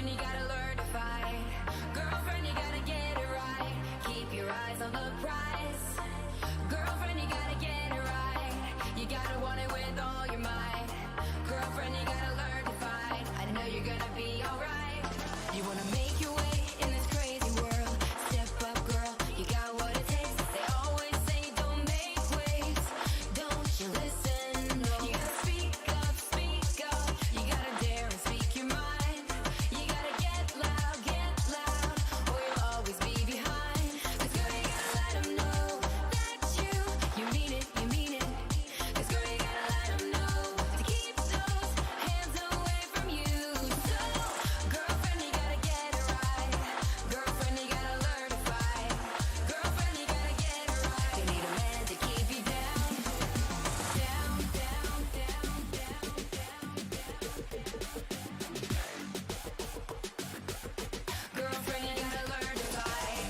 Girlfriend, you gotta learn to fight. Girlfriend, you gotta get it right. Keep your eyes on the prize. Girlfriend, you gotta get it right. You gotta want it with all your might. Girlfriend, you gotta learn to fight. I know you're gonna be alright. You wanna make your way in this crazy world. Step up, girl, you got what it takes. They always say don't make waves. Don't you listen? No. You gotta speak up. You gotta dare and speak your mind. You gotta get loud, or you'll always be behind. 'Cause girl, you gotta let them know that you mean it. 'Cause girl, you gotta let them know to keep those hands away from you. So, girlfriend, you gotta get it right. Girlfriend, you gotta learn to fight. Girlfriend, you gotta get it right. You need a man to keep you down. Girlfriend, you gotta learn to fight.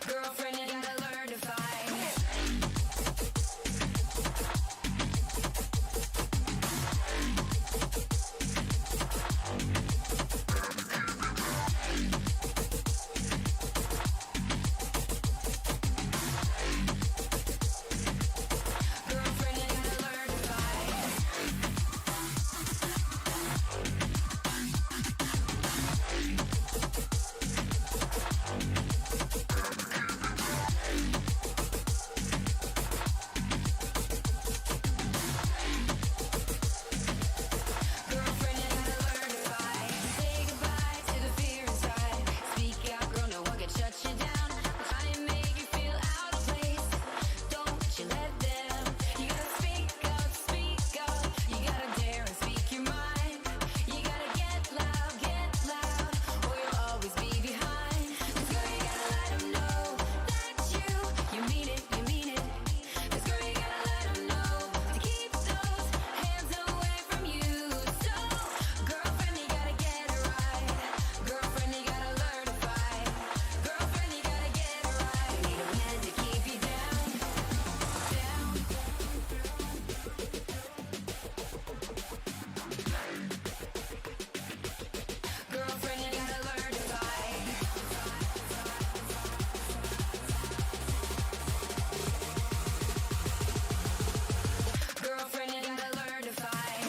Girlfriend, you gotta learn to fight. Girlfriend, you gotta learn to fight. Girlfriend, you gotta learn to fight. Say goodbye to the fear inside. Speak out, girl, no one can shut you down. Try and make you feel out of place. Don't you let them. You gotta speak up. You gotta dare and speak your mind. You gotta get loud, or you'll always be behind. 'Cause girl, you gotta let them know that you mean it. 'Cause girl, you gotta let them know to keep those hands away from you. So, girlfriend, you gotta get it right. Girlfriend, you gotta learn to fight. Girlfriend, you gotta get it right. You need a man to keep you down. Girlfriend, you gotta learn to fight. Girlfriend, you gotta learn to fight. Girlfriend, you gotta learn to fight.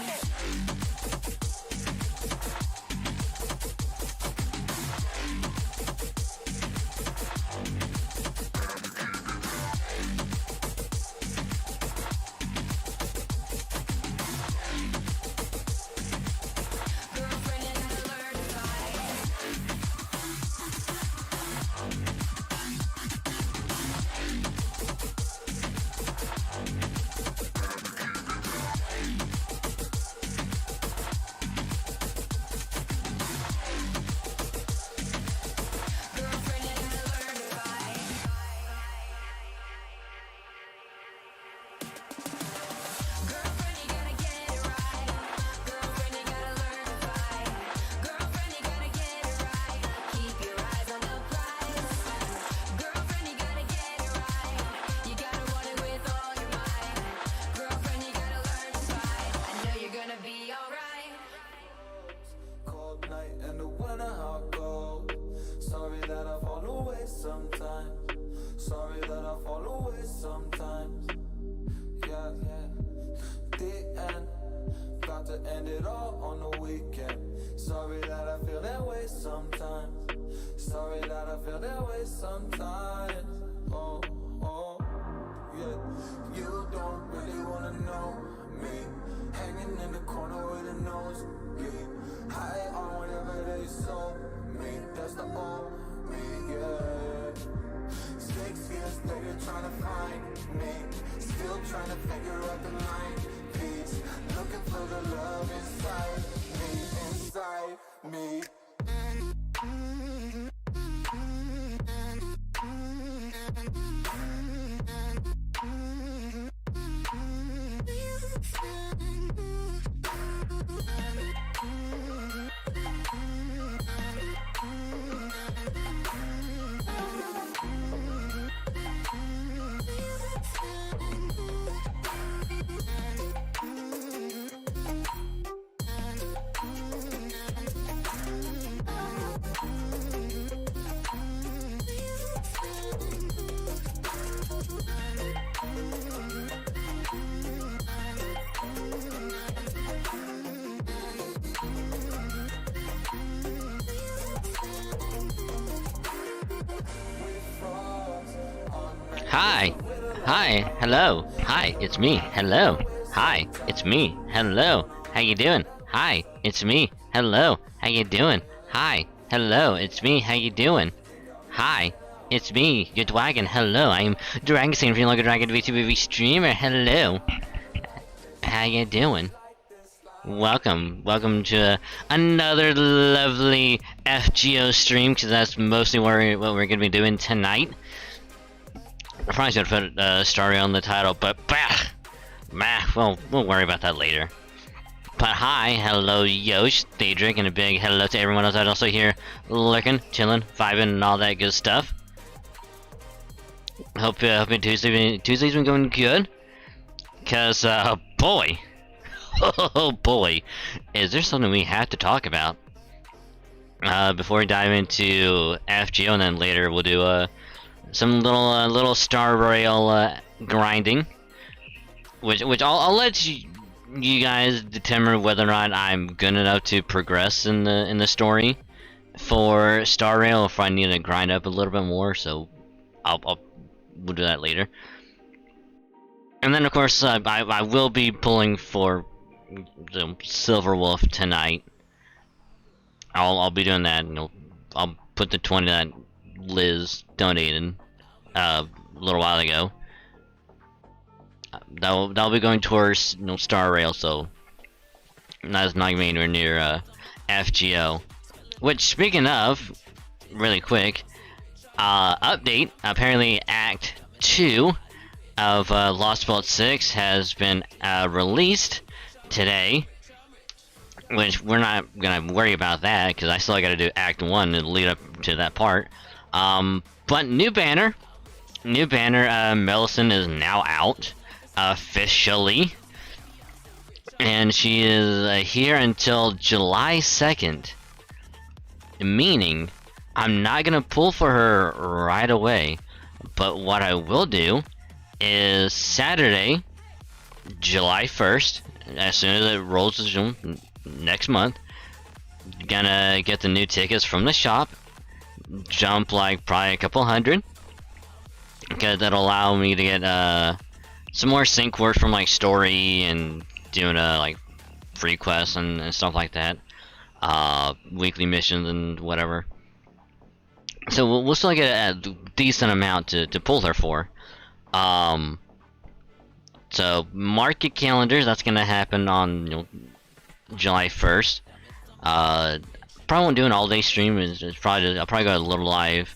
Girlfriend, you gotta learn to fight. Girlfriend, you gotta get it right. Girlfriend, you gotta learn to fight. Girlfriend, you gotta get it right. Keep your eyes on the prize. Girlfriend, you gotta get it right. You gotta want it with all your might. Girlfriend, you gotta learn to fight. I know you're gonna be alright. Cold night in the winter, how it goes. Sorry that I fall away sometimes. Sorry that I fall away sometimes. Yeah. The end, got to end it all on the weekend. Sorry that I feel that way sometimes. Sorry that I feel that way sometimes. Oh, yeah. You don't really wanna know me. Hanging in the corner with a nose bleed. High on whatever they sold me. That's the old me, yeah. 6 years later trying to find me. Still trying to figure out the line piece. Looking for the love inside me. Hi. Hi. Hello. Hi, it's me. Hello. Hi, it's me. Hello. How you doing? Hi, it's me. Hello. How you doing? Hi. Hello, it's me. How you doing? Hi, it's me, your dragon. Hello, I'm Dragon Singer from like a Dragon VTuber streamer. Hello. How you doing? Welcome to another lovely FGO stream, because that's mostly what we're gonna be doing tonight. I probably should have put Starry on the title, but well, we'll worry about that later. But hi, hello Yosh, Daedric, and a big hello to everyone else that's also here, lurking, chilling, vibing, and all that good stuff. Hope your Tuesday's been going good, cause boy, oh boy, is there something we have to talk about before we dive into FGO, and then later we'll do some little Star Rail grinding, which I'll let you guys determine whether or not I'm good enough to progress in the story for Star Rail, if I need to grind up a little bit more. So we'll do that later. And then of course I will be pulling for the Silver Wolf tonight. I'll be doing that, and I'll put the 20 that Liz donated a little while ago. That'll be going towards Star Rail, so that's not going to be anywhere near FGO. Which, speaking of, really quick, update, apparently Act 2 of Lost Vault 6 has been released today, which we're not going to worry about that, because I still got to do Act 1 to lead up to that part. But new banner, Millicent is now out. Officially, and she is here until July 2nd, meaning I'm not gonna pull for her right away, but what I will do is Saturday, July 1st, as soon as it rolls next month, gonna get the new tickets from the shop, jump like probably a couple hundred, because that'll allow me to get some more sync work from like story and doing like free quests and stuff like that, weekly missions and whatever. So we'll still get a decent amount to pull her for. So mark your calendars. That's gonna happen on July 1st. Probably won't do an all-day stream. I'll probably go a little live.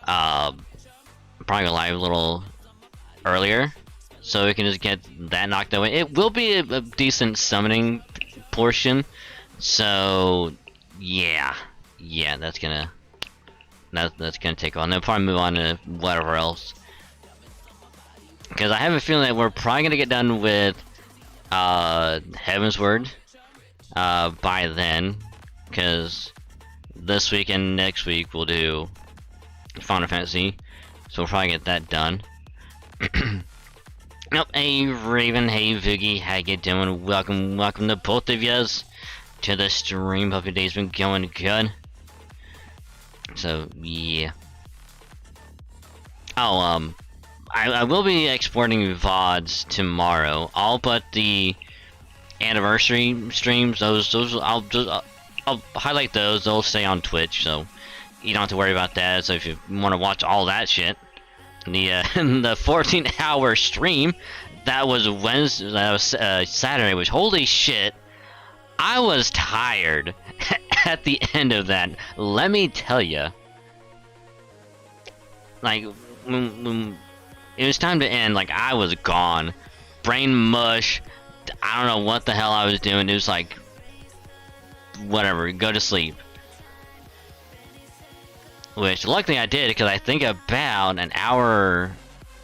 Probably go live a little earlier, so we can just get that knocked away. It will be a decent summoning portion, so yeah, that's gonna take on. They'll probably move on to whatever else, because I have a feeling that we're probably gonna get done with Heaven's Word by then, because this week and next week we'll do Final Fantasy, so we'll probably get that done. Nope, hey Raven, hey Voogie, how you doing? Welcome to both of yous to the stream. Hope your day's been going good. So yeah. Oh, I will be exporting VODs tomorrow. All but the anniversary streams. Those I'll highlight those. They'll stay on Twitch, so you don't have to worry about that. So if you want to watch all that shit. The 14-hour stream that was Wednesday, that was Saturday, which holy shit, I was tired at the end of that. Let me tell you, like when it was time to end, like I was gone, brain mush. I don't know what the hell I was doing. It was like, whatever, go to sleep. Which, luckily I did, because I think about an hour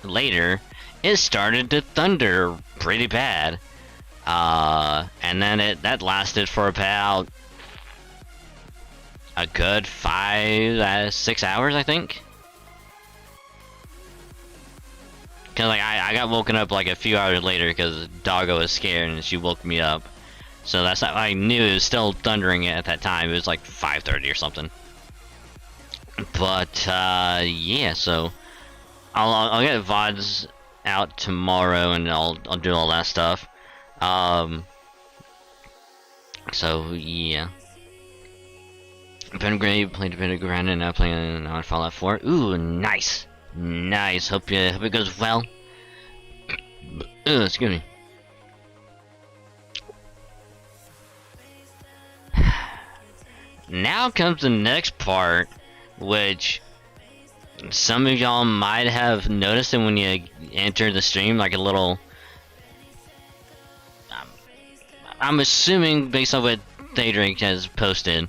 later, it started to thunder pretty bad. And then that lasted for about a good 5-6 hours, I think. Because like, I got woken up like a few hours later because Doggo was scared and she woke me up. So that's how I knew it was still thundering at that time. It was like 5:30 or something. But yeah, so I'll get VODs out tomorrow, and I'll do all that stuff. So yeah. Pentagram played a bit of ground and now playing on Fallout 4. Ooh, nice, nice. Hope it goes well. Ooh, excuse me. Now comes the next part, which some of y'all might have noticed it when you enter the stream, like a little. I'm assuming based on what Daedric has posted.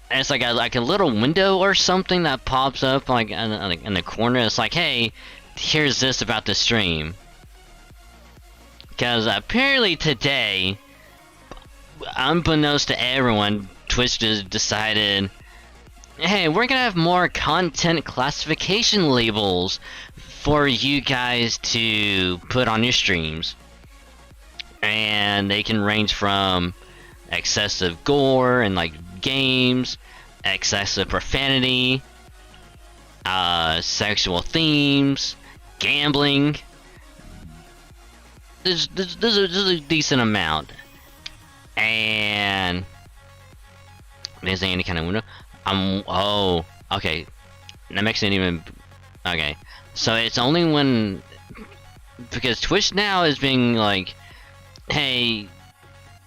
And it's like a little window or something that pops up like in the corner. It's like, hey, here's this about the stream. Because apparently today, unbeknownst to everyone, Twitch just decided, hey, we're gonna have more content classification labels for you guys to put on your streams. And they can range from excessive gore and like games, excessive profanity, sexual themes, gambling. There's a decent amount. And there's any kind of window. Oh, okay. That makes it even. Okay, so it's only when, because Twitch now is being like, hey,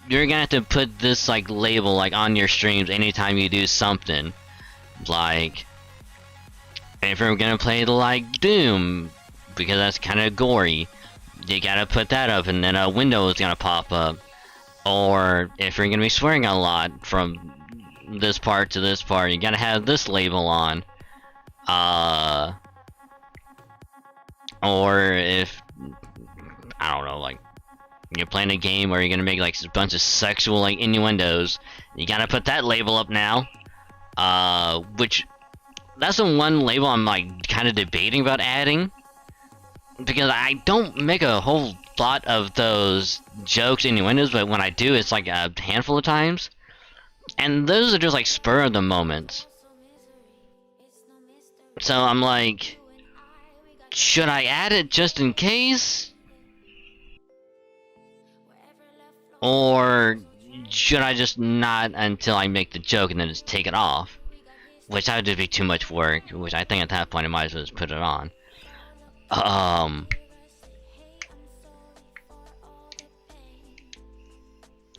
you're gonna have to put this like label like on your streams anytime you do something. Like, if you're gonna play like Doom, because that's kind of gory, you gotta put that up, and then a window is gonna pop up. Or if you're gonna be swearing a lot from this part to this part, you gotta have this label on. Or if, I don't know, like, you're playing a game where you're gonna make like a bunch of sexual like innuendos, you gotta put that label up now. Which, that's the one label I'm like kind of debating about adding, because I don't make a whole lot of those jokes, innuendos, but when I do, it's like a handful of times, and those are just like spur of the moments. So I'm like, should I add it just in case? Or should I just not until I make the joke and then just take it off? Which that would just be too much work, which I think at that point I might as well just put it on.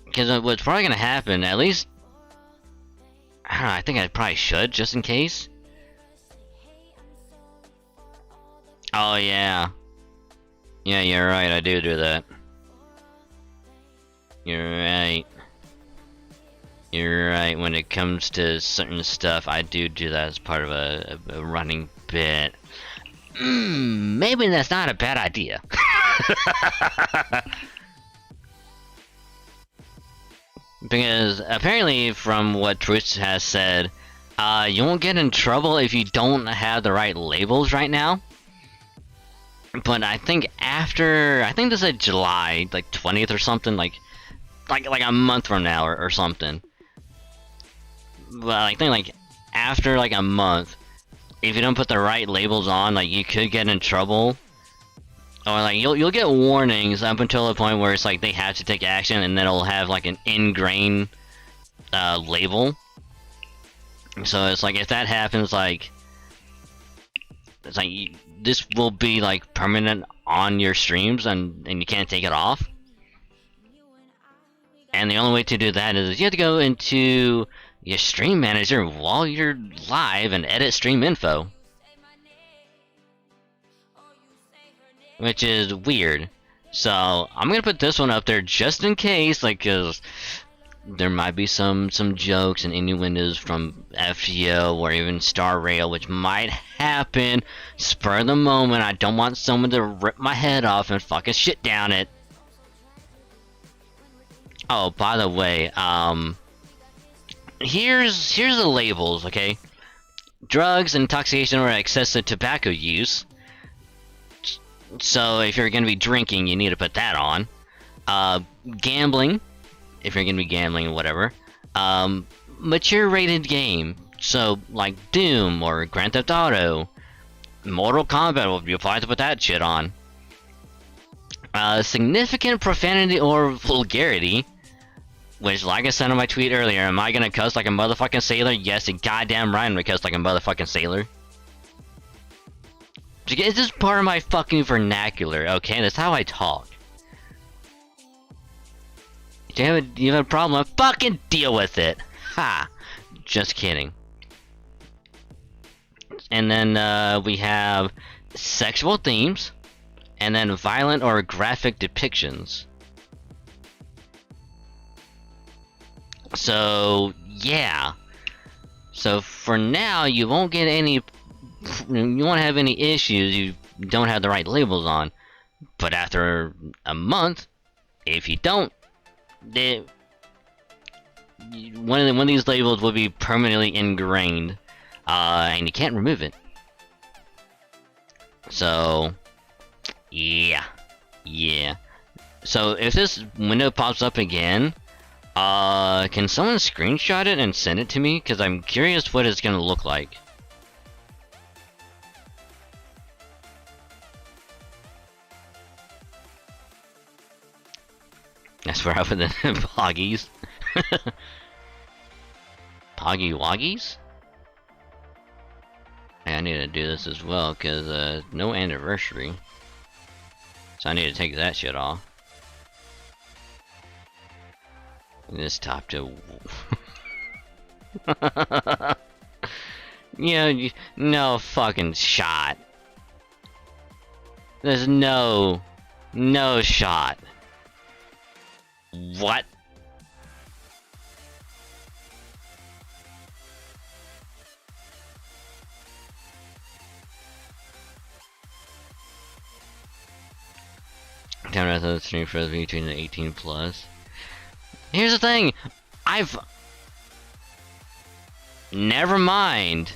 Because what's probably gonna happen, at least, I don't know, I think I probably should, just in case. Oh yeah. Yeah, you're right, I do that. You're right. You're right, when it comes to certain stuff, I do that as part of a running bit. Maybe that's not a bad idea. Because apparently, from what Twitch has said, you won't get in trouble if you don't have the right labels right now. But I think after, I think this is July, like 20th or something, like a month from now or something. But I think like after like a month, if you don't put the right labels on, like you could get in trouble. Or like you'll get warnings up until the point where it's like they have to take action, and then it'll have like an ingrained label. So it's like if that happens, like it's like this will be like permanent on your streams, and you can't take it off. And the only way to do that is you have to go into your stream manager while you're live and edit stream info. Which is weird. So I'm gonna put this one up there just in case, like, cause there might be some jokes and innuendos from FGO or even Star Rail, which might happen. Spur of the moment. I don't want someone to rip my head off and fucking shit down it. Oh, by the way, here's the labels, okay? Drugs, intoxication, or excessive tobacco use. So if you're gonna be drinking, you need to put that on. Gambling, if you're gonna be gambling or whatever. Mature rated game, so like Doom or Grand Theft Auto. Mortal Kombat will be applied to put that shit on. Significant profanity or vulgarity, which, like I said in my tweet earlier, am I gonna cuss like a motherfucking sailor? Yes, you goddamn right I'm gonna cuss like a motherfucking sailor. It's just part of my fucking vernacular, okay? That's how I talk. You have a problem? Fucking deal with it! Ha! Just kidding. And then we have sexual themes, and then violent or graphic depictions. So, yeah. So for now, you won't get any... You won't have any issues you don't have the right labels on. But after a month, if you don't, one of these labels will be permanently ingrained. And you can't remove it. So, yeah. So if this window pops up again, can someone screenshot it and send it to me? Because I'm curious what it's gonna look like. That's where I put the Poggies. Poggy Woggies? I need to do this as well, because, no anniversary. So I need to take that shit off. This top to... no fucking shot. There's no shot. What? Down at the stream for between the 18 plus. Here's the thing, never mind.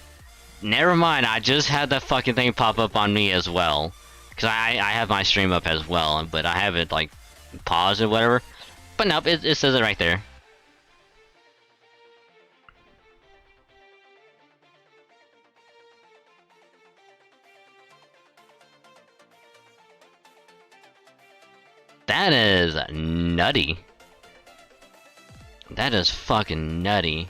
I just had that fucking thing pop up on me as well, because I have my stream up as well, but I have it like paused or whatever. But nope, it says it right there. That is nutty. That is fucking nutty.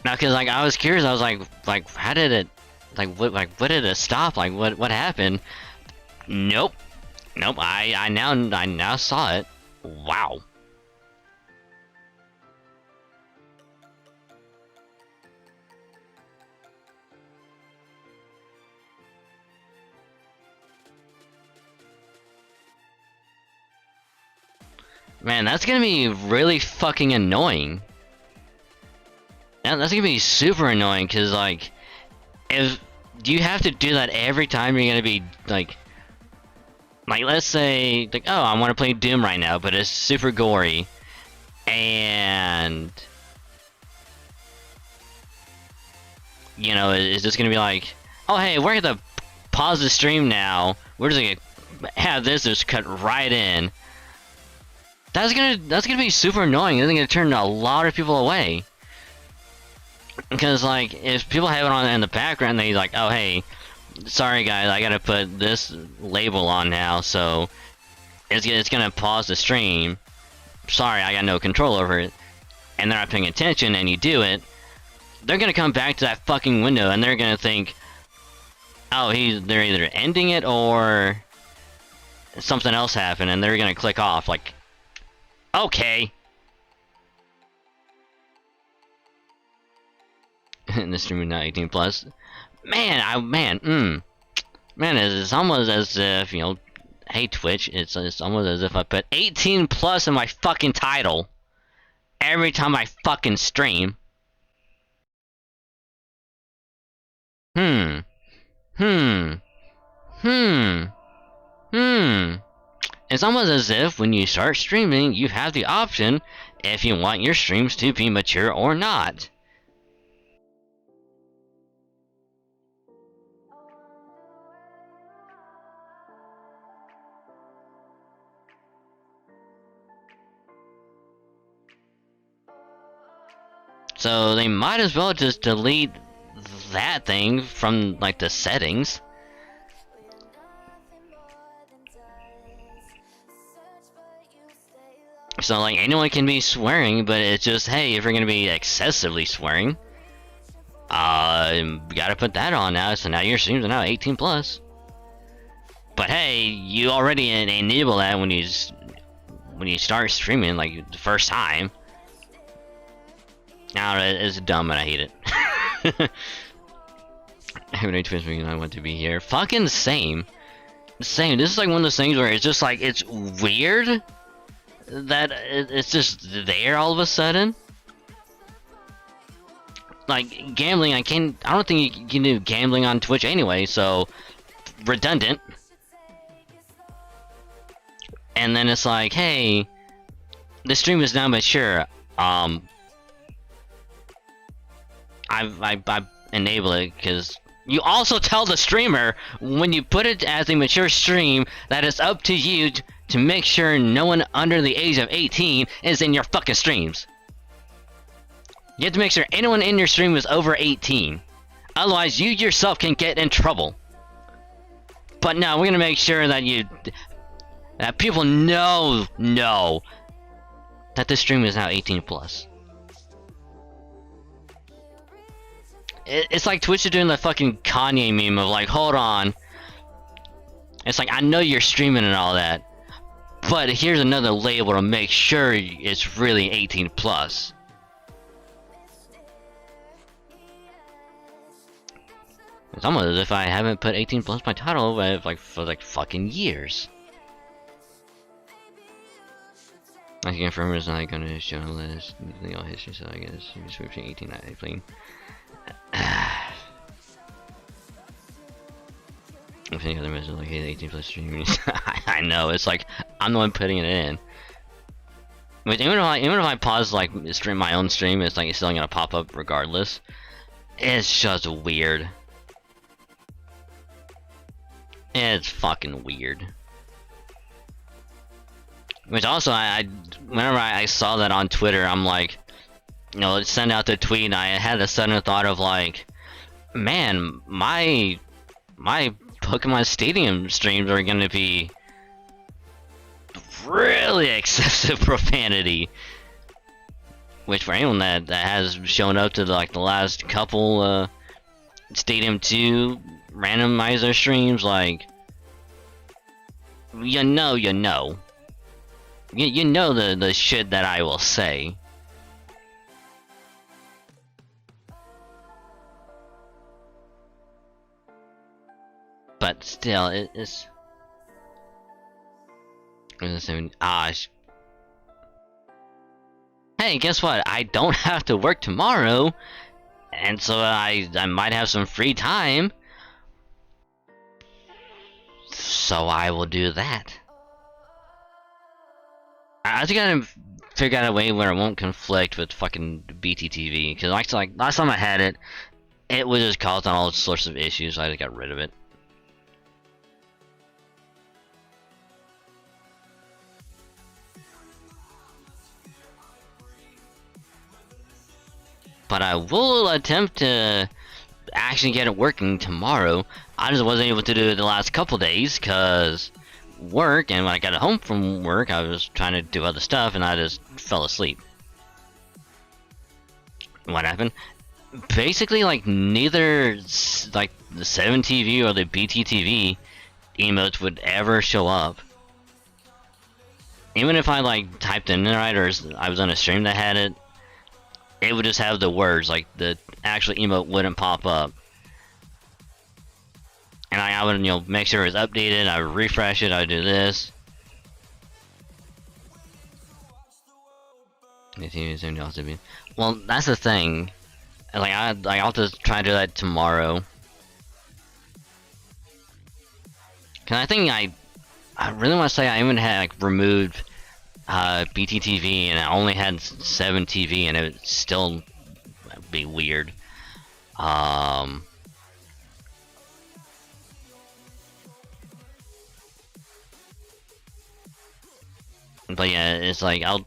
Now, cause like I was curious, I was like, how did it, what did it stop? Like, what happened? Nope. I now saw it. Wow. Man, that's gonna be really fucking annoying. That's gonna be super annoying, cause like, if you have to do that every time you're gonna be like, let's say like, oh, I want to play Doom right now, but it's super gory, and you know, it's just gonna be like, oh hey, we're gonna pause the stream now. We're just gonna have this just cut right in. That's gonna be super annoying. It's gonna turn a lot of people away. Because like, if people have it on in the background, they like, oh hey, sorry guys, I gotta put this label on now, so it's gonna pause the stream. Sorry, I got no control over it. And they're not paying attention, and you do it. They're gonna come back to that fucking window, and they're gonna think, oh, they're either ending it or something else happened, and they're gonna click off. Like, okay. And the stream is not 18 plus. Man, it's almost as if, you know, hey Twitch, it's almost as if I put 18 plus in my fucking title every time I fucking stream. It's almost as if when you start streaming, you have the option if you want your streams to be mature or not. So they might as well just delete that thing from like the settings. So like anyone can be swearing, but it's just, hey, if you're gonna be excessively swearing, you gotta put that on now. So now your streams are now 18 plus. But hey, you already enable that when you start streaming, like the first time. Now it's dumb and I hate it. Every day I want to be here. Fucking same. Same. This is like one of those things where it's just like, it's weird that it's just there all of a sudden. Like gambling, I don't think you can do gambling on Twitch anyway, so redundant. And then it's like, hey, the stream is now mature. I've enabled it because you also tell the streamer when you put it as a mature stream that it's up to you to make sure no one under the age of 18 is in your fucking streams. You have to make sure anyone in your stream is over 18. Otherwise, you yourself can get in trouble. But no, we're gonna make sure that people know that this stream is now 18 plus. It's like Twitch is doing the fucking Kanye meme of like, hold on. It's like, I know you're streaming and all that, but here's another label to make sure it's really 18 plus. It's almost as if I haven't put 18 plus my title for like fucking years. I can confirm it's not gonna show list the all history, so I guess description 18 I playing. I think other messages like, hey, 18 plus stream. I know, it's like I'm the one putting it in. But even if I pause like stream my own stream, it's like it's still gonna pop up regardless. It's just weird. It's fucking weird. Which also, whenever I saw that on Twitter, I'm like, you know, send out the tweet, and I had a sudden thought of like, man, my Pokemon Stadium streams are gonna be really excessive profanity. Which for anyone that has shown up to the last couple Stadium 2 randomizer streams, like, you know the shit that I will say. But still, it's hey, guess what? I don't have to work tomorrow, and so I might have some free time. So I will do that. I think I gotta figure out a way where it won't conflict with fucking BTTV, because like last time I had it, it was just causing all sorts of issues, so I just got rid of it. But I will attempt to actually get it working tomorrow. I just wasn't able to do it the last couple days because work, and when I got home from work I was trying to do other stuff and I just fell asleep. What happened? Basically, like, neither like the 7TV or the BTTV emotes would ever show up. Even if I like typed in right, or I was on a stream that had it, it would just have the words, like the actual emote wouldn't pop up. And I would, you know, make sure it was updated, I would refresh it, I would do this. Well, that's the thing. Like, I'll have to try to do that tomorrow. Cause I think I really want to say I even had like removed BTTV and I only had 7TV and it would still be weird. But yeah, it's like I'll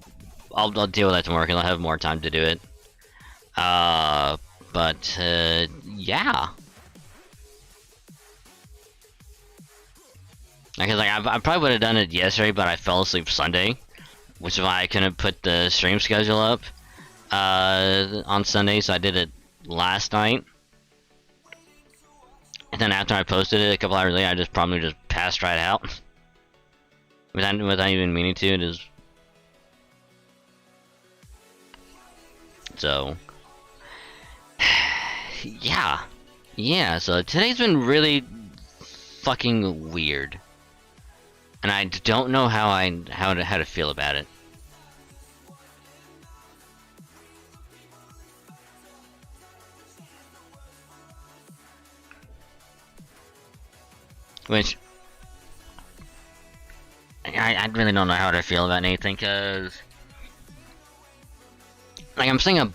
deal with that tomorrow because I'll have more time to do it. But yeah. Because like I probably would have done it yesterday, but I fell asleep Sunday, which is why I couldn't put the stream schedule up on Sunday. So I did it last night, and then after I posted it a couple hours later, I just probably just passed right out without even meaning to. It is so yeah. So today's been really fucking weird. And I don't know how to feel about it. Which I really don't know how to feel about anything, cause like I'm seeing a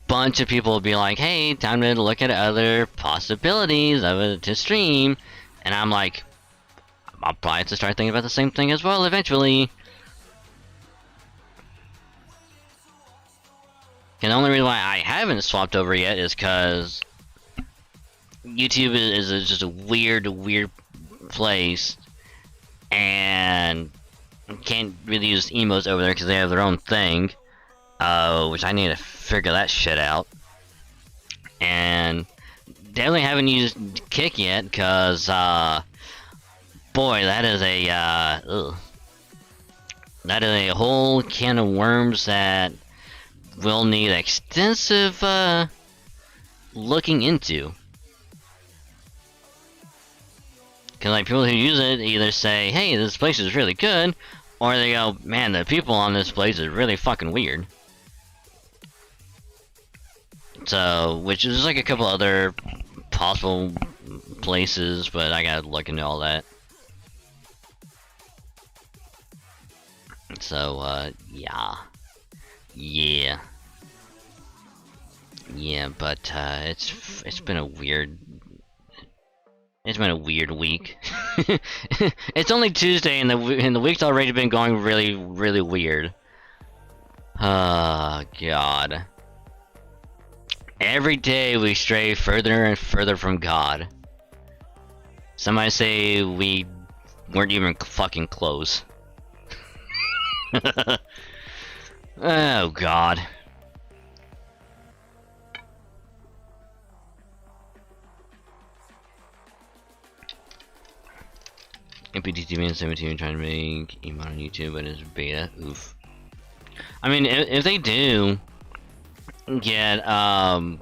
bunch of people be like, "Hey, time to look at other possibilities of it to stream," and I'm like, I'll probably have to start thinking about the same thing as well eventually. And the only reason why I haven't swapped over yet is because YouTube is just a weird place, and can't really use emotes over there because they have their own thing, which I need to figure that shit out. And definitely haven't used Kick yet because boy, that is a whole can of worms that will need extensive looking into. Cause like people who use it either say, "Hey, this place is really good," or they go, "Man, the people on this place is really fucking weird." So, which is like a couple other possible places, but I gotta look into all that. So, yeah, but it's been a weird week. It's only Tuesday, and the week's already been going really weird. Oh God! Every day we stray further and further from God. Somebody say we weren't even fucking close. Oh God. MPTTV and 17 trying to make emote on YouTube, but it's beta. Oof. I mean, if they do get that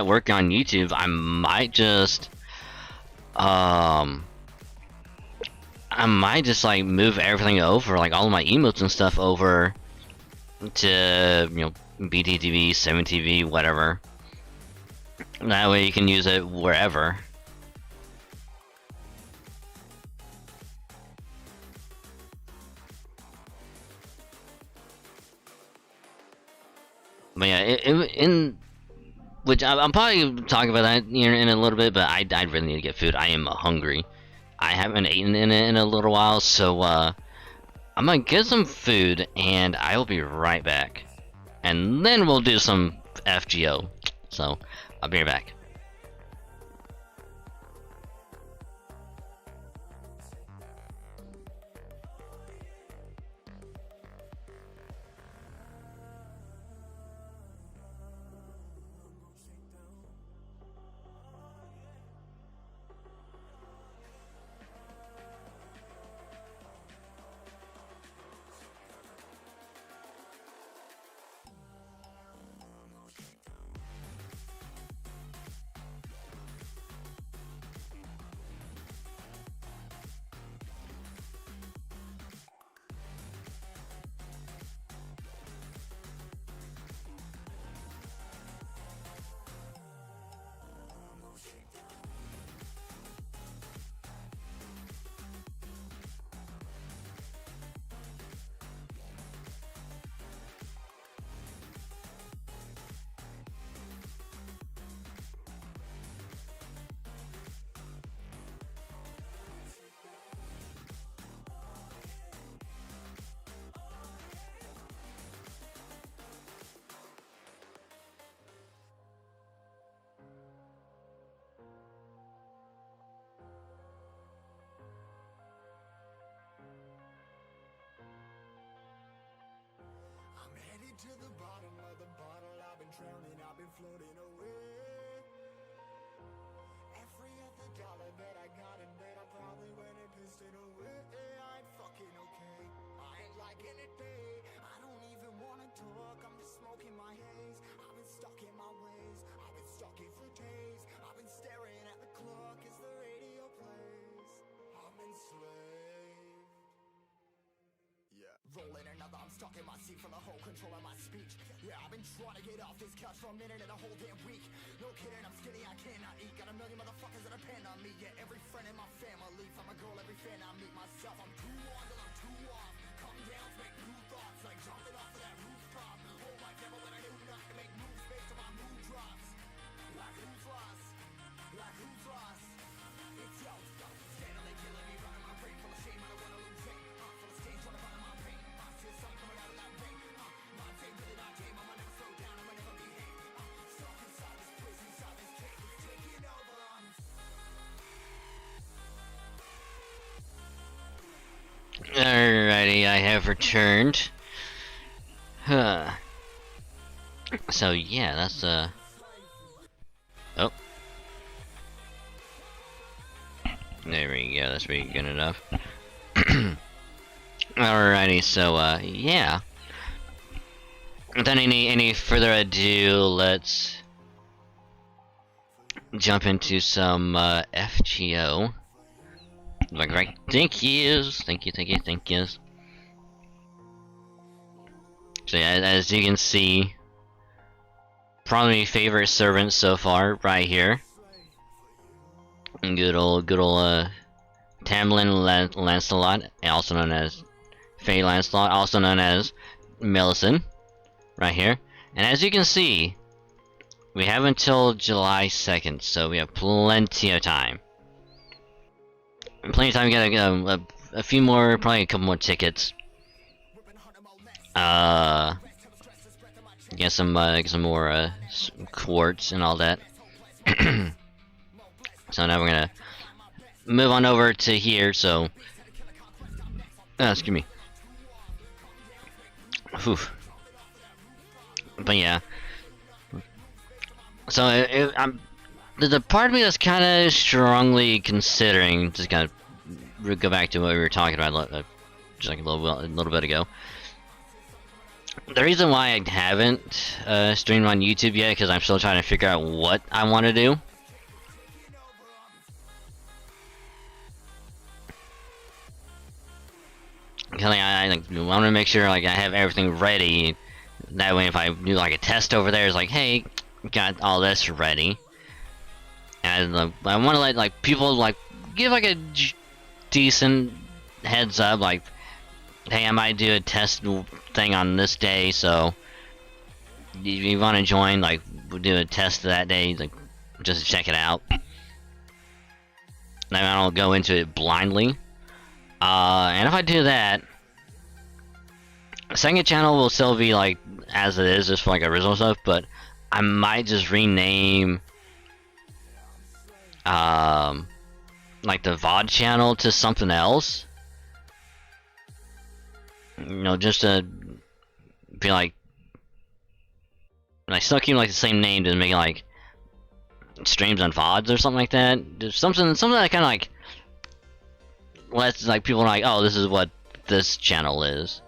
work on YouTube, I might just like move everything over, like all of my emotes and stuff over to, you know, BTTV, 7TV, whatever. That way you can use it wherever. But yeah, in which I'm probably talking about that in a little bit, but I really need to get food. I am hungry. I haven't eaten in a little while, so I'm gonna get some food, and I will be right back. And then we'll do some FGO. So I'll be right back. floating away. Every other dollar that I got and made, I probably went and pissed it away. I ain't fucking okay. I ain't liking it, babe. I don't even wanna talk. I'm just smoking my haze. I've been stuck in my ways. I've been stuck in for days. I've been staring at the clock as the radio plays. I'm enslaved. Yeah. Rolling another, I'm stuck in my seat for the whole control of my speech. Yeah, I've been trying to get off this couch for a minute and a whole damn week. No kidding, I'm skinny, I cannot eat. Got a million motherfuckers that depend on me. Yeah, every friend in my family. From a girl, every fan I meet myself. I'm too on till I'm too off. Come down, make new thoughts. Like jumping off of that rooftop. Whole life never when I do nothing. Make moves based on my mood drops. Like who's lost? Like who's lost? It's yo, steadily killing me, running my brain full of shame. I don't wanna lose it. Full of stage, trying to find my pain. I see the sun coming out of that rain. My day really not game. I'ma never slow down. I'ma never behave. Stuck inside this prison, inside this cage. It's taking over. Alrighty, I have returned. Huh. So yeah, that's oh. There we go, that's pretty good enough. Alrighty, so yeah. Without any further ado, let's jump into some FGO. Like right, thank yous. So yeah, as you can see, probably my favorite servant so far, right here. Good old Tamlin Lancelot, also known as Fae Lancelot, also known as Millicent, right here. And as you can see, we have until July 2nd, so we have plenty of time. Plenty of time to get a few more, probably a couple more tickets. Get some more quartz and all that. So now we're gonna move on over to here. So, excuse me. Whew. But yeah. So there's a part of me that's kind of strongly considering just kind of go back to what we were talking about just like a little bit ago. The reason why I haven't streamed on YouTube yet, because I'm still trying to figure out what I want to do. I want to make sure like I have everything ready. That way, if I do like a test over there, it's like, hey, got all this ready. And I want to let like people like give like a decent heads up, like, hey, I might do a test thing on this day, so if you want to join, like, we'll do a test that day, like, just to check it out. Then I don't go into it blindly. And if I do that, the second channel will still be like as it is, just for like original stuff, but I might just rename like the VOD channel to something else. You know, just to be like, I still keep like the same name to make like streams on VODs or something like that. Just something that kind of like lets like people know, like, oh, this is what this channel is,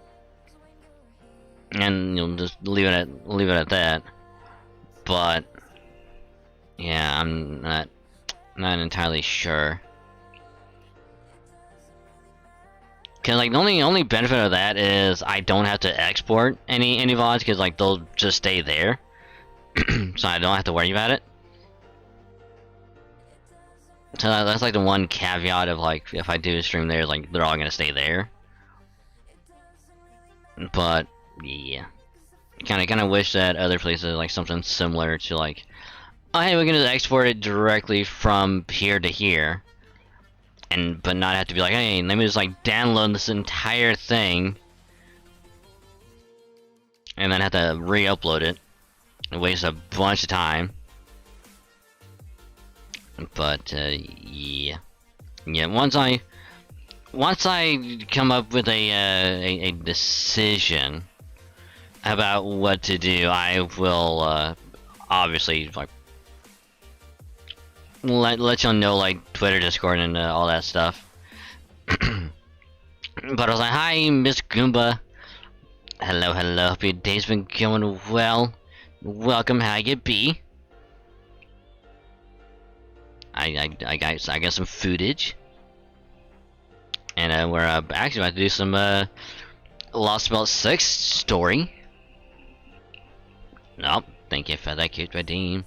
and you'll just leave it at that. But yeah, I'm not entirely sure. Cause like the only benefit of that is I don't have to export any VODs, because like they'll just stay there, so I don't have to worry about it. So that's like the one caveat of like if I do a stream there, like they're all gonna stay there. But yeah, kind of wish that other places like something similar to like, oh hey, we're gonna export it directly from here to here. But not have to be like, hey, let me just like download this entire thing and then have to re-upload it. It wastes a bunch of time. But yeah, once I come up with a decision about what to do, I will obviously like let y'all know like Twitter, Discord, and all that stuff. But I was like, hi, Miss Goomba. Hello, hello. Hope your day's been going well. Welcome, how you be? I got some footage, and we're actually about to do some Lost Belt 6 story. Nope, thank you for that cute redeem.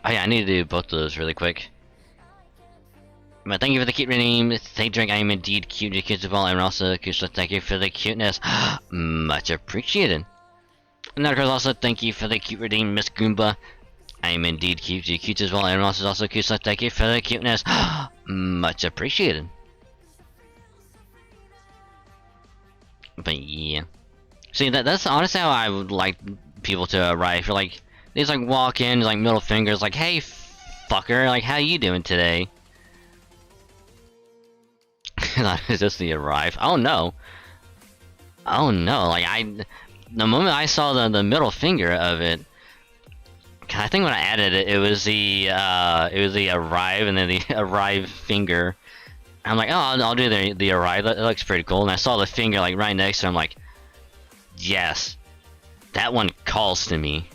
Oh yeah, I need to do both of those really quick. But thank you for the cute redeem. Thank drink, I am indeed cute, you cute of all, and also cute, so thank you for the cuteness. Much appreciated. And of course also thank you for the cute redeem, Miss Goomba. I am indeed cute, you cute as well, and also cute, so thank you for the cuteness. Much appreciated. But yeah. See, that's honestly how I would like people to arrive. You're like, they just like walk in, like middle fingers, like, hey, fucker, like, how you doing today? Is this the arrive? Oh no. Oh no, like the moment I saw the middle finger of it, I think when I added it, it was the arrive and then the arrive finger. I'm like, oh, I'll do the arrive. That looks pretty cool. And I saw the finger like right next to it. I'm like, yes, that one calls to me.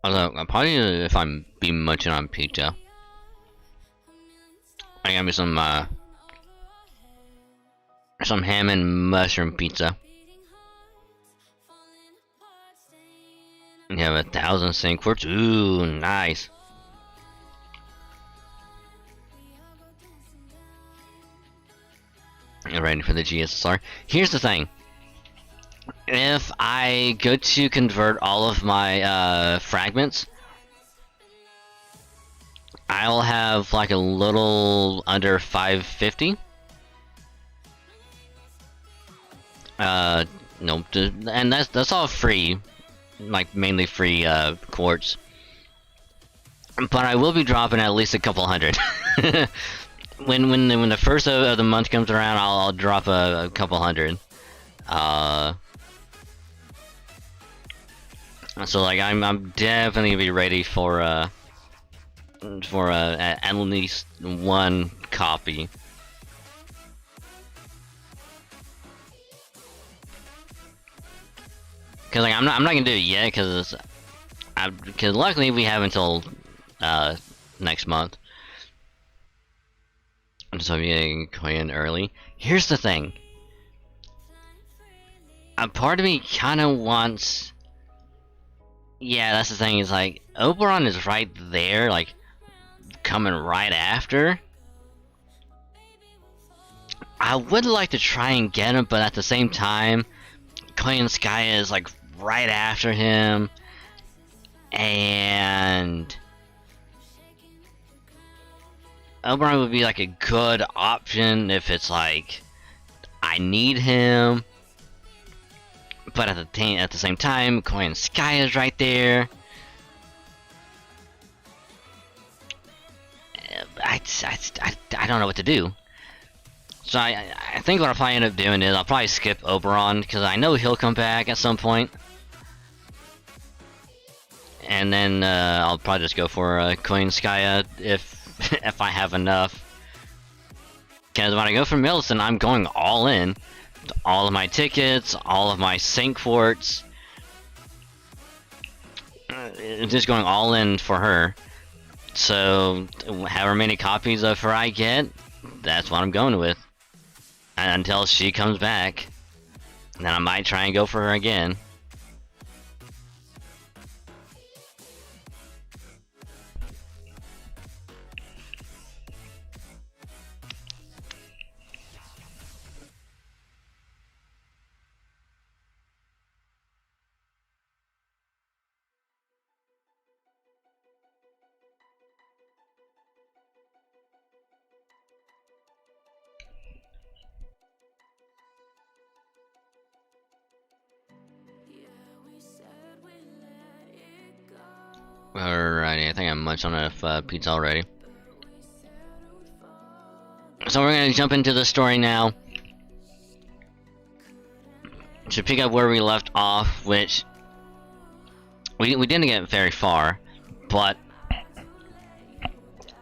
Although, probably if I'm be munching on pizza, I got me some ham and mushroom pizza. You have 1,000 sink quartz. Ooh, nice. Ready for the GSSR. Here's the thing. If I go to convert all of my fragments, I'll have like a little under 550. No, and that's all free, like mainly free quartz. But I will be dropping at least a couple hundred. when the first of the month comes around, I'll drop a couple hundred. So like I'm definitely gonna be ready for at least one copy. Cause like I'm not gonna do it yet, cause luckily we have until next month. So I'm getting in early. Here's the thing. A part of me kind of wants. Yeah, that's the thing. Is like Oberon is right there, like coming right after. I would like to try and get him, but at the same time, Koyan Sky is like right after him, and Oberon would be like a good option if it's like I need him, but at the same time, Koyan Sky is right there. I don't know what to do. So I think what I'll probably end up doing is I'll probably skip Oberon because I know he'll come back at some point. And then I'll probably just go for Koinskaya if if I have enough. Because when I go for Millicent, I'm going all in. All of my tickets, all of my sync forts. Just going all in for her. So however many copies of her I get, that's what I'm going with. And until she comes back. Then I might try and go for her again. Alrighty, I think I munched on enough pizza already. So we're gonna jump into the story now. To pick up where we left off, which we didn't get very far, but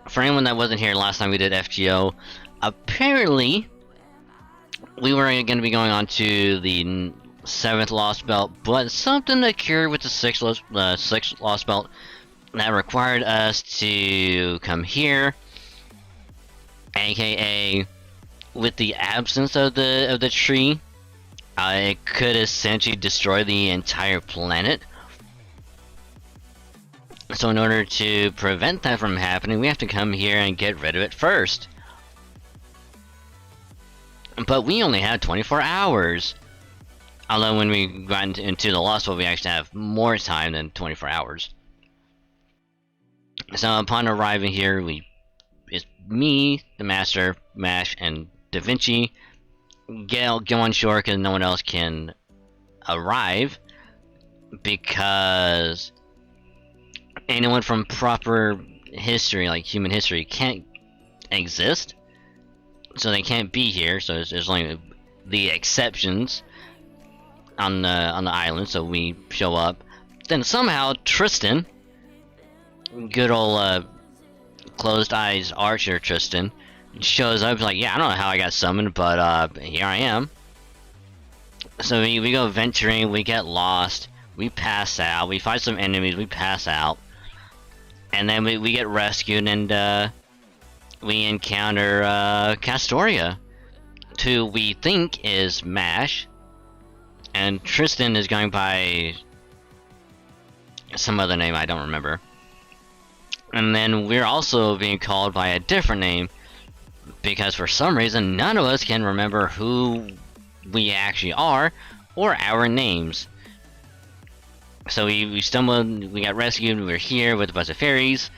for anyone that wasn't here last time we did FGO, apparently we were going to be going on to the 7th Lost Belt, but something occurred with the 6th Lost Belt that required us to come here, aka with the absence of the tree, it could essentially destroy the entire planet. So in order to prevent that from happening, we have to come here and get rid of it first. But we only have 24 hours. Although when we got into the Lost World, we actually have more time than 24 hours. So upon arriving here, it's me, the Master, Mash, and Da Vinci go on shore because no one else can arrive, because anyone from proper history, like human history, can't exist, so they can't be here. So there's only the exceptions on the island. So we show up, then somehow Tristan, good old closed eyes archer Tristan, shows up. Like, yeah, I don't know how I got summoned, but here I am. So we go venturing, we get lost, we pass out, we fight some enemies, we pass out. And then we get rescued, and we encounter Castoria, who we think is Mash, and Tristan is going by some other name I don't remember. And then we're also being called by a different name, because for some reason none of us can remember who we actually are, or our names. So we stumbled, we got rescued, we're here with a bunch of fairies,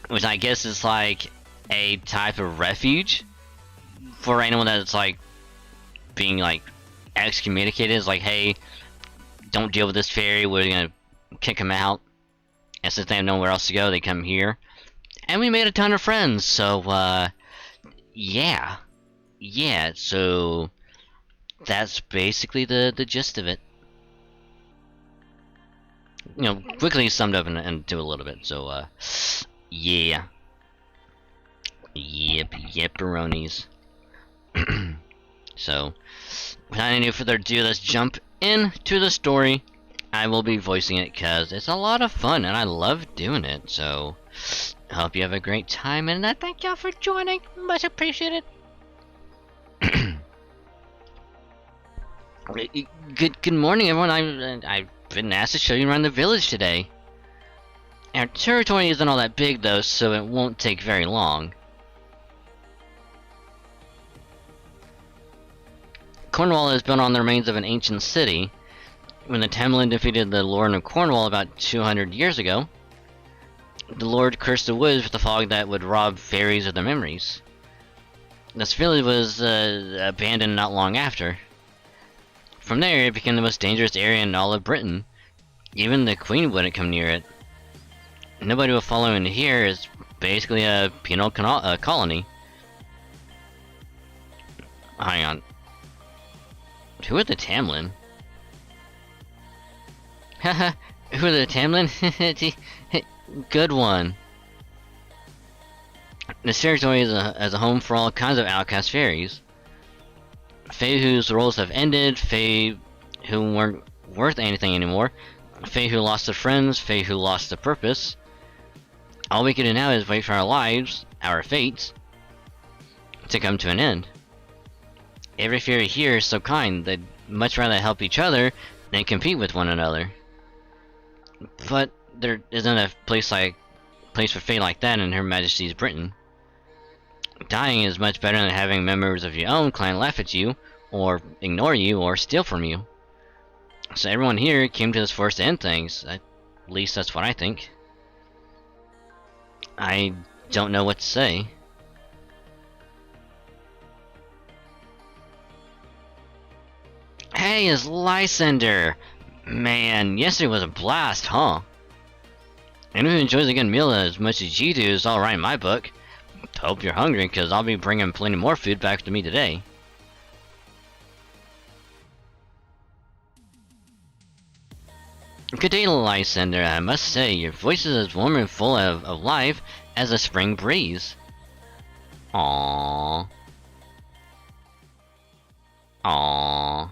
which I guess is like a type of refuge for anyone that's like being like excommunicated. It's like, hey, don't deal with this fairy, we're gonna kick them out. And since they have nowhere else to go, they come here. And we made a ton of friends, so yeah, so that's basically the gist of it. You know, quickly summed up into a little bit. So yeah, yepperonis. So without any further ado, let's jump into the story. I will be voicing it because it's a lot of fun and I love doing it. So I hope you have a great time, and I thank y'all for joining. Much appreciated. Good morning, everyone. I've been asked to show you around the village today. Our territory isn't all that big though, so it won't take very long. Cornwall is built on the remains of an ancient city. When the Tamlin defeated the Lord of Cornwall about 200 years ago, the Lord cursed the woods with a fog that would rob fairies of their memories. This village was abandoned not long after. From there, it became the most dangerous area in all of Britain. Even the Queen wouldn't come near it. Nobody will follow in here is basically a penal colony. Hang on. Who are the Tamlin? Haha, who are the Tamlin? Good one. This territory is a home for all kinds of outcast fairies. Fae whose roles have ended, Fae who weren't worth anything anymore, Fae who lost their friends, Fae who lost their purpose. All we can do now is wait for our lives, our fates, to come to an end. Every fairy here is so kind, they'd much rather help each other than compete with one another. But there isn't a place for Fae like that in Her Majesty's Britain. Dying is much better than having members of your own clan laugh at you, or ignore you, or steal from you. So everyone here came to this forest to end things. At least that's what I think. I don't know what to say. Hey, it's Lysander! Man, yesterday was a blast, huh? Anyone who enjoys a good meal as much as you do is alright in my book. Hope you're hungry, because I'll be bringing plenty more food back to me today. Good day, Lysander. I must say, your voice is as warm and full of life as a spring breeze. Aww. Aww.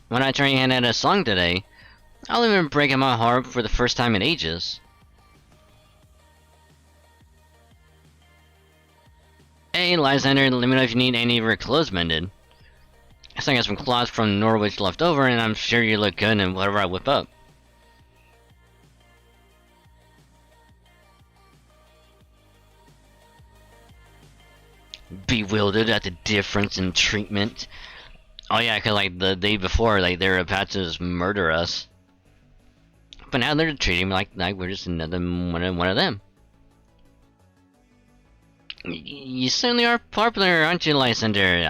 When I try your hand at a song today, I'll even break out my harp for the first time in ages. Hey, Lysander, let me know if you need any of your clothes mended. I still got some cloths from Norwich left over, and I'm sure you look good in whatever I whip up. Bewildered at the difference in treatment. Oh yeah, cause like the day before, like they were about to just murder us, but now they're treating me like we're just another one of them. You certainly are popular, aren't you, Lysander?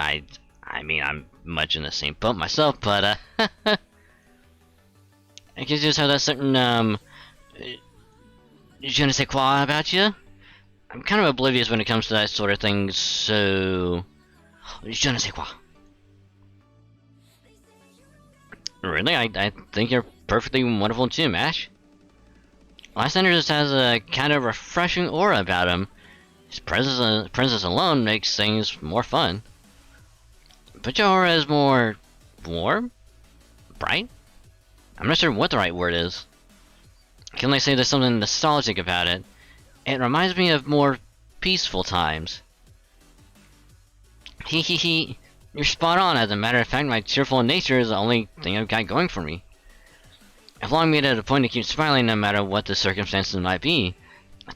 I mean, I'm much in the same boat myself, but I guess you just have that certain je ne sais quoi about you. I'm kind of oblivious when it comes to that sort of thing, so je ne sais quoi. Really, I think you're perfectly wonderful too, Mash. Lysander just has a kind of refreshing aura about him. His presence alone makes things more fun. But your aura is more warm? Bright? I'm not sure what the right word is. I can only say there's something nostalgic about it. It reminds me of more peaceful times. Hee. You're spot on. As a matter of fact, my cheerful nature is the only thing I've got going for me. I've long made it a point to keep smiling no matter what the circumstances might be.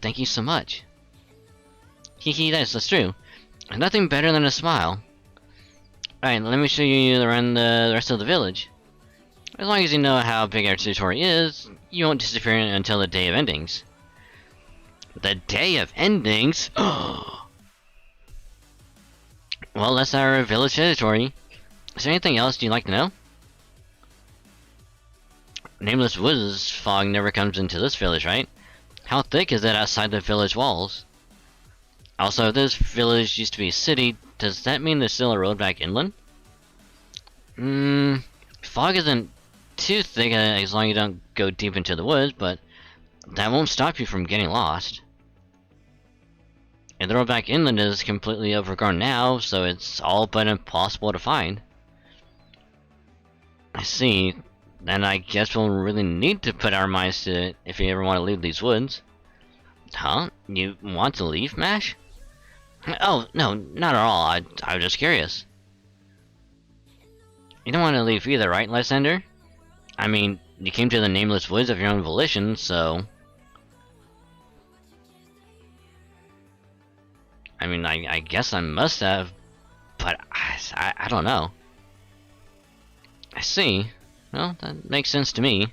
Thank you so much. Hee, that's true. Nothing better than a smile. Alright, let me show you around the rest of the village. As long as you know how big our territory is, you won't disappear until the Day of Endings. The Day of Endings? Well, that's our village territory. Is there anything else you'd like to know? Nameless Woods fog never comes into this village, right? How thick is it outside the village walls? Also, if this village used to be a city, does that mean there's still a road back inland? Fog isn't too thick as long as you don't go deep into the woods, but that won't stop you from getting lost. And the road back inland is completely overgrown now, so it's all but impossible to find. I see. Then I guess we'll really need to put our minds to it if you ever want to leave these woods. Huh? You want to leave, Mash? Oh, no, not at all. I was just curious. You don't want to leave either, right, Lysander? I mean, you came to the Nameless Woods of your own volition, so... I mean, I guess I must have, but I don't know. I see. Well, that makes sense to me.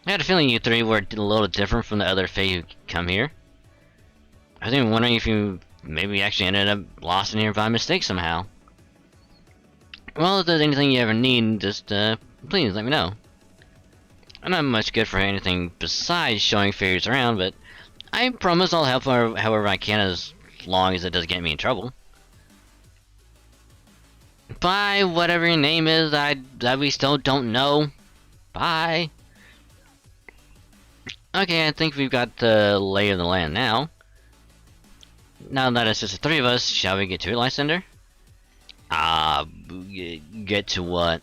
I had a feeling you three were a little different from the other Fae who come here. I was even wondering if you maybe actually ended up lost in here by mistake somehow. Well, if there's anything you ever need, just please let me know. I'm not much good for anything besides showing fairies around, but I promise I'll help however I can as long as it doesn't get me in trouble. Bye, whatever your name is, that we still don't know. Bye. Okay, I think we've got the lay of the land now. Now that it's just the three of us, shall we get to it, Lysander? Get to what?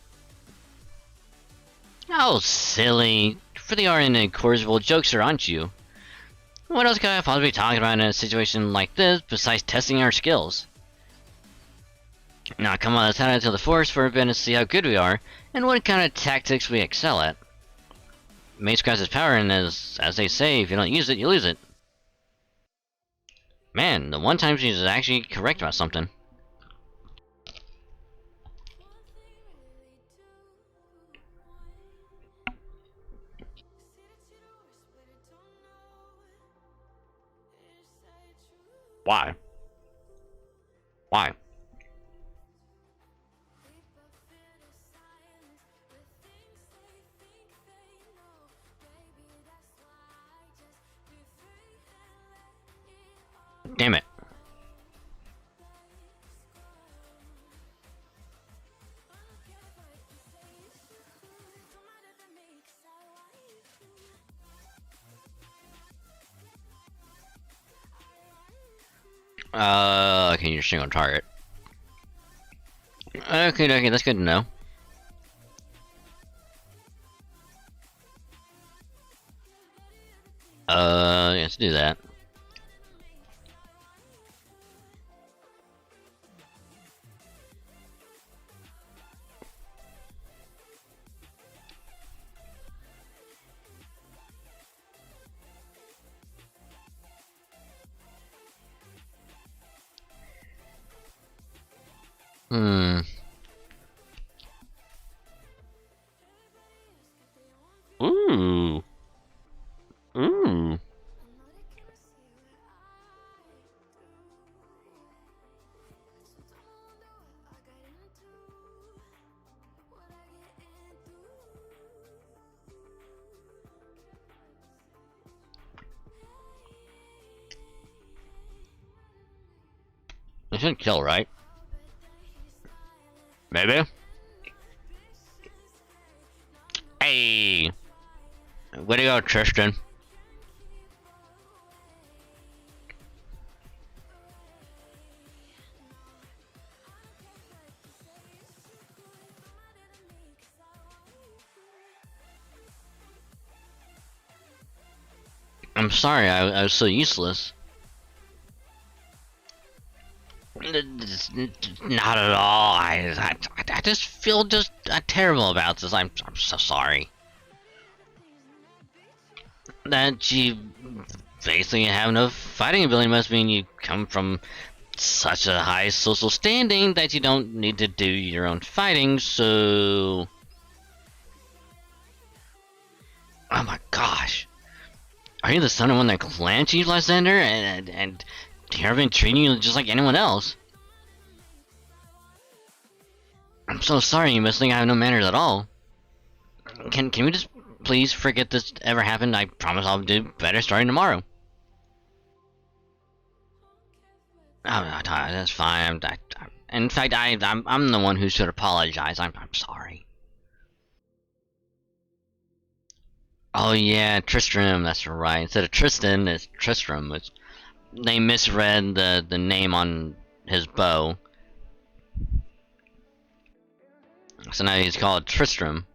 Oh, silly. For the art and incorrigible jokester, aren't you? What else could I possibly talk about in a situation like this besides testing our skills? Now come on, let's head out to the forest for a bit and see how good we are, and what kind of tactics we excel at. Magecraft is power, and as they say, if you don't use it, you lose it. Man, the one time she's actually correct about something. Why? Why? Damn it. Okay, you're single target. Okay, that's good to know. Let's do that. Hmm. Ooh. Ooh. It should kill, right? Maybe? Hey! Way to go, Tristan. I'm sorry, I was so useless. Not at all. I just feel just terrible about this. I'm so sorry. That you basically have no fighting ability must mean you come from such a high social standing that you don't need to do your own fighting, so... Oh my gosh. Are you the son of one of the clan chiefs, Lysander? And here I've been treating you just like anyone else. I'm so sorry, you must think I have no manners at all. Can we just please forget this ever happened? I promise I'll do better starting tomorrow. Oh, that's fine. In fact, I'm the one who should apologize. I'm sorry. Oh yeah, Tristram. That's right. Instead of Tristan, it's Tristram. They misread the name on his bow, so now he's called Tristram.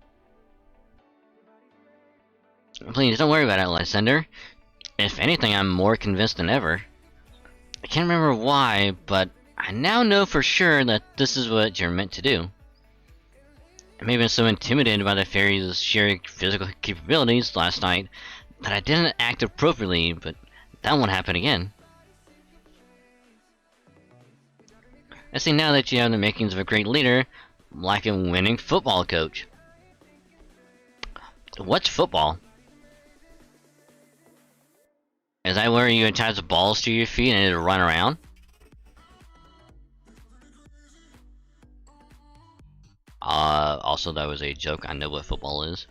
Please don't worry about it, Lysander. If anything, I'm more convinced than ever. I can't remember why, but I now know for sure that this is what you're meant to do. I may have been so intimidated by the fairies' sheer physical capabilities last night that I didn't act appropriately, but that won't happen again. I see now that you have the makings of a great leader, like a winning football coach. What's football? Is that where you attach balls to your feet and it'll run around? Also that was a joke, I know what football is.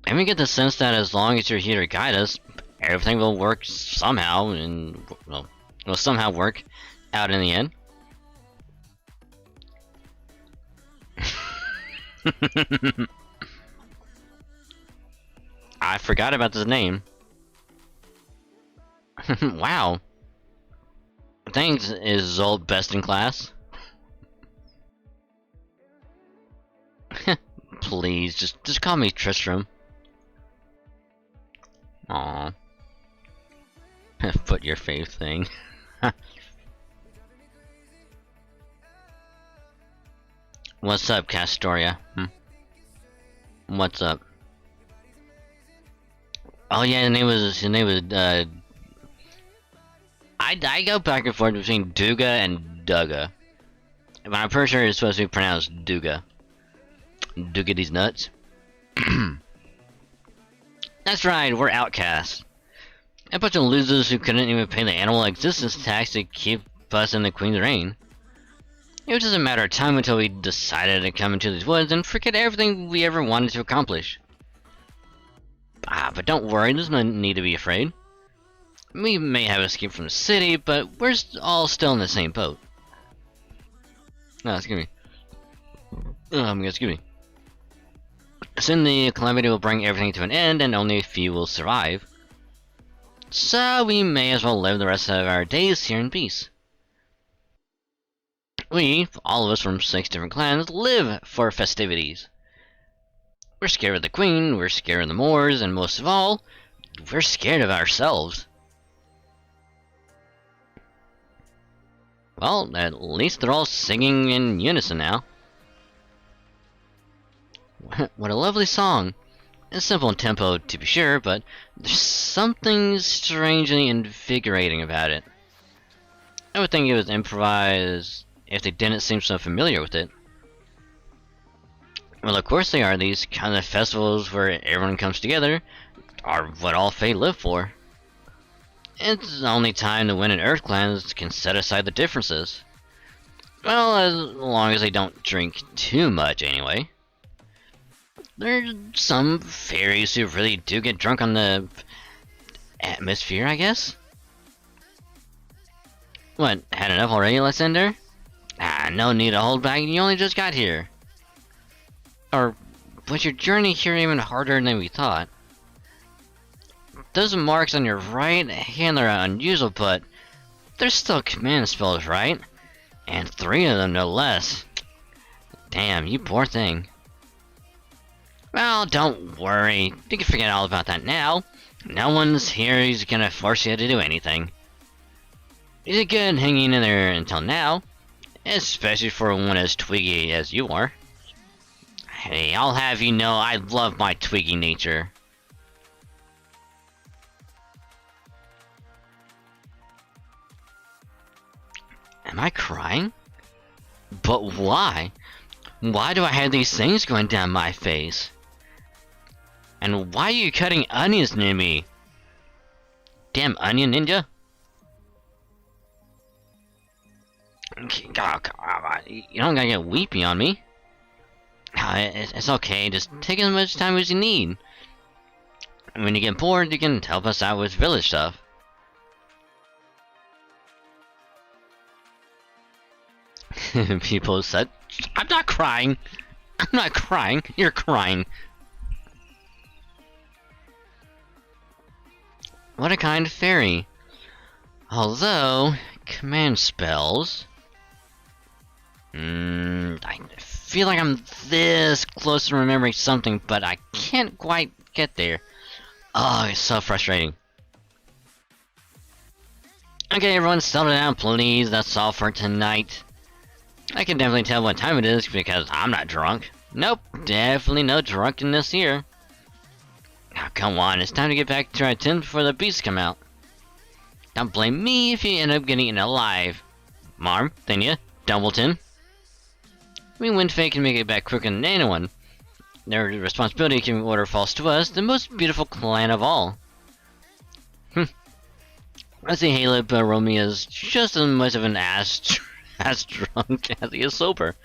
And we get the sense that as long as you're here to guide us, everything will work somehow, and well, will somehow work out in the end. I forgot about this name. Wow. Thanks, is Zolt best in class? Please, just call me Tristram. Aww. Put your faith thing. What's up, Castoria? What's up? Oh yeah, his name was I go back and forth between Duga and Dugga. But I'm pretty sure it's supposed to be pronounced Duga. Duga these nuts. That's right, we're outcasts. A bunch of losers who couldn't even pay the animal existence tax to keep us in the Queen's reign. It was just a matter of time until we decided to come into these woods and forget everything we ever wanted to accomplish. But don't worry, there's no need to be afraid. We may have escaped from the city, but we're all still in the same boat. No, excuse me. Excuse me. Soon the calamity will bring everything to an end, and only a few will survive. So we may as well live the rest of our days here in peace. We, all of us from 6 different clans, live for festivities. We're scared of the Queen, we're scared of the Moors, and most of all, we're scared of ourselves. Well, at least they're all singing in unison now. What a lovely song. It's simple in tempo, to be sure, but there's something strangely invigorating about it. I would think it was improvised if they didn't seem so familiar with it. Well, of course they are. These kind of festivals where everyone comes together are what all Fae live for. It's the only time the Wind and Earth clans can set aside the differences. Well, as long as they don't drink too much, anyway. There's some fairies who really do get drunk on the atmosphere, I guess? What, had enough already, Lysander? Ah, no need to hold back, you only just got here. Or was your journey here even harder than we thought? Those marks on your right hand are unusual, but they're still command spells, right? And 3 of them, no less. Damn, you poor thing. Well, don't worry. You can forget all about that now. No one's here who's gonna force you to do anything. You did good hanging in there until now. Especially for one as twiggy as you are. Hey, I'll have you know I love my twiggy nature. Am I crying? But why? Why do I have these things going down my face? And why are you cutting onions near me? Damn onion ninja? You don't gotta get weepy on me. It's okay, just take as much time as you need. When you get bored, you can help us out with village stuff. People said, I'm not crying. I'm not crying. You're crying. What a kind fairy. Although, command spells... I feel like I'm this close to remembering something, but I can't quite get there. Oh, it's so frustrating. Okay, everyone, settle down, please. That's all for tonight. I can definitely tell what time it is because I'm not drunk. Nope, definitely no drunkenness here. Oh, come on, it's time to get back to our tent before the beasts come out. Don't blame me if you end up getting eaten alive. Marm, Thenia, Dumbleton. We Windfay can make it back quicker than anyone. Their responsibility can order falls to us, the most beautiful clan of all. I see Haleb Romeo is just as much of an ass drunk as he is sober.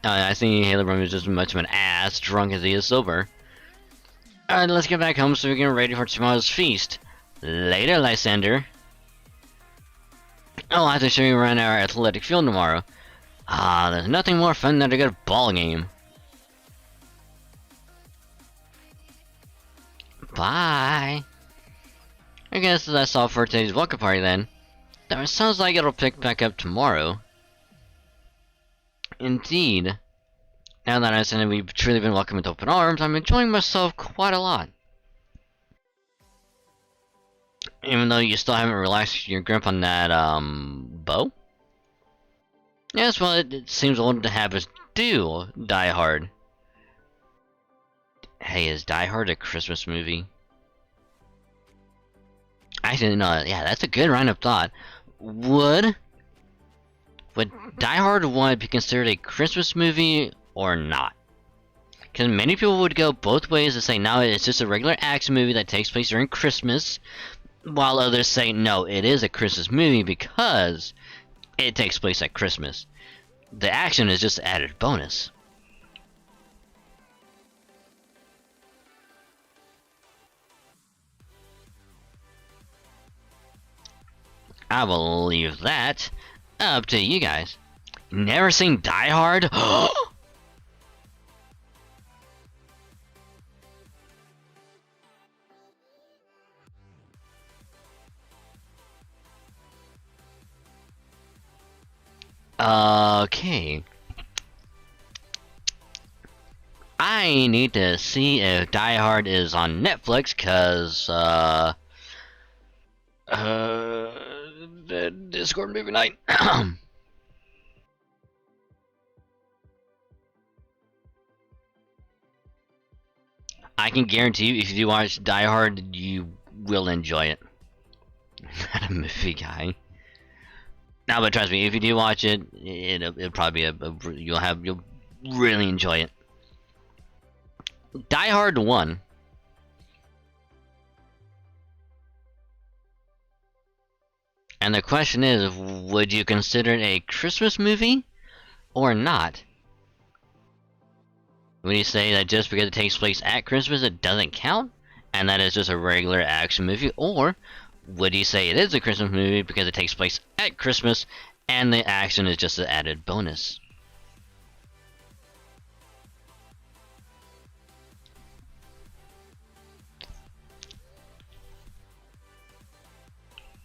I think Haleb Romeo is just as much of an ass drunk as he is sober. Alright, let's get back home so we can get ready for tomorrow's feast. Later, Lysander. I'll have to show you around our athletic field tomorrow. There's nothing more fun than a good ball game. Bye. I guess that's all for today's welcome party then. It sounds like it'll pick back up tomorrow. Indeed. Now that I've said we've truly been welcomed with open arms, I'm enjoying myself quite a lot. Even though you still haven't relaxed your grip on that, bow? Yes, well, it seems old to have us do Die Hard. Hey, is Die Hard a Christmas movie? I didn't know that. Yeah, that's a good round of thought. Would Die Hard 1 be considered a Christmas movie or not? Because many people would go both ways and say, no, it's just a regular action movie that takes place during Christmas, while others say, no, it is a Christmas movie because it takes place at Christmas. The action is just added bonus. I will leave that up to you guys. Never seen Die Hard? Okay. I need to see if Die Hard is on Netflix, cause the Discord movie night. I can guarantee you, if you do watch Die Hard, you will enjoy it. Not a movie guy. No, but trust me, if you do watch it, it'll probably be you'll really enjoy it. Die Hard 1. And the question is, would you consider it a Christmas movie or not? Would you say that just because it takes place at Christmas, it doesn't count, and that it's just a regular action movie? Or would you say it is a Christmas movie because it takes place at Christmas, and the action is just an added bonus?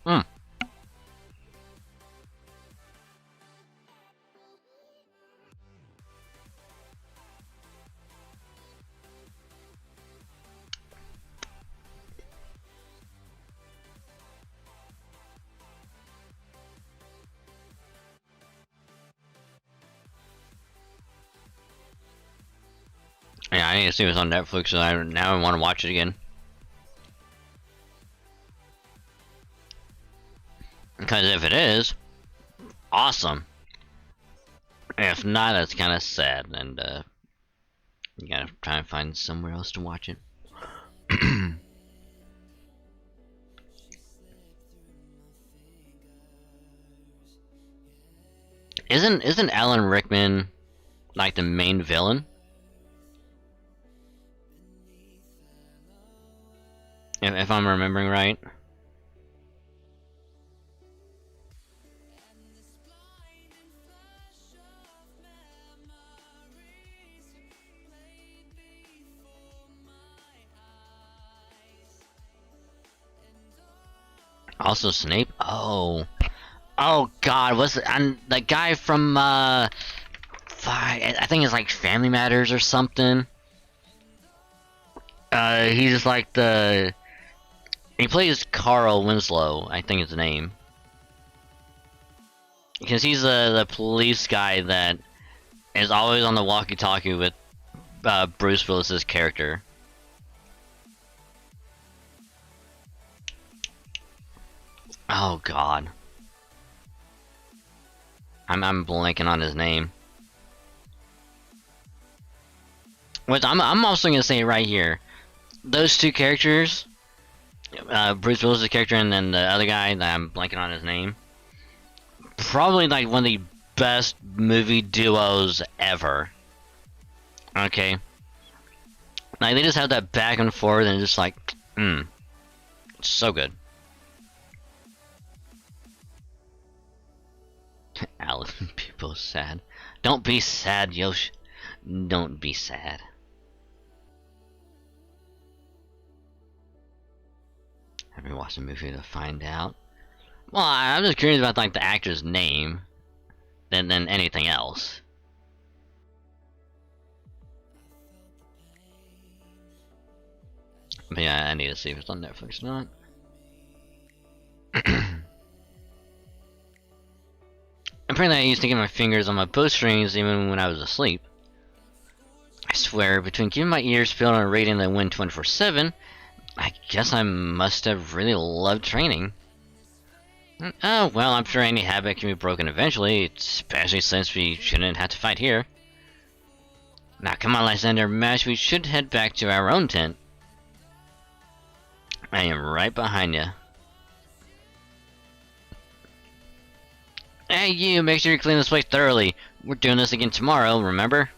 Hmm. Yeah, I need to see what's on Netflix, so now I want to watch it again. Because if it is, awesome. If not, that's kind of sad, and you gotta try and find somewhere else to watch it. Isn't Alan Rickman like the main villain? If I'm remembering right. Also Snape? Oh. Oh god, what's it? And the guy from I think it's like Family Matters or something. He's like he plays Carl Winslow, I think is the name. Because he's the police guy that is always on the walkie-talkie with Bruce Willis's character. Oh god. I'm blanking on his name. Which I'm also gonna say right here, those two characters, Bruce Willis' character and then the other guy that I'm blanking on his name, probably like one of the best movie duos ever. Okay, like they just have that back and forth and just like, so good. Alan, people sad. Don't be sad, Yosh. Don't be sad. Have you watched the movie to find out? Well, I'm just curious about like the actor's name, than anything else. But yeah, I need to see if it's on Netflix or not. Apparently I used to get my fingers on my bowstrings even when I was asleep. I swear, between keeping my ears peeled and reading the wind 24/7, I guess I must have really loved training. Oh, well, I'm sure any habit can be broken eventually, especially since we shouldn't have to fight here. Now, come on, Lysander Mash, we should head back to our own tent. I am right behind you. Hey, you, make sure you clean this place thoroughly. We're doing this again tomorrow, remember?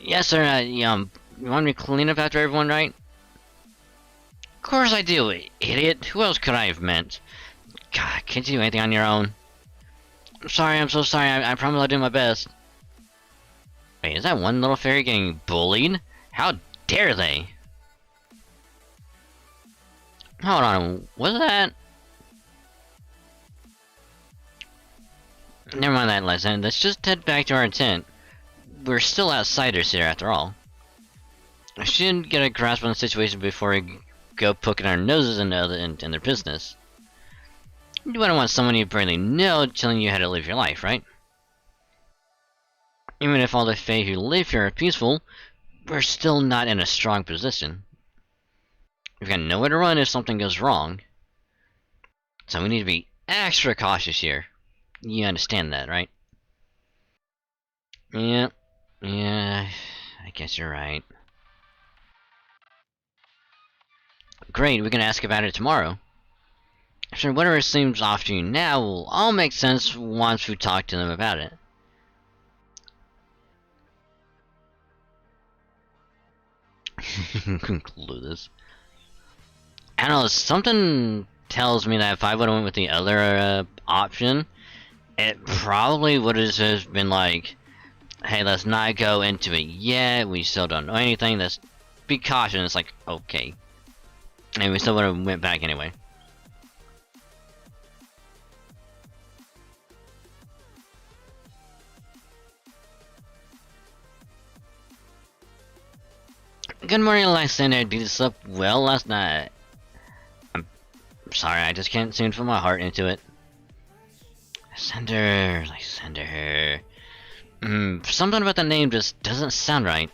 Yes, sir, you want me to clean up after everyone, right? Of course I do, idiot. Who else could I have meant? God, can't you do anything on your own? I'm sorry, I'm so sorry. I promise I'll do my best. Wait, is that one little fairy getting bullied? How dare they? Hold on, was that? Never mind that lesson. Let's just head back to our tent. We're still outsiders here, after all. I should get a grasp on the situation before we go poking our noses in their business. You wouldn't want someone you barely know telling you how to live your life, right? Even if all the Fae who live here are peaceful, we're still not in a strong position. We've got nowhere to run if something goes wrong. So we need to be extra cautious here. You understand that, right? Yeah, I guess you're right. Great, we can ask about it tomorrow. After whatever seems off to you now will all make sense once we talk to them about it. Clueless. I don't know, something tells me that if I would've went with the other option, it probably would've just been like, hey, let's not go into it yet, we still don't know anything, let's be cautious. It's like, okay. And we still would've went back anyway. Good morning, Alexander. Did you sleep well last night? I'm sorry, I just can't seem to put my heart into it. Lysander. Something about the name just doesn't sound right.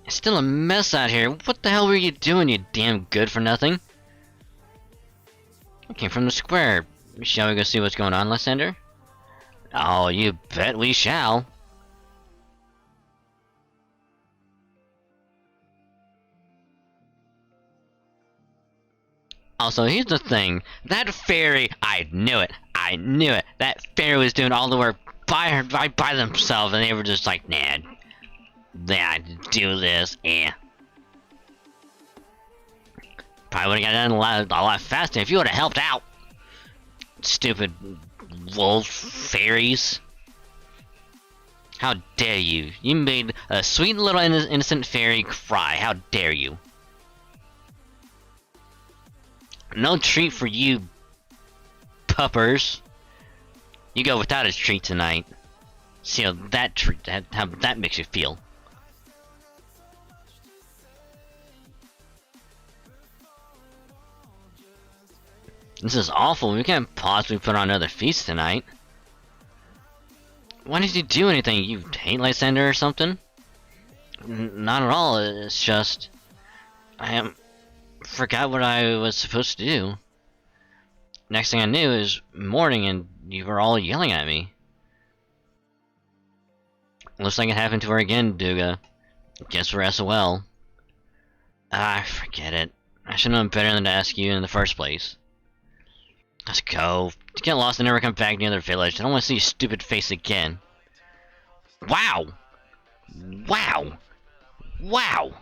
It's still a mess out here. What the hell were you doing, you damn good for nothing? I came from the square. Shall we go see what's going on, Lysander? Oh, you bet we shall. Also, here's the thing. That fairy, I knew it. That fairy was doing all the work by themselves, and they were just like, nah, do this, Probably would've got done a lot faster if you would've helped out. Stupid wolf fairies. How dare you? You made a sweet little innocent fairy cry. How dare you? No treat for you, puppers. You go without a treat tonight. See how that makes you feel. This is awful. We can't possibly put on another feast tonight. Why did you do anything? You hate Lysander or something? Not at all. It's just I forgot what I was supposed to do. Next thing I knew it was morning and you were all yelling at me. Looks like it happened to her again, Duga. Guess we're SOL. Ah, forget it. I should have known better than to ask you in the first place. Let's go. To get lost and never come back near their village. I don't want to see your stupid face again. Wow! Wow! Wow!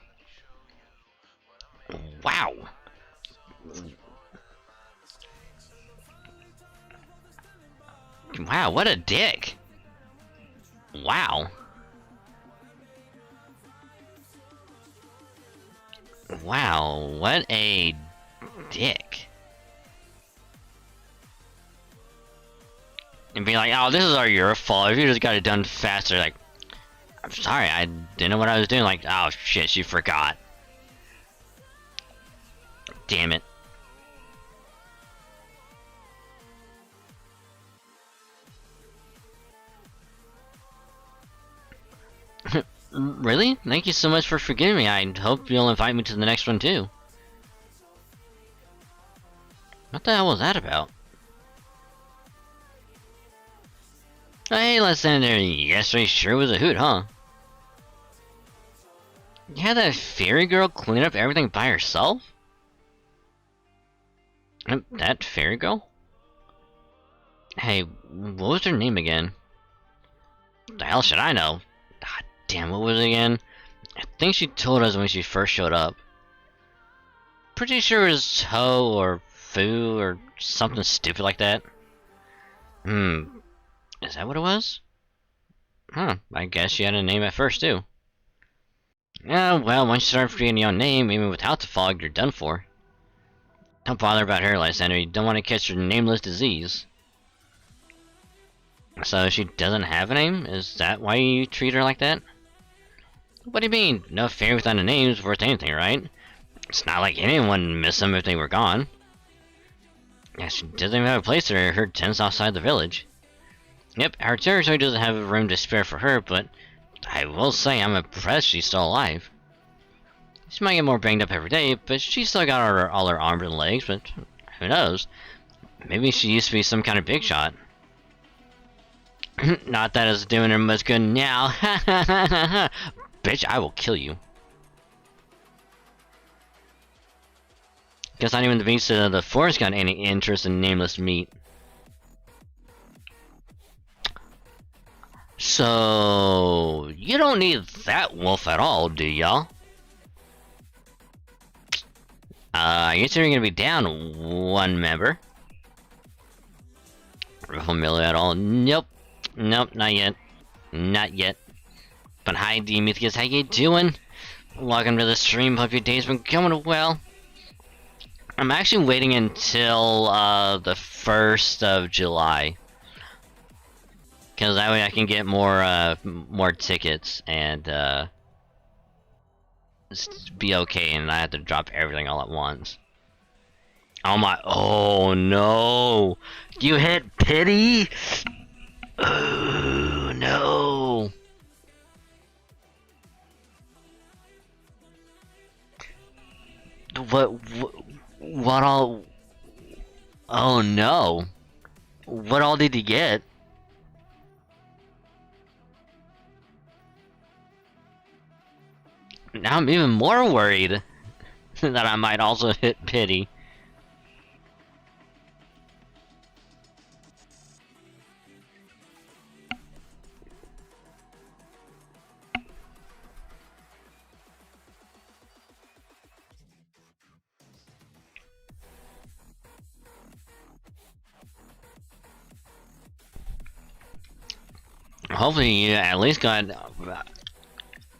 Wow! Wow, what a dick! Wow. Wow, what a dick. And be like, oh, this is all your fault. If you just got it done faster, like, I'm sorry, I didn't know what I was doing. Like, oh shit, you forgot. Damn it. Really? Thank you so much for forgiving me. I hope you'll invite me to the next one too. What the hell was that about? Oh, hey, Lysander. Yesterday sure was a hoot, huh? You had that fairy girl clean up everything by herself? That fairy girl? Hey, what was her name again? The hell should I know? God damn, what was it again? I think she told us when she first showed up. Pretty sure it was Ho or Foo or something stupid like that. Is that what it was? Huh, I guess she had a name at first too. Yeah, well, once you start forgetting your own name, even without the fog, you're done for. Don't bother about her, Lysander. You don't want to catch your nameless disease. So she doesn't have a name? Is that why you treat her like that? What do you mean? No fairy without a name is worth anything, right? It's not like anyone would miss them if they were gone. Yeah, she doesn't even have a place to her tents outside the village. Yep, our territory doesn't have room to spare for her, but I will say I'm impressed she's still alive. She might get more banged up every day, but she's still got all her arms and legs, but who knows? Maybe she used to be some kind of big shot. Not that it's doing her much good now. Bitch, I will kill you. Guess not even the beast of the forest got any interest in nameless meat. So, you don't need that wolf at all, do y'all? I guess you're gonna be down one member. Familiar at all? Nope. Nope, not yet. Not yet. But hi, Demetrius, how you doing? Welcome to the stream, hope your day's been going well. I'm actually waiting until the 1st of July. Cause that way I can get more tickets and be okay and not have to drop everything all at once. Oh my, oh no! You hit pity? Oh no! What all? Oh no! What all did you get? Now I'm even more worried that I might also hit pity. Hopefully you at least got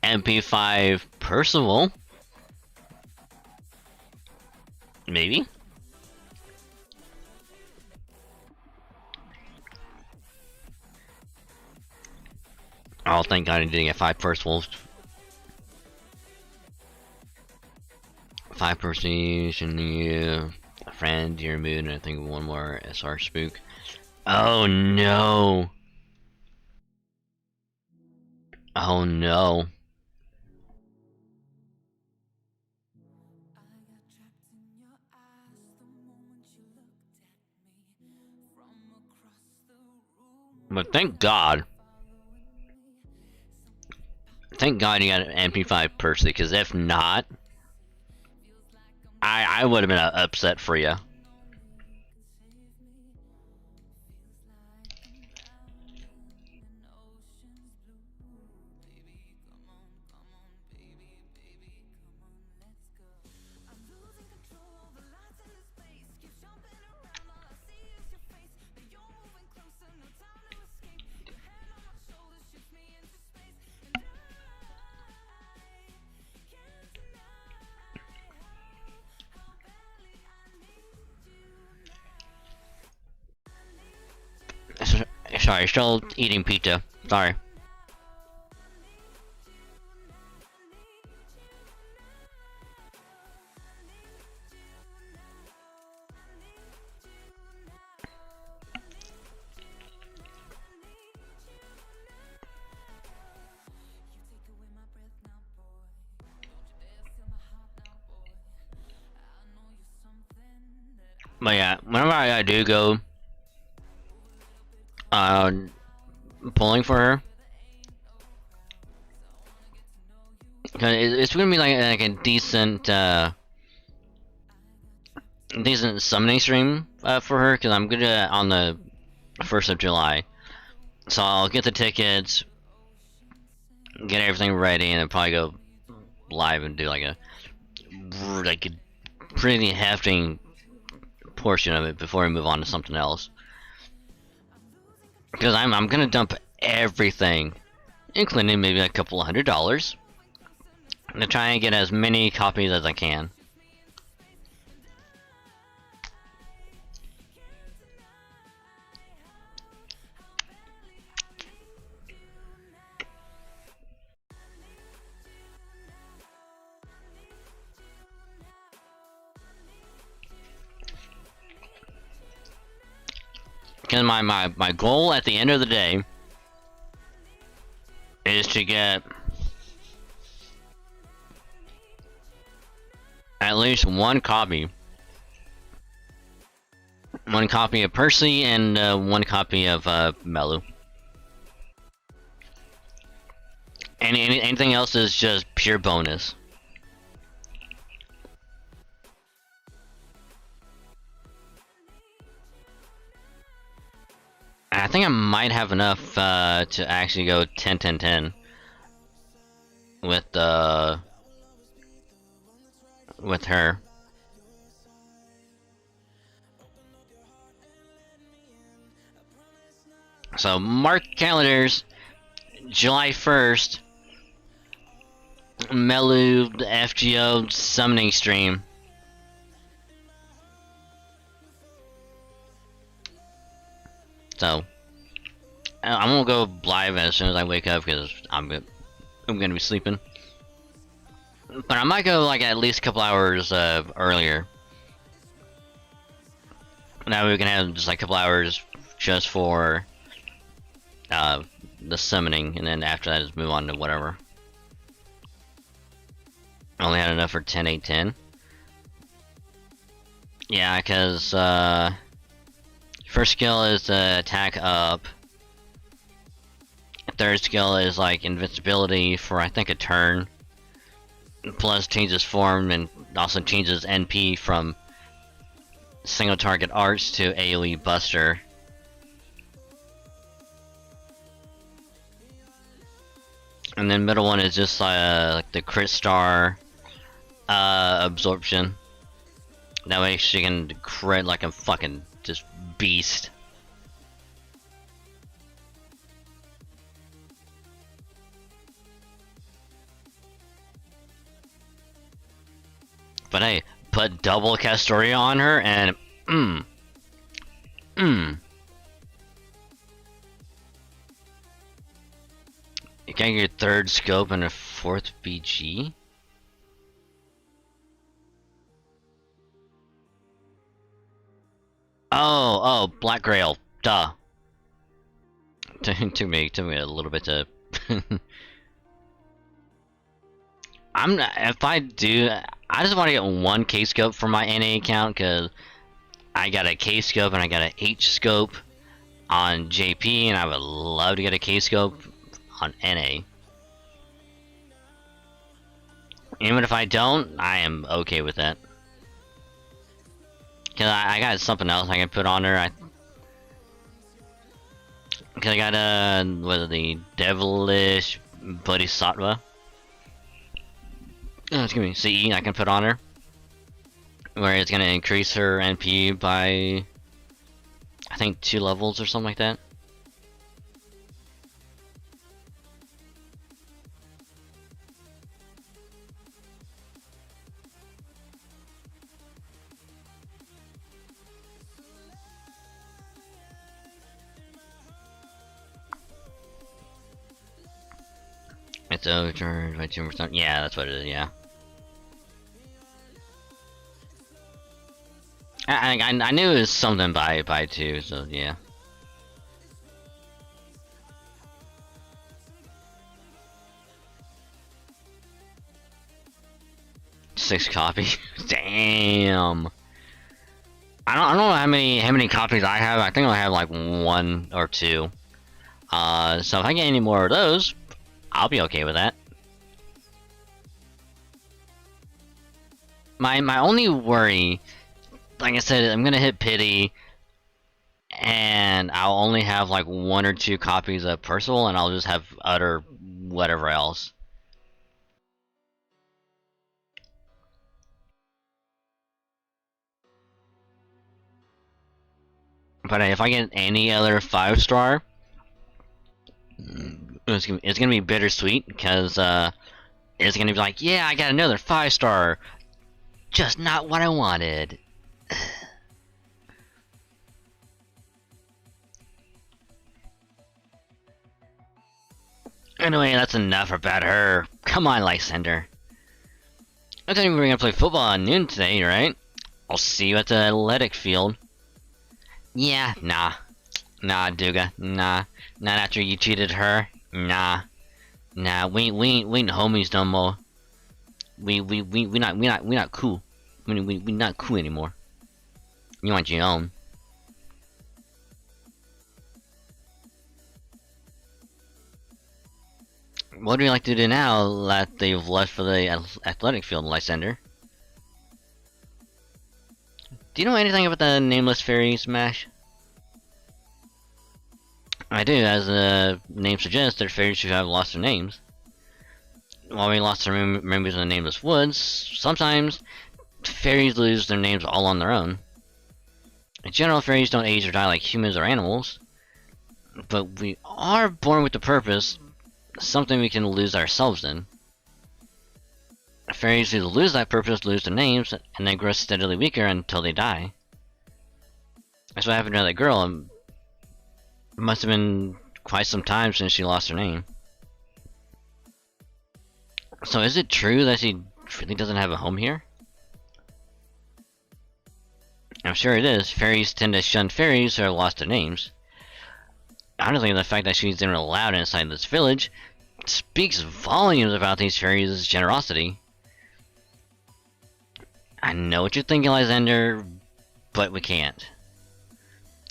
MP5 Percival. Maybe? Oh, thank God I didn't get 5 Percivals. 5 Percies, and you, a friend, your mood, and I think one more SR spook. Oh no! Oh no. But thank God. Thank God you got an MP5 Percy, because if not, I would have been upset for you. Sorry, still eating pizza. Sorry. But yeah, whenever I do go pulling for her, cause it's gonna be like a decent summoning stream for her, because I'm gonna on the 1st of July, so I'll get the tickets, get everything ready, and then probably go live and do like a pretty hefty portion of it before we move on to something else. Because I'm gonna dump everything, including maybe a couple $100, to try and get as many copies as I can. Because my goal at the end of the day is to get at least one copy. One copy of Percy and one copy of Melu. And anything else is just pure bonus. I think I might have enough to actually go 10-10-10 with her. So mark calendars, July 1st, Melu FGO summoning stream. So I'm gonna go live as soon as I wake up because I'm gonna be sleeping. But I might go like at least a couple hours earlier. Now we can have just like a couple hours just for the summoning, and then after that just move on to whatever. Only had enough for 10-8-10. Yeah, because first skill is attack up. Third skill is like invincibility for I think a turn. Plus changes form and also changes NP from single target arch to AoE buster. And then middle one is just like the crit star absorption. That way she can crit like a fucking just beast. But hey, put double Castoria on her and You got your third scope and a fourth BG? Oh, Black Grail. Duh. Took me a little bit to if I do, I just want to get one K scope for my NA account because I got a K scope and I got an H scope on JP, and I would love to get a K scope on NA. Even if I don't, I am okay with that. Cause I got something else I can put on her. Cause I got the Devilish Bodhisattva. Excuse me, CE I can put on her, where it's gonna increase her NP by I think 2 levels or something like that. It's overturned by 2%. Yeah, that's what it is, yeah. I knew it was something by 2, so yeah. Six copies. Damn. I don't know how many copies I have. I think I have like 1 or 2. So if I get any more of those, I'll be okay with that. My only worry, like I said, I'm gonna hit pity, and I'll only have like 1 or 2 copies of Percival, and I'll just have utter whatever else. But if I get any other 5-star, it's gonna be bittersweet because it's gonna be like, yeah, I got another 5-star, just not what I wanted. Anyway, that's enough about her. Come on, Lysander. I thought we were gonna play football at noon today, right? I'll see you at the athletic field. Yeah, nah. Nah, Duga. Nah. Not after you cheated her. Nah. Nah, we ain't homies no more. We not cool. We not cool anymore. You want your own. What do you like to do now that they've left for the athletic field, Lysander? Do you know anything about the nameless fairies, Mash? I do, as the name suggests, they're fairies who have lost their names. While we lost their members in the nameless woods, sometimes fairies lose their names all on their own. In general, fairies don't age or die like humans or animals, but we are born with a purpose, something we can lose ourselves in. Fairies who lose that purpose lose their names, and they grow steadily weaker until they die. That's what happened to that girl. It must have been quite some time since she lost her name. So is it true that she really doesn't have a home here? I'm sure it is. Fairies tend to shun fairies who have lost their names. Honestly, the fact that she's even allowed inside this village speaks volumes about these fairies' generosity. I know what you're thinking, Lysander, but we can't.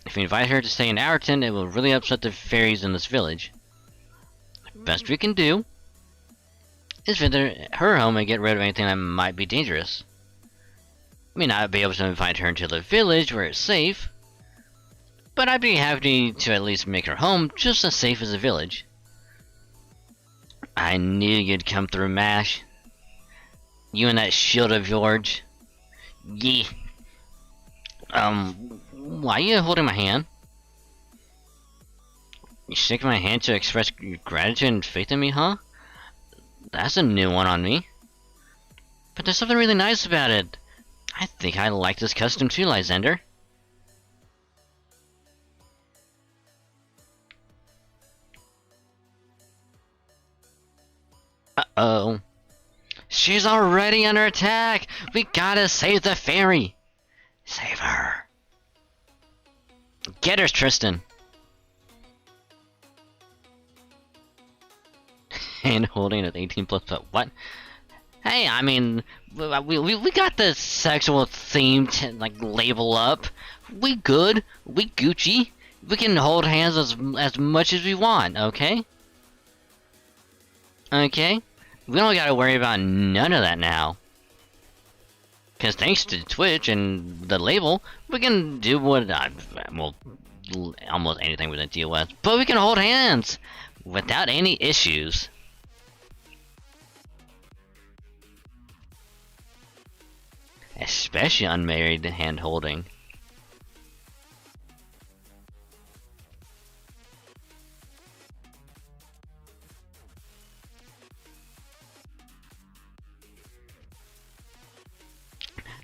If we invite her to stay in our tent, it will really upset the fairies in this village. The best we can do is visit her home and get rid of anything that might be dangerous. I may not be able to invite her into the village where it's safe, but I'd be happy to at least make her home just as safe as the village. I knew you'd come through, Mash. You and that shield of yours. Yeah. Why are you holding my hand? You shaking my hand to express your gratitude and faith in me, huh? That's a new one on me. But there's something really nice about it. I think I like this custom too, Lysander. Uh-oh. She's already under attack! We gotta save the fairy! Save her. Get her, Tristan! Hand holding at 18 plus, but what? Hey, I mean, we got the sexual theme like label up. We good. We Gucci. We can hold hands as much as we want, okay? Okay? We don't gotta worry about none of that now. Because thanks to Twitch and the label, we can do what, well, almost anything with a DOS. But we can hold hands without any issues. Especially unmarried hand holding.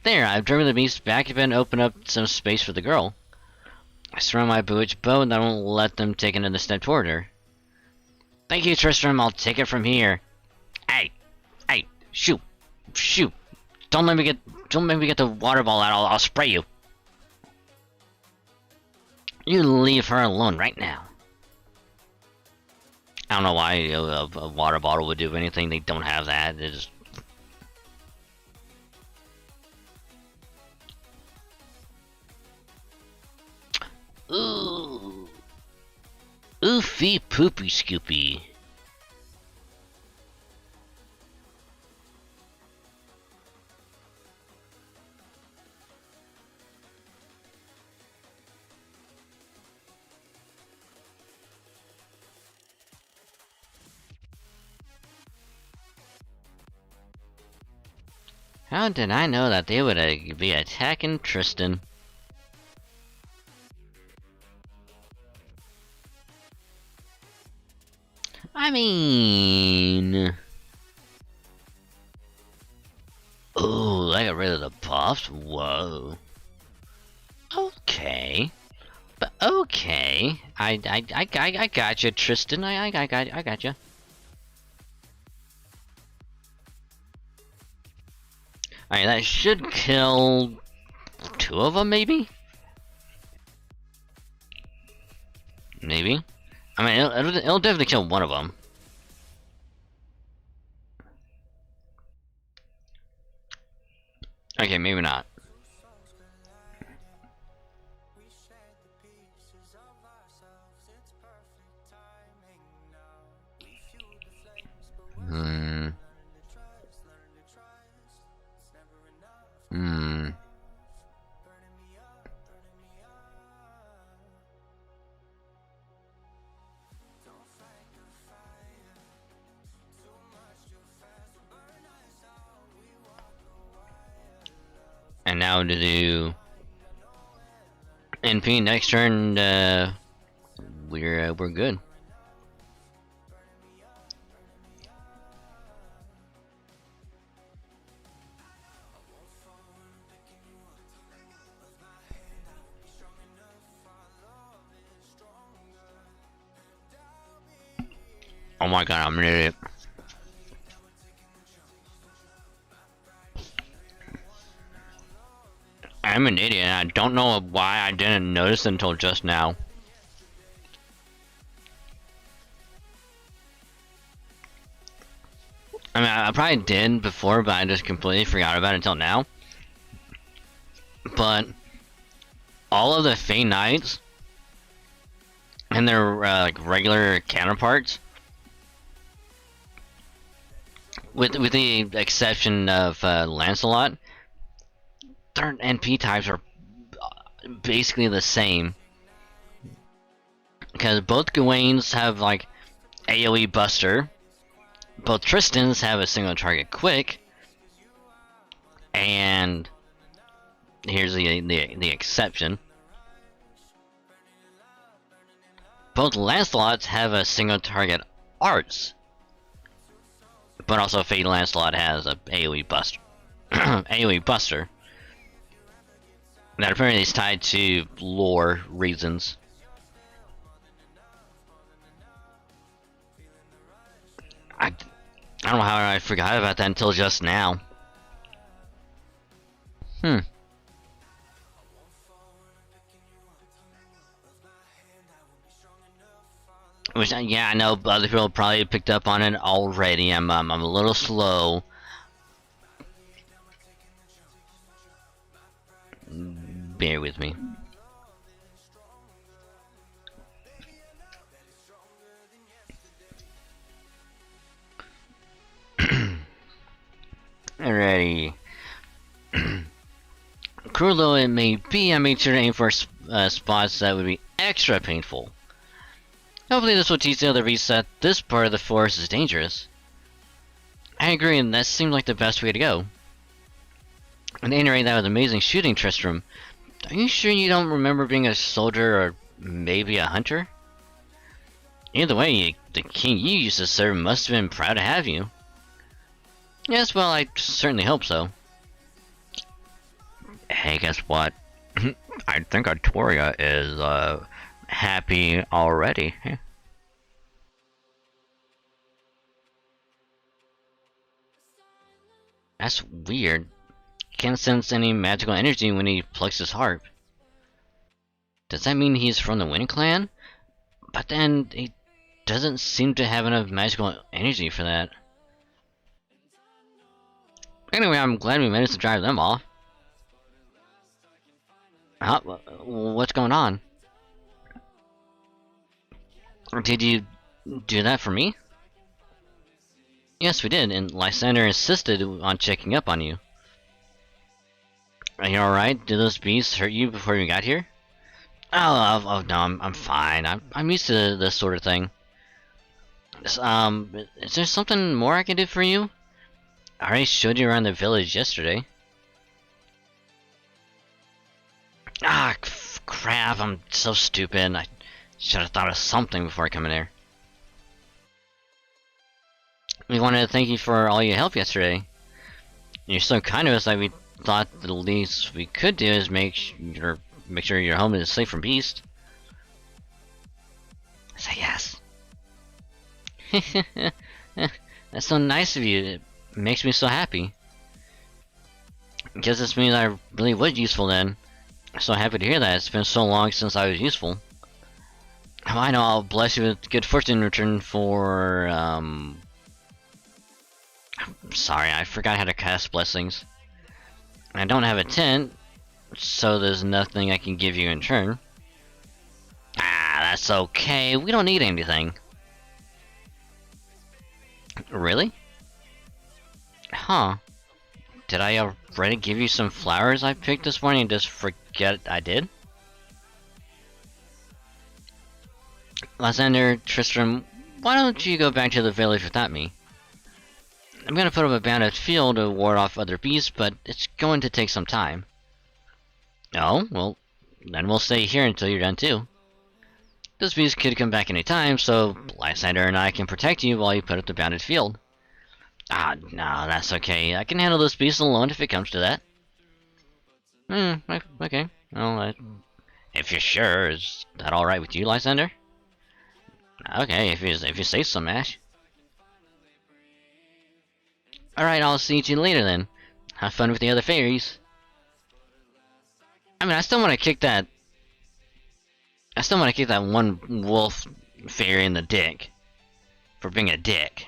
There, I've driven the beast back and opened up some space for the girl. I surround my bewitched bow and I won't let them take another step toward her. Thank you, Tristram, I'll take it from here. Hey! Hey! Shoot! Shoot! Don't make me get the water ball out, I'll spray you. You leave her alone right now. I don't know why a water bottle would do anything, they don't have that, it just... Ooh. Oofy poopy scoopy. How did I know that they would be attacking Tristan? I mean... Ooh, I got rid of the buffs? Whoa. Okay. But okay. I got you, Tristan. I got you. Alright, that should kill 2 of them, maybe? Maybe? I mean, it'll definitely kill 1 of them. Okay, maybe not. Hmm. Hmm. And now to do NP next turn. We're good. Oh my god, I'm an idiot. I'm an idiot, and I don't know why I didn't notice until just now. I mean, I probably did before, but I just completely forgot about it until now. But all of the Fae Knights and their like regular counterparts, with the exception of Lancelot, their NP types are basically the same. Because both Gawains have like AoE Buster, both Tristans have a single target quick, and here's the exception. Both Lancelots have a single target arts, but also Fate Lancelot has a AoE Buster. AoE Buster. That apparently is tied to lore reasons. I don't know how I forgot about that until just now. Which, yeah, I know other people probably picked up on it already. I'm a little slow. Bear with me. Alrighty. Cruel though it may be, I made sure to aim for spots that would be extra painful. Hopefully this will teach the other beasts that this part of the forest is dangerous. I agree, and that seemed like the best way to go. And to iterate that with amazing shooting, Tristram. Are you sure you don't remember being a soldier or maybe a hunter? Either way, the king you used to serve must have been proud to have you. Yes, well, I certainly hope so. Hey, guess what? I think Artoria is, happy already. That's weird. Can't sense any magical energy when he plucks his harp. Does that mean he's from the Wind Clan? But then, he doesn't seem to have enough magical energy for that. Anyway, I'm glad we managed to drive them off. Huh? What's going on? Did you do that for me? Yes, we did, and Lysander insisted on checking up on you. Are you alright? Did those beasts hurt you before you got here? Oh no, I'm fine. I'm used to this sort of thing. Is there something more I can do for you? I already showed you around the village yesterday. Ah, crap, I'm so stupid. I should have thought of something before I come in here. We wanted to thank you for all your help yesterday. You're so kind to us that we thought the least we could do is make sure your home is safe from beasts. Say yes. That's so nice of you. It makes me so happy. Guess this means I really was useful then. I'm so happy to hear that. It's been so long since I was useful. Oh, I know. I'll bless you with good fortune in return for, I'm sorry, I forgot how to cast blessings. I don't have a tent, so there's nothing I can give you in turn. Ah, that's okay. We don't need anything. Really? Huh. Did I already give you some flowers I picked this morning and just forget I did? Lysander, Tristram, why don't you go back to the village without me? I'm gonna put up a banded field to ward off other beasts, but it's going to take some time. Oh, well, then we'll stay here until you're done too. This beast could come back any time, so Lysander and I can protect you while you put up the bounded field. Ah, no, that's okay. I can handle this beast alone if it comes to that. Okay. Well, if you're sure, is that alright with you, Lysander? Okay, if you say so, Mash. Alright, I'll see you later then. Have fun with the other fairies. I mean, I still want to kick that one wolf fairy in the dick. For being a dick.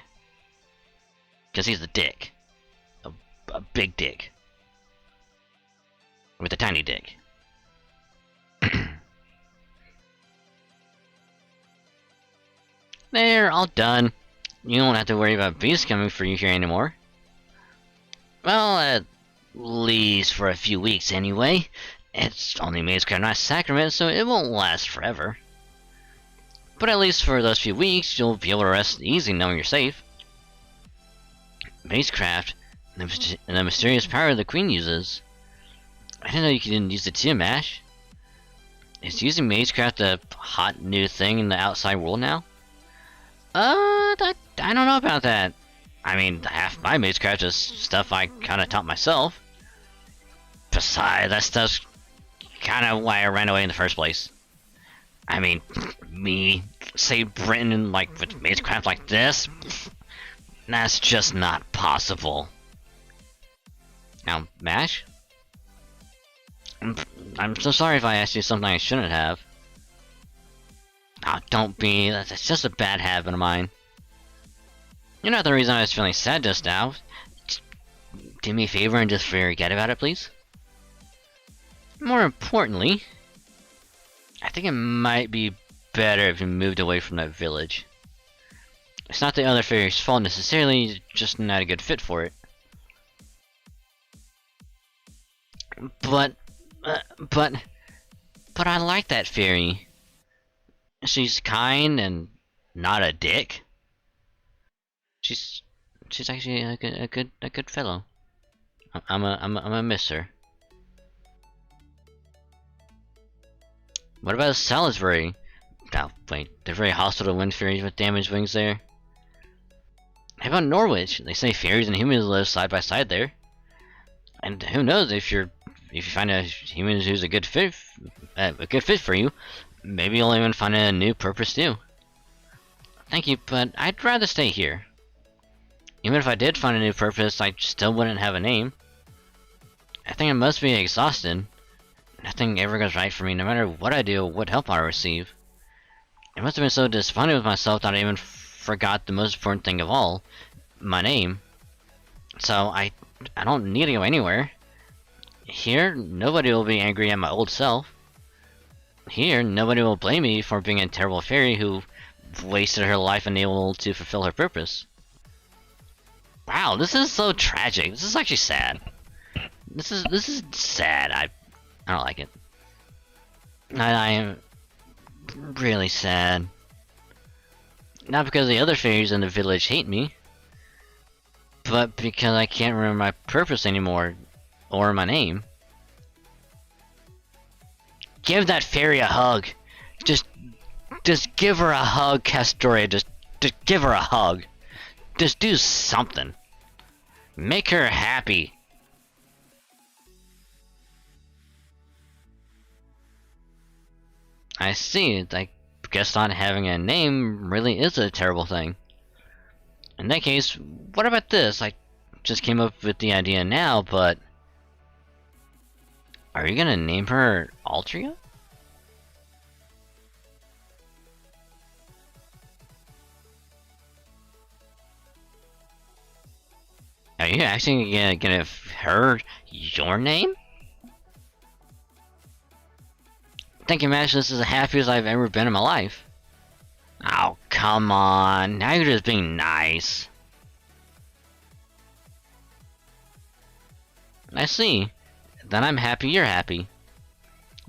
Because he's a dick. A big dick. With a tiny dick. There, all done. You don't have to worry about beasts coming for you here anymore. Well, at least for a few weeks anyway. It's only Mazecraft, not Sacrament, so it won't last forever. But at least for those few weeks, you'll be able to rest easy knowing you're safe. Mazecraft, the mysterious power the Queen uses. I didn't know you could use it too, Mash. Is using Mazecraft a hot new thing in the outside world now? I don't know about that. I mean, half my Mazecraft is stuff I kinda taught myself. Besides, that stuff's kinda why I ran away in the first place. I mean, me, say Britain, like, with Mazecraft like this? That's just not possible. Now, Mash? I'm so sorry if I asked you something I shouldn't have. Oh, don't be. That's just a bad habit of mine. You're not the reason I was feeling sad just now. Just do me a favor and just forget about it, please. More importantly, I think it might be better if you moved away from that village. It's not the other fairy's fault necessarily, just not a good fit for it. But I like that fairy. She's kind and not a dick. She's actually a good fellow. I'm a miss her. What about Salisbury? Oh, wait, they're very hostile to wind fairies with damaged wings there. How about Norwich? They say fairies and humans live side by side there. And who knows, if you find a human who's a good fit for you, maybe you'll even find a new purpose too. Thank you, but I'd rather stay here. Even if I did find a new purpose, I still wouldn't have a name. I think I must be exhausted. Nothing ever goes right for me, no matter what I do or what help I receive. I must have been so disappointed with myself that I even forgot the most important thing of all, my name. So I don't need to go anywhere. Here, nobody will be angry at my old self. Here, nobody will blame me for being a terrible fairy who wasted her life unable to fulfill her purpose. Wow, this is so tragic. This is actually sad. This is sad. I don't like it. I am really sad. Not because the other fairies in the village hate me, but because I can't remember my purpose anymore, or my name. Give that fairy a hug. Just give her a hug, Castoria. Just give her a hug. Just do something. Make her happy. I see. I guess not having a name really is a terrible thing. In that case, what about this? I just came up with the idea now, but... Are you gonna name her Altria? Are you actually gonna give her your name? Thank you, Mash. This is the happiest I've ever been in my life. Oh, come on. Now you're just being nice. I see. Then I'm happy you're happy.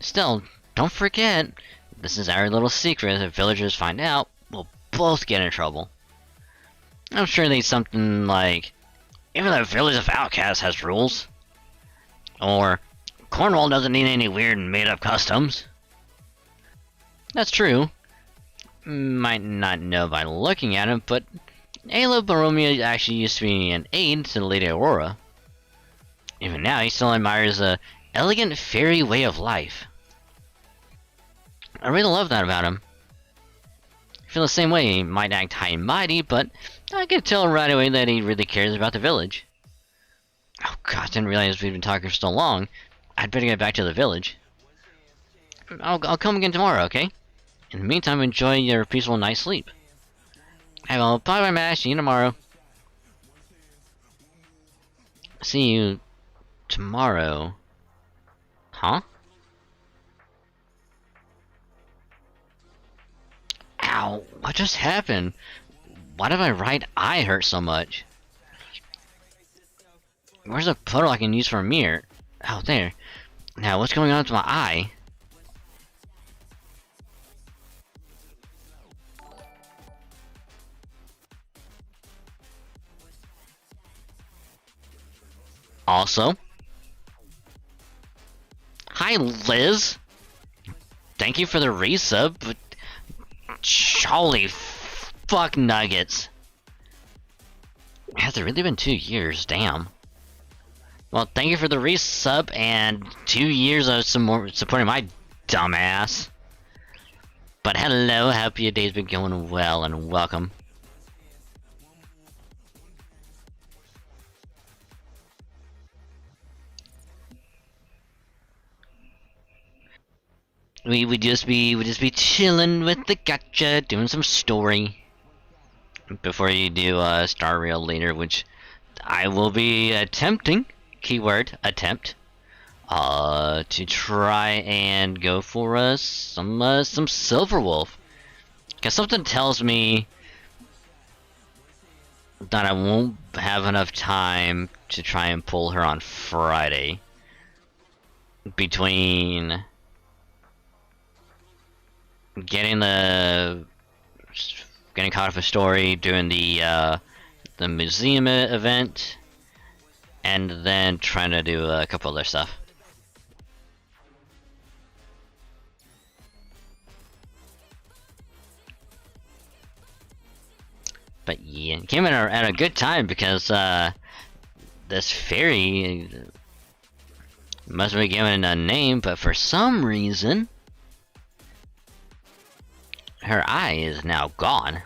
Still, don't forget, this is our little secret. If villagers find out, we'll both get in trouble. I'm sure there's something like, even the village of outcasts has rules. Or, Cornwall doesn't need any weird made-up customs. That's true. Might not know by looking at him, but Ayla Boromia actually used to be an aide to Lady Aurora. Even now, he still admires the elegant fairy way of life. I really love that about him. I feel the same way. He might act high and mighty, but I can tell right away that he really cares about the village. Oh god, didn't realize we've been talking for so long. I'd better get back to the village. I'll come again tomorrow, okay? In the meantime, enjoy your peaceful night's sleep. I will bye Mash, see you tomorrow. See you tomorrow. Huh? Ow, what just happened? Why did my right eye hurt so much? Where's a puddle I can use for a mirror? Oh, there. Now, what's going on with my eye? Also, hi Liz. Thank you for the resub, but holy fuck nuggets. Has it really been 2 years? Damn. Well, thank you for the resub and 2 years of supporting my dumbass. But hello, hope your day's been going well and welcome. We would just be chilling with the gacha, doing some story before you do Star Rail later, which I will be attempting. Keyword attempt. To try and go for some Silver Wolf. Cause something tells me that I won't have enough time to try and pull her on Friday. Between getting caught up a story, doing the museum event, and then trying to do a couple other stuff. But yeah, it came in at a good time because this fairy must be given a name, but for some reason her eye is now gone.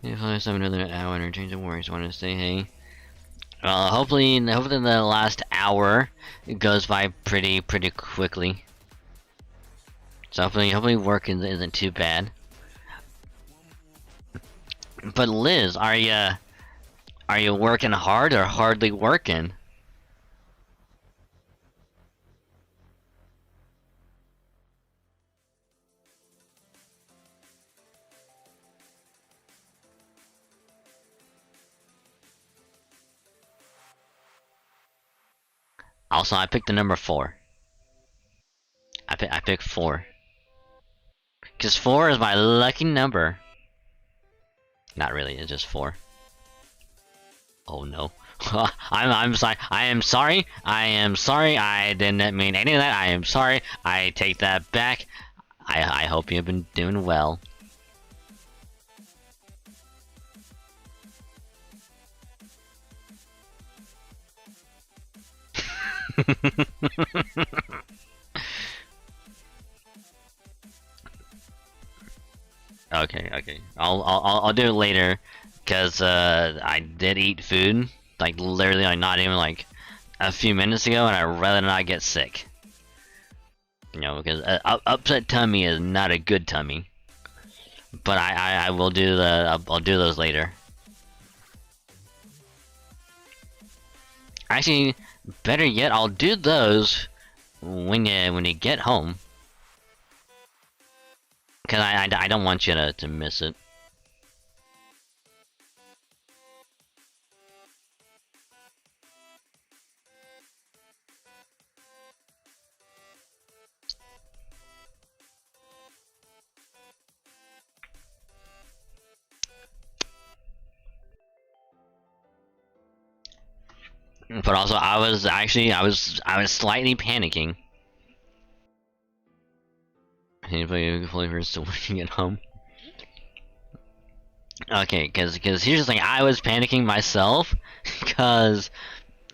If I have another hour and change the worries, want to say hey. Well, hopefully the last hour goes by pretty quickly. So hopefully work isn't too bad. But Liz, are you working hard or hardly working? Also, I picked the number 4. I picked 4. Because 4 is my lucky number. Not really, it's just 4. Oh no. I'm sorry. I am sorry. I am sorry. I didn't mean any of that. I am sorry. I take that back. I hope you've been doing well. Okay. I'll do it later, cause I did eat food like literally like not even like a few minutes ago, and I'd rather not get sick. You know, because upset tummy is not a good tummy. But I will do the I'll do those later. Actually, better yet, I'll do those when you get home. Cause I don't want you to miss it. But also, I was slightly panicking. Anybody flavors still working at home? Okay, cause here's the thing, I was panicking myself, cause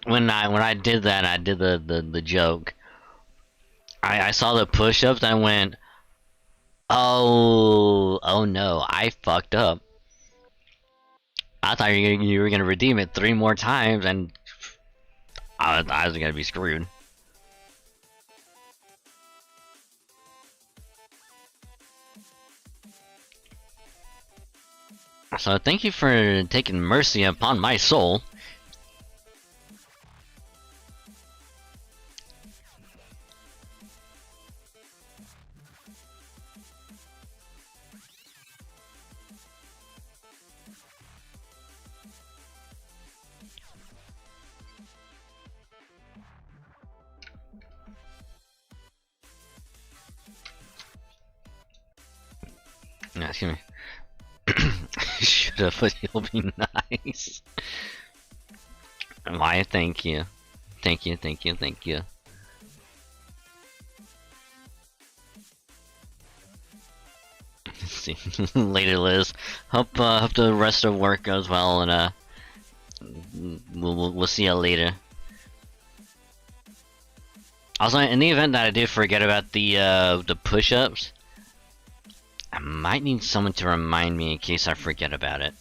when I did that, I did the joke. I saw the push-ups, and I went, oh no, I fucked up. I thought you were gonna redeem it 3 more times, and I was gonna be screwed. So thank you for taking mercy upon my soul. Yeah, excuse me. Should have, but he'll be nice. Why? Thank you. Thank you. See later, Liz. Hope the rest of work goes well, and we'll see you later. Also, in the event that I do forget about the push-ups, I might need someone to remind me in case I forget about it.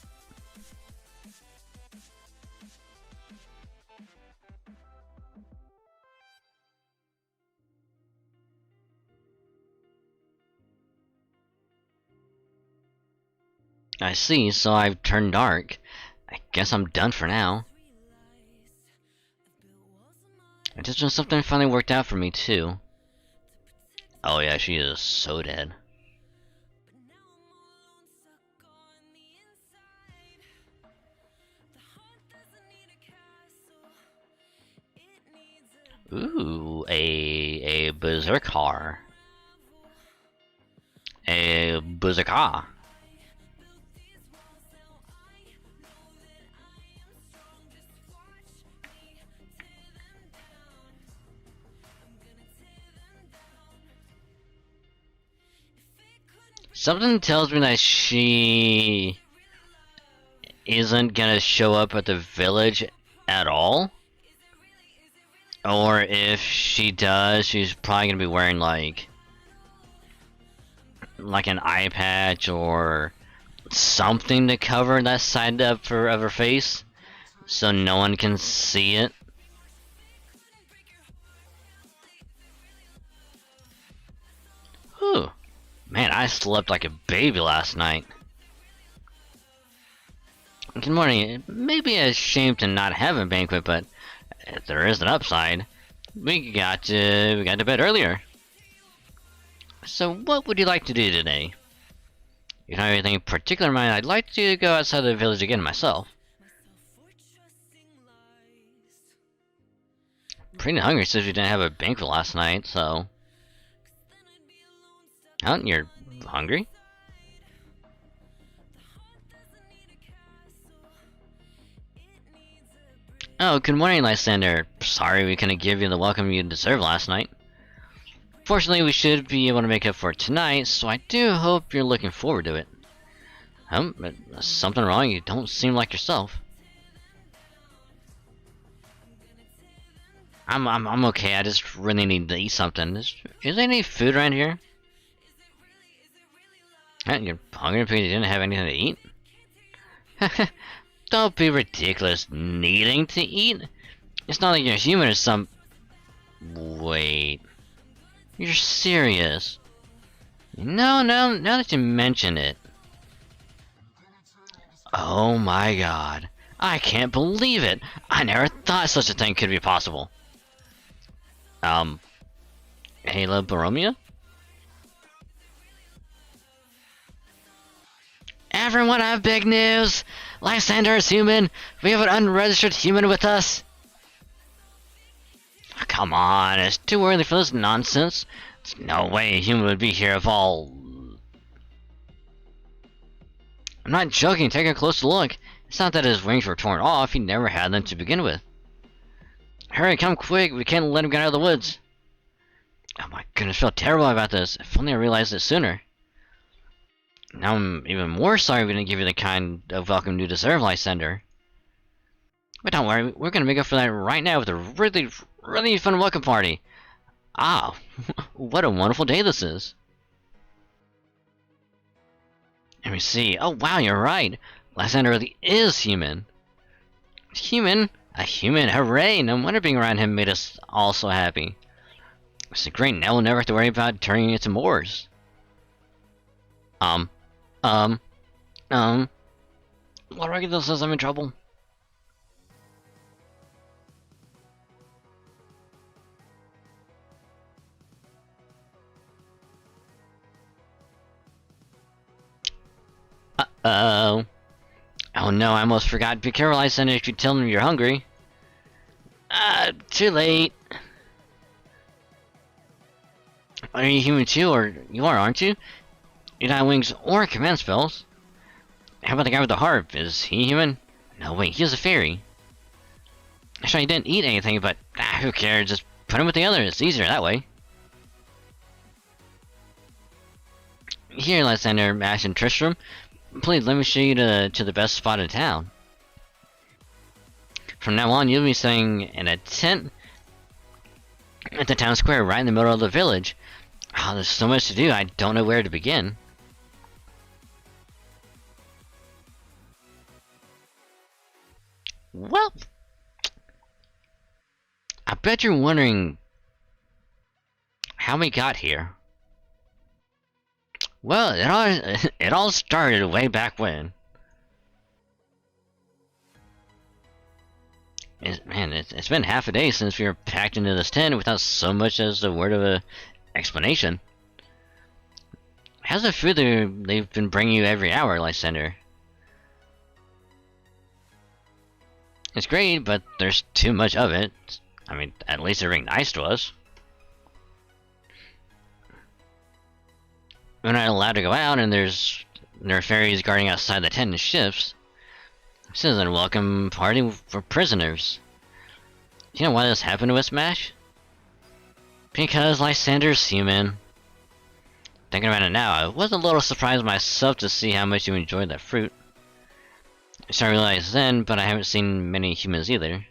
I see, so I've turned dark. I guess I'm done for now. I just when something finally worked out for me, too. Oh yeah, she is so dead. Ooh, a berserker. A berserker. Something tells me that she isn't gonna show up at the village at all. Or if she does, she's probably gonna be wearing like an eye patch or something to cover that side of her face, so no one can see it. Whew. Man, I slept like a baby last night. Good morning. It may be a shame to not have a banquet, but if there is an upside, we got to bed earlier. So what would you like to do today? You don't have anything particular in mind? I'd like to go outside the village again myself. Pretty hungry since we didn't have a banquet last night, so... Oh, you're hungry? Oh, good morning, Lysander. Sorry we couldn't give you the welcome you deserved last night. Fortunately, we should be able to make up for it tonight, so I do hope you're looking forward to it. Something wrong? You don't seem like yourself. I'm okay. I just really need to eat something. Is there any food around here? You're hungry because you didn't have anything to eat? Don't be ridiculous. Needing to eat? It's not like you're human or some... Wait. You're serious? No, now that you mention it. Oh my god. I can't believe it. I never thought such a thing could be possible. Halo Boromia? Everyone, I have big news! Lysander is human! We have an unregistered human with us! Oh, come on, it's too early for this nonsense. There's no way a human would be here if all... I'm not joking, take a closer look. It's not that his wings were torn off, he never had them to begin with. Hurry, come quick, we can't let him get out of the woods. Oh my goodness, I feel terrible about this. If only I realized it sooner. Now I'm even more sorry we didn't give you the kind of welcome you deserve, Lysander. But don't worry, we're gonna make up for that right now with a really fun welcome party. Ah, what a wonderful day this is. Let me see. Oh wow, you're right. Lysander really is human. Human? A human, hooray! No wonder being around him made us all so happy. It's great, now we'll never have to worry about turning into Moors. What regular says I'm in trouble? Uh-oh. Oh no, I almost forgot. Be careful, Lysander, if you tell them you're hungry. Too late. Are you human too, or you are, aren't you? You don't have wings or command spells. How about the guy with the harp? Is he human? No, wait, he's a fairy. Actually, he didn't eat anything, but who cares? Just put him with the others. It's easier that way. Here, Lysander, Ash, and Tristram. Please, let me show you to the best spot in town. From now on, you'll be staying in a tent at the town square, right in the middle of the village. Oh, there's so much to do, I don't know where to begin. Well, I bet you're wondering how we got here. Well, it all started way back when. It's been half a day since we were packed into this tent without so much as a word of a explanation. How's the food they've been bringing you every hour, Lysander? It's great, but there's too much of it. I mean, at least they're being nice to us. We're not allowed to go out, and there are fairies guarding outside the tent in shifts. This isn't a welcome party for prisoners. Do you know why this happened to us, Mash? Because Lysander's human. Thinking about it now, I was a little surprised myself to see how much you enjoyed that fruit. I realized then, but I haven't seen many humans either.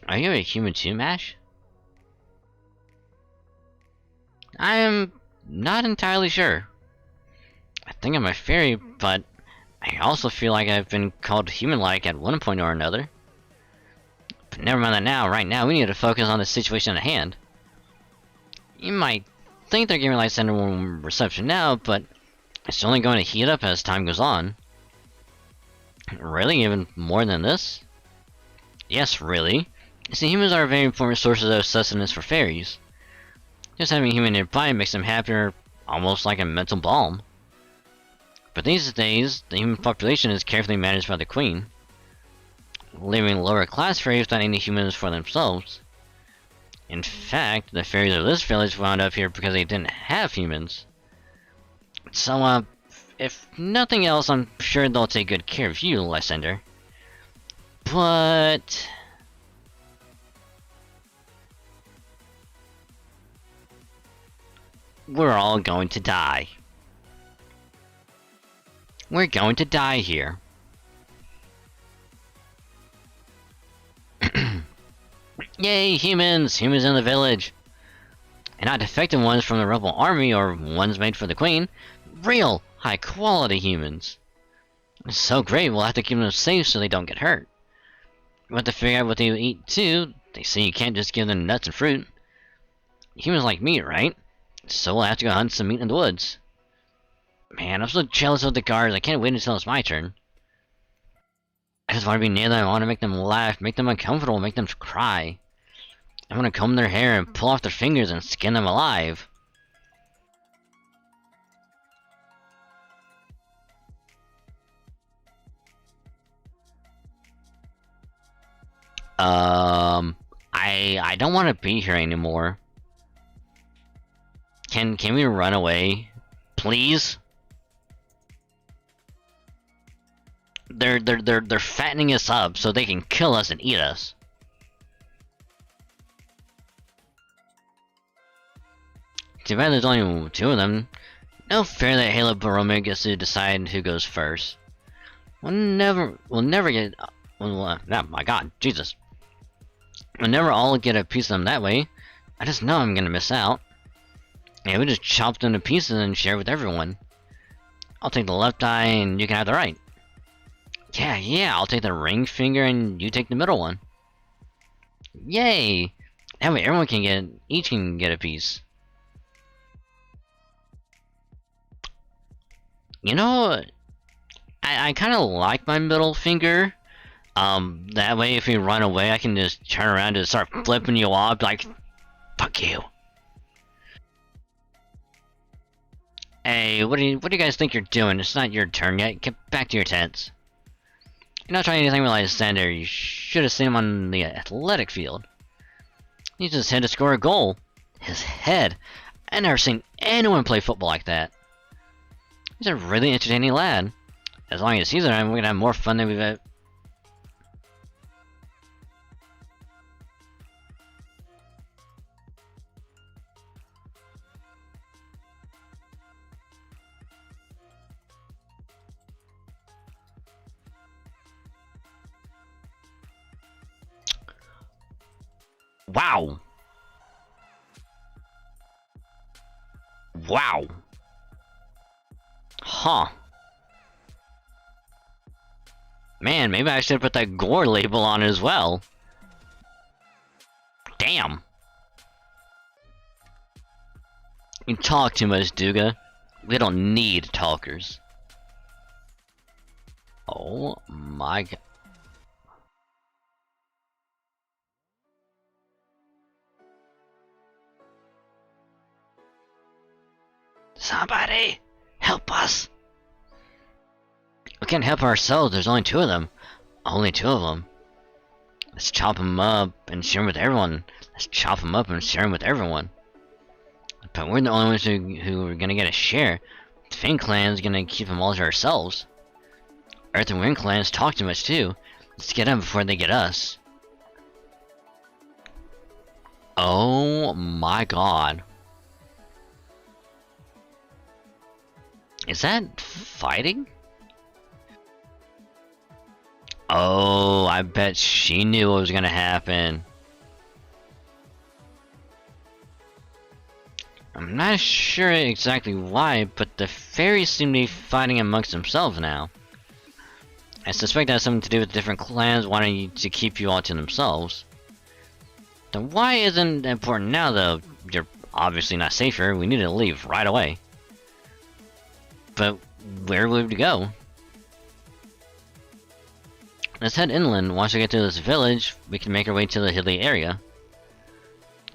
Are you a human too, Mash? I am not entirely sure. I think I'm a fairy, but I also feel like I've been called human-like at one point or another. But never mind that now. Right now, we need to focus on the situation at hand. You might think they're giving Lysander warm reception now, but it's only going to heat up as time goes on. Really? Even more than this? Yes, really. You see, humans are very important sources of sustenance for fairies. Just having a human nearby makes them happier, almost like a mental balm. But these days, the human population is carefully managed by the Queen, leaving lower class fairies without any humans for themselves. In fact, the fairies of this village wound up here because they didn't have humans. So, if nothing else, I'm sure they'll take good care of you, Lysander. But... We're all going to die. We're going to die here. Yay, humans! Humans in the village! And not defective ones from the rebel army or ones made for the queen. Real, high-quality humans. It's so great, we'll have to keep them safe so they don't get hurt. We'll have to figure out what they eat too. They say you can't just give them nuts and fruit. Humans like meat, right? So we'll have to go hunt some meat in the woods. Man, I'm so jealous of the guards. I can't wait until it's my turn. I just want to be near them. I want to make them laugh, make them uncomfortable, make them cry. I want to comb their hair and pull off their fingers and skin them alive. I don't want to be here anymore. Can we run away, please? They're fattening us up so they can kill us and eat us. Too bad there's only 2 of them. No fair that Halo Barometer gets to decide who goes first. We'll never get. Oh my God, Jesus! We'll never all get a piece of them that way. I just know I'm gonna miss out. Yeah, we just chop them to pieces and share with everyone. I'll take the left eye and you can have the right. Yeah, I'll take the ring finger and you take the middle one. Yay! That way everyone can get, each can get a piece. You know, I kind of like my middle finger. That way if you run away, I can just turn around and start flipping you off like, fuck you. Hey, what do you guys think you're doing? It's not your turn yet. Get back to your tents. You're not trying anything with Lysander. You should have seen him on the athletic field. He used his head to score a goal. His head. I've never seen anyone play football like that. He's a really entertaining lad. As long as he's around, we're gonna have more fun than we've had. Wow. Wow. Huh. Man, maybe I should put that gore label on as well. Damn. You talk too much, Duga. We don't need talkers. Oh my God. Somebody! Help us! We can't help ourselves, there's only 2 of them. Only 2 of them. Let's chop them up and share them with everyone. Let's chop them up and share them with everyone. But we're the only ones who are gonna get a share. The Fang clan's gonna keep them all to ourselves. Earth and Wind clans talk too much too. Let's get them before they get us. Oh my God. Is that fighting? Oh, I bet she knew what was gonna happen. I'm not sure exactly why, but the fairies seem to be fighting amongst themselves now. I suspect that has something to do with different clans wanting to keep you all to themselves. The why isn't important now though. You're obviously not safe here. We need to leave right away. But where would we go? Let's head inland. Once we get to this village, we can make our way to the hilly area.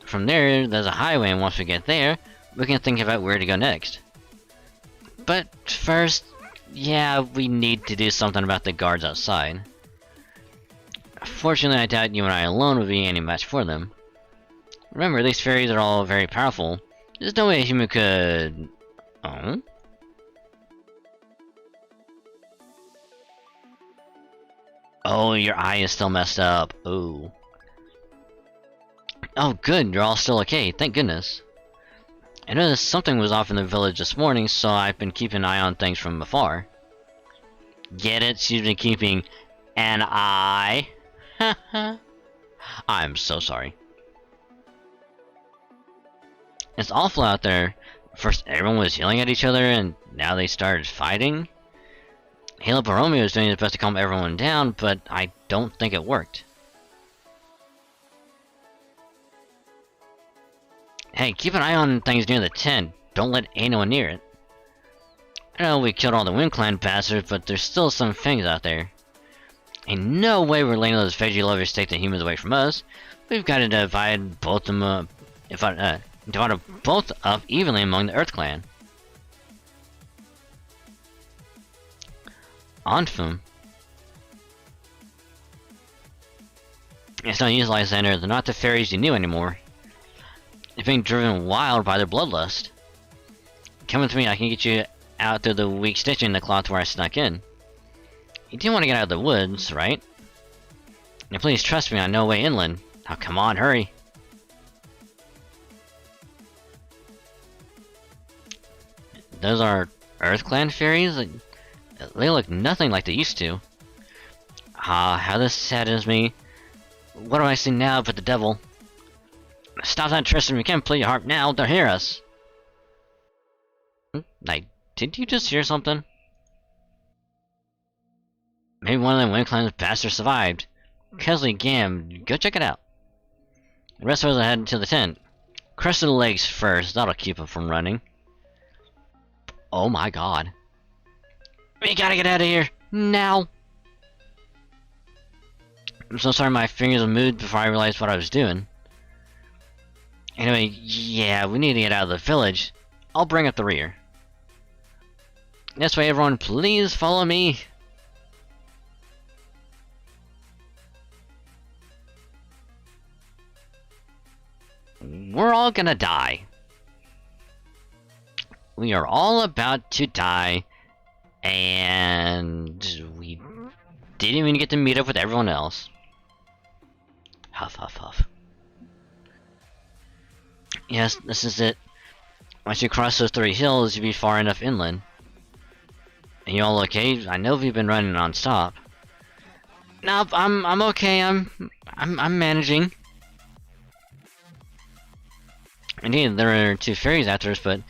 From there, there's a highway, and once we get there, we can think about where to go next. But first, yeah, we need to do something about the guards outside. Fortunately, I doubt you and I alone will be any match for them. Remember, these fairies are all very powerful. There's no way a human could... Oh? Oh, your eye is still messed up. Ooh. Oh, good, you're all still okay. Thank goodness. I noticed something was off in the village this morning, so I've been keeping an eye on things from afar. Get it? She's been keeping an eye? I'm so sorry. It's awful out there. First everyone was yelling at each other, and now they started fighting. Halo Boromeo is doing his best to calm everyone down, but I don't think it worked. Hey, keep an eye on things near the tent. Don't let anyone near it. I know we killed all the Wind Clan bastards, but there's still some things out there. Ain't no way we're letting those veggie lovers take the humans away from us. We've got to divide both them divide both up evenly among the Earth Clan. Onfum. It's no use, Lysander. They're not the fairies you knew anymore. They're being driven wild by their bloodlust. Come with me, I can get you out through the weak stitching in the cloth where I snuck in. You didn't want to get out of the woods, right? Now please trust me, I know a way inland. Now come on, hurry. Those are Earth Clan fairies? They look nothing like they used to. Ah, how this saddens me. What do I see now but the devil? Stop that, Tristan, we can't play your harp now, they'll hear us. Did you just hear something? Maybe one of the Wind Clan's bastards survived. Kesley Gam, go check it out. The rest of us are heading to the tent. Crush the legs first, that'll keep them from running. Oh my god. We gotta get out of here, now! I'm so sorry my fingers moved before I realized what I was doing. Anyway, yeah, we need to get out of the village. I'll bring up the rear. This way, everyone, please follow me. We're all gonna die. We are all about to die, and we didn't even get to meet up with everyone else. Huff, huff, huff. Yes, this is it. Once you cross those 3 hills, you'll be far enough inland. And you all okay? I know we've been running non-stop. Nope, I'm okay. I'm managing. Indeed, there are 2 fairies after us, but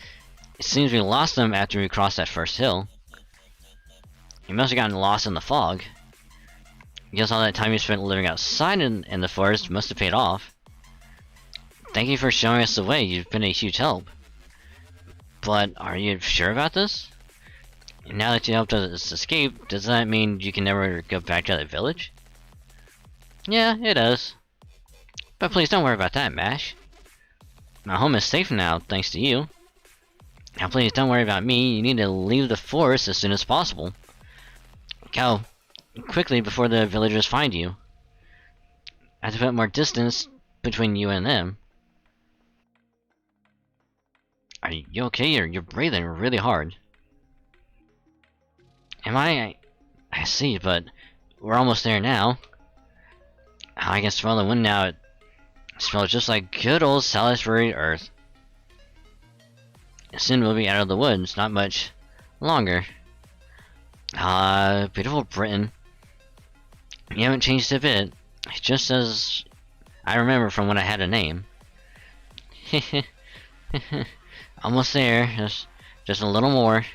it seems we lost them after we crossed that first hill. You must have gotten lost in the fog. I guess all that time you spent living outside in the forest must have paid off. Thank you for showing us the way. You've been a huge help. But are you sure about this? Now that you helped us escape, does that mean you can never go back to the village? Yeah, it does. But please don't worry about that, Mash. My home is safe now, thanks to you. Now please don't worry about me. You need to leave the forest as soon as possible. Go. Quickly before the villagers find you. I have to put more distance between you and them. Are you okay? You're breathing really hard. Am I? I see, but we're almost there now. I can smell the wind now. It smells just like good old Salisbury earth. Soon we'll be out of the woods, not much longer. Beautiful Britain. You haven't changed a bit. It's just as I remember from when I had a name. Almost there. Just a little more.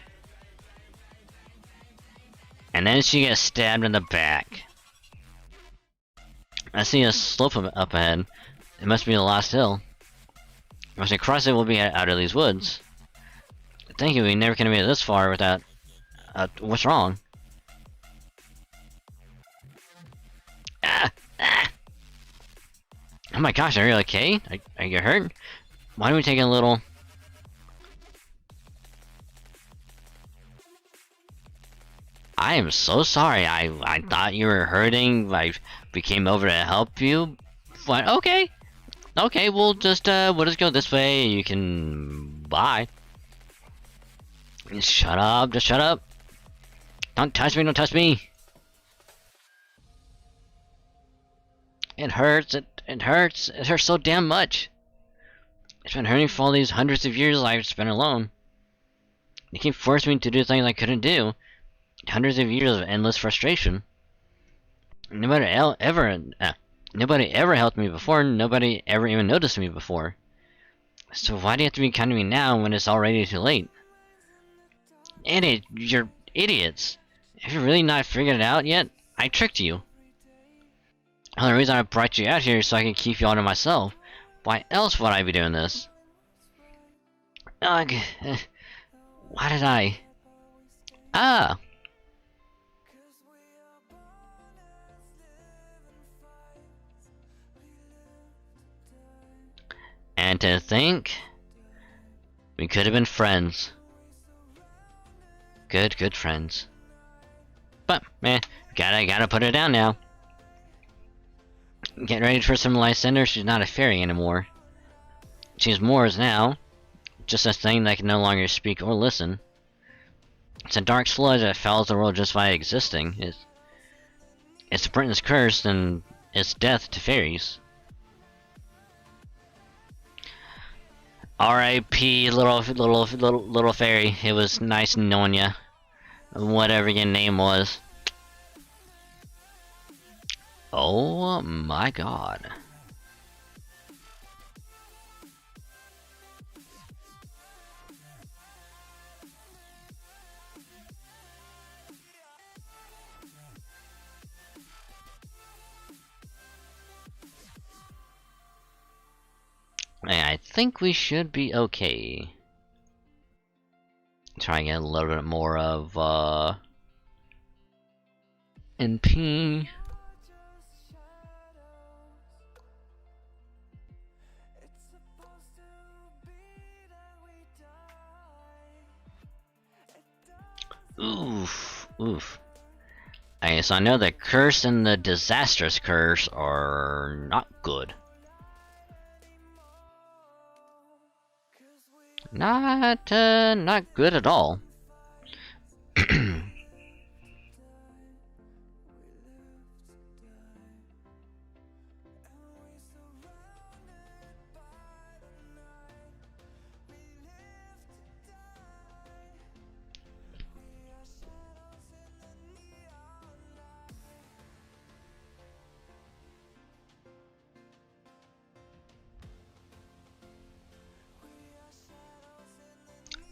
And then she gets stabbed in the back. I see a slope up ahead. It must be the last hill. Once we cross it, we'll be out of these woods. Thank you, we never could have made it this far without... what's wrong? Ah! Ah! Oh my gosh, are you okay? Are you hurt? Why don't we take a little... I am so sorry. I thought you were hurting. We came over to help you. But okay. Okay, we'll just go this way. You can... Bye. Shut up, just shut up. Don't touch me, don't touch me. It hurts, it hurts so damn much. It's been hurting for all these hundreds of years I've spent alone. You keep forcing me to do things I couldn't do. Hundreds of years of endless frustration. Nobody nobody ever helped me before. Nobody ever even noticed me before. So why do you have to be kind to me now when it's already too late? Idiot, you're idiots. Have you really not figured it out yet? I tricked you. The only reason I brought you out here is so I can keep you all to myself. Why else would I be doing this? Ugh. Why did I? Ah! And to think, we could have been friends. Good friends. But, gotta put her down now. Get ready for some Lysander, she's not a fairy anymore. She's Moors now. Just a thing that can no longer speak or listen. It's a dark sludge that follows the world just by existing. It's Britain's curse and its death to fairies. R.I.P. little fairy. It was nice knowing ya. Whatever your name was. Oh my god. I think we should be okay. Try and get a little bit more of NP. Oof. Okay, so I know the curse and the disastrous curse are not good. Not good at all.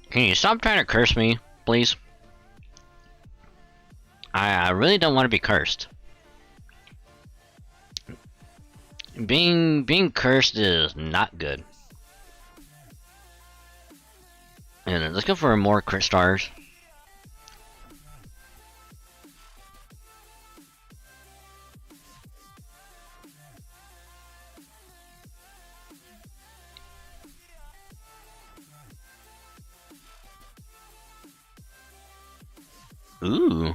Can you stop trying to curse me, please? I really don't want to be cursed. Being cursed is not good. And let's go for more crit stars. Ooh.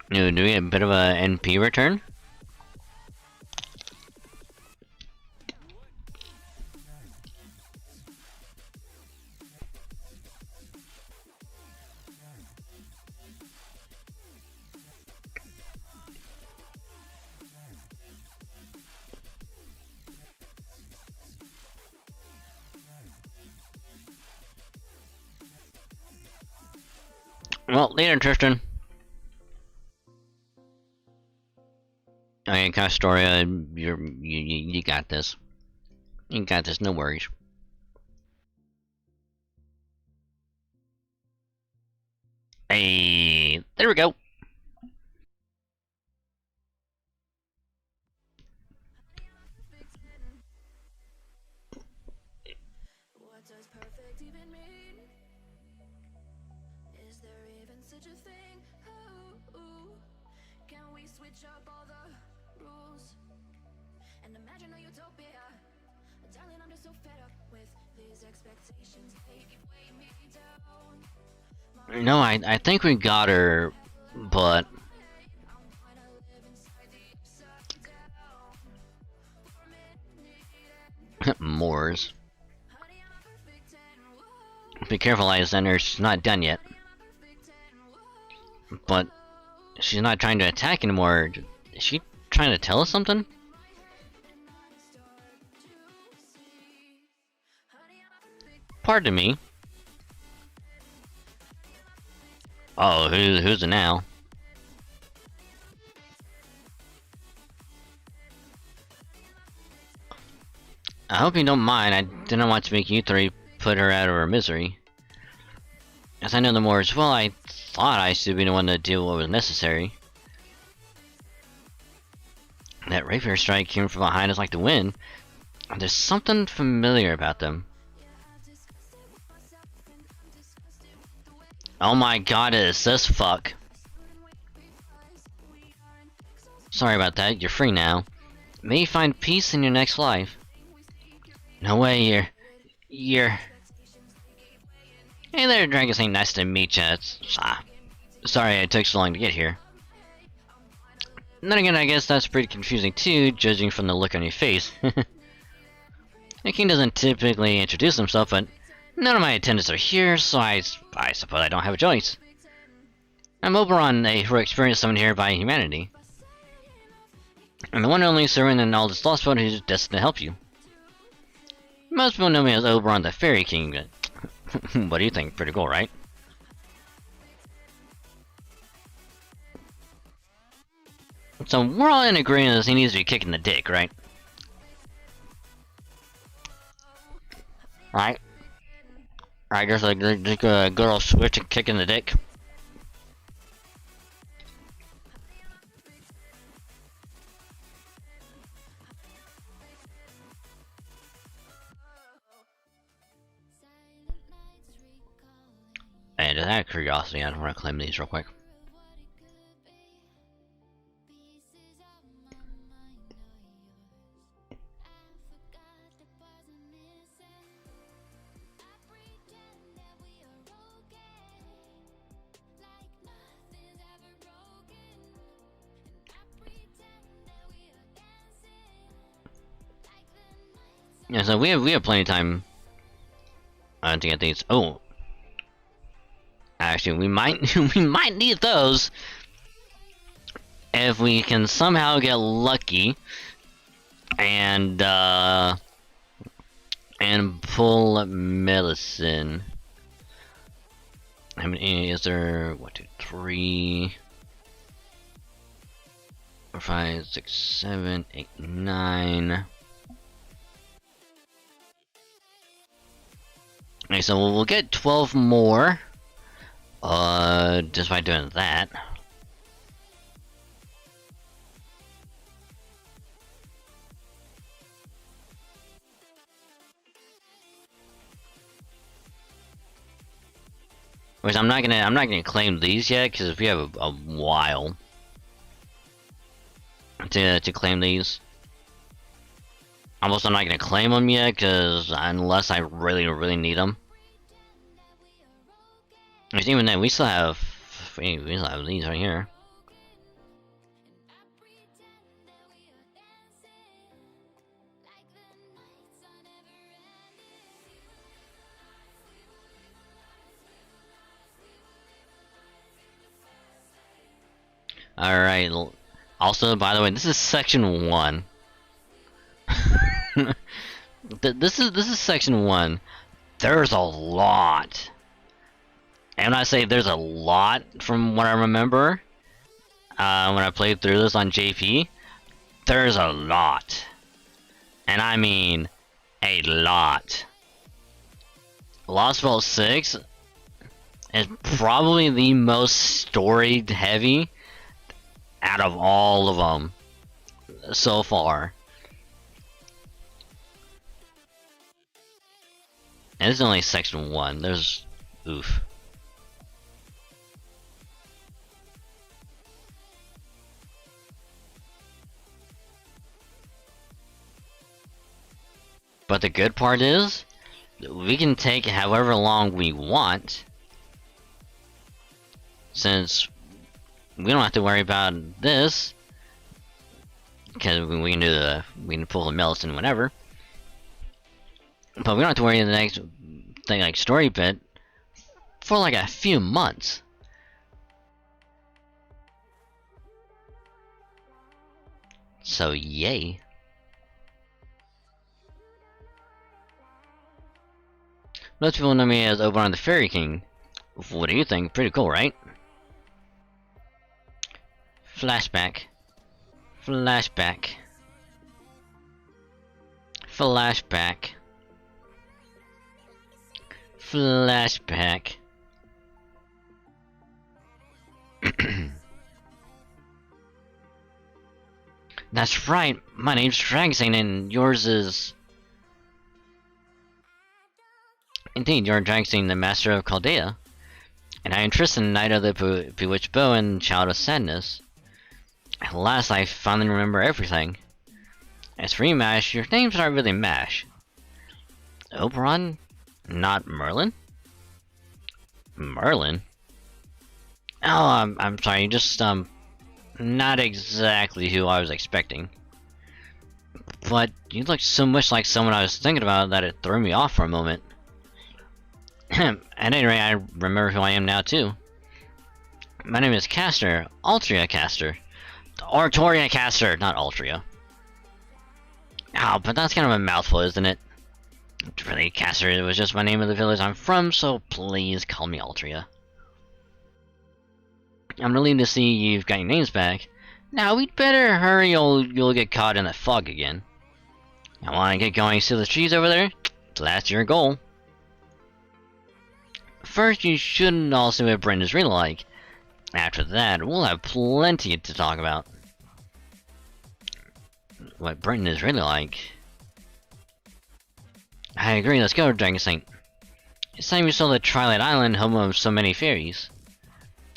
Do we get a bit of a NP return? Well, later, Tristan. Okay, Castoria, you got this. You got this, no worries. Hey, there we go. What does perfect even mean? Is there even such a thing? Ooh, can we switch up all the rules and imagine a utopia? Darling, I'm just so fed up with these expectations. They weigh me down. No, I think we got her, but Moors. Be careful, Lysander, she's not done yet. But she's not trying to attack anymore. Is she trying to tell us something? Pardon me. Oh, who's it now? I hope you don't mind. I didn't want to make you three put her out of her misery. As I know the more as well, I thought I should be the one to do what was necessary. That rapier strike came from behind us like the wind. There's something familiar about them. Oh my god, it is this fuck. Sorry about that, you're free now. May you find peace in your next life. No way, you're... Hey there, Dragon, ain't nice to meet ya. Sorry it took so long to get here. Then again, I guess that's pretty confusing too, judging from the look on your face. The king doesn't typically introduce himself, but none of my attendants are here, so I suppose I don't have a choice. I'm Oberon, a heroic experience summoned here by humanity. I'm the one and only servant in all this lost world who's destined to help you. Most people know me as Oberon the Fairy King, but what do you think? Pretty cool, right? So we're all in agreement that he needs to be kicking the dick, right? Right? Right, just a good old switch and kicking the dick. And just out of curiosity, I don't want to claim these real quick. Yeah, so we have plenty of time to get these. Oh, actually, we might we might need those if we can somehow get lucky and pull medicine. How many is there? 1, 2, 3, 4, 5, 6, 7, 8, 9. Okay, so we'll get 12 more, just by doing that. Which I'm not gonna claim these yet, because we have a while to claim these. Almost, I'm not gonna claim them yet, because unless I really need them. Because even then, we still have these right here. Alright, also, by the way, this is section 1. This is section 1. There's a lot. And when I say there's a lot from what I remember, when I played through this on JP, there's a lot. And I mean, a lot. Lost Vault 6 is probably the most story heavy out of all of them so far. And this is only section 1. There's... oof. But the good part is, we can take however long we want, since we don't have to worry about this, because we can pull the medicine whenever. But we don't have to worry the next thing, like story bit, for like a few months. So yay. Most people know me as Oberon the Fairy King. What do you think? Pretty cool, right? Flashback. Flashback. Flashback. Flashback. That's right, my name's Dragsane and yours is... Indeed, you're Dragsane, the Master of Chaldea. And I am Tristan, Knight of the Bewitched Bow and Child of Sadness. At last I finally remember everything. As for you, Mash, your names aren't really Mash. Oberon? Not Merlin? Merlin? Oh, I'm sorry, just, not exactly who I was expecting. But you look so much like someone I was thinking about that it threw me off for a moment. At any rate, I remember who I am now, too. My name is Caster, Altria Caster. Oratoria Caster, not Altria. Oh, but that's kind of a mouthful, isn't it? Really, Caster, it was just my name of the village I'm from, so please call me Altria. I'm relieved to see you've got your names back. Now, we'd better hurry or you'll get caught in that fog again. I want to get going, see the trees over there? So that's your goal. First, you should all see what Brent is really like. After that, we'll have plenty to talk about. What Britain is really like. I agree, let's go, Dragon Saint. It's time you saw the Twilight Island, home of so many fairies.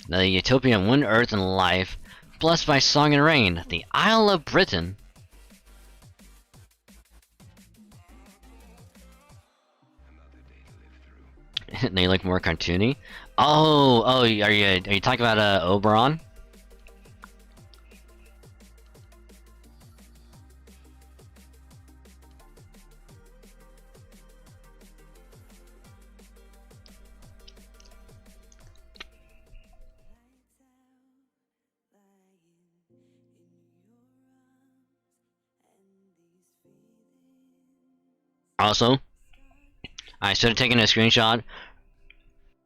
The utopian one earth and life, blessed by song and rain, the Isle of Britain. They look more cartoony. Oh, are you talking about Oberon? Also, I should have taken a screenshot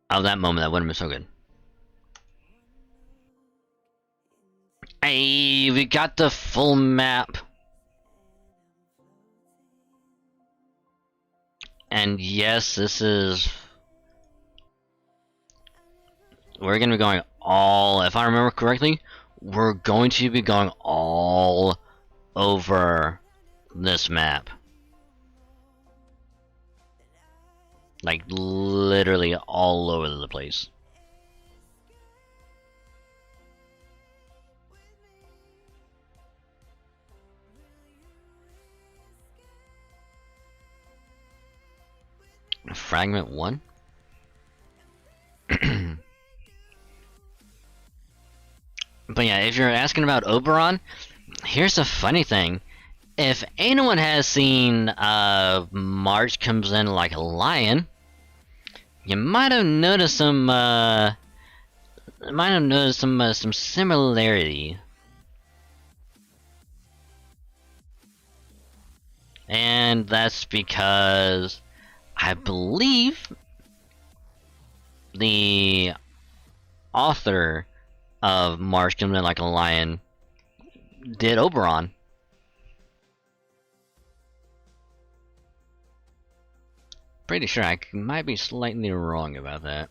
of that moment. That would have been so good. Hey, we got the full map. And yes, this is... We're gonna be going all... If I remember correctly, we're going to be going all over this map. Like, literally all over the place. Fragment 1? But yeah, if you're asking about Oberon, here's the funny thing. If anyone has seen March Comes In Like a Lion, you might have noticed some some similarity. And that's because I believe the author of March Comes In Like a Lion did Oberon. Pretty sure I might be slightly wrong about that.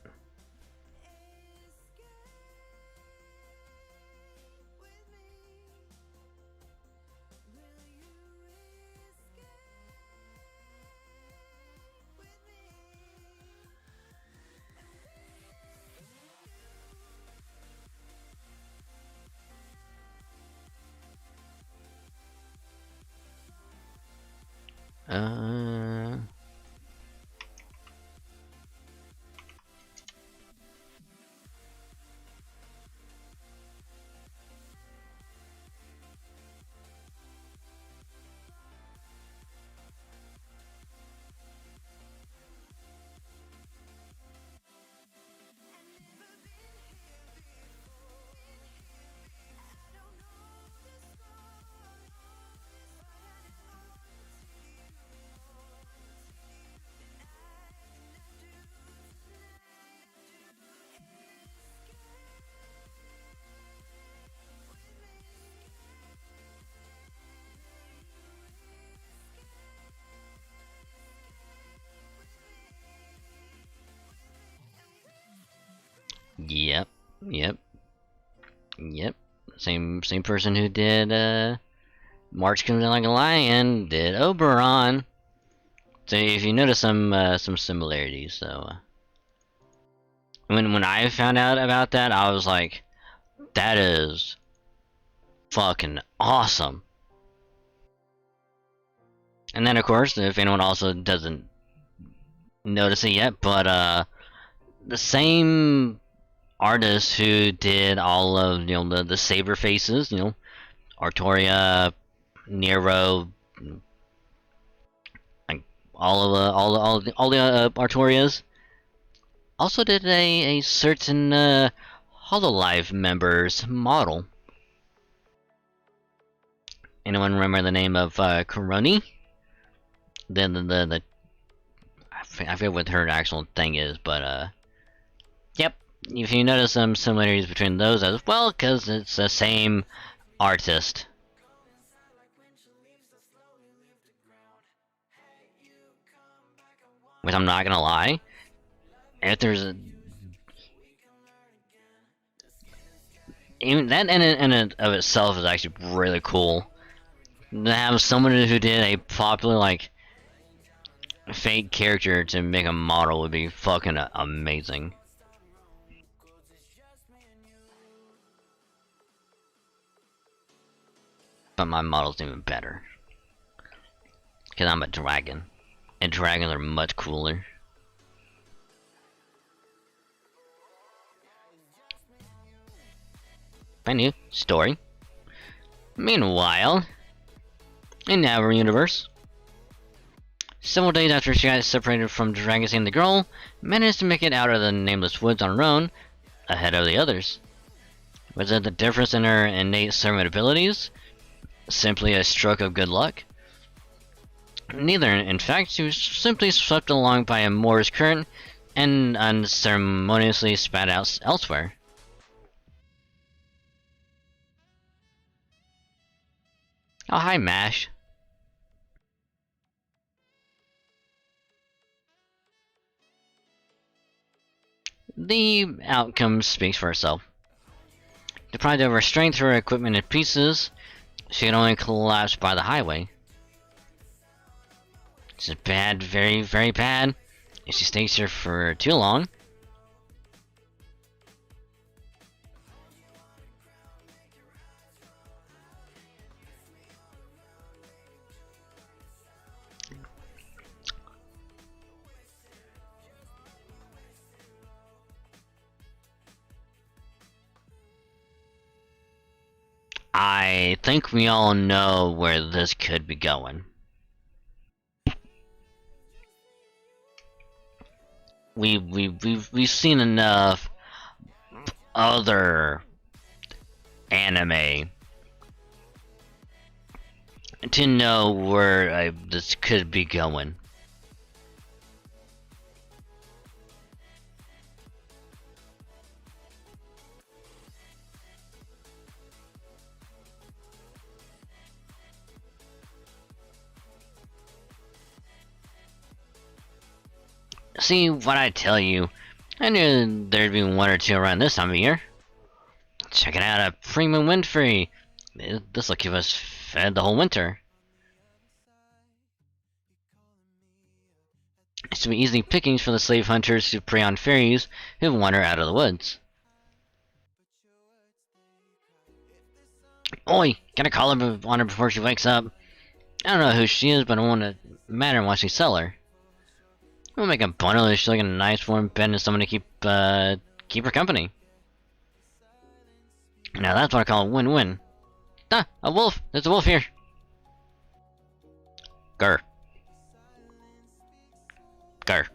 Yep, yep, yep. Same person who did March Comes In Like a Lion did Oberon. So if you notice some similarities, so when I found out about that, I was like, that is fucking awesome. And then of course, if anyone also doesn't notice it yet, but the same artist who did all of the saber faces, Artoria, Nero, like all the Artorias, also did a certain Hololive members model. Anyone remember the name of Coroni? Then the I forget what her actual thing is, but yep. If you notice some similarities between those as well, because it's the same artist. Which I'm not gonna lie, if there's even that in and of itself is actually really cool. To have someone who did a popular like fake character to make a model would be fucking amazing. But my model's even better. Because I'm a dragon. And dragons are much cooler. Brand new story. Meanwhile, in our universe, several days after she got separated from Dragon and the girl, managed to make it out of the nameless woods on her own, ahead of the others. Was it the difference in her innate servant abilities? Simply a stroke of good luck? Neither, in fact, she was simply swept along by a Moor's current and unceremoniously spat out elsewhere. Oh, hi, Mash. The outcome speaks for itself. Deprived of her strength, her equipment in pieces, she could only collapse by the highway. This is bad, very, very bad. If she stays here for too long, I think we all know where this could be going. We've seen enough other anime to know where this could be going. See, what I tell you, I knew there'd be one or two around this time of year. Check it out, a premium wind free. This'll keep us fed the whole winter. It should be easy pickings for the slave hunters who prey on fairies who wander out of the woods. Oi! Gotta call her on her before she wakes up. I don't know who she is, but I want to matter once we sell her. We'll make a bundle if she's like a nice warm bed and someone to keep her company. Now that's what I call a win-win. Ah, a wolf! There's a wolf here! Grr. Grr.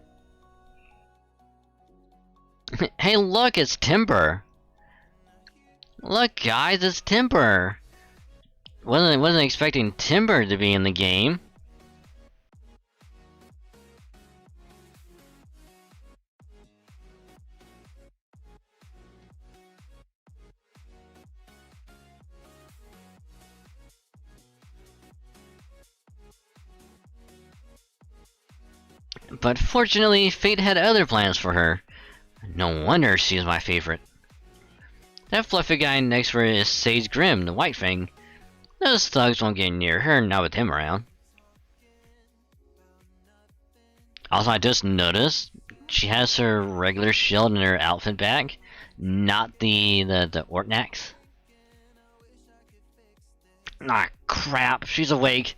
Hey look, it's Timber! Look guys, it's Timber! Wasn't expecting Timber to be in the game. But fortunately, fate had other plans for her. No wonder she is my favorite. That fluffy guy next to her is Sage Grim, the White Fang. Those thugs won't get near her, not with him around. Also, I just noticed she has her regular shield in her outfit bag, not the Ortnax. Ah, crap, she's awake.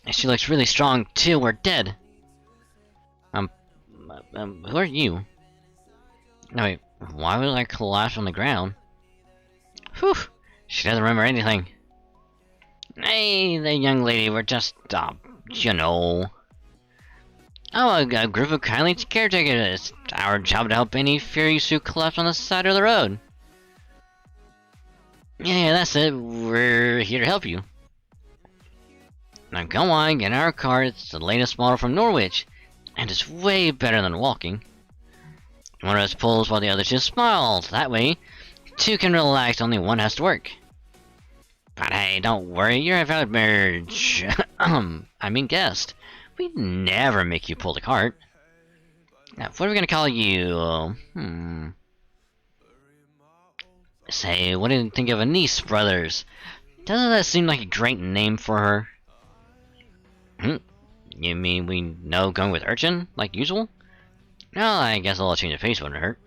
And she looks really strong, too. We're dead. Who are you? No, wait, why was I collapse on the ground? Whew, she doesn't remember anything. Hey, the young lady, we're just, you know. Oh, a group of kindly caretakers. It's our job to help any fairies who collapse on the side of the road. Yeah, that's it. We're here to help you. Now go on, get in our car. It's the latest model from Norwich. And it's way better than walking. One of us pulls while the other just smiles. That way, two can relax, only one has to work. But hey, don't worry, you're a valid marriage. I mean guest. We'd never make you pull the cart. Now, what are we gonna call you? Say, what do you think of Anise Brothers? Doesn't that seem like a great name for her? You mean we know going with Urchin, like usual? Well, I guess a little change of face wouldn't hurt.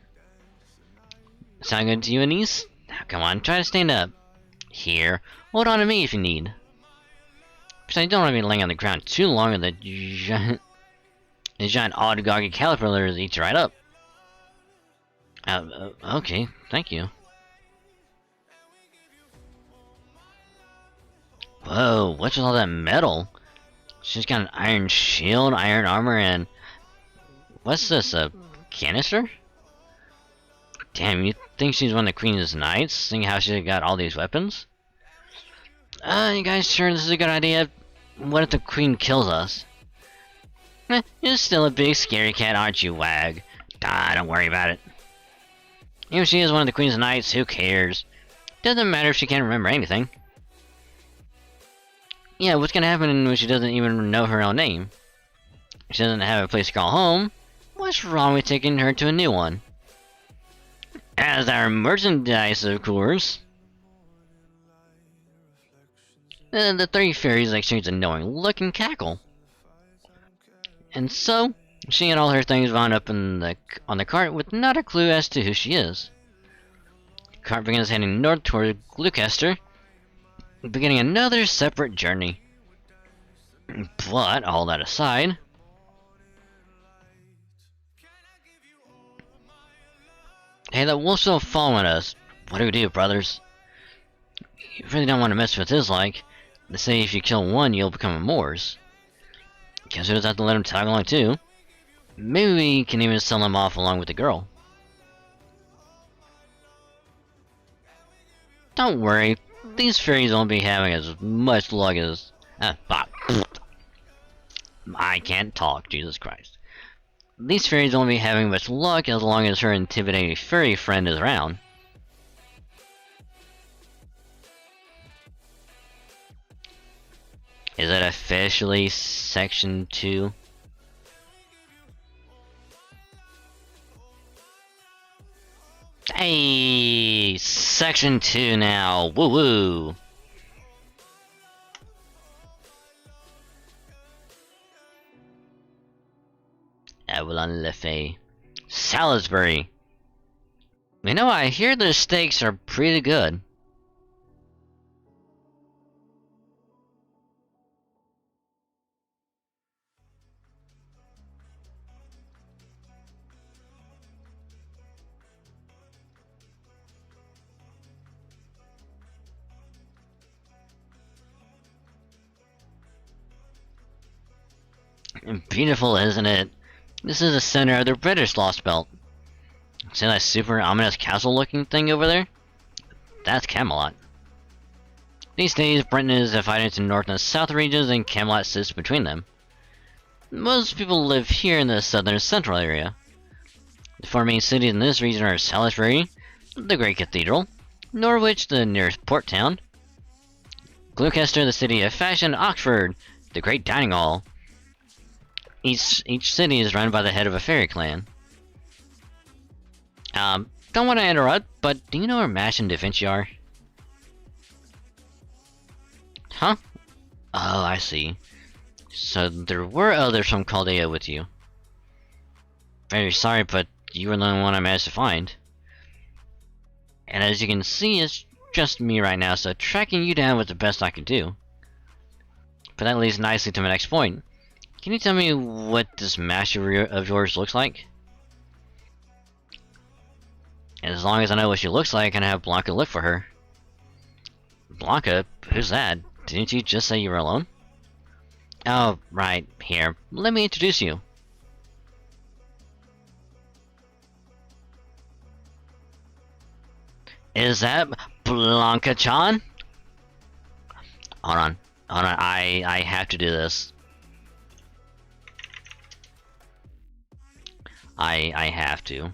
Sound good to you, Anise? Now, come on, try to stand up. Here, hold on to me if you need. Besides, you don't want to be laying on the ground too long or the giant odd-goggy caterpillars eat you right up. Okay, thank you. Whoa, what's with all that metal? She's got an iron shield, iron armor, and... What's this, a canister? Damn, you think she's one of the Queen's Knights, seeing how she got all these weapons? You guys sure this is a good idea? What if the Queen kills us? You're still a big scary cat, aren't you, Wag? Don't worry about it. Even if she is one of the Queen's Knights, who cares? Doesn't matter if she can't remember anything. Yeah, what's gonna happen when she doesn't even know her own name? She doesn't have a place to call home. What's wrong with taking her to a new one? As our merchandise, of course. The three fairies exchange a knowing look and cackle. And so, she and all her things wound up on the cart with not a clue as to who she is. The cart begins heading north toward Gloucester, beginning another separate journey. But, all that aside... Hey, that wolf's still following us. What do we do, brothers? You really don't want to mess with his like. They say if you kill one, you'll become a Moors. Guess we'll just have to let him tag along too. Maybe we can even sell him off along with the girl. Don't worry, these fairies won't be having as much luck as... I can't talk, Jesus Christ. These fairies won't be having much luck as long as her intimidating fairy friend is around. Is it officially Section 2? Hey! Section 2 now! Woo woo! Avalon Lefay. Salisbury! You know, I hear the steaks are pretty good. Beautiful, isn't it? This is the center of the British Lost Belt. See that super ominous castle-looking thing over there? That's Camelot. These days, Britain is divided into north and south regions, and Camelot sits between them. Most people live here in the southern central area. The four main cities in this region are Salisbury, the Great Cathedral, Norwich, the nearest port town, Gloucester, the city of fashion, Oxford, the Great Dining Hall. Each city is run by the head of a fairy clan. Don't want to interrupt, but do you know where Mash and Da Vinci are? Huh? Oh, I see. So there were others from Chaldea with you. Very sorry, but you were the only one I managed to find. And as you can see, it's just me right now, so tracking you down was the best I could do. But that leads nicely to my next point. Can you tell me what this master of yours looks like? And as long as I know what she looks like, I can have Blanca look for her. Blanca? Who's that? Didn't you just say you were alone? Oh, right. Here. Let me introduce you. Is that Blanca-chan? Hold on. Hold on. I have to do this. I have to.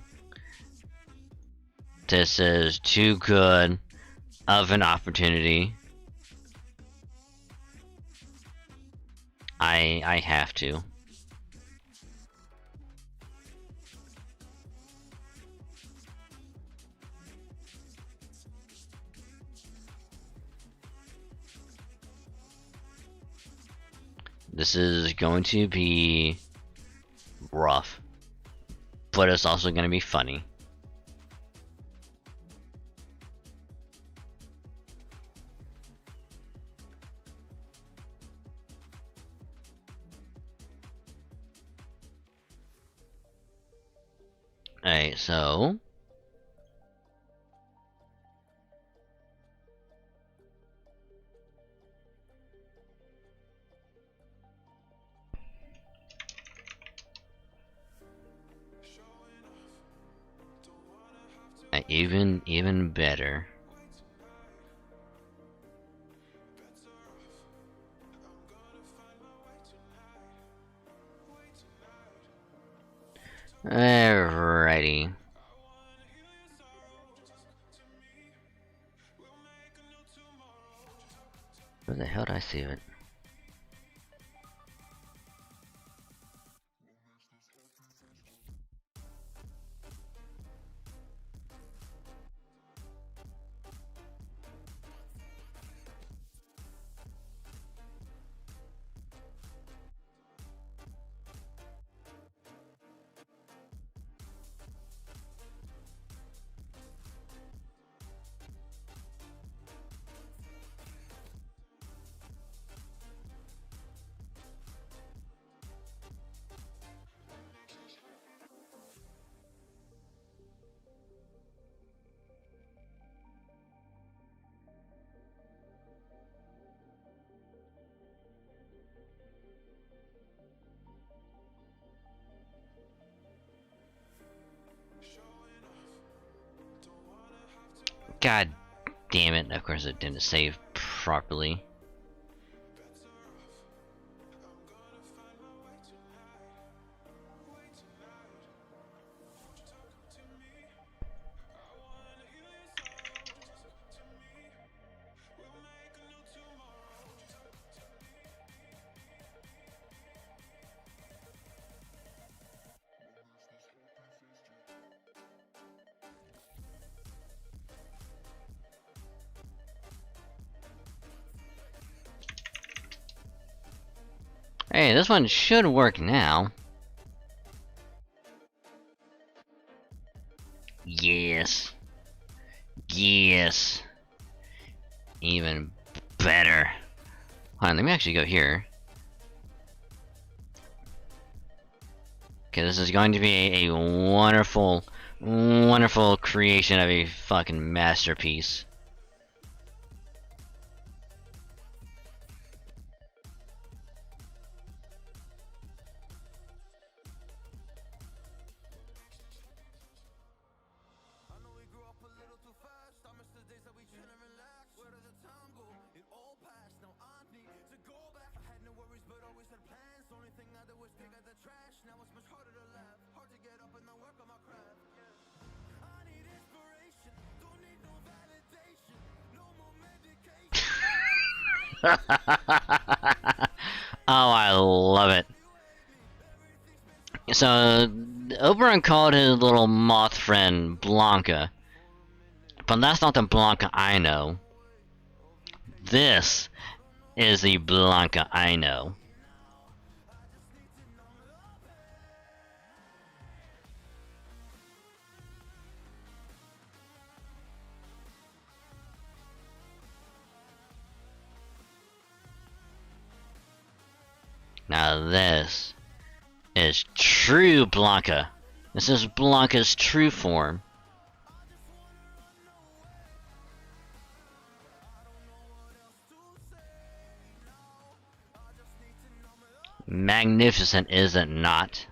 This is too good of an opportunity. I have to. This is going to be rough, but it's also going to be funny. Alright, so... even better. Alrighty. Where the hell did I save it? God damn it, of course it didn't save properly. Hey, this one should work now. Yes. Yes. Even better. Hold on, let me actually go here. Okay, this is going to be a wonderful, wonderful creation of a fucking masterpiece. Oh, I love it. So, Oberon called his little moth friend Blanca. But that's not the Blanca I know. This is the Blanca I know. Now this is true Blanca. This is Blanca's true form. Magnificent, is it not?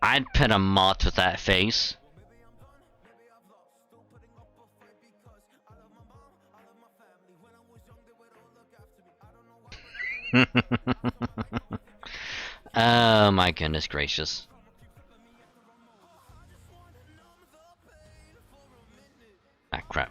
I'd pet a moth with that face. Oh my goodness gracious. Ah, crap.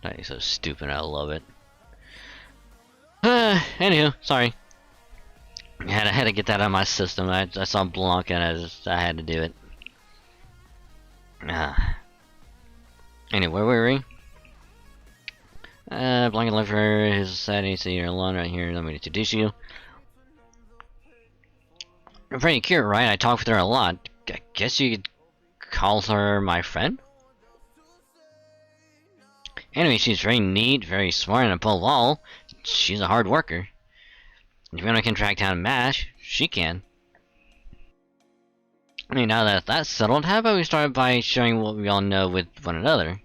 That is so stupid, I love it. Anywho, sorry. I had to get that out of my system. I saw Blanca and I had to do it. Anyway, where were we? Blanca left for his society, so you're alone right here. Let me introduce you. I'm pretty cute, right? I talk with her a lot. I guess you could call her my friend? Anyway, she's very neat, very smart, and above all, she's a hard worker. If you want to track down Mash, she can. I mean, now that that's settled, how about we start by sharing what we all know with one another?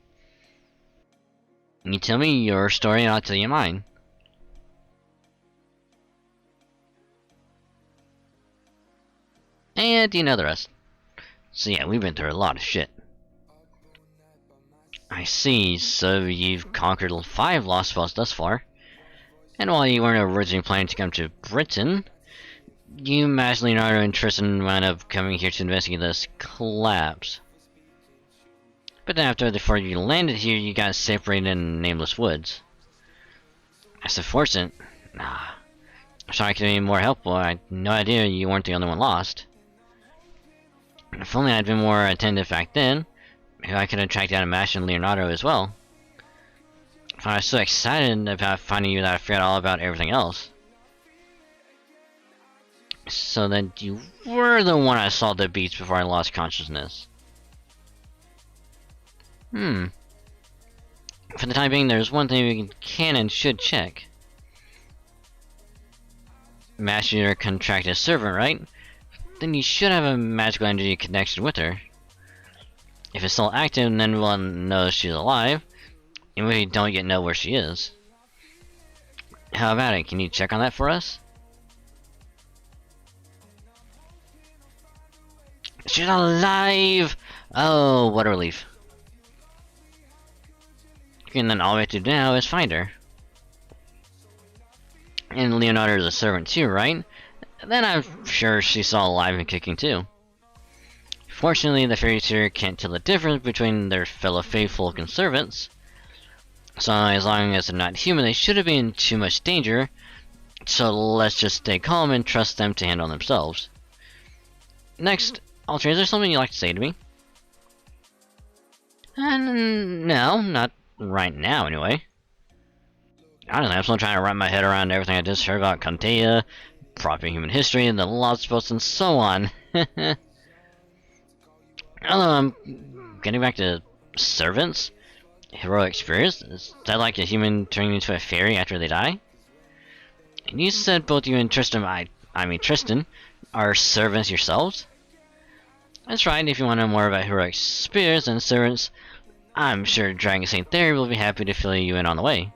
You tell me your story and I'll tell you mine. And you know the rest. So yeah, we've been through a lot of shit. I see, so you've conquered 5 lost spells thus far. And while you weren't originally planning to come to Britain, you matched Leonardo and Tristan wound up coming here to investigate this collapse. But then before you landed here, you got separated in nameless woods. That's unfortunate. Nah. I'm sorry I could be more helpful. I had no idea you weren't the only one lost. If only I'd been more attentive back then, maybe I could have tracked down Mash and Leonardo as well. I was so excited about finding you that I forgot all about everything else. So then you were the one I saw at the beach before I lost consciousness. For the time being, there's one thing we can and should check. Mash, you're a contracted servant, right? Then you should have a magical energy connection with her. If it's still active, then we'll know she's alive. And we don't yet know where she is. How about it? Can you check on that for us? She's alive! Oh, what a relief. And then all we have to do now is find her. And Leonardo is a servant too, right? Then I'm sure she's still alive and kicking too. Fortunately, the fairies here can't tell the difference between their fellow faithful and servants. So as long as they're not human, they shouldn't be in too much danger. So let's just stay calm and trust them to handle themselves. Next, Alter, is there something you'd like to say to me? No, not right now anyway. I don't know, I'm still trying to wrap my head around everything I just heard about Contea, proper human history, and the lost spells and so on. Although I'm getting back to servants. Heroic experience? Is that like a human turning into a fairy after they die? And you said both you and Tristan, I mean Tristan, are servants yourselves? That's right, if you want to know more about heroic spirits and servants, I'm sure Dragon Saint Theory will be happy to fill you in on the way.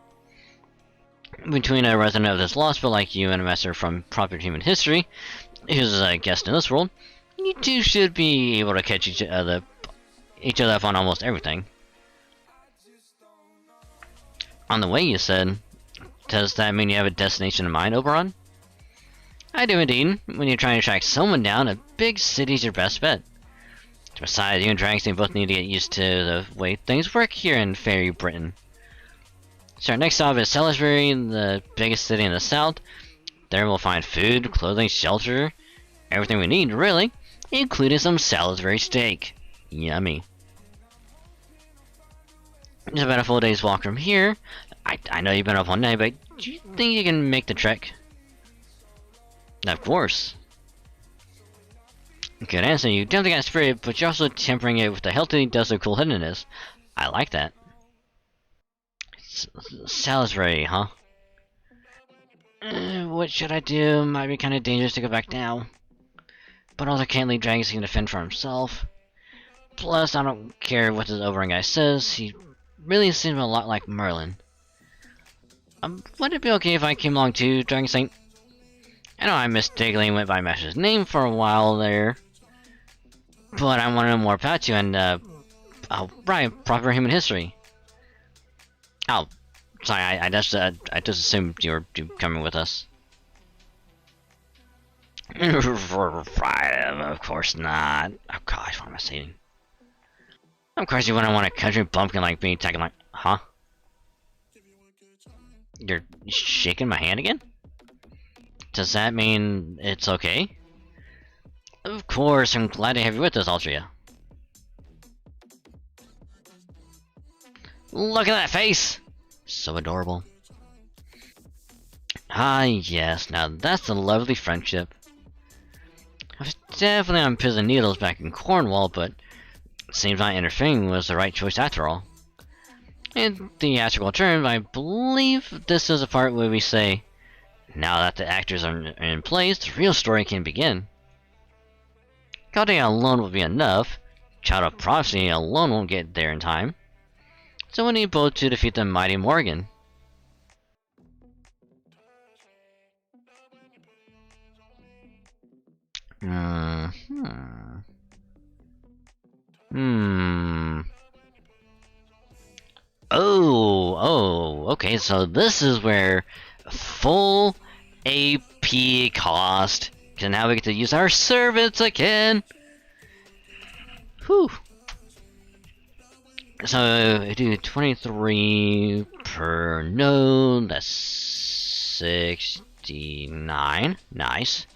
Between a resident of this lost spell like you and a master from proper human history, who's a guest in this world, you two should be able to catch each other up on almost everything. On the way, you said. Does that mean you have a destination in mind, Oberon? I do indeed. When you're trying to track someone down, a big city's your best bet. Besides, you and Dragonstein both need to get used to the way things work here in Fairy Britain. So our next stop is Salisbury, the biggest city in the south. There we'll find food, clothing, shelter, everything we need, really, including some Salisbury steak. Yummy. It's about a full day's walk from here. I know you've been up all night, but do you think you can make the trek? Of course. Good answer. You definitely got spirit, but you're also tempering it with a healthy dose of cool-headedness. I like that. Salisbury, huh? What should I do? Might be kind of dangerous to go back now. But also can't leave Dragonstein to fend for himself. Plus, I don't care what this Oberon guy says. He really seems a lot like Merlin. Would it be okay if I came along too, Dragonstein? I know I mistakenly went by Master's name for a while there. But I want to know more about you and, I'll write proper human history. Oh, sorry, I just assumed you were coming with us. Of course not. Oh gosh, what am I saying? Of course you wouldn't want a country bumpkin like me attacking like, huh? You're shaking my hand again? Does that mean it's okay? Of course, I'm glad to have you with us, Altria. Look at that face! So adorable. Ah, yes, now that's a lovely friendship. I was definitely on pins and needles back in Cornwall, but it seems not interfering was the right choice after all. In theatrical terms, I believe this is the part where we say, now that the actors are in place, the real story can begin. Goddamn alone will be enough. Child of Prophecy alone won't get there in time. So we need both to defeat the mighty Morgan. Okay, so this is where full AP cost. Cause now we get to use our servants again. Whew. So I do 23 per node. That's 69. Nice.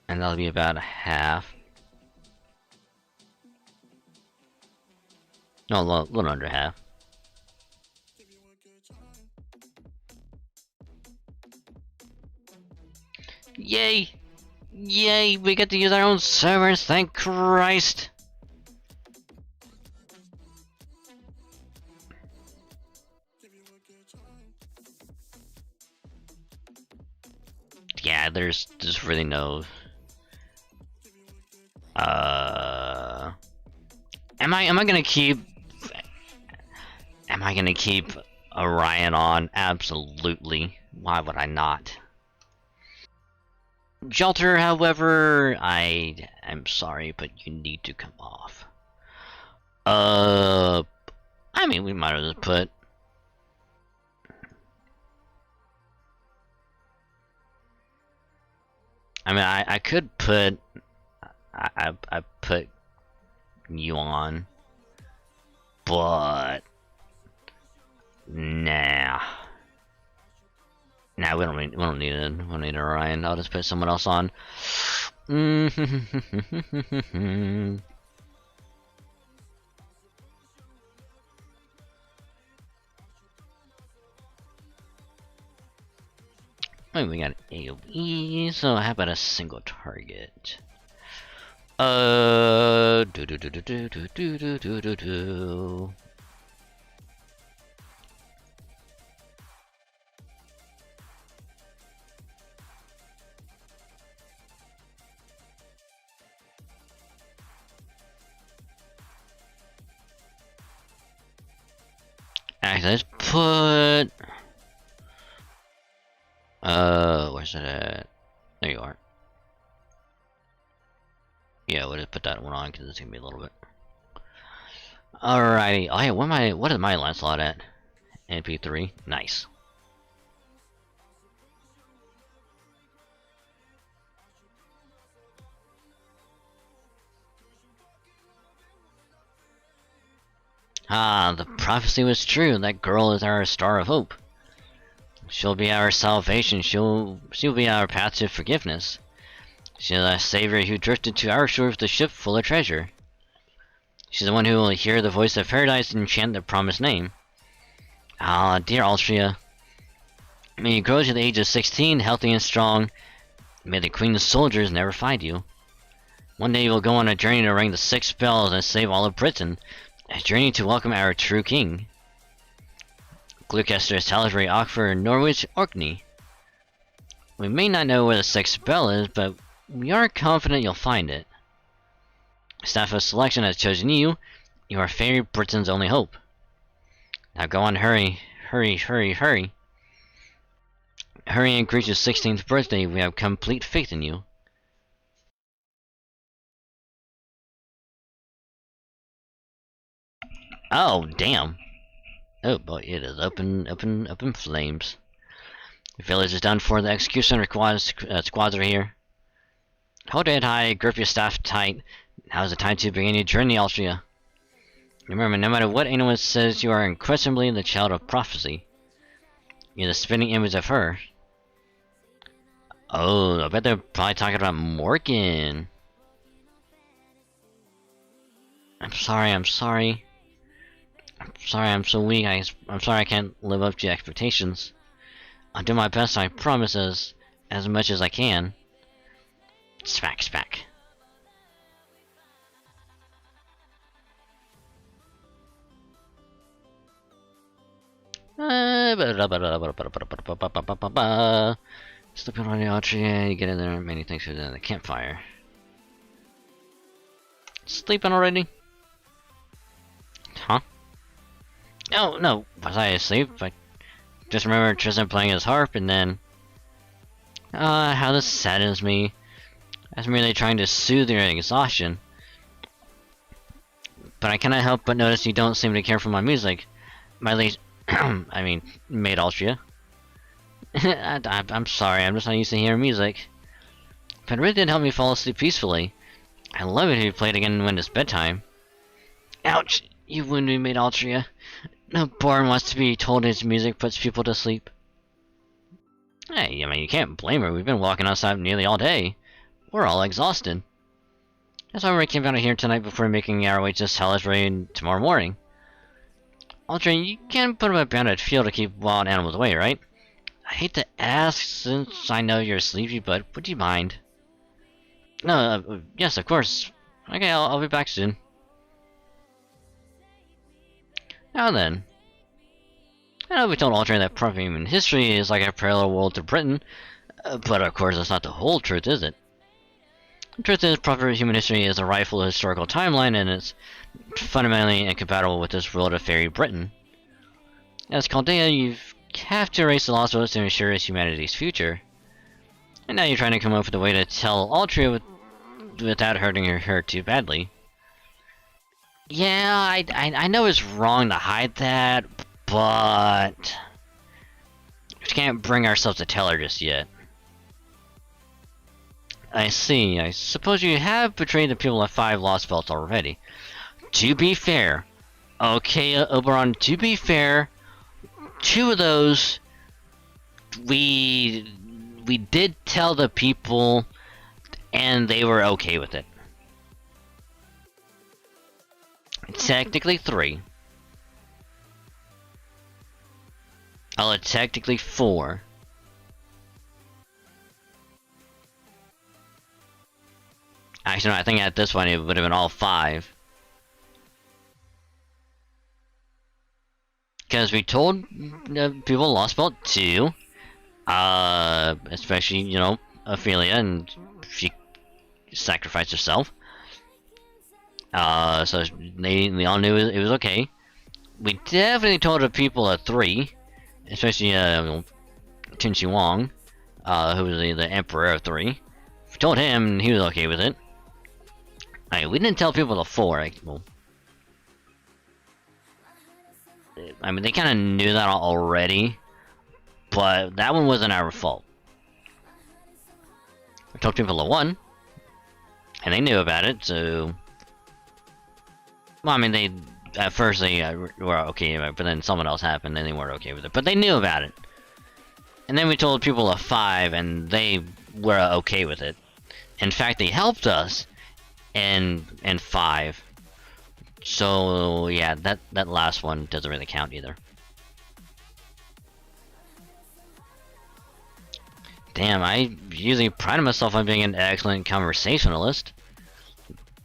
And that'll be about a half. No, a little under half. Yay! Yay! We get to use our own servers, thank Christ! Yeah, there's just really no... Am I gonna keep... Am I gonna keep Orion on? Absolutely. Why would I not? Shelter, however, I'm sorry, but you need to come off. I mean, we might as well put... I mean, I could put... I put you on, but... Nah. Nah, we don't need it. We don't need Orion. I'll just put someone else on. Oh, we got AoE, so how about a single target? Do do do do do do do do do do do. Actually, let's put... where's it at? There you are. Yeah, we'll just put that one on because it's gonna be a little bit. Alrighty. Oh yeah, what is my Lancelot at? MP3. Nice. Ah, the prophecy was true. That girl is our star of hope. She'll be our salvation. She'll be our path to forgiveness. She's a savior who drifted to our shore with a ship full of treasure. She's the one who will hear the voice of paradise and chant the promised name. Ah, dear Altria. May you grow to the age of 16, healthy and strong. May the Queen's soldiers never find you. One day you will go on a journey to ring the 6 bells and save all of Britain. A journey to welcome our true king. Glucester, Salisbury, Oxford, Norwich, Orkney. We may not know where the 6th bell is, but we are confident you'll find it. Staff of Selection has chosen you. You are Fairy Britain's only hope. Now go on, hurry. Hurry, hurry, hurry. Hurry and greet your 16th birthday. We have complete faith in you. Oh, damn. Oh boy, it is open flames. The village is done for. The executioner squads are here. Hold your head high, grip your staff tight. Now is the time to begin your journey, Altria. Remember, no matter what anyone says, you are unquestionably the child of prophecy. You're the spinning image of her. Oh, I bet they're probably talking about Morgan. I'm sorry. I'm sorry, I'm so weak. I'm sorry I can't live up to your expectations. I'll do my best, I promise, as much as I can. Smack, smack. Sleeping on the Altria, you get in there, many things for the campfire. Sleeping already? Huh? Oh, no, was I asleep? I just remember Tristan playing his harp, and then... how this saddens me. I was merely trying to soothe your exhaustion. But I cannot help but notice you don't seem to care for my music. My late... I mean, maid Altria. I'm sorry, I'm just not used to hearing music. But it really did help me fall asleep peacefully. I love it if you play it again when it's bedtime. Ouch! You wounded me, maid Altria. No born wants to be told his music puts people to sleep. Hey, I mean, you can't blame her. We've been walking outside nearly all day. We're all exhausted. That's why we came out of here tonight before making our way to Salisbury tomorrow morning. Altria, you can't put up a banded field to keep wild animals away, right? I hate to ask since I know you're sleepy, but would you mind? No, yes, of course. Okay, I'll be back soon. Now then. I know we told Altria that proper human history is like a parallel world to Britain, but of course that's not the whole truth, is it? The truth is, proper human history is a rightful historical timeline, and it's fundamentally incompatible with this world of fairy Britain. As Chaldea, you have to erase the lost votes to ensure humanity's future. And now you're trying to come up with a way to tell Altria without hurting her too badly. Yeah, I know it's wrong to hide that, but we can't bring ourselves to tell her just yet. I see. I suppose you have betrayed the people of 5 Lost Belts already. To be fair, okay, Oberon, to be fair, 2 of those we did tell the people, and they were okay with it. Technically 3. Oh, technically 4. Actually, no, I think at this one it would have been all 5. Because we told people Lost Belt 2, especially, you know, Ophelia, and she sacrificed herself. So they all knew it was okay. We definitely told the people at 3, especially Qin Shi Huang, who was the Emperor of 3. We told him, and he was okay with it. Alright, we didn't tell people the 4. Well, I mean, they kind of knew that already, but that one wasn't our fault. I talked to people at 1, and they knew about it, so... Well, I mean, they... At first, they were okay with it, but then someone else happened, and they weren't okay with it. But they knew about it. And then we told people at 5, and they were okay with it. In fact, they helped us in 5. So, yeah, that last one doesn't really count either. Damn, I usually pride myself on being an excellent conversationalist.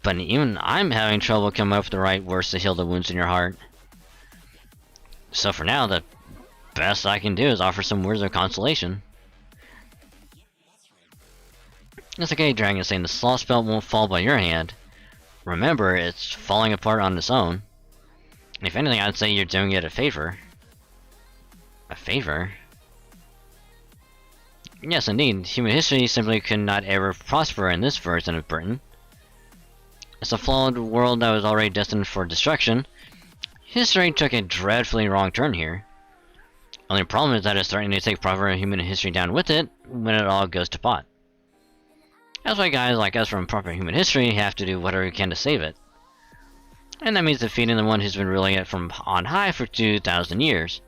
But even I'm having trouble coming up with the right words to heal the wounds in your heart. So for now, the best I can do is offer some words of consolation. It's okay, Dragon, saying the sloth spell won't fall by your hand. Remember, it's falling apart on its own. If anything, I'd say you're doing it a favor. A favor? Yes, indeed. Human history simply could not ever prosper in this version of Britain. It's a flawed world that was already destined for destruction. History took a dreadfully wrong turn here. Only problem is that it's starting to take proper human history down with it when it all goes to pot. That's why guys like us from proper human history have to do whatever we can to save it. And that means defeating the one who's been ruling it from on high for 2,000 years.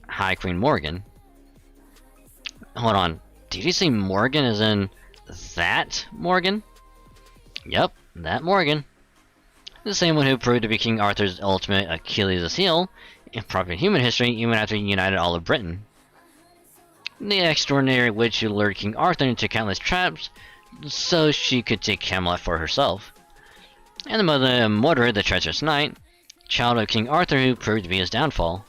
High Queen Morgan. Hold on, did you say Morgan as in that Morgan? Yep, that Morgan. The same one who proved to be King Arthur's ultimate Achilles' heel in proper human history even after he united all of Britain. The extraordinary witch who lured King Arthur into countless traps so she could take Camelot for herself. And the mother Mordred, the treacherous knight, child of King Arthur who proved to be his downfall.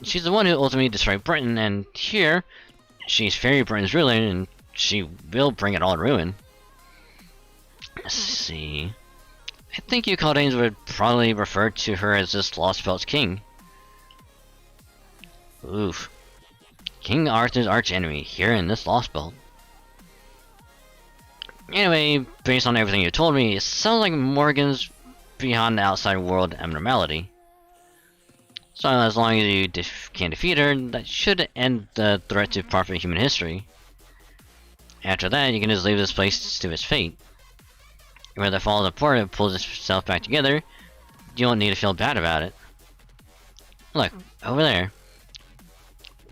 She's the one who ultimately destroyed Britain, and here, she's Fairy Britain's ruler, and she will bring it all to ruin. Let's see... I think you Caldanes would probably refer to her as this Lost Belt's king. Oof. King Arthur's archenemy, here in this Lost Belt. Anyway, based on everything you told me, it sounds like Morgan's beyond the outside world abnormality. So as long as you can defeat her, that should end the threat to proper human history. After that, you can just leave this place to its fate. Where it falls apart, it pulls itself back together. You don't need to feel bad about it. Look, over there.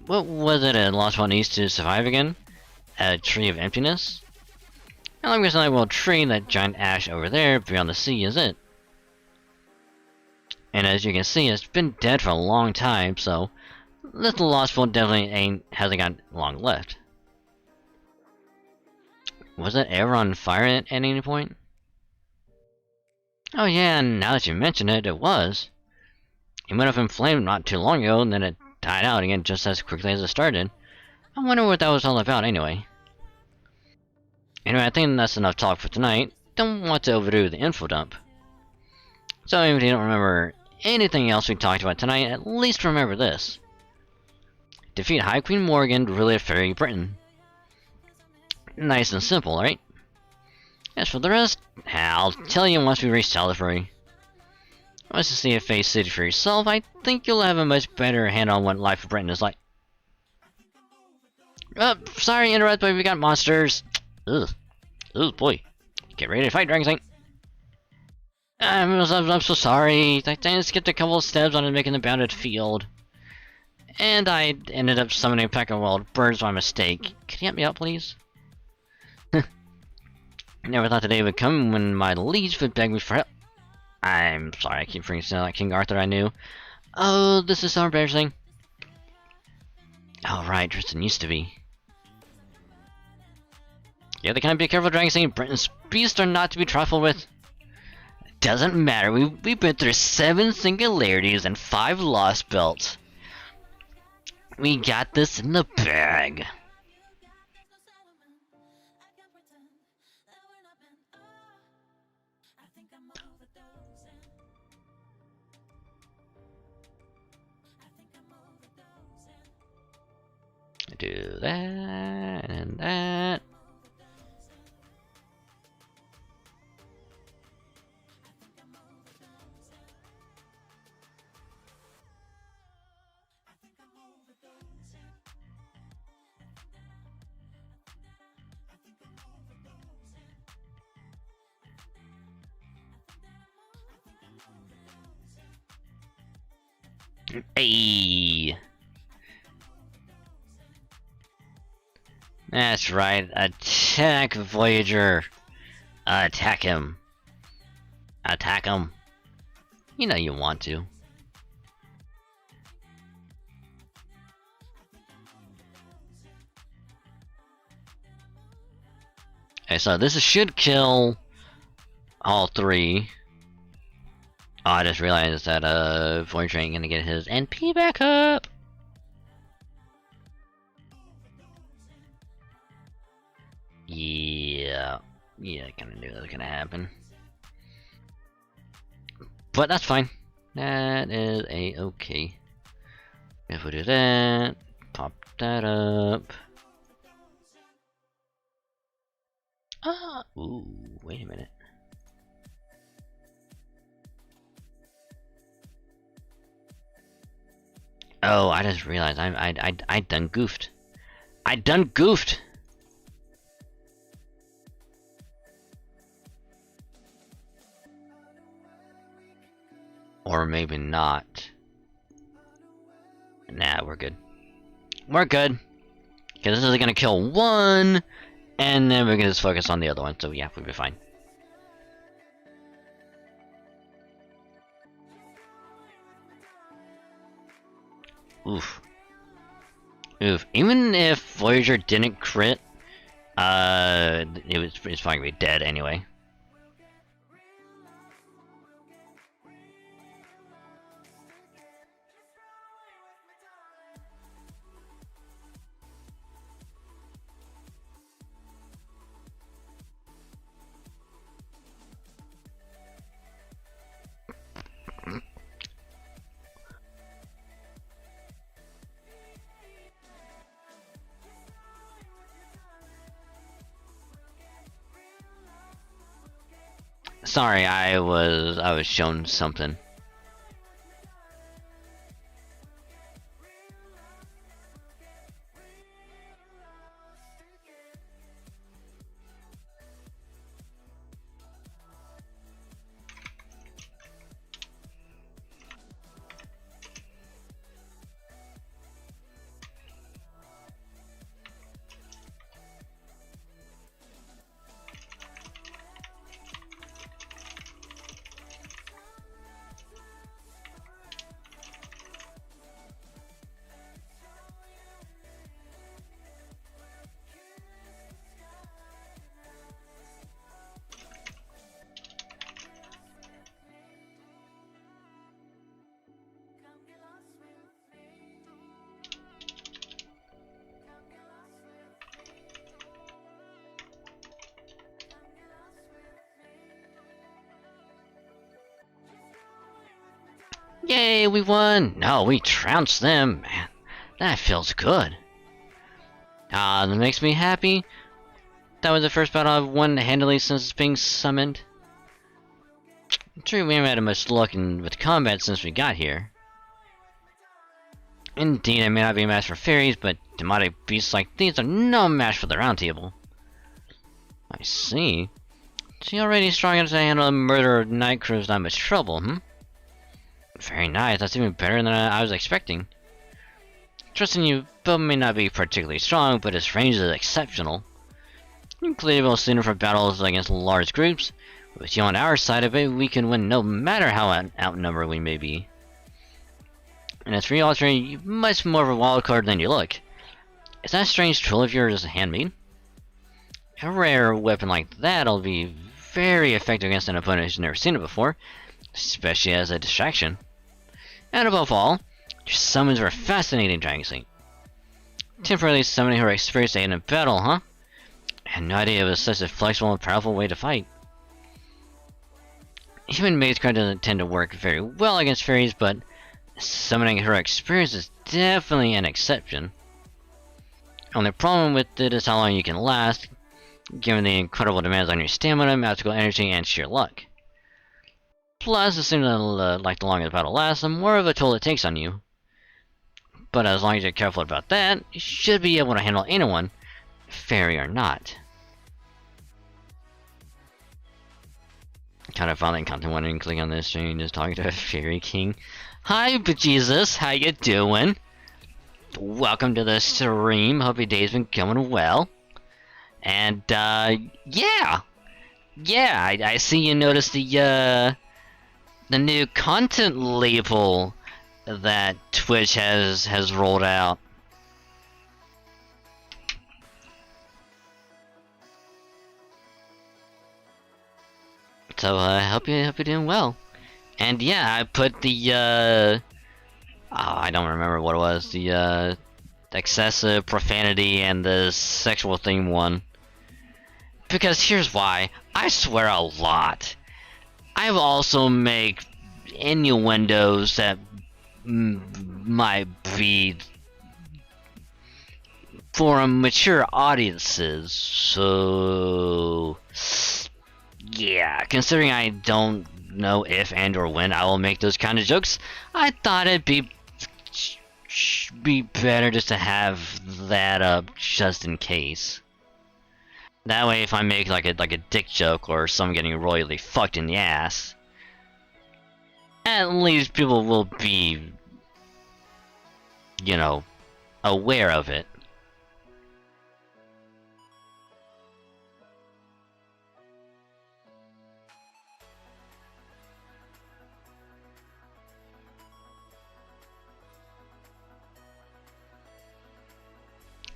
What was it a lost one needs to survive again? A tree of emptiness? And I'm guessing that little tree, that giant ash over there beyond the sea is it. And as you can see, it's been dead for a long time, so this lost one definitely hasn't got long left. Was it ever on fire at any point? Oh yeah, and now that you mention it, it was. It went up in flame not too long ago, and then it died out again just as quickly as it started. I wonder what that was all about anyway. Anyway, I think that's enough talk for tonight. Don't want to overdo the info dump. So if you don't remember anything else we talked about tonight, at least remember this. Defeat High Queen Morgan to rule Fairy Britain. Nice and simple, right? As for the rest, I'll tell you once we reach Salisbury. Once you see a Fae City for yourself, I think you'll have a much better handle on what life in Britain is like. Sorry to interrupt, but we got monsters. Ugh. Ugh, boy. Get ready to fight, Dragon. I'm so sorry. I skipped a couple of steps on making the bounded field. And I ended up summoning a pack of wild birds by mistake. Can you help me out, please? Never thought the day would come when my liege would beg me for help. I'm sorry, I keep forgetting like King Arthur I knew. Oh, this is so embarrassing. Oh right, Tristan used to be. Yeah, they can't be careful, Dragon saying Britain's beasts are not to be trifled with. Doesn't matter, we've been through 7 singularities and 5 lost belts. We got this in the bag. Do that and that. Hey! That's right. Attack Voyager! Attack him! Attack him! You know you want to. Okay, so this should kill all three. Oh, I just realized that Voyager ain't gonna get his NP back up. Yeah, I kinda knew that was gonna happen. But that's fine. That is a-okay. If we do that, pop that up. Ooh, wait a minute. Oh, I just realized I done goofed. I done goofed. Or maybe not. Nah, we're good. We're good. Because this is gonna kill one, and then we're gonna just focus on the other one. So yeah, we'll be fine. Oof. Oof. Even if Voyager didn't crit, it's probably gonna be dead anyway. Sorry, I was shown something. Yay, we won! No, we trounced them, man. That feels good. That makes me happy. That was the first battle I've won handily since being summoned. True, we haven't had much luck with combat since we got here. Indeed, I may not be a match for fairies, but demonic beasts like these are no match for the round table. I see. She already strong enough to handle a murder of night crews without much trouble, hmm? Very nice, that's even better than I was expecting. Trusting you, Bill may not be particularly strong, but his range is exceptional. Includable sooner for battles against large groups. With you on our side of it, we can win no matter how outnumbered we may be. And as for you, Ultra, you're much more of a wild card than you look. Is that strange tool of yours a handmade? A rare weapon like that'll be very effective against an opponent who's never seen it before, especially as a distraction. And above all, your summons were fascinating, Dragon Saint. Temporarily summoning her experienced aid in a battle, huh? I had no idea it was such a flexible and powerful way to fight. Human Maze card doesn't tend to work very well against fairies, but summoning her experience is definitely an exception. Only problem with it is how long you can last, given the incredible demands on your stamina, magical energy, and sheer luck. Plus, it seems like the longer the battle lasts, the more of a toll it takes on you. But as long as you're careful about that, you should be able to handle anyone, fairy or not. kind of found that content wanting to click on this stream, just talking to a fairy king. Hi, bejesus, how you doing? Welcome to the stream. Hope your day's been going well. And yeah, I see you noticed the new content label that Twitch has rolled out. So I hope you're doing well. And yeah, I put the oh, I don't remember what it was, the excessive profanity and the sexual theme one. Because here's why. I swear a lot. I've also make innuendos that might be for mature audiences, so yeah, considering I don't know if and or when I will make those kind of jokes, I thought it'd be better just to have that up just in case. That way, if I make like a dick joke or someone getting royally fucked in the ass, at least people will be, you know, aware of it.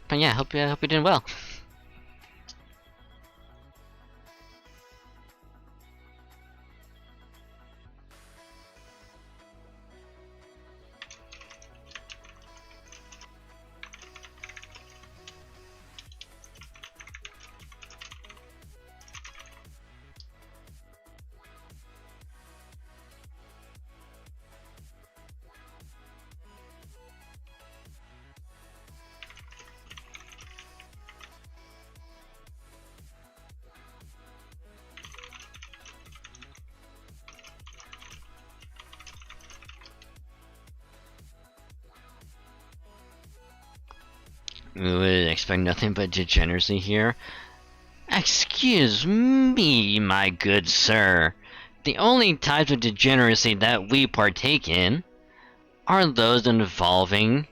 But yeah, hope you're doing well. We would expect nothing but degeneracy here. Excuse me, my good sir. The only types of degeneracy that we partake in are those involving...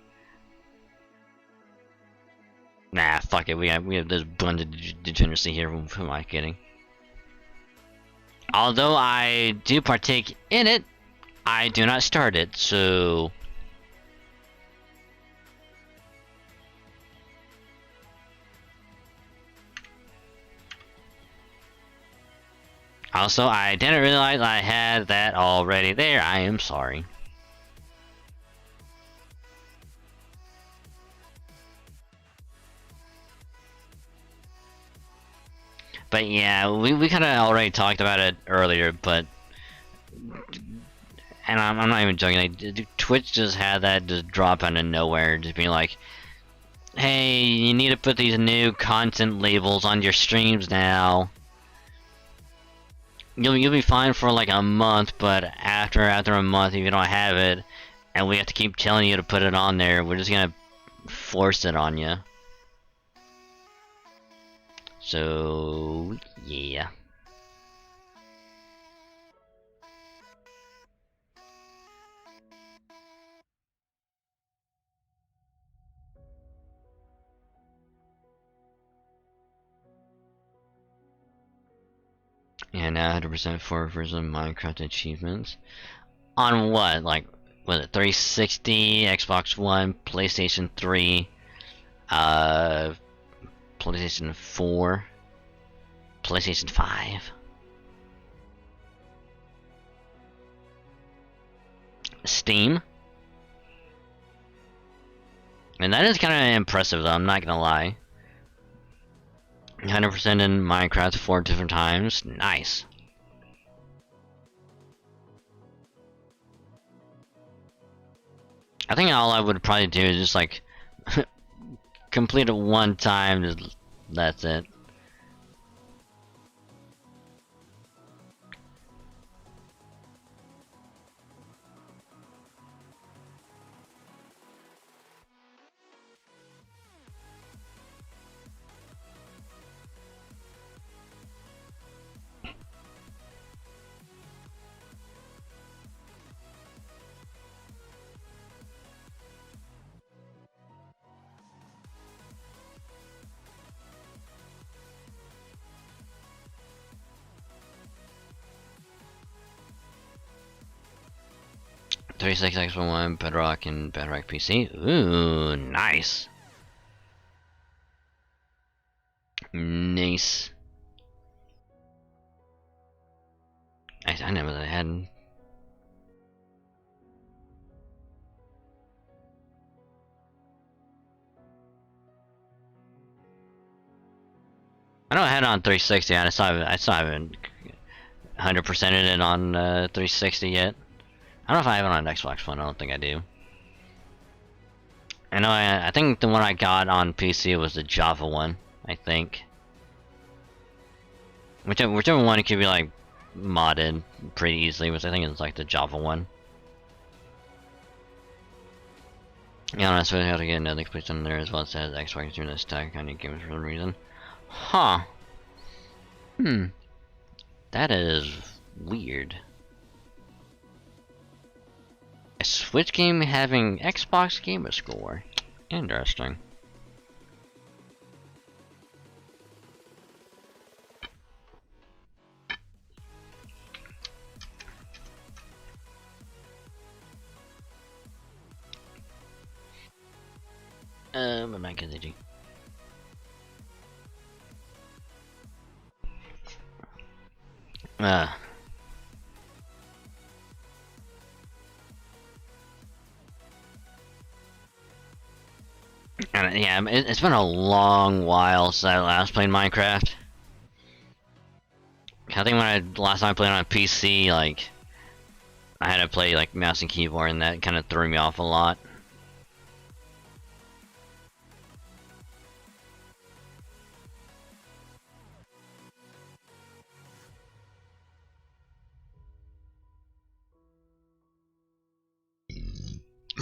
Nah, fuck it, we have this bunch of degeneracy here, who am I kidding? Although I do partake in it, I do not start it, so... Also, I didn't realize I had that already there. I am sorry. But yeah, we kind of already talked about it earlier, but... And I'm not even joking, like, Twitch just had that just drop out of nowhere, just being like, hey, you need to put these new content labels on your streams now. You'll be fine for like a month, but after a month, if you don't have it, and we have to keep telling you to put it on there, we're just gonna force it on you. So yeah. And now 100% for version Minecraft achievements. On what? Like, was it 360, Xbox One, PlayStation 3, PlayStation 4, PlayStation 5, Steam? And that is kind of impressive though, I'm not gonna lie. 100% in Minecraft 4 different times, nice. I think all I would probably do is just like complete it one time, just that's it. 360, Xbox One, Bedrock, and Bedrock PC. Ooh, nice. Nice. I never had. I know I had it on 360. I still haven't 100%ed it on 360 yet. I don't know if I have it on Xbox One. I don't think I do. I know. I think the one I got on PC was the Java one. I think. Whichever one could be like modded pretty easily, which I think is like the Java one. Yeah, I suppose I have to get another place on there as well. It says Xbox doing this tag on your games for some reason. Huh. That is weird. A Switch game having Xbox Gamer Score. Interesting. My mic is itchy. And yeah, it's been a long while since I last played Minecraft. I think when last time I played on a PC, like I had to play like mouse and keyboard, and that kind of threw me off a lot.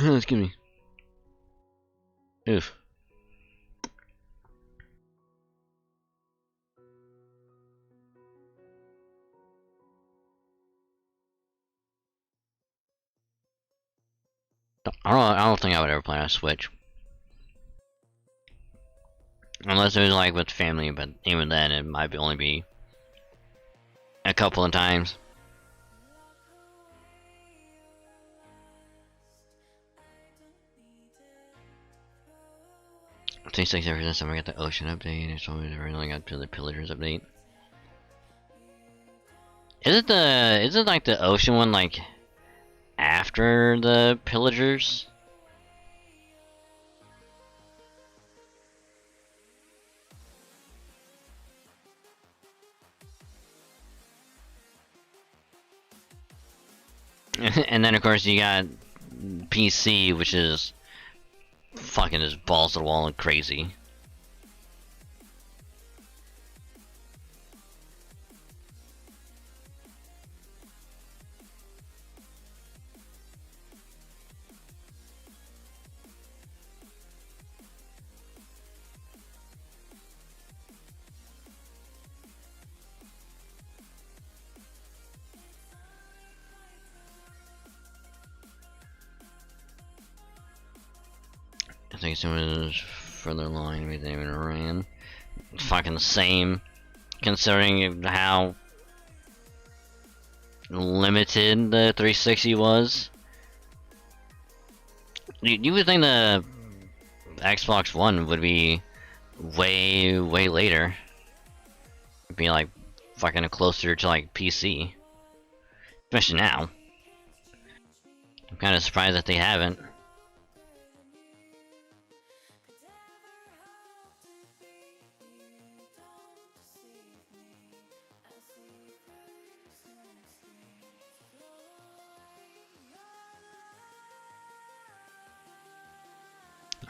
Excuse me. Oof. I don't think I would ever play on a Switch. Unless it was like with family, but even then it might only be a couple of times. It takes like ever since I got the ocean update, it's always really got to the pillagers update. Is it like the ocean one like after the pillagers? And then of course you got PC, which is fucking just balls to the wall and crazy. I think someone was further along, maybe they even ran. It's fucking the same, considering how limited the 360 was. You would think the Xbox One would be way later. It'd be like fucking closer to like PC. Especially now. I'm kind of surprised that they haven't.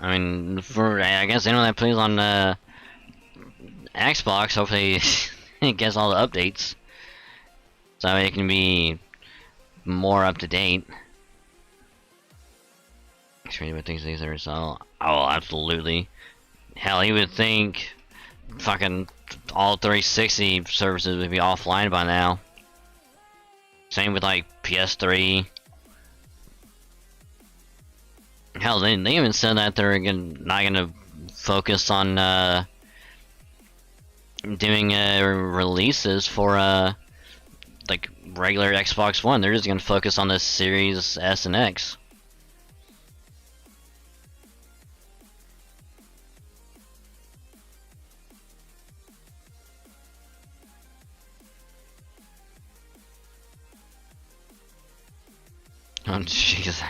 I mean, I guess anyone that plays on Xbox, hopefully it gets all the updates, so it can be more up to date. Extremely what things these are so. Oh, absolutely. Hell, you would think fucking all 360 services would be offline by now. Same with like PS3. Hell, they even said that they're not gonna focus on doing releases for like regular Xbox One. They're just gonna focus on the Series S and X. Oh jeez.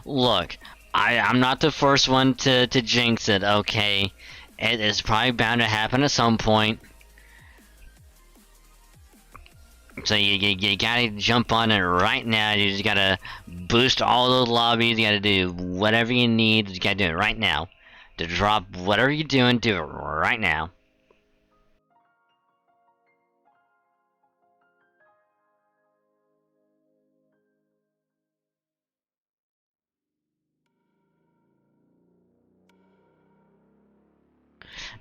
Look, I'm not the first one to jinx it, okay? It is probably bound to happen at some point. So you gotta jump on it right now. You just gotta boost all those lobbies. You gotta do whatever you need. You gotta do it right now. To drop whatever you're doing, do it right now.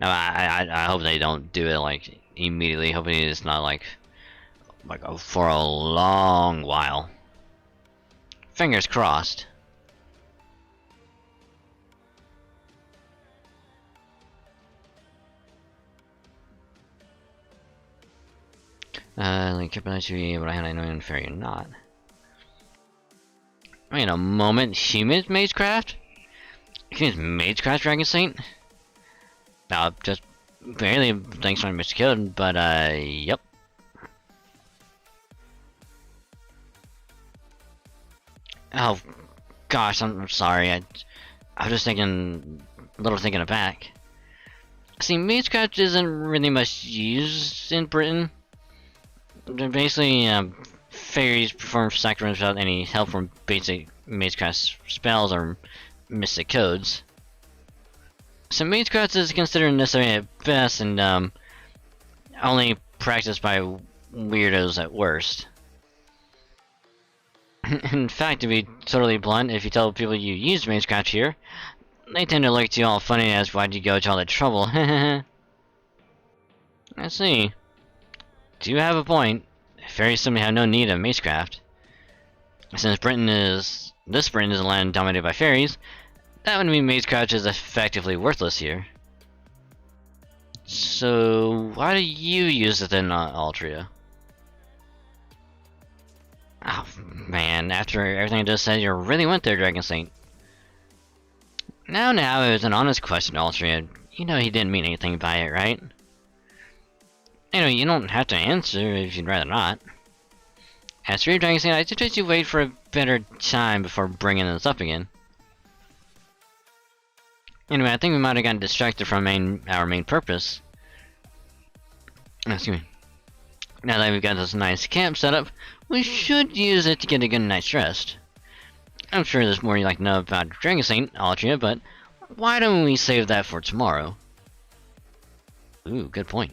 No, I hope they don't do it like immediately. Hoping it's not like for a long while. Fingers crossed. Like Kryptonite should be able to handle annoying fairy or not. Wait a moment, humans Magecraft? Humans Magecraft Dragon Saint? No, just barely thanks for Mr. Killed, but yep. Oh gosh, I'm sorry. I was just thinking, a little thinking it back. See, Magecraft isn't really much used in Britain. Basically, fairies perform sacraments without any help from basic Magecraft spells or mystic codes. So Magecraft is considered necessary at best and only practiced by weirdos at worst. In fact, to be totally blunt, if you tell people you use Magecraft here, they tend to look at you all funny and ask why'd you go to all that trouble. I see. Do you have a point? Fairies simply have no need of Magecraft. Since this Britain is a land dominated by fairies, that would mean Magecraft is effectively worthless here. So, why do you use it then, Altria? Oh man, after everything I just said, you really went there, Dragon Saint. Now, it was an honest question, Altria. You know he didn't mean anything by it, right? Anyway, you don't have to answer if you'd rather not. As for your Dragon Saint, I suggest you wait for a better time before bringing this up again. Anyway, I think we might have gotten distracted from our main purpose. Excuse me. Now that we've got this nice camp set up, we should use it to get a good night's rest. I'm sure there's more you'd like to know about Dragon Saint, Altria, but why don't we save that for tomorrow? Ooh, good point.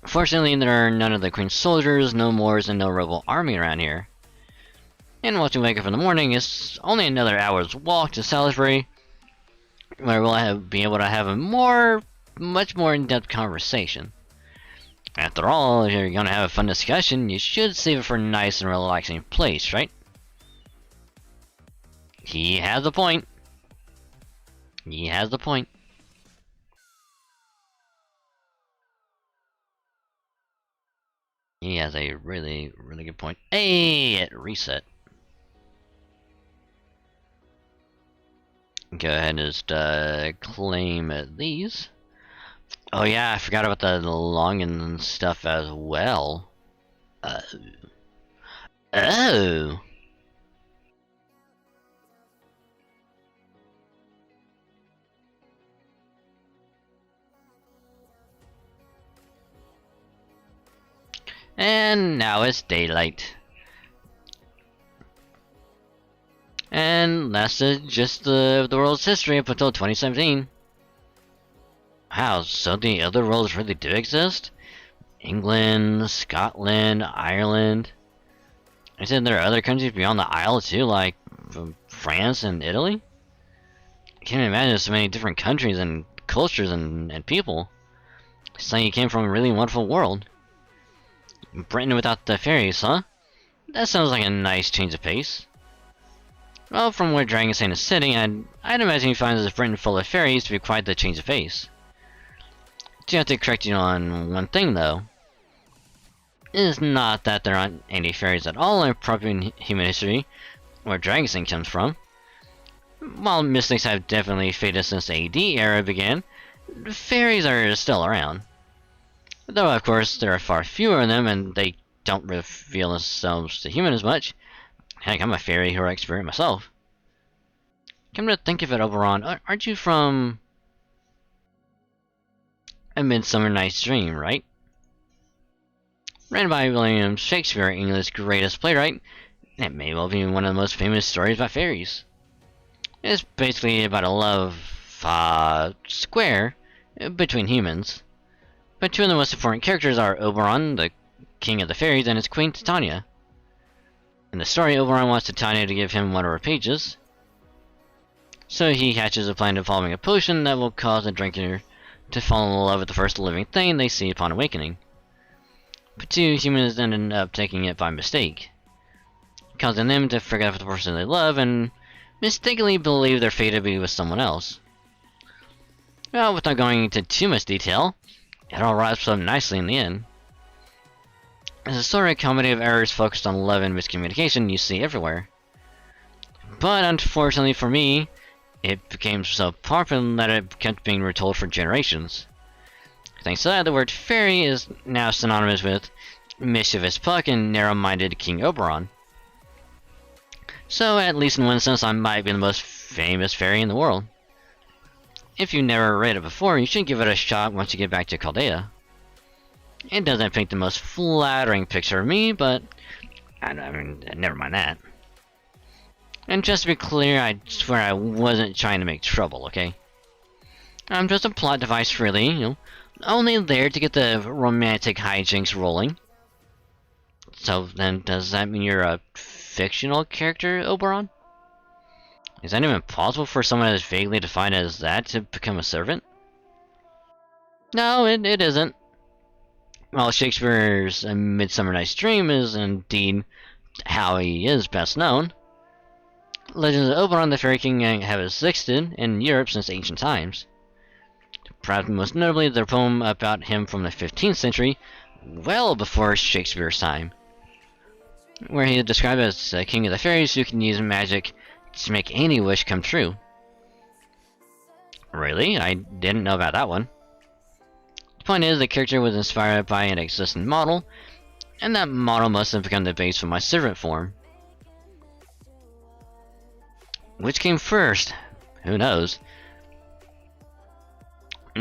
Fortunately, there are none of the Queen's soldiers, no Moors, and no rebel army around here. And once we wake up in the morning, it's only another hour's walk to Salisbury, where we'll be able to have a much more in-depth conversation. After all, if you're gonna have a fun discussion, you should save it for a nice and relaxing place, right? He has a point. He has the point. He has a really, really good point. Hey, it reset. Go ahead and just claim these. Oh yeah, I forgot about the login stuff as well. Oh. And now it's daylight. And that's just the world's history up until 2017. Wow, so the other worlds really do exist? England, Scotland, Ireland. I said there are other countries beyond the Isle too, like France and Italy? I can't imagine so many different countries and cultures and people. It's like you came from a really wonderful world. Britain without the fairies, huh? That sounds like a nice change of pace. Well, from where Dragon Saint is sitting, I'd imagine he finds this Britain full of fairies to be quite the change of pace. Do have to correct you on one thing, though. It is not that there aren't any fairies at all in proper human history, where Dragon's comes from. While mystics have definitely faded since the AD era began, fairies are still around. Though, of course, there are far fewer of them, and they don't reveal themselves to humans as much. Heck, I'm a fairy heroic spirit myself. Come to think of it, Oberon, aren't you from A Midsummer Night's Dream, right? Written by William Shakespeare, England's greatest playwright, it may well be one of the most famous stories about fairies. It's basically about a love square between humans. But two of the most important characters are Oberon, the king of the fairies, and his queen Titania. In the story, Oberon wants Titania to give him one of her pages, so he hatches a plan involving a potion that will cause the drinker to fall in love with the first living thing they see upon awakening. But two humans ended up taking it by mistake, causing them to forget the person they love and mistakenly believe their fate to be with someone else. Well, without going into too much detail, it all wraps up nicely in the end. It's a sort of comedy of errors focused on love and miscommunication you see everywhere. But unfortunately for me, it became so popular that it kept being retold for generations. Thanks to that, the word fairy is now synonymous with mischievous Puck and narrow-minded King Oberon. So, at least in one sense, I might be the most famous fairy in the world. If you've never read it before, you should give it a shot once you get back to Chaldea. It doesn't paint the most flattering picture of me, but I mean, never mind that. And just to be clear, I swear I wasn't trying to make trouble, okay? I'm just a plot device, really, only there to get the romantic hijinks rolling. So then, does that mean you're a fictional character, Oberon? Is that even possible for someone as vaguely defined as that to become a servant? No, it isn't. While Shakespeare's A Midsummer Night's Dream is indeed how he is best known, legends of Oberon the Fairy King have existed in Europe since ancient times. Perhaps most notably the poem about him from the 15th century, well before Shakespeare's time, where he is described as the king of the fairies who can use magic to make any wish come true. Really? I didn't know about that one. The point is, the character was inspired by an existing model, and that model must have become the base for my servant form. Which came first? Who knows?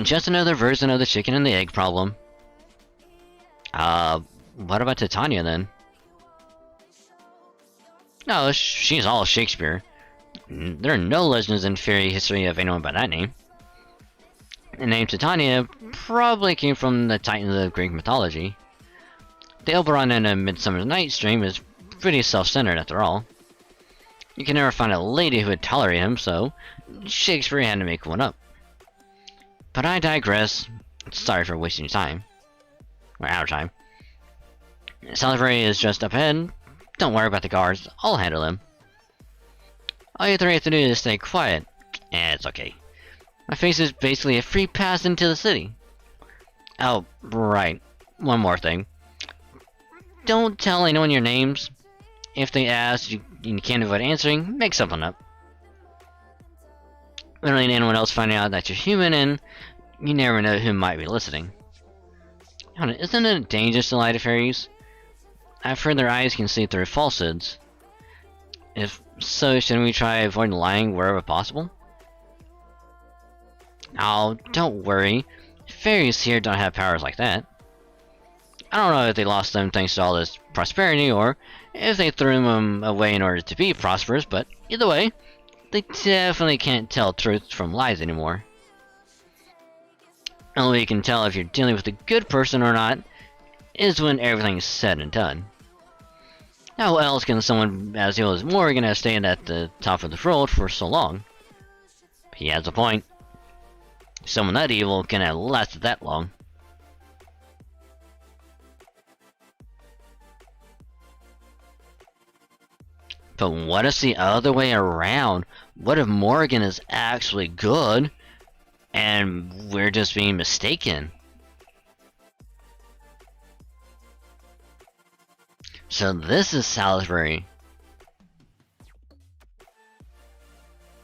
Just another version of the chicken and the egg problem. What about Titania then? No, she's all Shakespeare. There are no legends in fairy history of anyone by that name. The name Titania probably came from the Titans of Greek mythology. The Oberon in A Midsummer Night's Dream is pretty self-centered after all. You can never find a lady who would tolerate him, so Shakespeare had to make one up. But I digress. Sorry for wasting your time. Or our time. Salisbury is just up ahead. Don't worry about the guards, I'll handle them. All you three have to do is stay quiet. It's okay. My face is basically a free pass into the city. Oh, right. One more thing. Don't tell anyone your names. If they ask, you can't avoid answering, make something up. We don't need anyone else finding out that you're human, and you never know who might be listening. Isn't it dangerous to lie to fairies? I've heard their eyes can see through falsehoods. If so, shouldn't we try avoiding lying wherever possible? Oh, don't worry. Fairies here don't have powers like that. I don't know if they lost them thanks to all this prosperity, or if they threw them away in order to be prosperous, but either way, they definitely can't tell truth from lies anymore. Only way you can tell if you're dealing with a good person or not is when everything's said and done. How else can someone as evil as Morgan have stayed at the top of the world for so long? He has a point. Someone that evil can have lasted that long. But what if the other way around? What if Morgan is actually good, and we're just being mistaken? So this is Salisbury.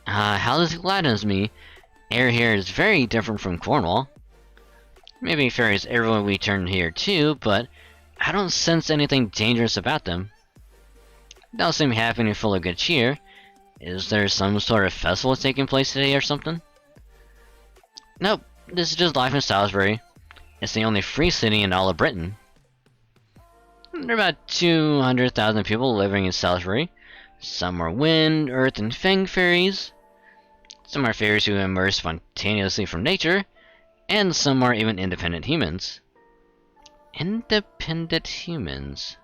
How this gladdens me. Air here is very different from Cornwall. Maybe fairies everywhere we turn here too, but I don't sense anything dangerous about them. They all seem happy and full of good cheer. Is there some sort of festival taking place today or something? Nope, this is just life in Salisbury. It's the only free city in all of Britain. There are about 200,000 people living in Salisbury. Some are wind, earth, and fang fairies. Some are fairies who emerge spontaneously from nature, and some are even independent humans. Independent humans.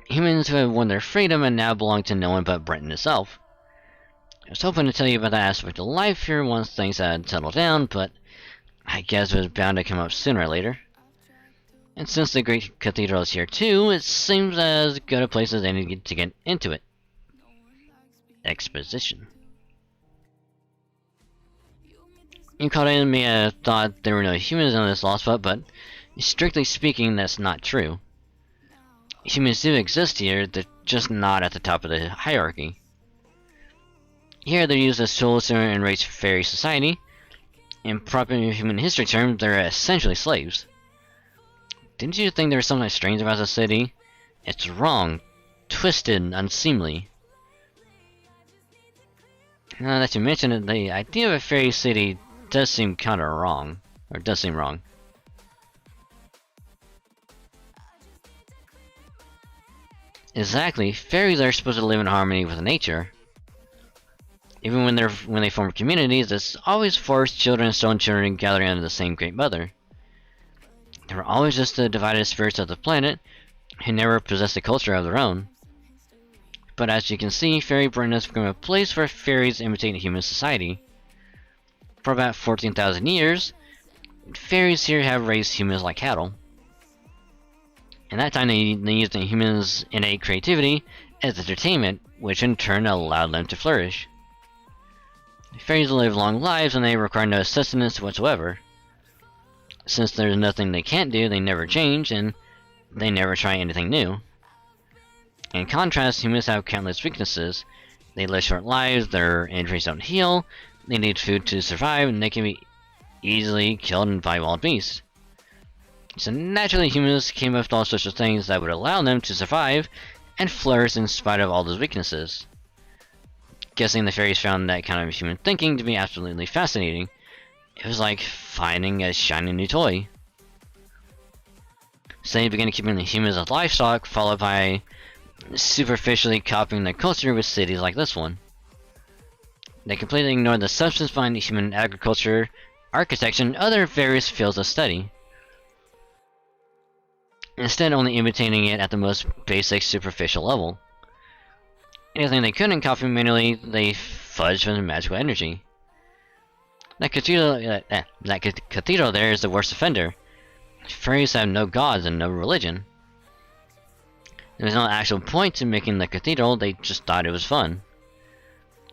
Humans who have won their freedom and now belong to no one but Britain itself. I was hoping to tell you about that aspect of life here once things had settled down, but I guess it was bound to come up sooner or later. And since the great cathedral is here too, it seems as good a place as any to get into it. Exposition. You caught in me, I thought there were no humans on this lost spot, but strictly speaking, that's not true. Humans do exist here, they're just not at the top of the hierarchy. Here they're used as tools to enrich fairy society. In proper human history terms, they're essentially slaves. Didn't you think there was something strange about the city? It's wrong, twisted, unseemly. Now that you mention it, the idea of a fairy city does seem kinda wrong. Or does seem wrong. Exactly, fairies are supposed to live in harmony with nature. Even when they form communities, it's always forced children and stone children gathering under the same Great Mother. They were always just the divided spirits of the planet, who never possessed a culture of their own. But as you can see, Fairy Britain has become a place where fairies imitate human society. For about 14,000 years, fairies here have raised humans like cattle. In that time, they used the humans' innate creativity as entertainment, which in turn allowed them to flourish. Fairies live long lives and they require no sustenance whatsoever. Since there's nothing they can't do, they never change, and they never try anything new. In contrast, humans have countless weaknesses. They live short lives, their injuries don't heal, they need food to survive, and they can be easily killed by wild beasts. So naturally, humans came up with all sorts of things that would allow them to survive and flourish in spite of all those weaknesses. Guessing the fairies found that kind of human thinking to be absolutely fascinating. It was like finding a shiny new toy. So they began keeping the humans as livestock, followed by superficially copying their culture with cities like this one. They completely ignored the substance behind human agriculture, architecture, and other various fields of study. Instead, only imitating it at the most basic, superficial level. Anything they couldn't copy manually, they fudged with magical energy. That cathedral there is the worst offender. Fairies have no gods and no religion. There's no actual point to making the cathedral, they just thought it was fun.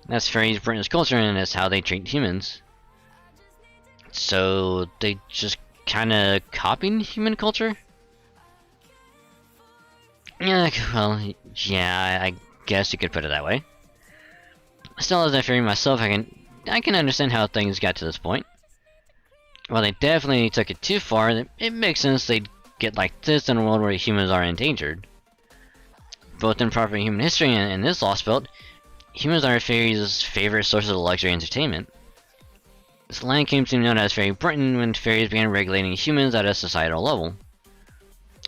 That's fairies' British culture, and that's how they treat humans. So they just kinda copied human culture? Yeah, well, yeah, I guess you could put it that way. Still, as a fairy myself, I can understand how things got to this point. While they definitely took it too far, it makes sense they'd get like this in a world where humans are endangered. Both in proper human history and in this lost belt, humans are fairies' favorite source of luxury entertainment. This land came to be known as Fairy Britain when fairies began regulating humans at a societal level.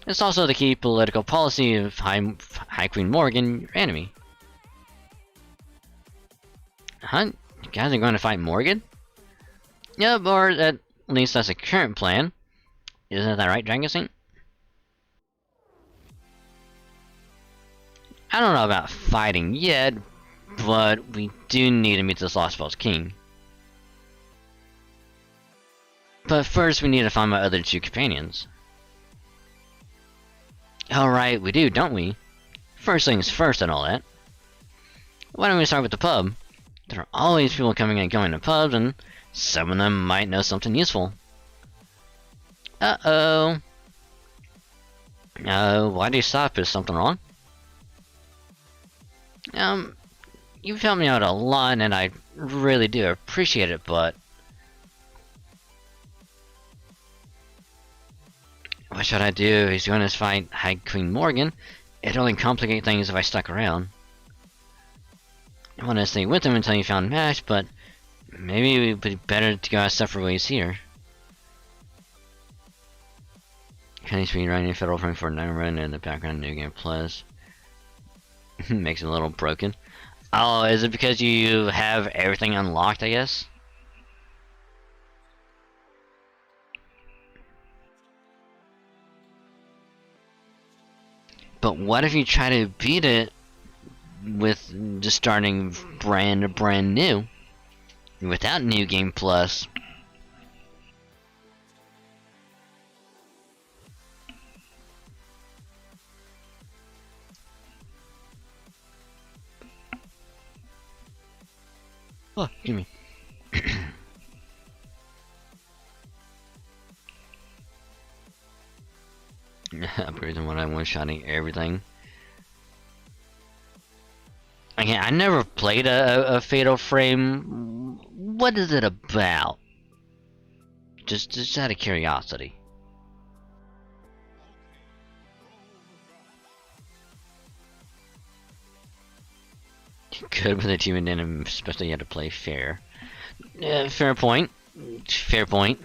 It's also the key political policy of High Queen Morgan, your enemy. Huh? You guys are going to fight Morgan? Yep, or at least that's a current plan. Isn't that right, Dragon Saint? I don't know about fighting yet, but we do need to meet this Lost Spell's king. But first we need to find my other two companions. Alright, we do, don't we? First things first and all that. Why don't we start with the pub? There are always people coming and going to pubs, and some of them might know something useful. Uh-oh. Why do you stop? Is something wrong? You've helped me out a lot, and I really do appreciate it, but... what should I do? He's going to fight High Queen Morgan. It'd only complicate things if I stuck around. I want to stay with him until he found Mash, but... maybe it would be better to go out separate ways here. Can speed running Federal frame for 9 run in the background New Game Plus. Makes it a little broken. Oh, is it because you have everything unlocked, I guess? But what if you try to beat it with just starting brand new? Without New Game Plus? Oh, give me. Upgrades and what I one-shotting everything. Again, I never played a Fatal Frame. What is it about? Just out of curiosity. Good with the team and then especially you had to play fair. Fair point. Fair point.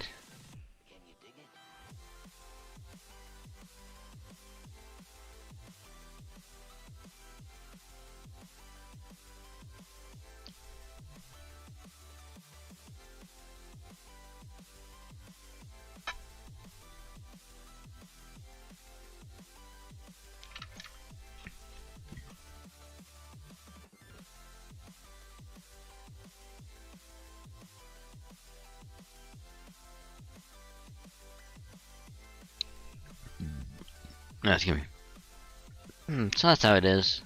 No, excuse me. So that's how it is.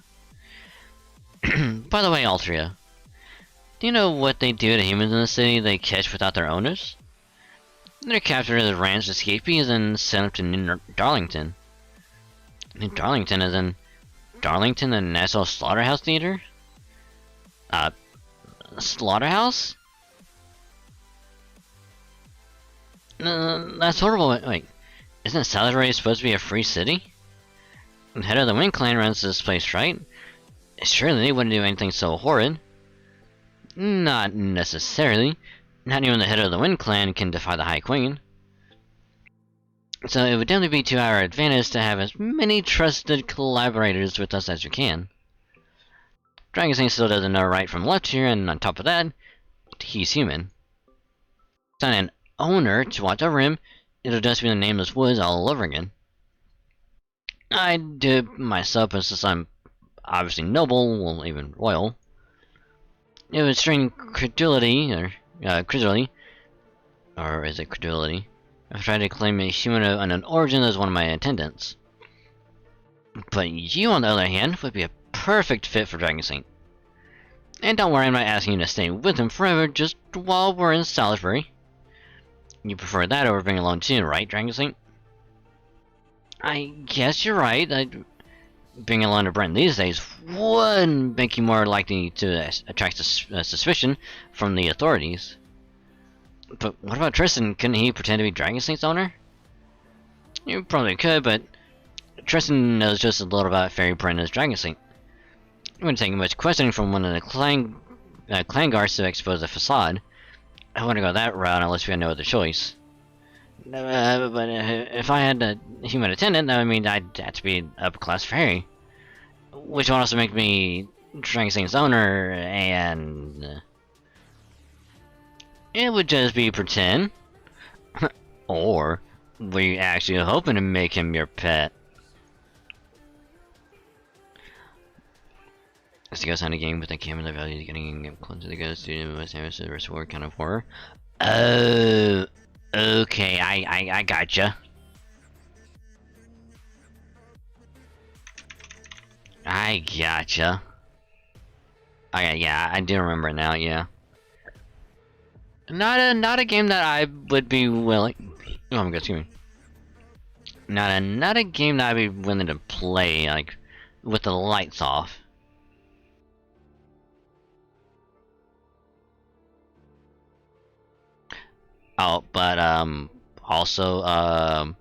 By the way, Altria, do you know what they do to humans in the city they catch without their owners? They're captured as ranch escapees and sent up to New Darlington. New Darlington as in Darlington, the National Slaughterhouse Theater? Slaughterhouse? That's horrible. Wait, isn't Salisbury supposed to be a free city? The head of the Wind Clan runs this place, right? Surely they wouldn't do anything so horrid. Not necessarily. Not even the head of the Wind Clan can defy the High Queen. So it would definitely be to our advantage to have as many trusted collaborators with us as we can. Dragon Saint still doesn't know right from left here, and on top of that, he's human. Sign an owner to watch over him, it'll just be the Nameless Woods all over again. I do it myself, and since I'm obviously noble, well, even royal, it would strain credulity, or is it credulity? I've tried to claim a human unknown origin as one of my attendants. But you, on the other hand, would be a perfect fit for Dragon Saint. And don't worry, I'm not asking you to stay with him forever, just while we're in Salisbury. You prefer that over being alone too, right, Dragon Saint? I guess you're right. Being alone to Brent these days would make you more likely to attract suspicion from the authorities. But what about Tristan? Couldn't he pretend to be Dragon Saint's owner? You probably could, but Tristan knows just as little about Fairy Brent as Dragon Saint. It wouldn't take much questioning from one of the clan guards to expose the facade. I wouldn't go that route unless we had no other choice. But if I had a human attendant, that would mean I'd have to be an upper-class fairy. Which would also make me Dragon Saint's owner, and... it would just be pretend. Or, were you actually hoping to make him your pet? As the ghost on a game with the camera, the value of getting close to the ghost, student must have a reward kind of horror. Oh, okay, I gotcha. I gotcha. Okay, yeah, I do remember it now, yeah. Not a game that I would be willing. Oh my god, excuse me. Not a game that I'd be willing to play, like, with the lights off. Oh, but, also, I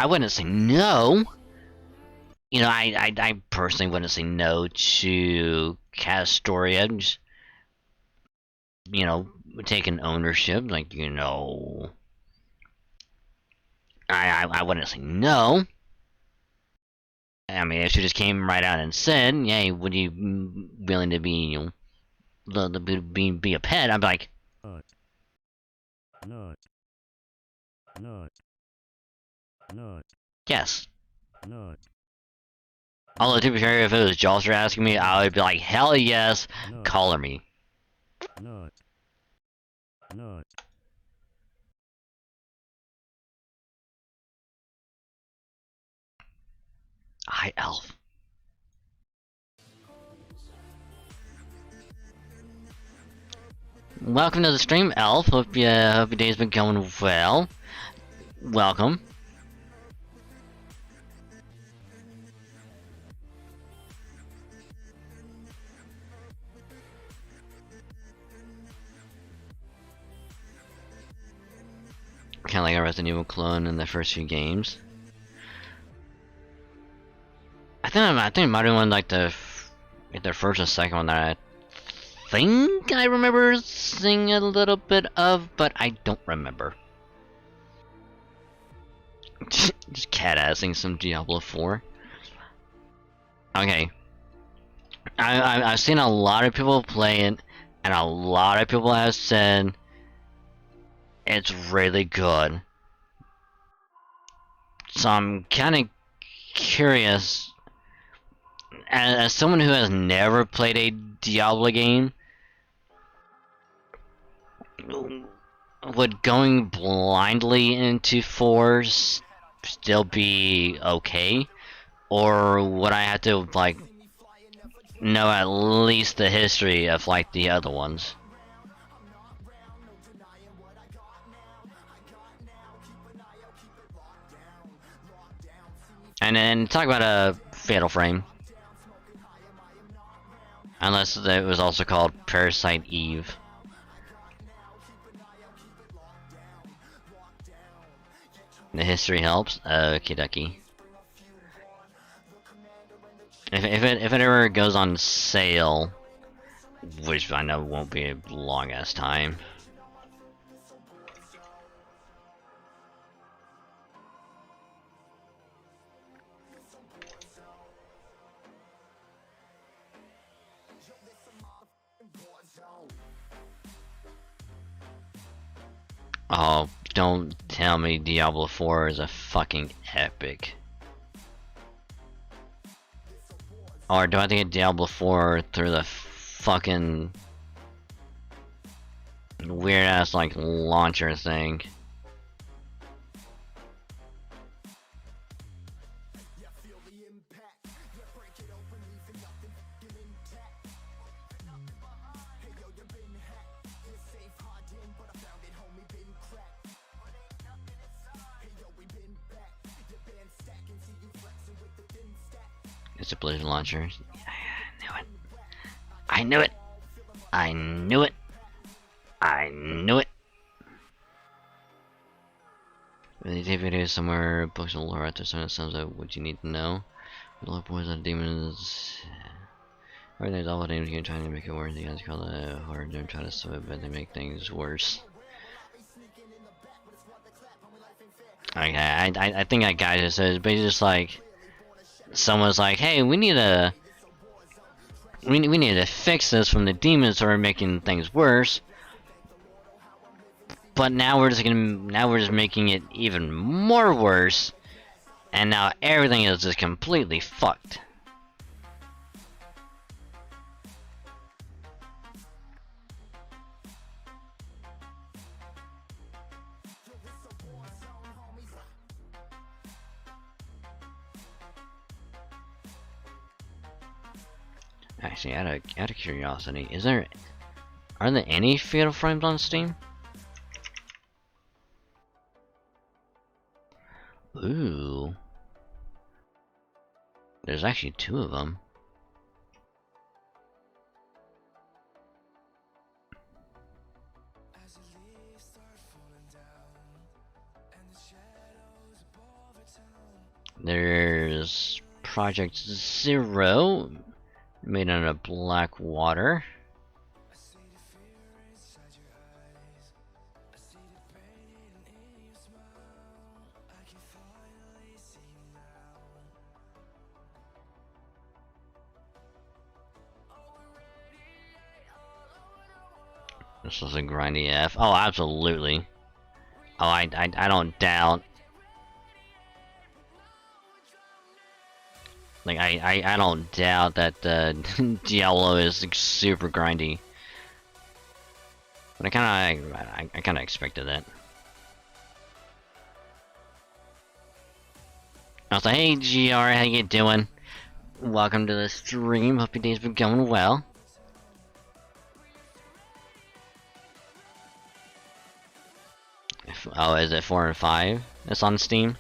wouldn't say no. You know, I personally wouldn't say no to Castoria, just, you know, taking ownership, like, you know, I wouldn't say no. I mean, if she just came right out and said, "Yeah, would you willing to be, you know, be a pet?" I'd be like, yes. Although to be fair, if it was Jalster asking me, I would be like, hell yes, color me. Hi, Elf. Welcome to the stream, Elf. Hope your day's been going well. Welcome. Kind of like a Resident Evil clone in the first few games. I think it might have been like the first and second one that I think I remember seeing a little bit of, but I don't remember. Just cat-assing some Diablo 4. Okay. I've seen a lot of people play it, and a lot of people have said it's really good. So I'm kind of curious, as someone who has never played a Diablo game, would going blindly into 4 still be okay? Or would I have to, like, know at least the history of, like, the other ones? And then talk about a Fatal Frame. Unless it was also called Parasite Eve. The history helps? Okie dokie. If it ever goes on sale, which I know won't be a long ass time. Oh, don't tell me Diablo 4 is a fucking epic. Or do I have to get Diablo 4 through the fucking weird ass like launcher thing? It's a blizzard launcher. I knew it. I knew it. I knew it. The tape video somewhere, books of lore after some sums up what you need to know. The lore boys and demons. Everything's all the names you can try to make it worse. You guys call it hard and try to sub it, but they make things worse. Okay, I think that guy just says, but just like someone's like, hey, we need to fix this from the demons who are making things worse. But now we're just making it even more worse, and now everything is just completely fucked. Actually, out of curiosity, are there any Fatal Frames on Steam? Ooh. There's actually 2 of them. There's Project Zero, made out of black water. This is a grindy F. Oh, absolutely. Oh, I don't doubt. Like, I don't doubt that Diablo is like, super grindy. But I kinda expected that. I was like, hey GR, how you doing? Welcome to the stream. Hope your day's been going well. Oh, is it 4 and 5? It's on Steam.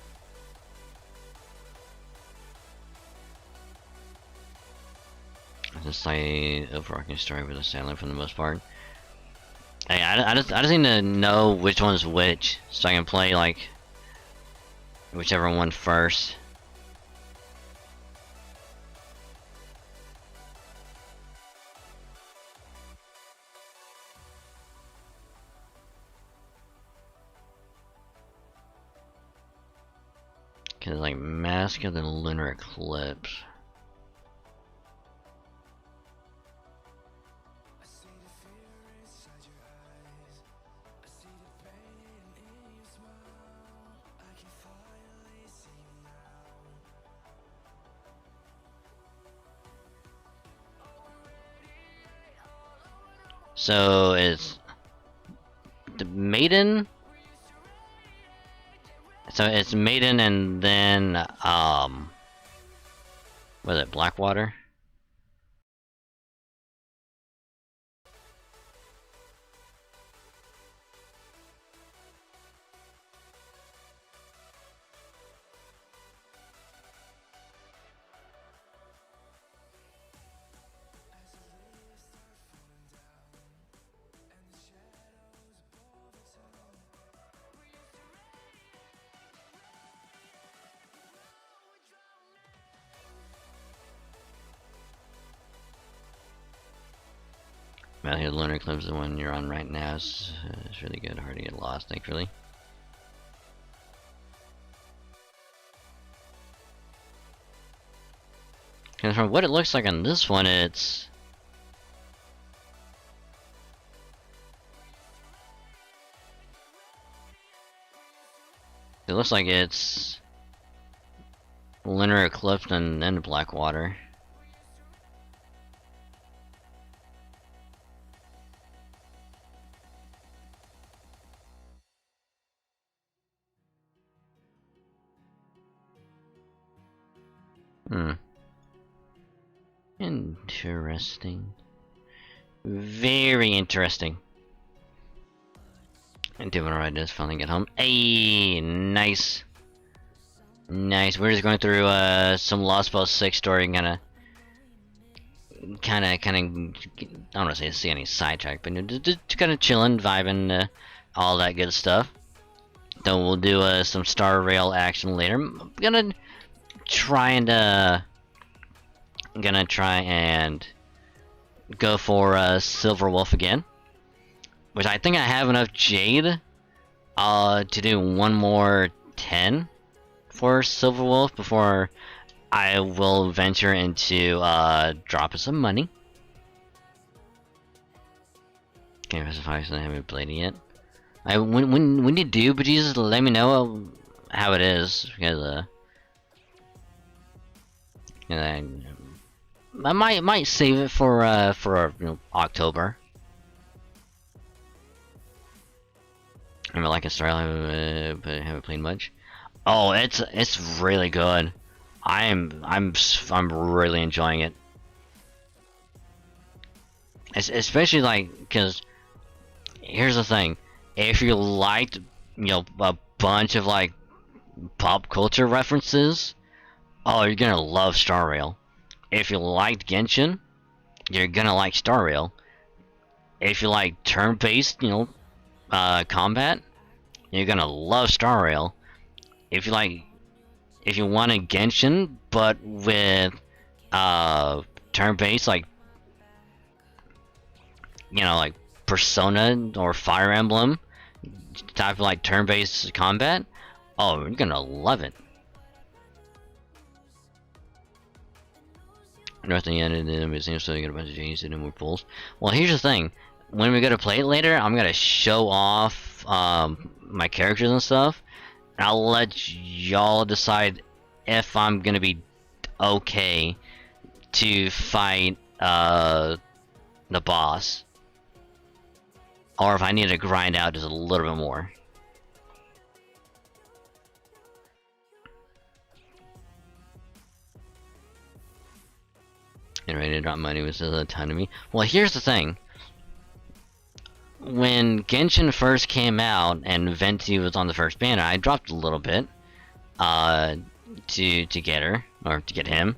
Just like overarching story with a sailor for the most part. Hey, I just need to know which one's which, so I can play like whichever one first. Cause like Mask of the Lunar Eclipse. So it's the Maiden. So it's Maiden and then was it Blackwater? Well, here, Lunar Eclipse, the one you're on right now, is really good. Hard to get lost, thankfully. And from what it looks like on this one, it looks like it's Lunar Eclipse and then Blackwater. Interesting. Very interesting. And doing alright, just finally get home. Hey, nice. Nice. We're just going through some Lost Ball 6 story, kinda I don't want to say any sidetrack, but just kind of chilling, vibing, all that good stuff. Then we'll do some Star Rail action later. I'm gonna try and go for Silver Wolf again, which I think I have enough Jade to do one more 10 for Silver Wolf before I will venture into dropping some money. Can't specify because I haven't played it yet. When you do, but you just let me know how it is, because I might save it for October. I mean, like a Star, but haven't played much. Oh, it's really good. I'm really enjoying it. Especially like, because here's the thing: if you liked a bunch of like pop culture references, oh, you're gonna love Star Rail. If you liked Genshin, you're gonna like Star Rail. If you like turn-based, combat, you're gonna love Star Rail. If you want a Genshin but with turn-based, like Persona or Fire Emblem type of like turn-based combat, oh, you're gonna love it. North the end of the museum, so you get a bunch of genies to do more pulls. Well, here's the thing. When we go to play it later, I'm gonna show off my characters and stuff. And I'll let y'all decide if I'm gonna be okay to fight the boss, or if I need to grind out just a little bit more. And ready to drop money, which is a ton to me. Well, here's the thing. When Genshin first came out and Venti was on the first banner, I dropped a little bit to get her, or to get him.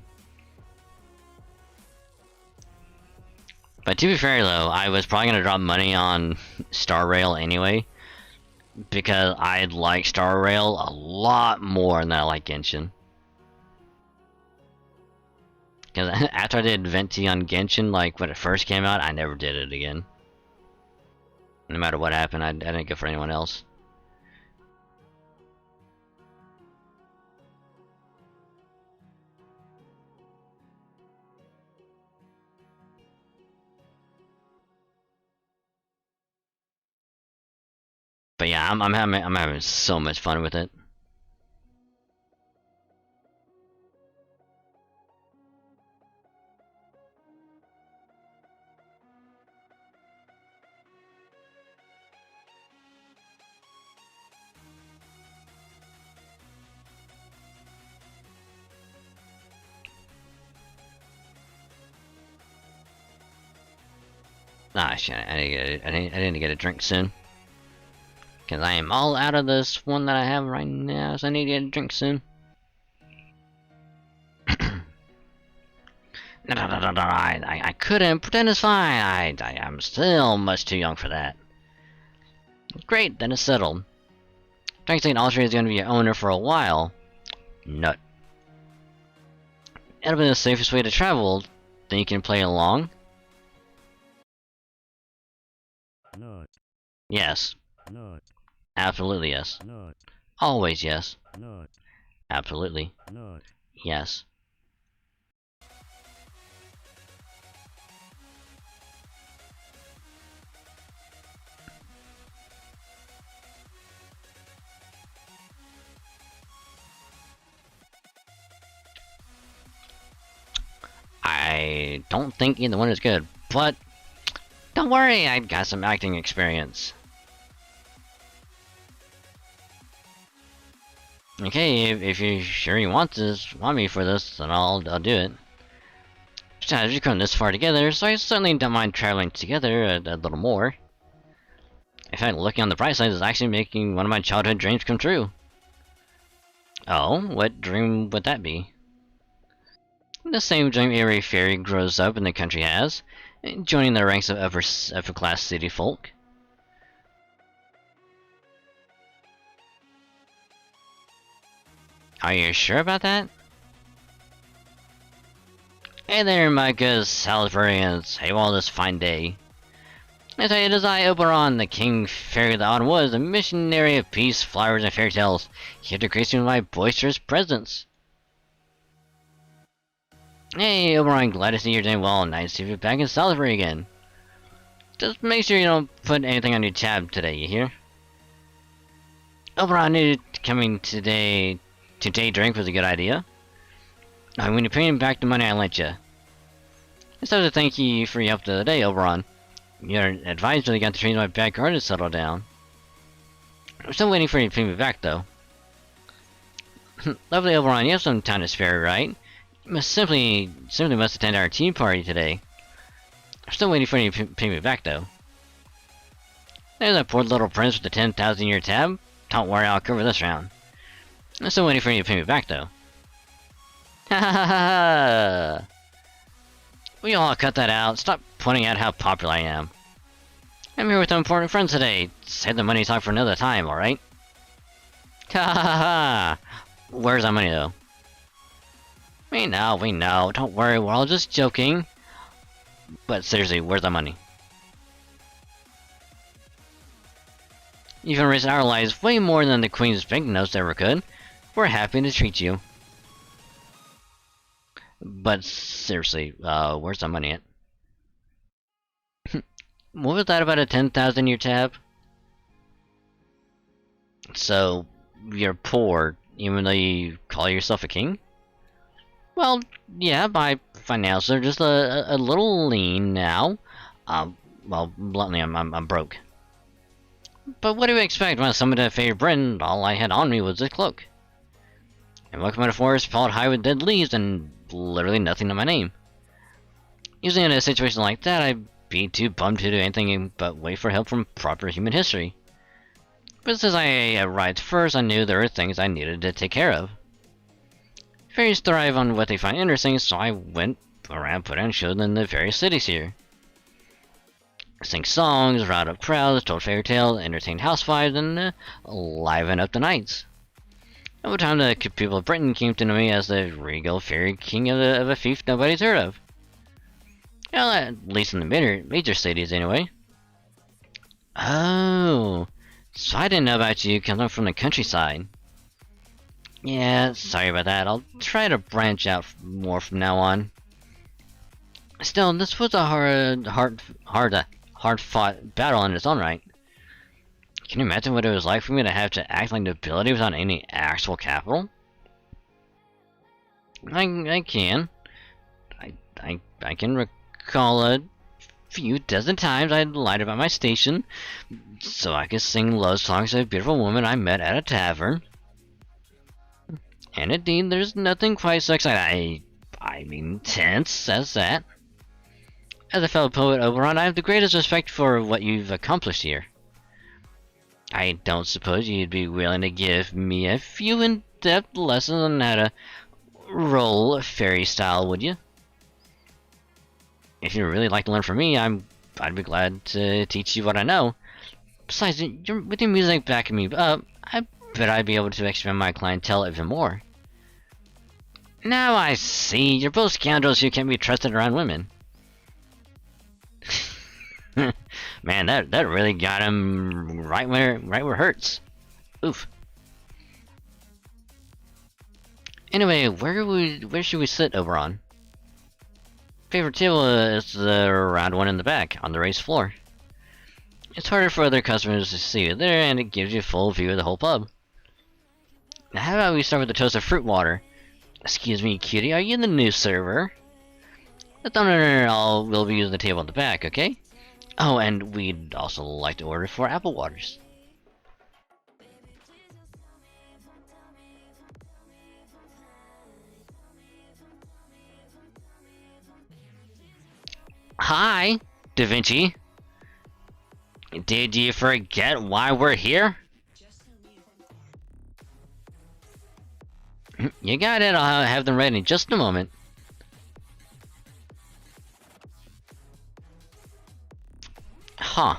But to be fair though, I was probably gonna drop money on Star Rail anyway, because I like Star Rail a lot more than I like Genshin. Because after I did Venti on Genshin, like when it first came out, I never did it again. No matter what happened, I didn't go for anyone else. But yeah, I'm having so much fun with it. Ah, shit, I need to get a drink soon. Because I am all out of this one that I have right now, so I need to get a drink soon. I couldn't pretend it's fine. I'm still much too young for that. Great, then it's settled. Drink saying Austria is going to be your owner for a while. Nut. It'll be the safest way to travel. Then you can play along. Nut. Yes. Nut. Absolutely yes. Nut. Always yes. Nut. Absolutely. Nut. Yes. I don't think either one is good, but don't worry, I got some acting experience. Okay, if you're sure you want me for this, then I'll do it. Besides, we've come this far together, so I certainly don't mind traveling together a little more. In fact, looking on the bright side is actually making one of my childhood dreams come true. Oh, what dream would that be? The same dream every fairy grows up in the country has, joining the ranks of upper class city folk. Are you sure about that? Hey there, my good Salisburyans. Hey, all this fine day. I tell you, it is I, Oberon, the king fairy of the autumn woods, a missionary of peace, flowers, and fairy tales, here to grace you with my boisterous presence. Hey, Oberon, glad to see you're doing well. Nice to see you back in Salisbury again. Just make sure you don't put anything on your tab today, you hear? Oberon knew coming today to day drink was a good idea. I'm going to pay him back the money I lent you. Just have to thank you for your help the other day, Oberon. Your advice really got the trees in my backyard to settle down. I'm still waiting for you to pay me back, though. Lovely Oberon, you have some time to spare, right? You must simply must attend our tea party today. I'm still waiting for you to pay me back, though. There's that poor little prince with the 10,000-year tab. Don't worry, I'll cover this round. I'm still waiting for you to pay me back, though. Ha ha ha ha! We all cut that out. Stop pointing out how popular I am. I'm here with some important friends today. Save the money talk for another time, alright? Ha ha ha ha! Where's that money, though? We know. Don't worry, we're all just joking. But seriously, where's the money? You've enriched our lives way more than the Queen's banknotes ever could. We're happy to treat you. But seriously, where's the money at? What was that about a 10,000 year tab? So, you're poor, even though you call yourself a king? Well, yeah, my financials are just a little lean now. Well, bluntly, I'm broke. But what do you expect when I summoned a Fae Britain? All I had on me was this cloak. And welcome to the forest piled high with dead leaves and literally nothing to my name. Usually in a situation like that, I'd be too bummed to do anything but wait for help from proper human history. But since I arrived first, I knew there were things I needed to take care of. Fairies thrive on what they find interesting, so I went around putting on shows in the various cities here. Sing songs, riled up crowds, told fairy tales, entertained housewives, and livened up the nights. Over time, the people of Britain came to know me as the regal fairy king of a fief nobody's heard of. Well, at least in the major cities, anyway. Oh, so I didn't know about you because I'm from the countryside. Yeah, sorry about that. I'll try to branch out more from now on. Still, this was a hard-fought battle in its own right. Can you imagine what it was like for me to have to act like nobility without any actual capital? I can. I can recall a few dozen times I lied about my station, so I could sing love songs to a beautiful woman I met at a tavern. And indeed, there's nothing quite so exciting, I mean intense, as that. As a fellow poet, Oberon, I have the greatest respect for what you've accomplished here. I don't suppose you'd be willing to give me a few in-depth lessons on how to roll fairy style, would you? If you'd really like to learn from me, I'd be glad to teach you what I know. Besides, with your music backing me up, I bet I'd be able to expand my clientele even more. Now I see, you're both scoundrels who can't be trusted around women. Man, that really got him right where it hurts. Oof. Anyway, where should we sit, Oberon? Favorite table is the round one in the back, on the raised floor. It's harder for other customers to see you there, and it gives you a full view of the whole pub. Now, how about we start with a toast of fruit water? Excuse me, cutie, are you the new server? The thunder will be using the table in the back, okay? Oh, and we'd also like to order 4 apple waters. Hi, Da Vinci. Did you forget why we're here? You got it, I'll have them ready in just a moment. Huh.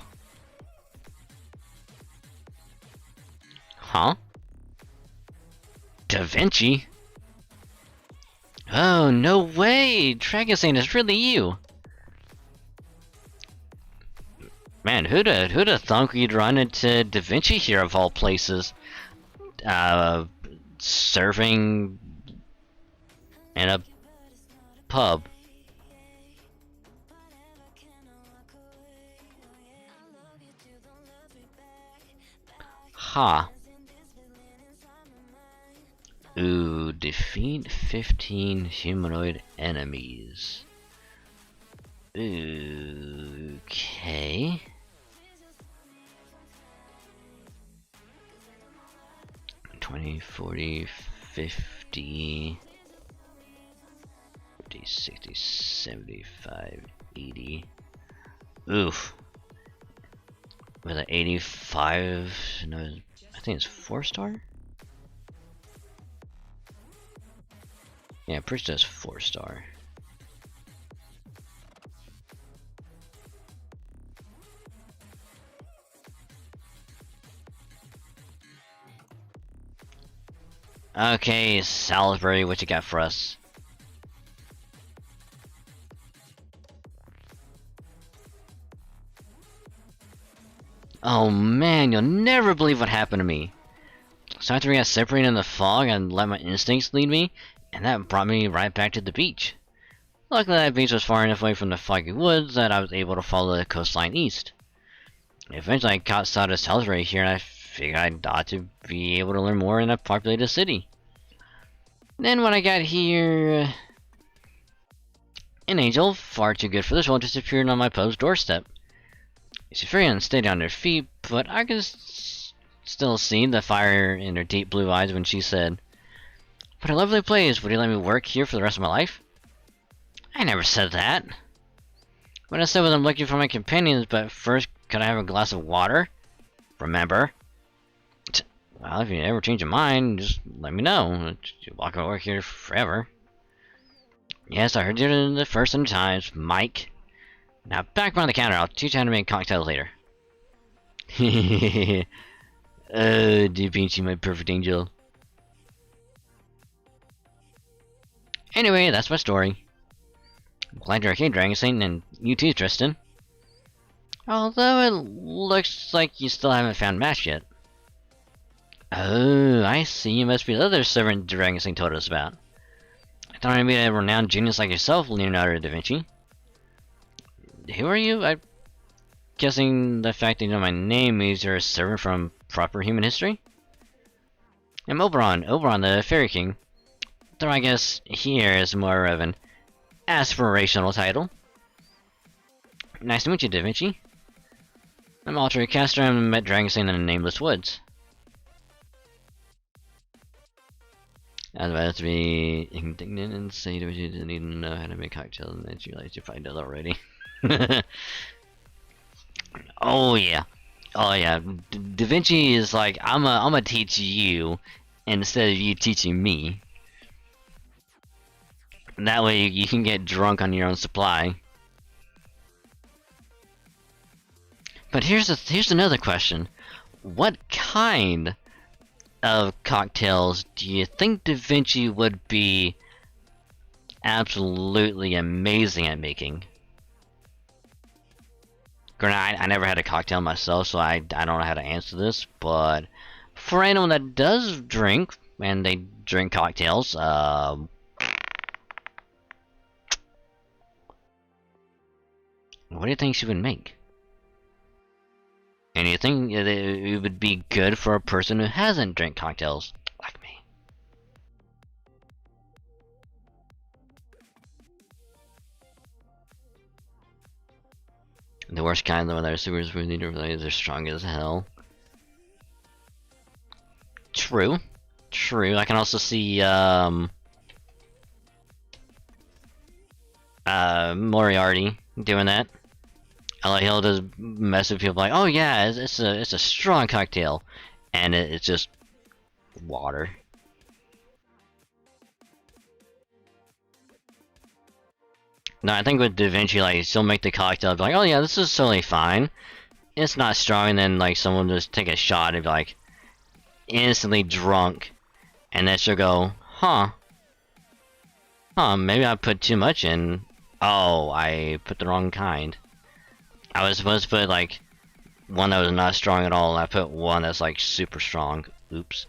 Huh? Da Vinci? Oh, no way! Dragon Saint is really you! Man, who'da thunk we'd run into Da Vinci here of all places? Serving in a pub. Ha. Ooh, defeat 15 humanoid enemies. Okay. $20, $40, $50, $50, $60, $75, $80. Oof. With an 85, no, I think it's 4-star? Yeah, Priestess 4-star. Okay, Salisbury, what you got for us? Oh man, you'll never believe what happened to me. So after we got separated in the fog, and let my instincts lead me, and that brought me right back to the beach. Luckily that beach was far enough away from the foggy woods that I was able to follow the coastline east. Eventually I caught sight of Salisbury here, and I figured I ought to be able to learn more in a populated city. Then when I got here, an angel, far too good for this world, just appeared on my pub's doorstep. She's very unsteady on her feet, but I could still see the fire in her deep blue eyes when she said, "What a lovely place, would you let me work here for the rest of my life?" I never said that. What I said was I'm looking for my companions, but first, could I have a glass of water? Remember? Well, if you ever change your mind, just let me know. You're welcome to work here forever. Yes, I heard you the first of the times, Mike. Now back behind the counter, I'll teach you how to make cocktails later. Da Vinci, my perfect angel. Anyway, that's my story. I'm glad you're okay, Dragon Saint, and you too, Tristan. Although it looks like you still haven't found Mash yet. Oh, I see. You must be the other servant Dragon Saint told us about. I thought I'd be a renowned genius like yourself, Leonardo da Vinci. Who are you? I'm guessing the fact that you know my name means you're a servant from proper human history? I'm Oberon the Fairy King. Though I guess here is more of an aspirational title. Nice to meet you, Da Vinci. I'm Alter Caster and met Dragon Saint in the Nameless Woods. I was about to be indignant and say that you didn't even know how to make cocktails, and then you realized you probably did already. Oh yeah. Oh yeah. Da Vinci is like, I'm gonna teach you instead of you teaching me. That way you can get drunk on your own supply. But here's another question. What kind of cocktails do you think Da Vinci would be absolutely amazing at making? Granted, I never had a cocktail myself, so I don't know how to answer this, but for anyone that does drink, and they drink cocktails, what do you think she would make? And you think it would be good for a person who hasn't drank cocktails, like me? The worst kind, the one that are super leader, they're strong as hell. True. True. I can also see, Moriarty doing that. He'll just mess with people like, oh yeah, it's a strong cocktail, and it's just water. No, I think with Da Vinci, like, she'll make the cocktail, be like, oh yeah, this is totally fine. It's not strong, and then like someone just take a shot and be like, instantly drunk, and then she'll go, huh, maybe I put too much in. Oh, I put the wrong kind. I was supposed to put like one that was not strong at all, and I put one that's like super strong. Oops.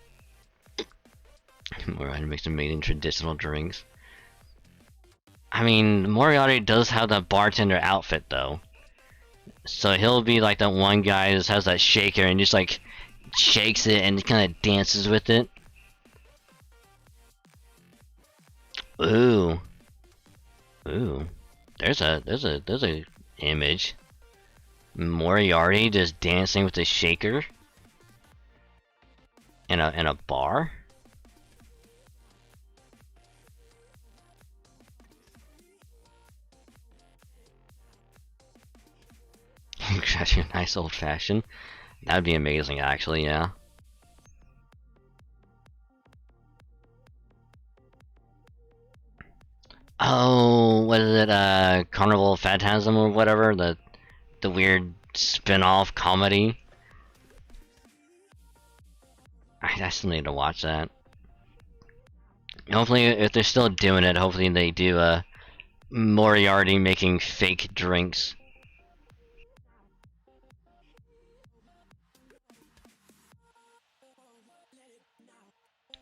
Moriarty makes amazing traditional drinks. I mean, Moriarty does have that bartender outfit though. So he'll be like that one guy who just has that shaker and just like shakes it and kind of dances with it. Ooh. Ooh. There's a image. Moriarty just dancing with a shaker in a bar. Got you a nice old fashioned. That'd be amazing, actually. Yeah. Oh, what is it? Carnival Phantasm or whatever, the weird spin-off comedy. I still need to watch that. Hopefully, if they're still doing it, hopefully they do Moriarty making fake drinks.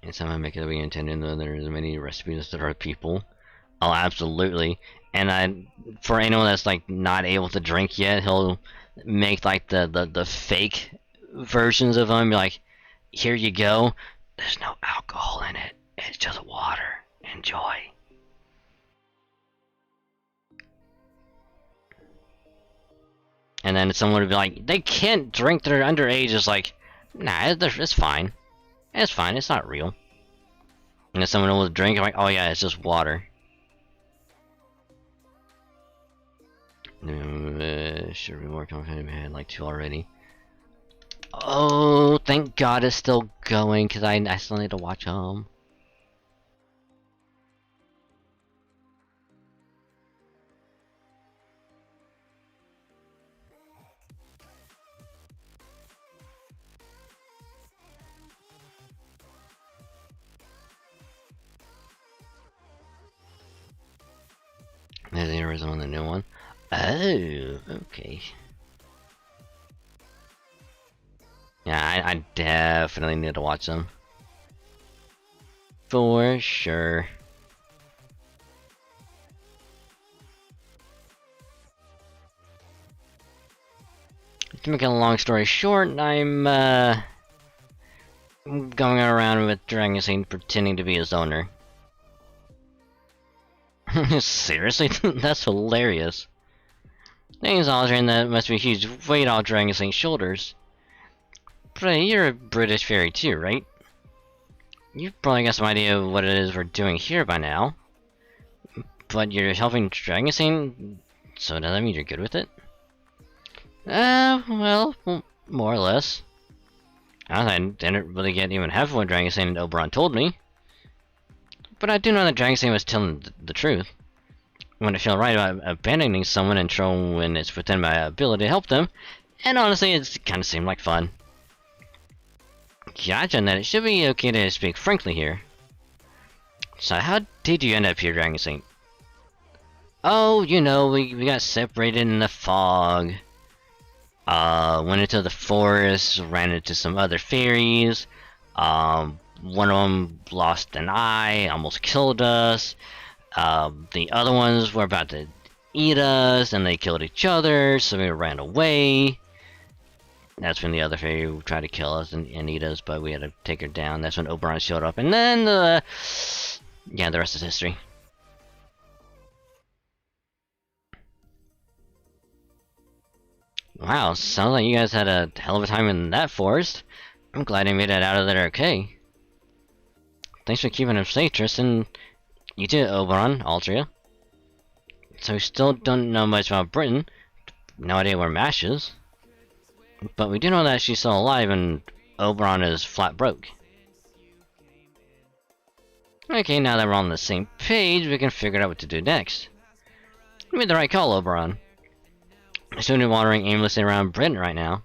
And somehow make it we intended, though there's many recipes that are people. Oh, absolutely. And for anyone that's like not able to drink yet, he'll make like the fake versions of them. Be like, here you go. There's no alcohol in it. It's just water. Enjoy. And then someone would be like, they can't drink, they're underage. It's like, nah, it's fine. It's fine, it's not real. And if someone will drink, I'm like, oh yeah, it's just water. Should be more confident. I had like 2 already. Oh, thank God it's still going, because I still need to watch them. There's the original and the new one. Oh, okay. Yeah, I definitely need to watch them. For sure. To make a long story short, I'm going around with Dragon Saint pretending to be his owner. Seriously? That's hilarious. Things altering that must be a huge weight off Dragon Saint's shoulders. But hey, you're a British fairy too, right? You've probably got some idea of what it is we're doing here by now. But you're helping Dragon Saint, so does that mean you're good with it? Well, more or less. I didn't really get even half of what Dragon Saint and Oberon told me. But I do know that Dragon Saint was telling the truth. When I feel right about abandoning someone and show when it's within my ability to help them, and honestly, it kind of seemed like fun. Gotcha, and that it should be okay to speak frankly here. So how did you end up here, Dragon Saint? Oh, you know, we got separated in the fog. Went into the forest, ran into some other fairies. One of them lost an eye, almost killed us. The other ones were about to eat us, and they killed each other, so we ran away. That's when the other fairy tried to kill us and eat us, but we had to take her down. That's when Oberon showed up, and then yeah, the rest is history. Wow, sounds like you guys had a hell of a time in that forest. I'm glad you made it out of there okay. Thanks for keeping him safe, Tristan. You too, Oberon, Altria. So we still don't know much about Britain. No idea where Mash is. But we do know that she's still alive and Oberon is flat broke. Okay, now that we're on the same page, we can figure out what to do next. You made the right call, Oberon. I shouldn't be wandering aimlessly around Britain right now.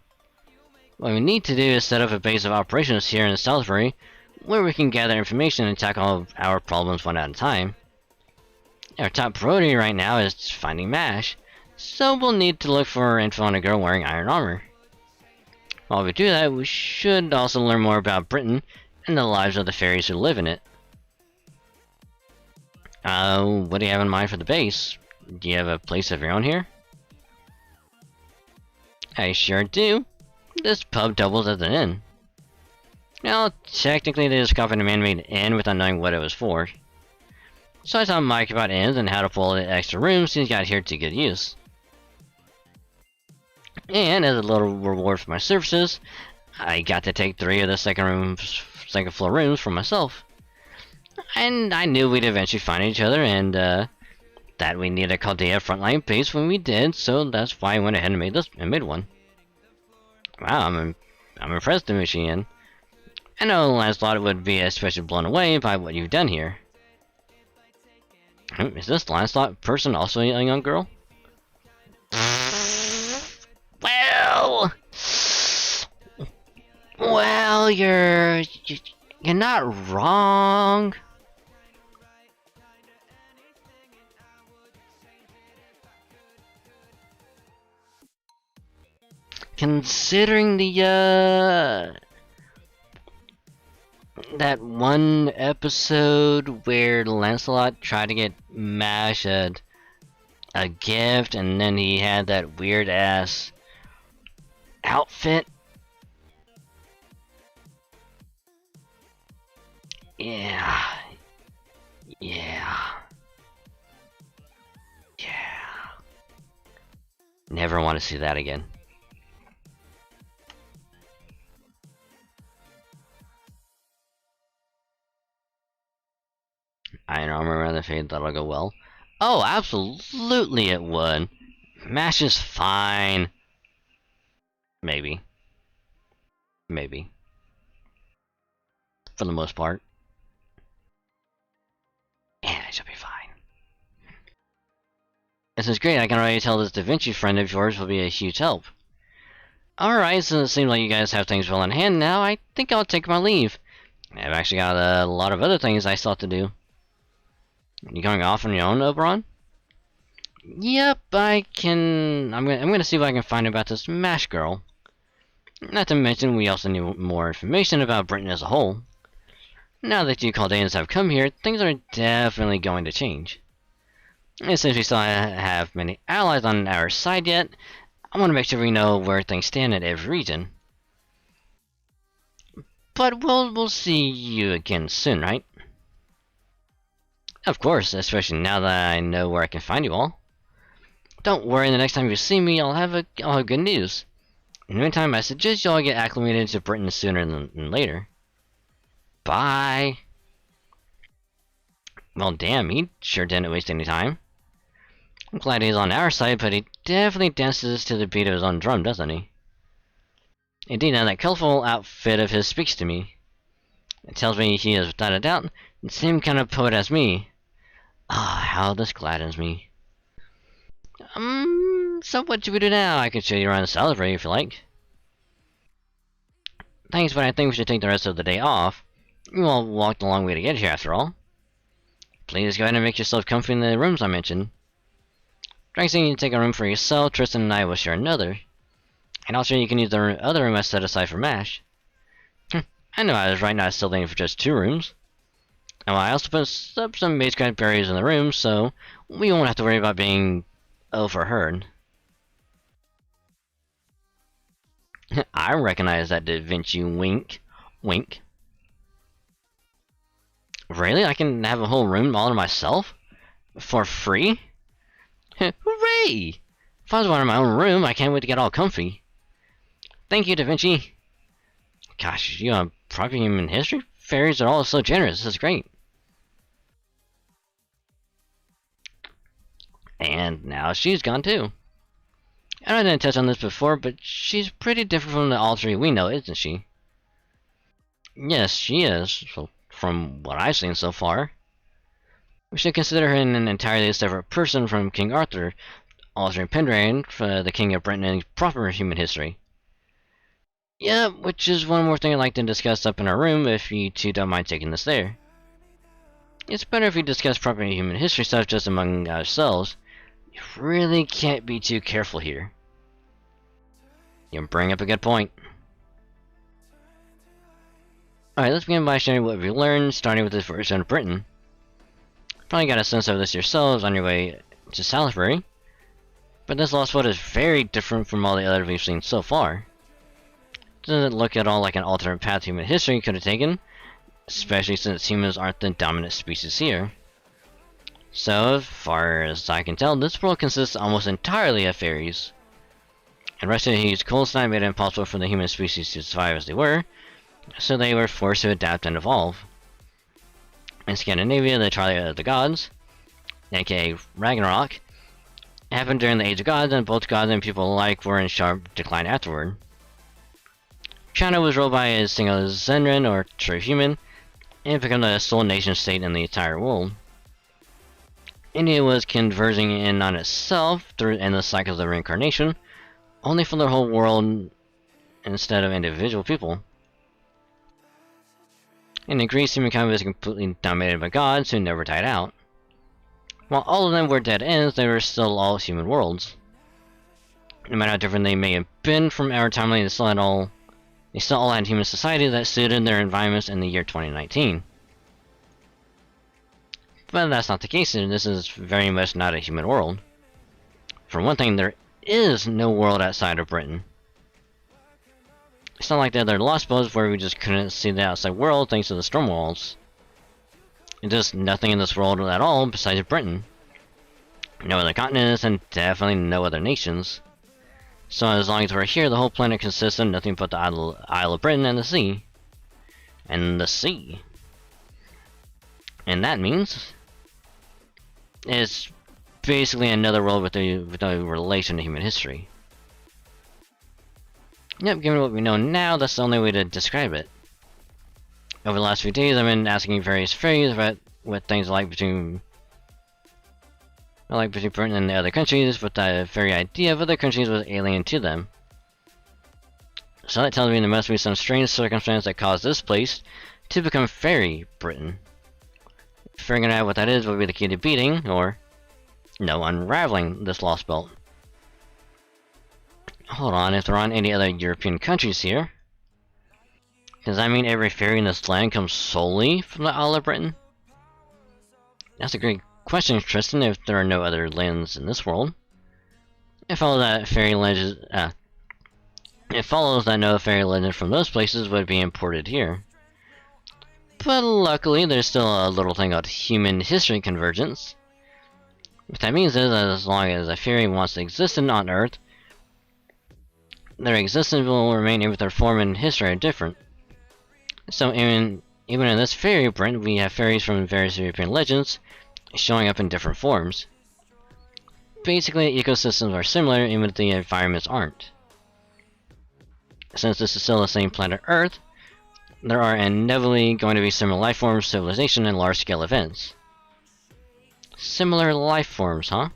What we need to do is set up a base of operations here in Salisbury, where we can gather information and tackle our problems one at a time. Our top priority right now is finding Mash, so we'll need to look for info on a girl wearing iron armor. While we do that, we should also learn more about Britain and the lives of the fairies who live in it. What do you have in mind for the base? Do you have a place of your own here? I sure do. This pub doubles as an inn. Now, technically they discovered a man-made inn without knowing what it was for. So I taught Mike about inns and how to pull the extra rooms since he got here to good use. And as a little reward for my services, I got to take 3 of the second floor rooms for myself. And I knew we'd eventually find each other, and that we needed a Chaldea frontline base when we did, so that's why I went ahead and made one. Wow, I'm impressed, Domitian. I know Lancelot would be especially blown away by what you've done here. Is this Lancelot person also a young girl? Well, well, you're not wrong. Considering the that one episode where Lancelot tried to get Mash a gift, and then he had that weird ass outfit. Yeah. Yeah. Yeah. Never want to see that again. Iron armor around the fade, that'll go well. Oh, absolutely it would. Mash is fine. Maybe. Maybe. For the most part. And it should be fine. This is great, I can already tell this Da Vinci friend of yours will be a huge help. Alright, since it seems like you guys have things well in hand now, I think I'll take my leave. I've actually got a lot of other things I still have to do. You going off on your own, Oberon? Yep, I can... I'm gonna see what I can find about this MASH girl. Not to mention, we also need more information about Britain as a whole. Now that you Chaldeans have come here, things are definitely going to change. And since we still have many allies on our side yet, I want to make sure we know where things stand in every region. But we'll see you again soon, right? Of course, especially now that I know where I can find you all. Don't worry, the next time you see me, I'll have good news. In the meantime, I suggest you all get acclimated to Britain sooner than later. Bye! Well, damn, he sure didn't waste any time. I'm glad he's on our side, but he definitely dances to the beat of his own drum, doesn't he? Indeed, now that colorful outfit of his speaks to me. It tells me he is, without a doubt, the same kind of poet as me. Ah, how this gladdens me. So what should we do now? I can show you around the celebrate if you like. Thanks, but I think we should take the rest of the day off. You all walked a long way to get here, after all. Please go ahead and make yourself comfy in the rooms I mentioned. Draxing, you take a room for yourself, Tristan and I will share another. And also you can use the other room I set aside for MASH. I know I was right, now still waiting for just 2 rooms. And I also put up some magecraft barriers in the room, so we won't have to worry about being overheard. I recognize that Da Vinci wink. Wink. Really? I can have a whole room all to myself? For free? Hooray! If I was wanting my own room, I can't wait to get all comfy. Thank you, Da Vinci. Gosh, you have proper human history? Fairies are all so generous, this is great. And now she's gone too. I didn't touch on this before, but she's pretty different from the Altry we know, isn't she? Yes, she is, from what I've seen so far. We should consider her an entirely separate person from King Arthur, Altry Pendragon, the King of Britain in proper human history. Yeah, which is one more thing I'd like to discuss up in our room, if you two don't mind taking this there. It's better if we discuss proper human history stuff just among ourselves. You really can't be too careful here. You bring up a good point. Alright, let's begin by sharing what we've learned, starting with this version of Britain. Probably got a sense of this yourselves on your way to Salisbury. But this Lost World is very different from all the others we've seen so far. Doesn't look at all like an alternate path human history could have taken, especially since humans aren't the dominant species here. So, as far as I can tell, this world consists almost entirely of fairies. And Russia used cold snap made it impossible for the human species to survive as they were, so they were forced to adapt and evolve. In Scandinavia, the Twilight of the Gods, aka Ragnarok, happened during the Age of Gods, and both gods and people alike were in sharp decline afterward. China was ruled by a single Zenren, or true human, and became the sole nation state in the entire world. India was converging in on itself through endless cycles of reincarnation, only for the whole world instead of individual people. In Greece, humankind was completely dominated by gods who never died out. While all of them were dead ends, they were still all human worlds. No matter how different they may have been from our timeline, they still all had human society that suited their environments in the year 2019. But that's not the case here. This is very much not a human world. For one thing, there is no world outside of Britain. It's not like the other Lost Worlds where we just couldn't see the outside world thanks to the storm walls. There's nothing in this world at all besides Britain. No other continents, and definitely no other nations. So as long as we're here, the whole planet consists of nothing but the Isle of Britain and the sea. And the sea. And that means it's basically another world with a relation to human history. Yep, given what we know now, that's the only way to describe it. Over the last few days, I've been asking various fairies about what things are like between Britain and the other countries, but the very idea of other countries was alien to them. So that tells me there must be some strange circumstance that caused this place to become Fairy Britain. Figuring out what that is will be the key to beating, or no, unraveling this lost belt. Hold on, if there aren't any other European countries here, does that mean every fairy in this land comes solely from the Isle of Britain? That's a great question, Tristan, if there are no other lands in this world. It follows that no fairy legend from those places would be imported here. But luckily, there's still a little thing called human history convergence. What that means is that as long as a fairy wants to exist on Earth, their existence will remain even if their form and history are different. So even in this fairy Britain, we have fairies from various European legends showing up in different forms. Basically, ecosystems are similar even if the environments aren't. Since this is still the same planet Earth, there are inevitably going to be similar life forms, civilization, and large-scale events. Similar life forms, huh?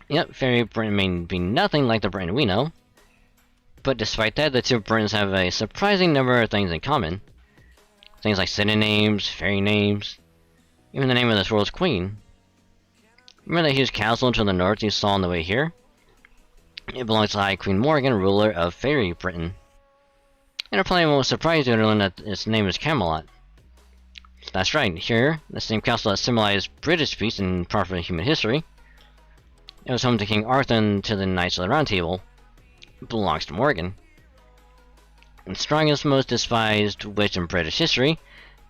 Yep, Fairy Britain may be nothing like the Britain we know, but despite that, the two Britons have a surprising number of things in common. Things like city names, fairy names, even the name of this world's queen. Remember that huge castle to the north you saw on the way here? It belongs to High Queen Morgan, ruler of Fairy Britain. And it probably won't surprise you to learn that its name is Camelot. That's right, here, the same castle that symbolized British peace and part of human history. It was home to King Arthur and to the Knights of the Round Table. It belongs to Morgan. The strongest, most despised witch in British history,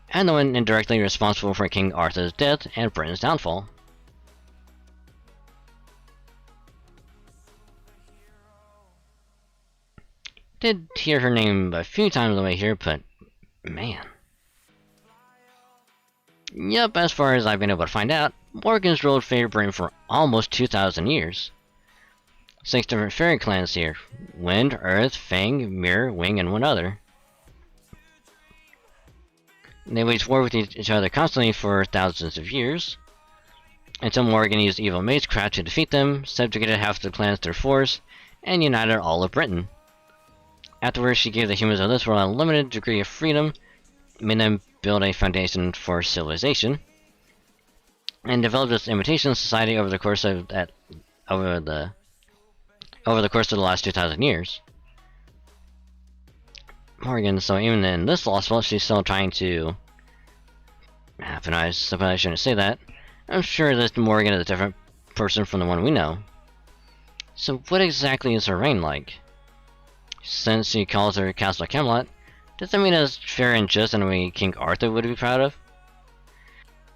and the one indirectly responsible for King Arthur's death and Britain's downfall. Did hear her name a few times on the way here, but man. Yep, as far as I've been able to find out, Morgan's ruled Fairy Britain for almost 2,000 years. 6 different fairy clans here: Wind, Earth, Fang, Mirror, Wing, and one other. They waged war with each other constantly for thousands of years, until Morgan used evil magecraft to defeat them, subjugated half the clans through force, and united all of Britain. Afterwards, she gave the humans of this world a limited degree of freedom, made them build a foundation for civilization, and developed this imitation society over the course of the last 2,000 years. Morgan, so even in this lost world, she's still trying to. I suppose I shouldn't say that. I'm sure that Morgan is a different person from the one we know. So, what exactly is her reign like? Since she calls her Castle Camelot, does that mean it's fair and just in a way King Arthur would be proud of?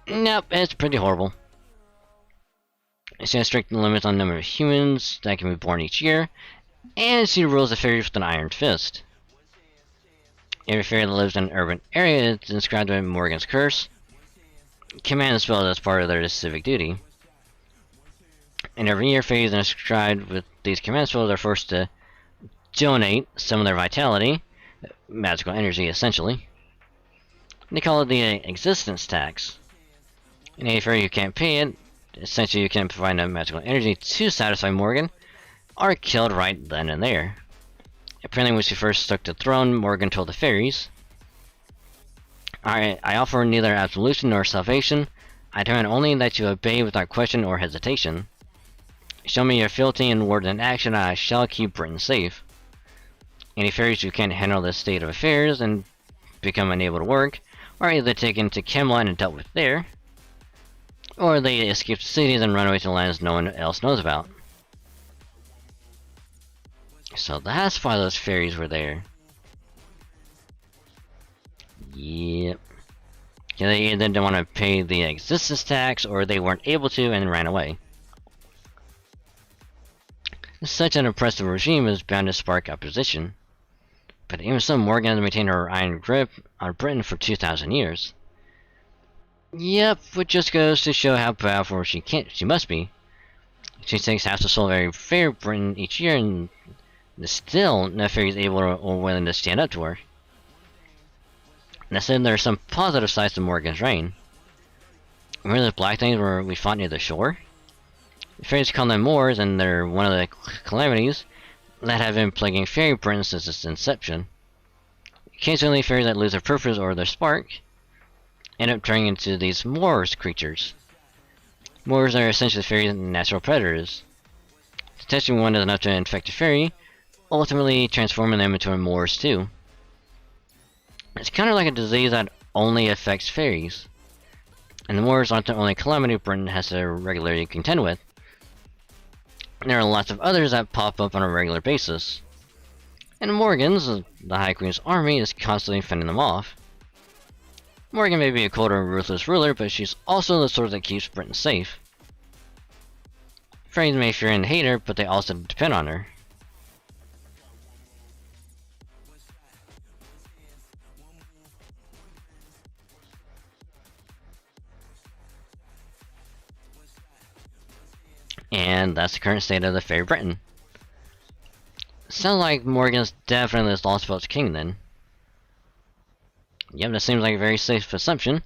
Nope, it's pretty horrible. She has strict limits on the number of humans that can be born each year, and she rules the fairies with an iron fist. Every fairy that lives in an urban area is inscribed with Morgan's curse, command spells as part of their civic duty. And every year, fairies inscribed with these command spells are forced to donate some of their vitality, magical energy essentially. They call it the existence tax. Any fairy who can't pay it, essentially you can provide no magical energy to satisfy Morgan, are killed right then and there. Apparently when she first took the throne, Morgan told the fairies, I offer neither absolution nor salvation. I demand only that you obey without question or hesitation. Show me your fealty in word and action, and I shall keep Britain safe. Any fairies who can't handle this state of affairs and become unable to work are either taken to Camelot and dealt with there, or they escape the cities and run away to lands no one else knows about. So that's why those fairies were there. Yep. Yeah, they either didn't want to pay the existence tax, or they weren't able to and ran away. Such an oppressive regime is bound to spark opposition. But even so, Morgan has maintained her iron grip on Britain for 2,000 years. Yep, which just goes to show how powerful she must be. She takes half the soul of every fair Britain each year, and still no fairy is able or willing to stand up to her. That said, there are some positive sides to Morgan's reign. Remember the black things where we fought near the shore? The fairies call them Moors, and they're one of the calamities that have been plaguing fairy Britain since its inception. Occasionally, fairies that lose their purpose or their spark end up turning into these Moors creatures. Moors are essentially fairies' natural predators. Touching one is enough to infect a fairy, ultimately transforming them into Moors too. It's kind of like a disease that only affects fairies, and the Moors aren't the only calamity Britain has to regularly contend with. There are lots of others that pop up on a regular basis, and Morgan's, the High Queen's army, is constantly fending them off. Morgan may be a cold and ruthless ruler, but she's also the sort that keeps Britain safe. Fairies may fear and hate her, but they also depend on her. And that's the current state of the Fairy Britain. Sounds like Morgan's definitely lost votes king then. Yep, that seems like a very safe assumption,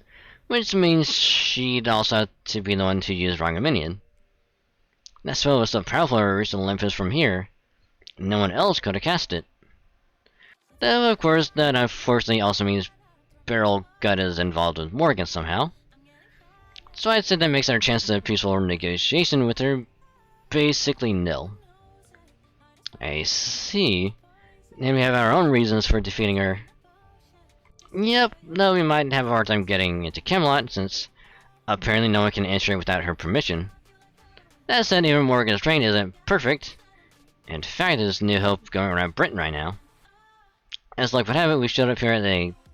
which means she'd also have to be the one to use Rongaminion. That spell was so powerful it reached Olympus from here. No one else could have cast it. Though, of course, that unfortunately also means Beryl Gut is involved with Morgan somehow. So I'd say that makes our chance of peaceful negotiation with her basically nil. I see. And we have our own reasons for defeating her. Yep, though we might have a hard time getting into Camelot, since apparently no one can enter it without her permission. That said, even Morgan's reign isn't perfect. In fact, there's New Hope going around Britain right now. As luck would have it, we showed up here at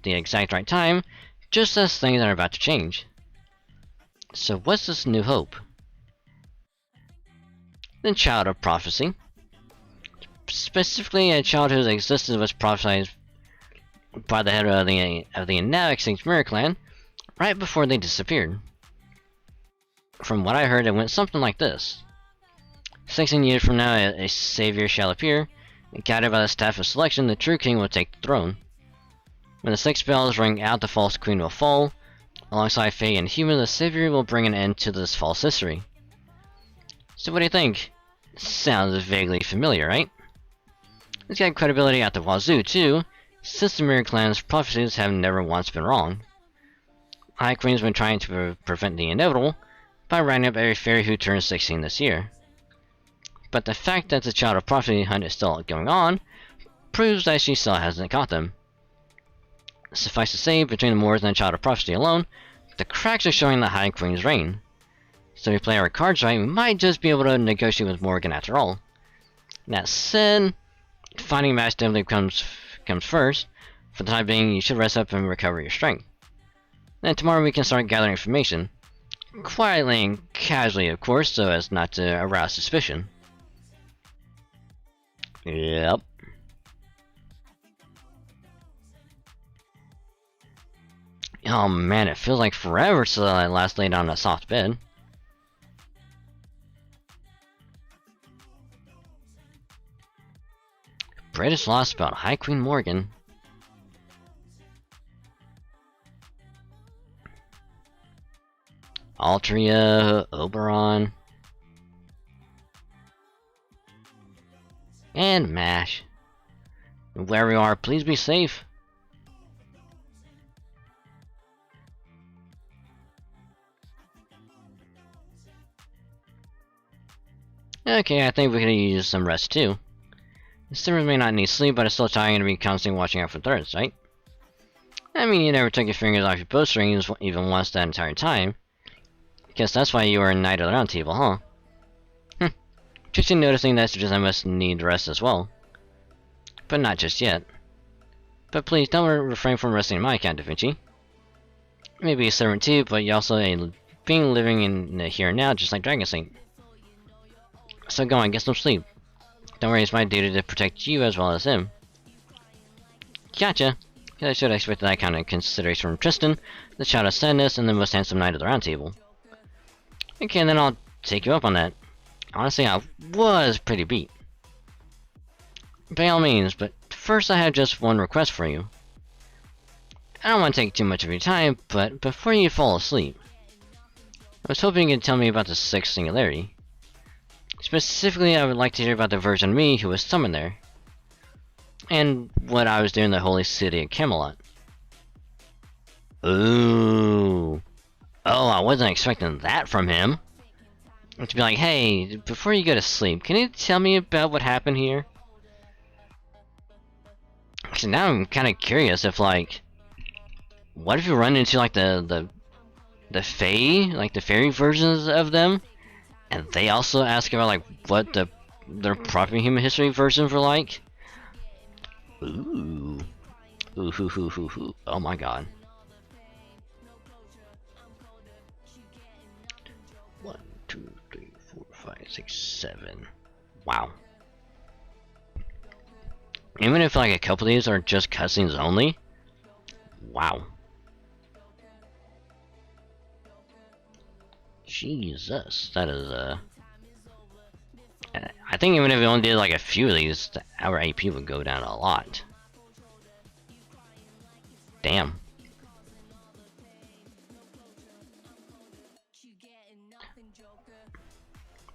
the exact right time, just as things are about to change. So what's this New Hope? The Child of Prophecy. Specifically, a child whose existence was prophesied by the head of the now extinct Mirror Clan right before they disappeared. From what I heard, it went something like this. 16 years from now, a savior shall appear, and guided by the staff of selection, the true king will take the throne. When the 6 bells ring out, the false queen will fall. Alongside Fae and human, the savior will bring an end to this false history. So what do you think? Sounds vaguely familiar, right? It's got credibility at the wazoo, too, since the Mirror Clan's prophecies have never once been wrong. High Queen's been trying to prevent the inevitable by rounding up every fairy who turns 16 this year. But the fact that the Child of Prophecy hunt is still going on proves that she still hasn't caught them. Suffice to say, between the Moors and the Child of Prophecy alone, the cracks are showing the High Queen's reign. So if we play our cards right, we might just be able to negotiate with Morgan after all. That said, finding a match definitely comes first. For the time being, you should rest up and recover your strength. Then tomorrow we can start gathering information. Quietly and casually, of course, so as not to arouse suspicion. Yep. Oh man, it feels like forever since I last laid on a soft bed. British lost about High Queen Morgan. Altria, Oberon, and MASH. Wherever you are, please be safe. Okay, I think we could use some rest too. The servers may not need sleep, but it's still tiring to be constantly watching out for threats, right? I mean, you never took your fingers off your bowstrings even once that entire time. Guess that's why you were a knight of the round table, huh? Interesting noticing that I must need rest as well. But not just yet. But please, don't refrain from resting in my account, Da Vinci. Maybe a servant too, but you're also a being living in the here and now, just like Dragon Saint. So go on, get some sleep. Don't worry, it's my duty to protect you as well as him. Gotcha. I should have expected that kind of consideration from Tristan, the child of sadness, and the most handsome knight of the round table. Okay, then I'll take you up on that. Honestly, I was pretty beat. By all means, but first I have just one request for you. I don't want to take too much of your time, but before you fall asleep, I was hoping you could tell me about the sixth singularity. Specifically, I would like to hear about the version of me who was summoned there, and what I was doing in the holy city of Camelot. Ooh. Oh, I wasn't expecting that from him. To be like, hey, before you go to sleep, can you tell me about what happened here? So now I'm kind of curious if, like, what if you run into, like, the Fae, like the fairy versions of them, and they also ask about, like, what their proper human history versions were like? Ooh. Ooh, hoo, hoo, hoo, hoo. Oh my god. 1, 2, 3, 4, 5, 6, 7. Wow. Even if like a couple of these are just cutscenes only? Wow. Jesus, that is I think even if we only did like a few of these, our AP would go down a lot. Damn.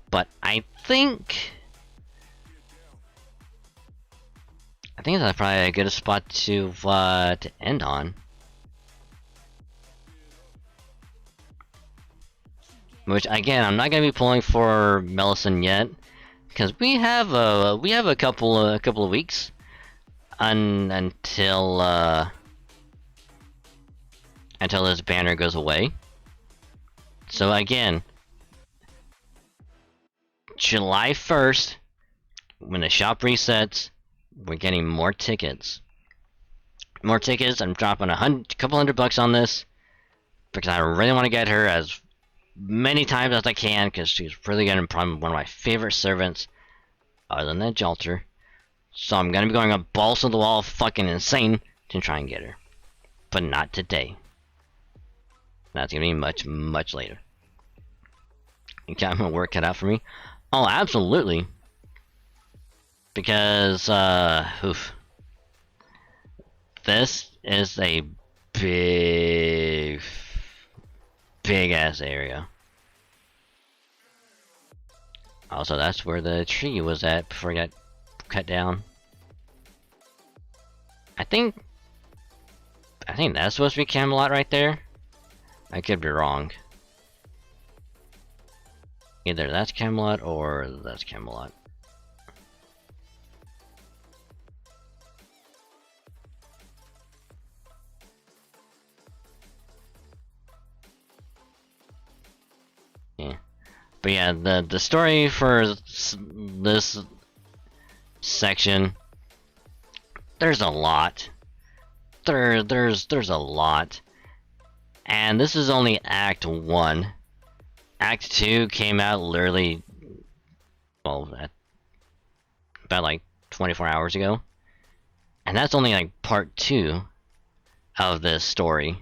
But I think that's probably a good spot to end on. Which again, I'm not gonna be pulling for Melisande yet, because we have a couple of weeks until this banner goes away. So again, July 1st, when the shop resets, we're getting more tickets. More tickets. I'm dropping a couple $100 on this because I really want to get her as many times as I can, because she's really getting probably one of my favorite servants, other than that Jalter. So I'm gonna be going up balls to the wall, fucking insane, to try and get her. But not today. That's gonna be much, much later. You got my work cut out for me? Oh, absolutely. Because, oof. This is a big ass area. Also, that's where the tree was at before it got cut down. I think that's supposed to be Camelot right there. I could be wrong. Either that's Camelot or that's Camelot. Yeah. But yeah, the story for this section, there's a lot. There's a lot. And this is only Act 1. Act 2 came out literally, well, about like 24 hours ago. And that's only like part 2 of this story.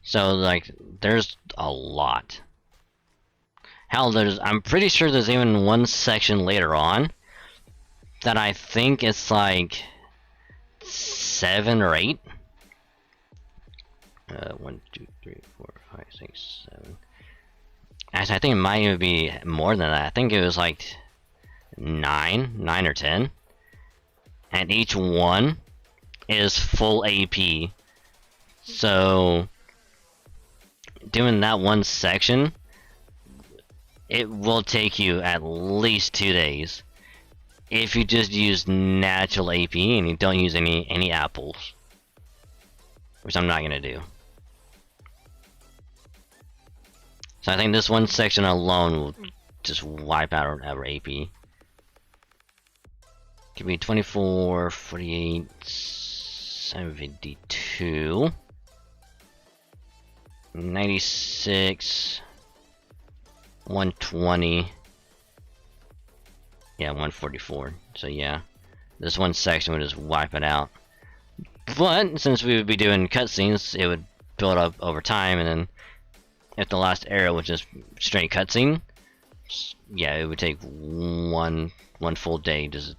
So like, there's a lot. Hell, I'm pretty sure there's even one section later on that I think it's like 7 or 8. 1, 2, 3, 4, 5, 6, 7. Actually, I think it might even be more than that. I think it was like 9 or 10. And each one is full AP. So, doing that one section, it will take you at least 2 days. If you just use natural AP and you don't use any apples. Which I'm not gonna do. So I think this one section alone will just wipe out our AP. Give me 24, 48, 72, 96, 120. Yeah, 144. So yeah, this one section would just wipe it out. But since we would be doing cutscenes, it would build up over time, and then if the last area was just straight cutscene, yeah, it would take one full day. Just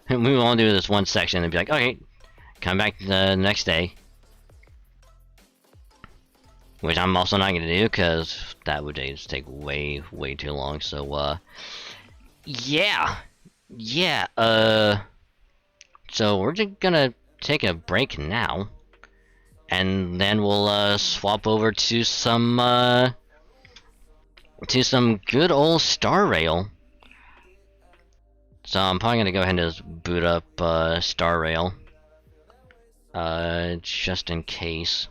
we would only do this one section and be like, okay, come back the next day. Which I'm also not gonna do because that would just take way too long. So yeah. So we're just gonna take a break now, and then we'll swap over to some good old Star Rail. So I'm probably gonna go ahead and just boot up Star Rail, just in case.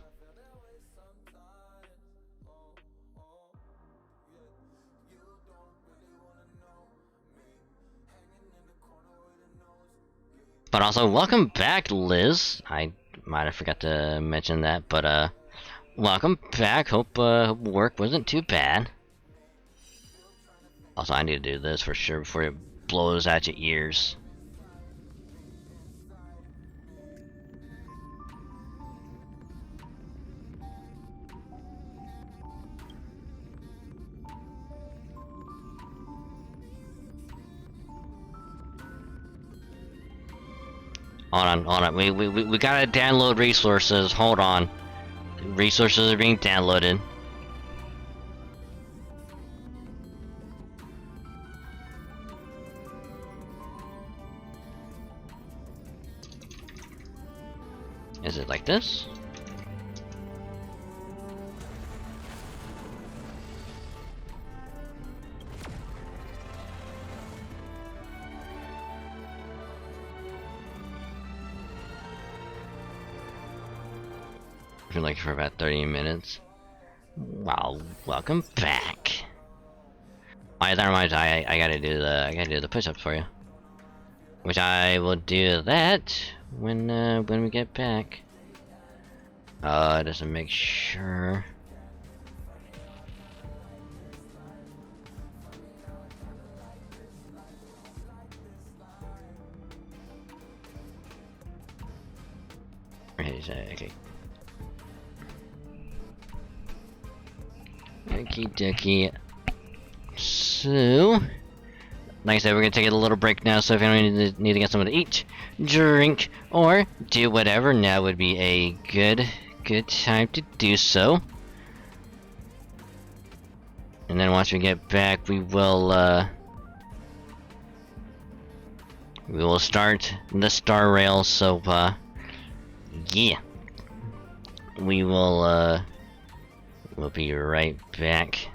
But also, welcome back, Liz. I might have forgot to mention that, but welcome back. Hope work wasn't too bad. Also, I need to do this for sure before it blows out your ears. Hold on. We gotta download resources. Hold on. Resources are being downloaded. Is it like this? Been like for about 30 minutes. Wow, welcome back. I gotta do the push-ups for you. Which I will do that when we get back. Just to make sure. Okay. Okie dokie. So, like I said, we're gonna take a little break now, so if anyone need to get something to eat, drink, or do whatever, now would be a good time to do so. And then once we get back, we will start the Star Rail, so yeah. We'll be right back.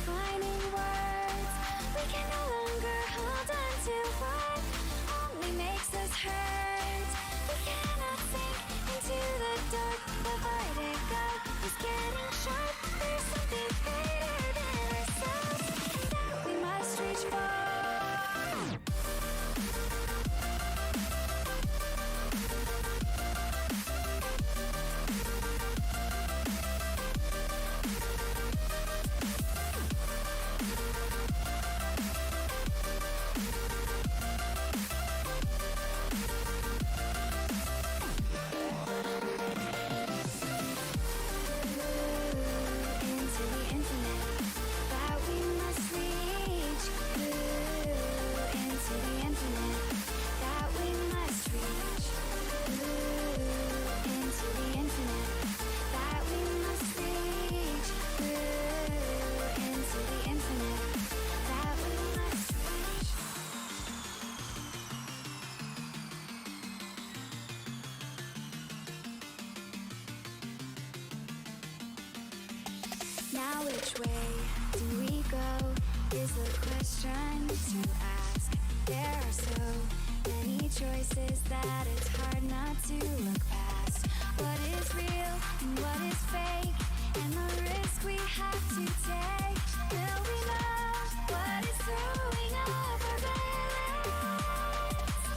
defining words. We can no longer hold on to what only makes us hurt. We cannot sink into the dark. The vertigo is getting sharp. There's something greater than ourselves that we must reach for. Into the infinite that we must reach. Into the infinite that we must reach. Into the infinite that we must reach. Into the infinite that we must reach. Now which way do we go is the question to ask. There are so many choices that it's hard not to look past. What is real and what is fake, and the risk we have to take. Will we know what is throwing off our balance?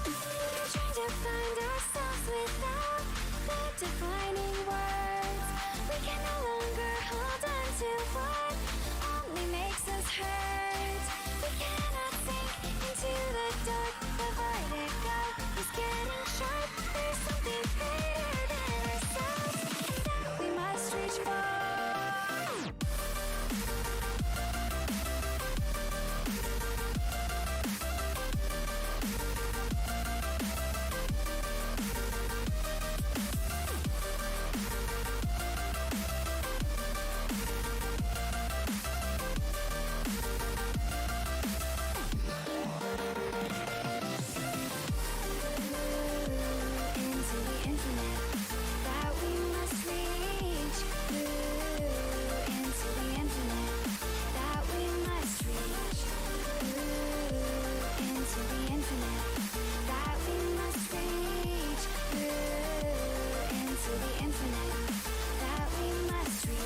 We're trying to find ourselves without the defining words. We can no longer hold on to what only makes us hurt. We cannot sink into the dark. The vertigo is getting sharp. There's something greater than ourselves that we must reach for. Into the infinite that we must reach. Into the infinite that we must reach. Into the infinite that we must reach. Into the infinite that we must reach.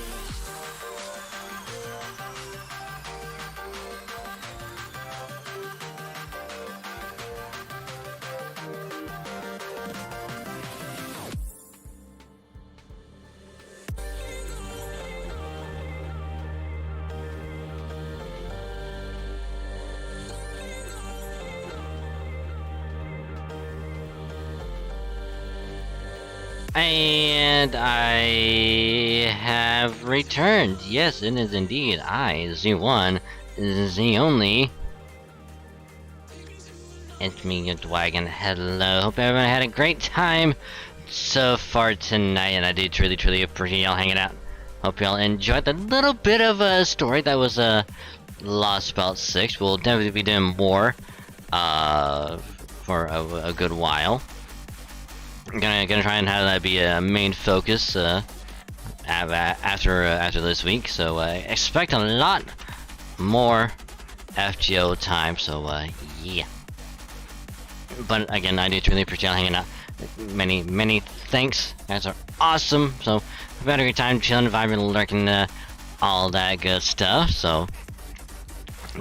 And I have returned. Yes, it is indeed I, Z1, the only. It's me, your Dwagon. Hello. Hope everyone had a great time so far tonight, and I do truly appreciate y'all hanging out. Hope y'all enjoyed the little bit of a story that was Lost Belt 6. We'll definitely be doing more for a good while. I'm gonna try and have that be a main focus after this week. So expect a lot more FGO time. So yeah. But again, I do truly appreciate y'all hanging out. Many thanks. You guys are awesome. So I've had a great time chilling, vibing, lurking, all that good stuff. So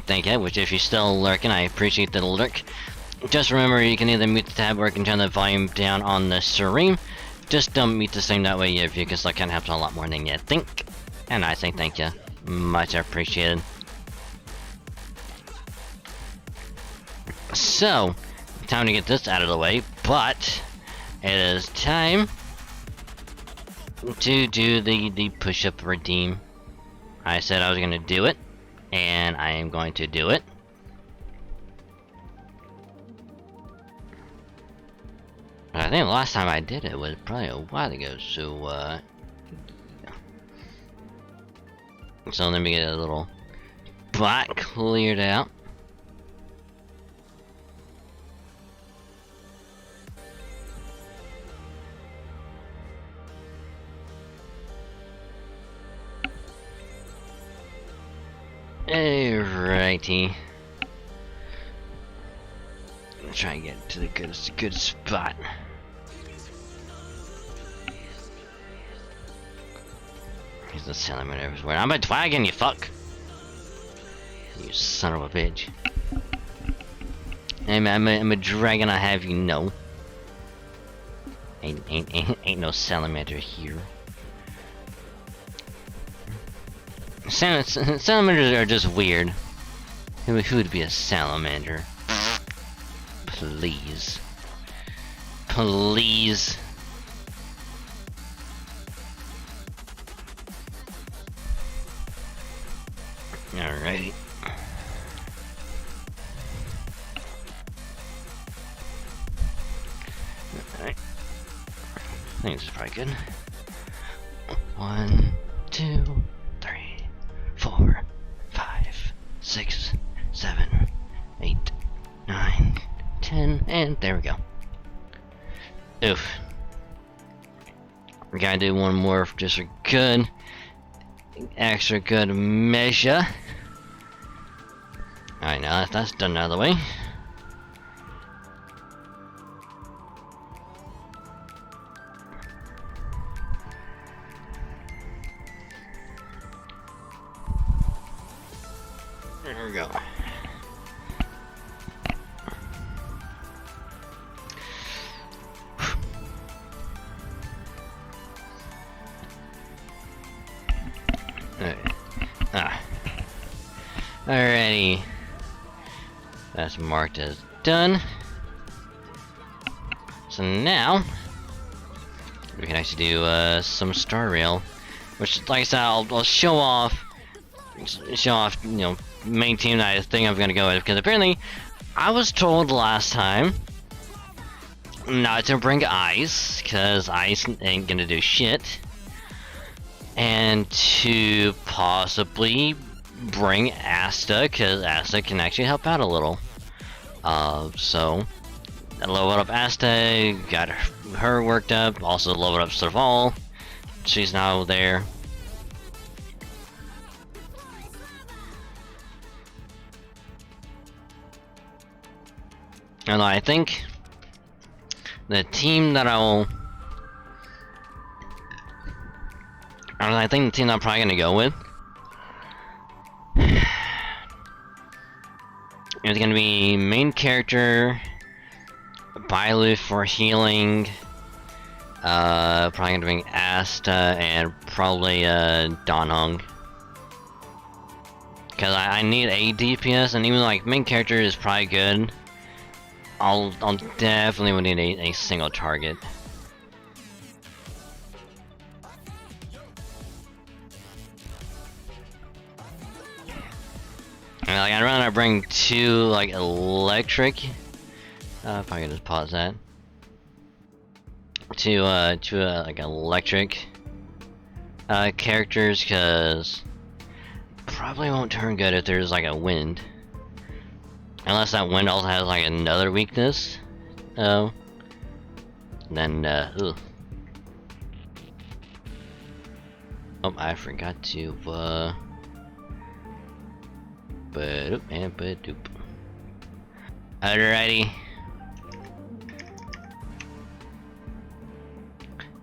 thank you. Which if you're still lurking, I appreciate the lurk. Just remember, you can either mute the tab or you can turn the volume down on the stream. Just don't mute the stream, that way your view, because that can happen a lot more than you think. And I say thank you. Much appreciated. So, time to get this out of the way, but it is time to do the push-up redeem. I said I was going to do it, and I am going to do it. I think the last time I did it was probably a while ago, so yeah. So let me get a little bot cleared out. Alrighty. Try and get to the good spot. He's the salmon everywhere. I'm a dragon, you fuck! You son of a bitch. I'm a dragon, I have you know. Ain't no salamander here. Salamanders are just weird. Who would be a salamander? Please. Please. Alrighty. Alright. I think this is probably good. 1, 2, 3, 4, 5, 6, 7, 8, 9, 10, and there we go. Oof. We gotta do one more just for good. Extra good measure. Alright, now that's done out of the way. There we go. Alrighty. That's marked as done. So now we can actually do some star rail, which, like I said, I'll show off, you know, main team that I think I'm gonna go with, because apparently I was told last time not to bring ice, because ice ain't gonna do shit, and to possibly bring Asta, because Asta can actually help out a little. So I leveled up Asta, got her worked up, also leveled up Serval. She's now there. And I think the team that I think the team that I'm probably gonna go with is gonna be main character, Fae-bulous for healing, probably gonna bring Asta, and probably Donhung. Cause I need a DPS, and even like main character is probably good. I'll definitely would need a single target. And like, I'd rather bring two like electric. If I could just pause that. Two like electric characters, cause probably won't turn good if there's like a wind. Unless that wind also has like another weakness. Oh. Then ugh. Oh, I forgot to ba-doop and ba-doop. Alrighty.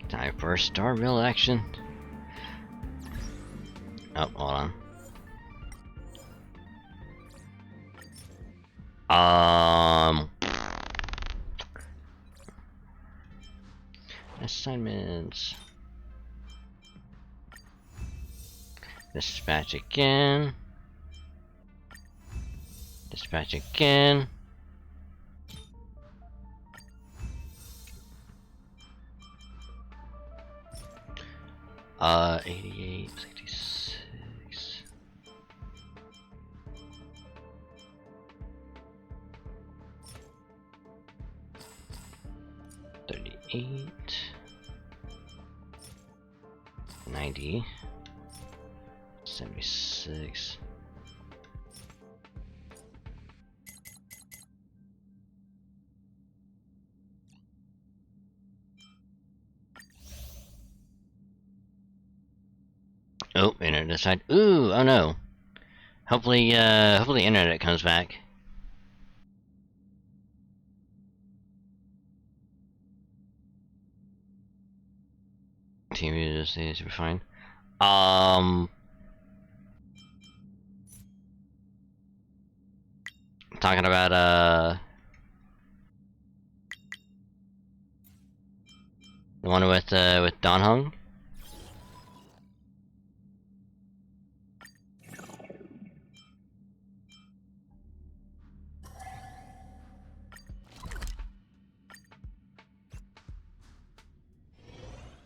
Time for star rail action. Oh, hold on. Assignments. Dispatch again. Dispatch again. Uh, 88, 66. $38, 90, 76. Oh, and it decided. Ooh, oh no. Hopefully, hopefully the internet comes back. TV just needs to be fine. Talking about, the one with Don Hung?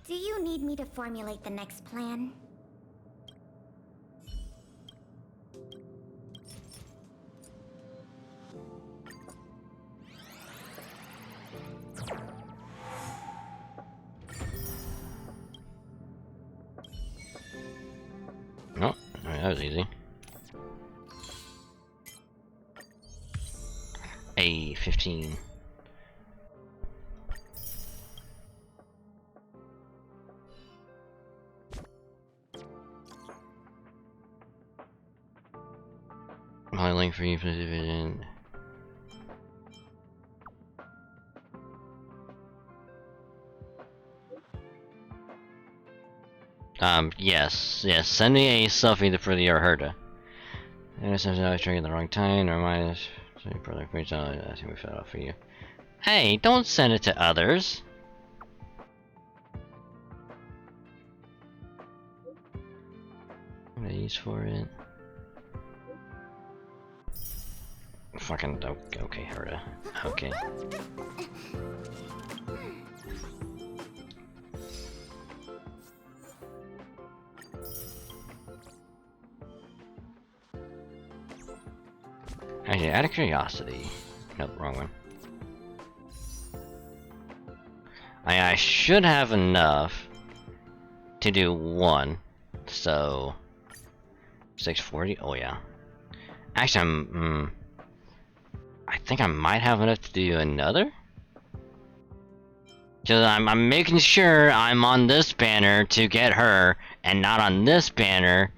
Do you need me to formulate the next plan? Oh, that was easy. A 15. My link for you for the division. Yes, send me a selfie for the Arherda. And sometimes I was drinking at the wrong time, or my product page, I think we fed off for you. Hey, don't send it to others! What do I use for it? Fucking, okay, Herda. Okay. Actually, out of curiosity. Nope, wrong one. I should have enough to do one. So 640? Oh yeah. Actually, I think I might have enough to do another? Cause I'm making sure I'm on this banner to get her, and not on this banner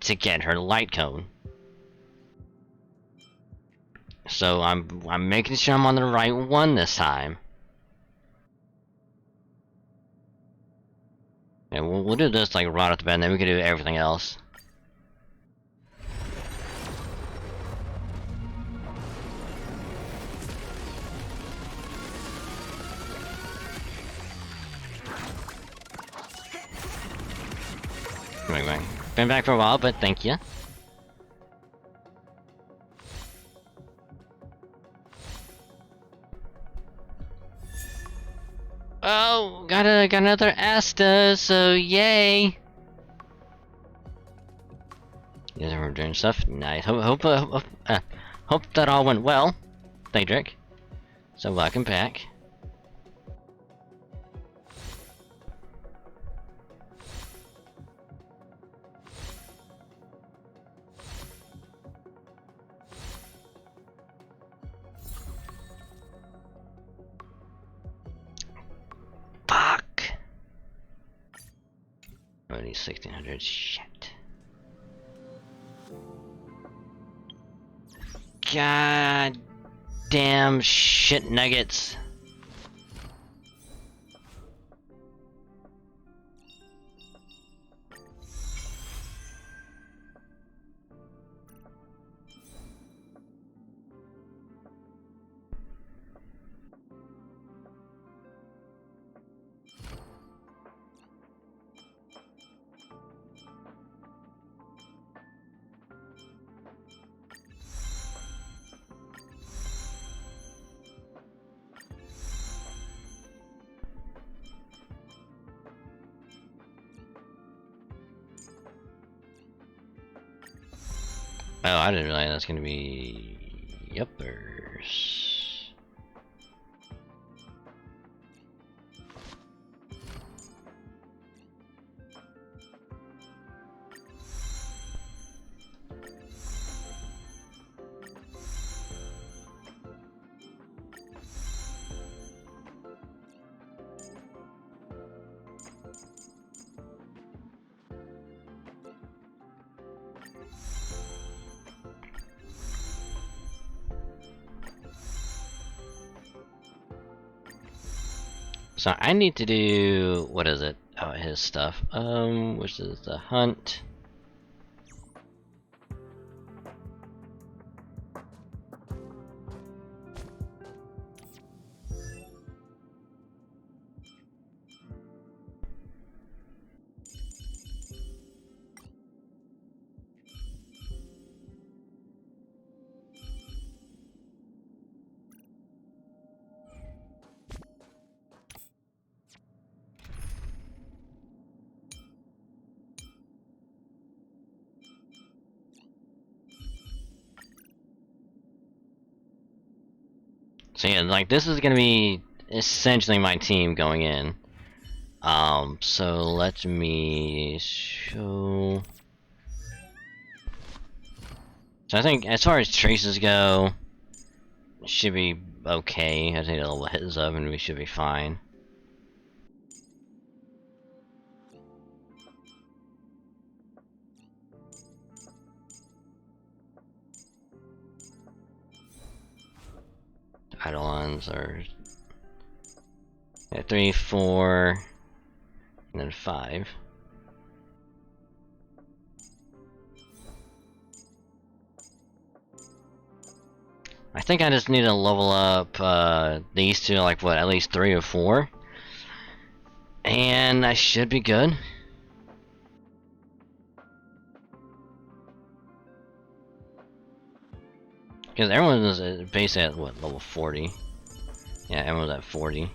to get her light cone. So I'm making sure I'm on the right one this time. Yeah, we'll do this like right off the bat, and then we can do everything else. Anyway, been back for a while, but thank you. Oh, got another Asta, so yay! You guys are doing stuff. Nice. Hope that all went well, Daedric. So welcome back. Fuck. Only 1600. Shit. God damn shit nuggets. Oh, I didn't realize that's gonna be yuppers. So I need to do, what is it? Oh, his stuff. Which is the hunt. So yeah, like this is gonna be essentially my team going in. So let me show. So I think as far as traces go, it should be okay. I think it'll hit us up and we should be fine. Eidolons are 3, 4, and then 5. I think I just need to level up these two, like what, at least 3 or 4, and I should be good. Because everyone is based at what, level 40? Yeah, everyone's at 40.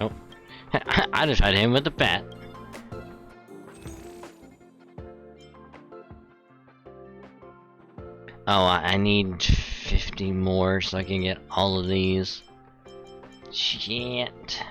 Oh, I just tried to hit him with the bat. Oh, I need 50 more so I can get all of these. Shit.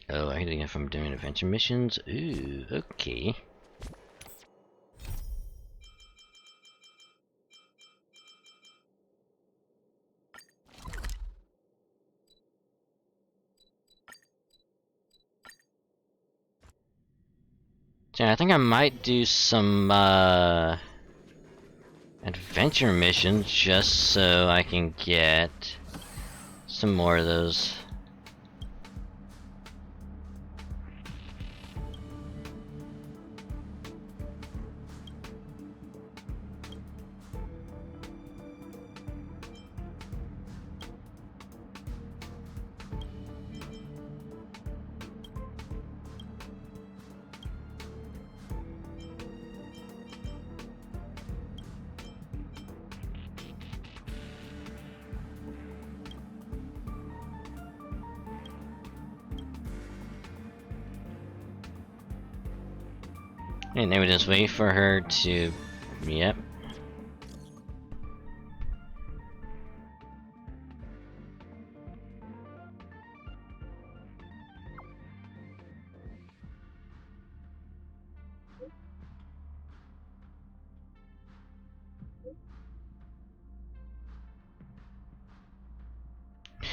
Oh, I get it from doing adventure missions? Ooh, okay. So I think I might do some adventure missions just so I can get some more of those. And then we just wait for her to... Yep.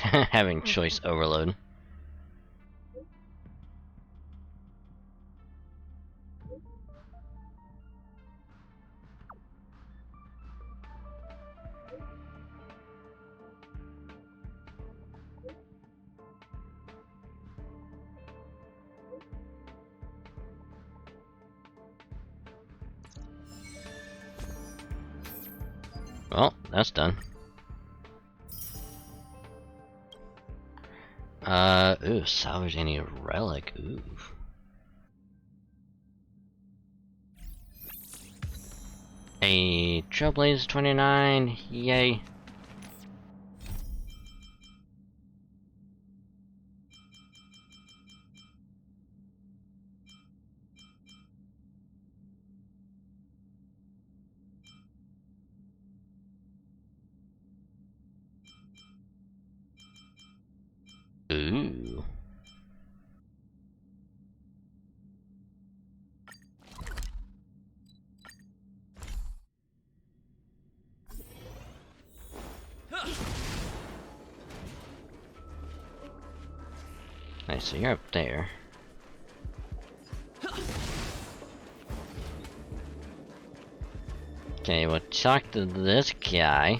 Having choice overload. Well, that's done. Ooh, salvage any relic, ooh. Trailblaze 29, yay. Ooh. Nice, so you're up there. Okay, we'll talk to this guy.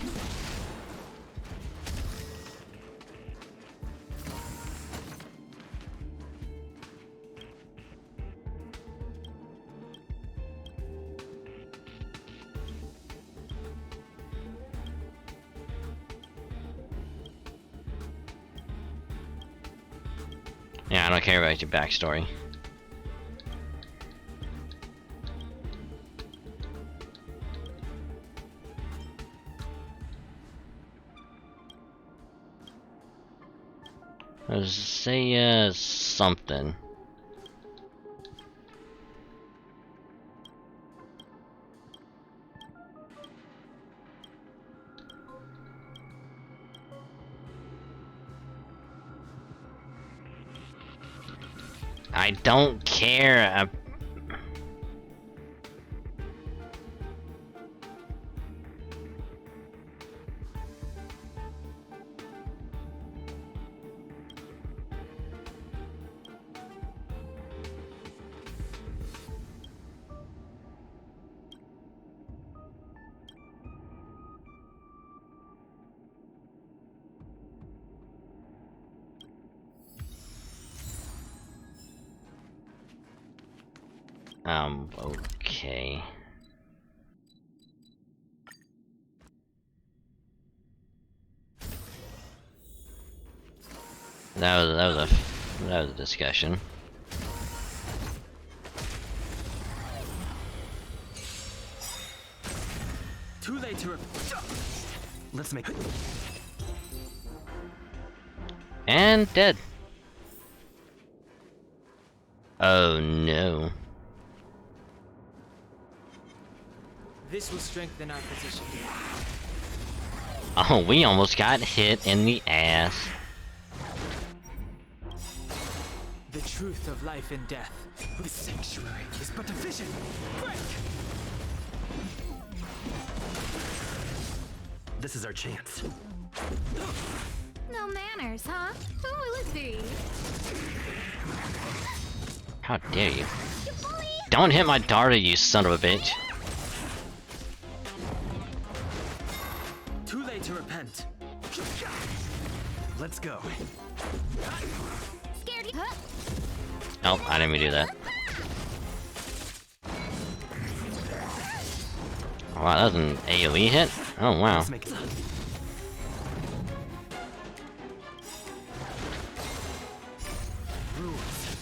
Yeah, I don't care about your backstory. Let's say, something. I don't care. Okay. That was a discussion. Too late to. Let's make. And dead. Oh no. This will strengthen our position. Oh, we almost got hit in the ass. The truth of life and death. The sanctuary is but a vision. Break! This is our chance. No manners, huh? Who will it be? How dare you? You bully! Don't hit my daughter, you son of a bitch. Too late to repent. Let's go. Scared you? Huh? Oh, I didn't mean to do that. Oh, wow, that was an AoE hit? Oh, wow. Let's make it. Rules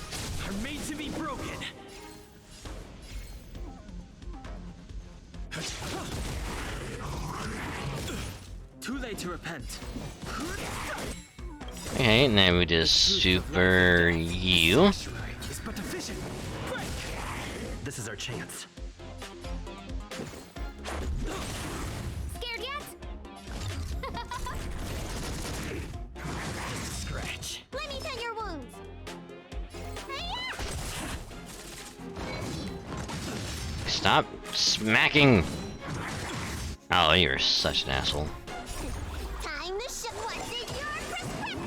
are made to be broken. Too late to repent. Okay, and then we just super you. Sanctuary is but a vision. Break! This is our chance. Scared yet? Scratch. Let me tend your wounds. Hey-ya! Stop smacking! Oh, you're such an asshole. Time to ship what's in your prescription!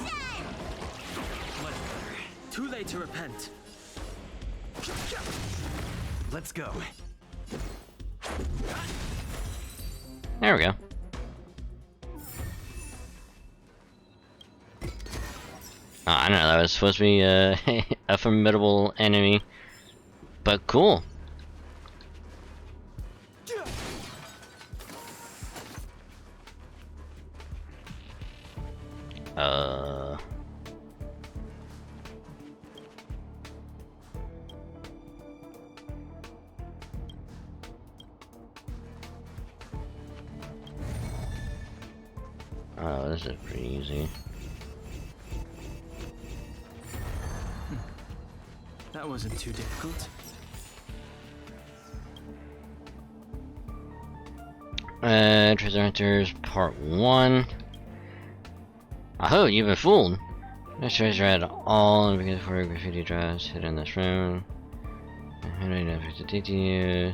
Too late to repent. Let's go. There we go. Oh, I don't know, that was supposed to be a formidable enemy. But cool. this is pretty easy. That wasn't too difficult. Treasure Hunters Part 1. Oh, you've been fooled! This treasure had all and because for graffiti drives hidden in this room. I don't know if it's addicting you.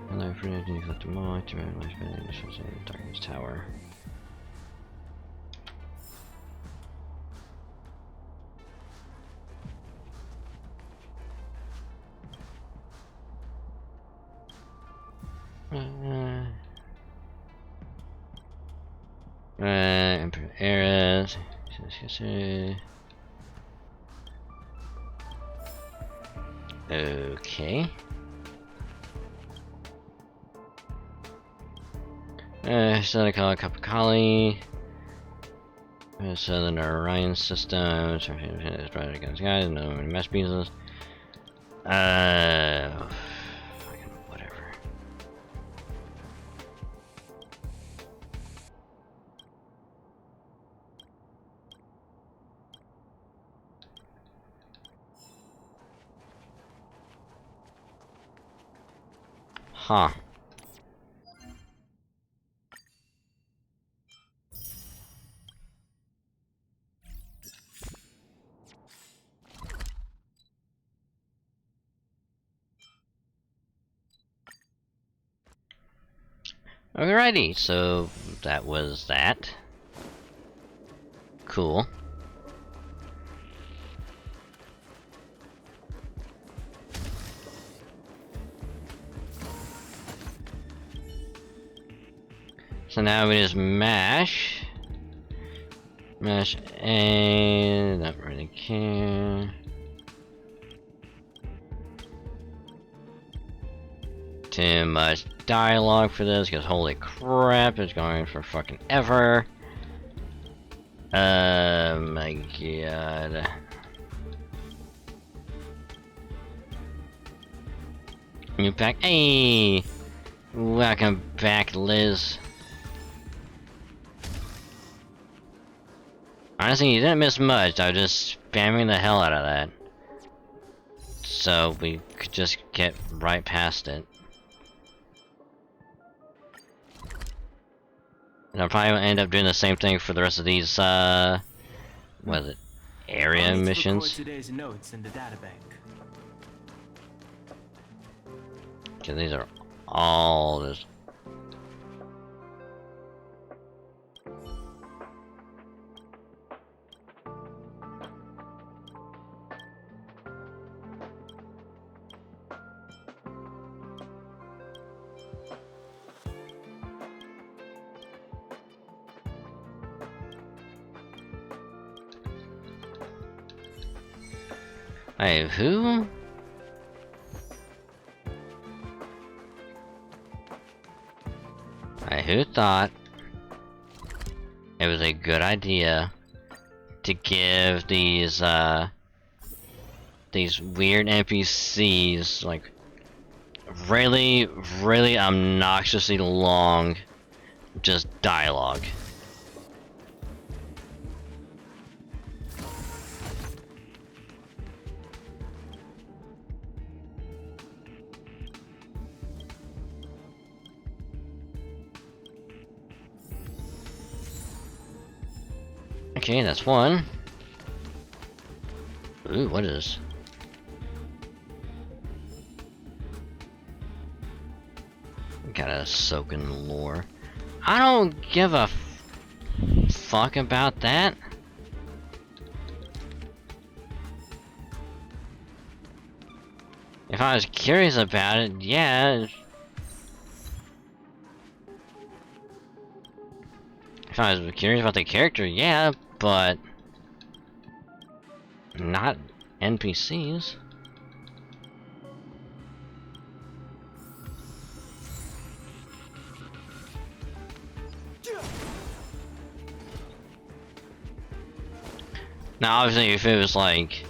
Hello, friend, you left them all to my life in the darkness tower. Emperor Eras. Okay. Seneca Kapakali. Southern Orion system. Sorry, bright against guys. No many mass pieces. Fucking whatever. Huh. Alrighty, so that was that. Cool. So now we just mash. Mash A, don't really care. Too much dialogue for this, because holy crap, it's going for fucking ever. My god. You back? Hey! Welcome back, Liz. Honestly, you didn't miss much. I was just spamming the hell out of that. So we could just get right past it. And I'll probably end up doing the same thing for the rest of these, what is it? Area I'll need to missions? record today's notes in the databank. Because these are all just... Hey, who? Who thought it was a good idea to give these weird NPCs like really obnoxiously long just dialogue? Okay, that's one. Ooh, what is this? Got a soaking lore. I don't give a fuck about that. If I was curious about it, yeah. If I was curious about the character, yeah, but not NPCs. Now, obviously, if it was like,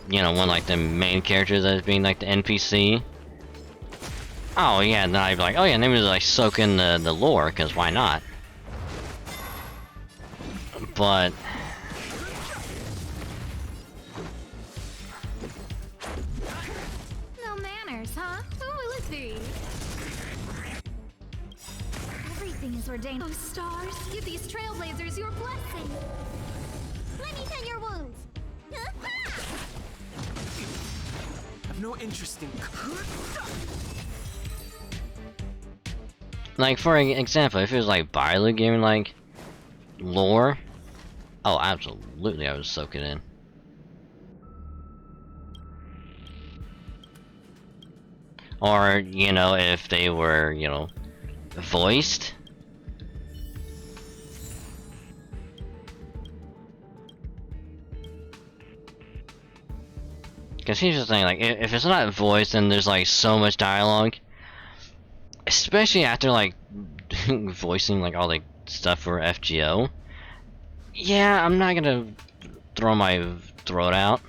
you know, one like the main characters as being like the NPC, oh yeah, then I'd be like, oh yeah, and then we just like soak in the lore, because why not? but No manners, huh? Ooh, look through. Everything is ordained. Oh, stars, give these trailblazers your blessing. Let me tend your wounds. I've no interest in. like for example, if it was like Bailu giving like lore, oh absolutely, I would soak it in. Or you know, if they were voiced. Because here's the thing, like, if it's not voiced, then there's, like, so much dialogue. Especially after, like, voicing, like, all the stuff for FGO. Yeah, I'm not gonna throw my throat out.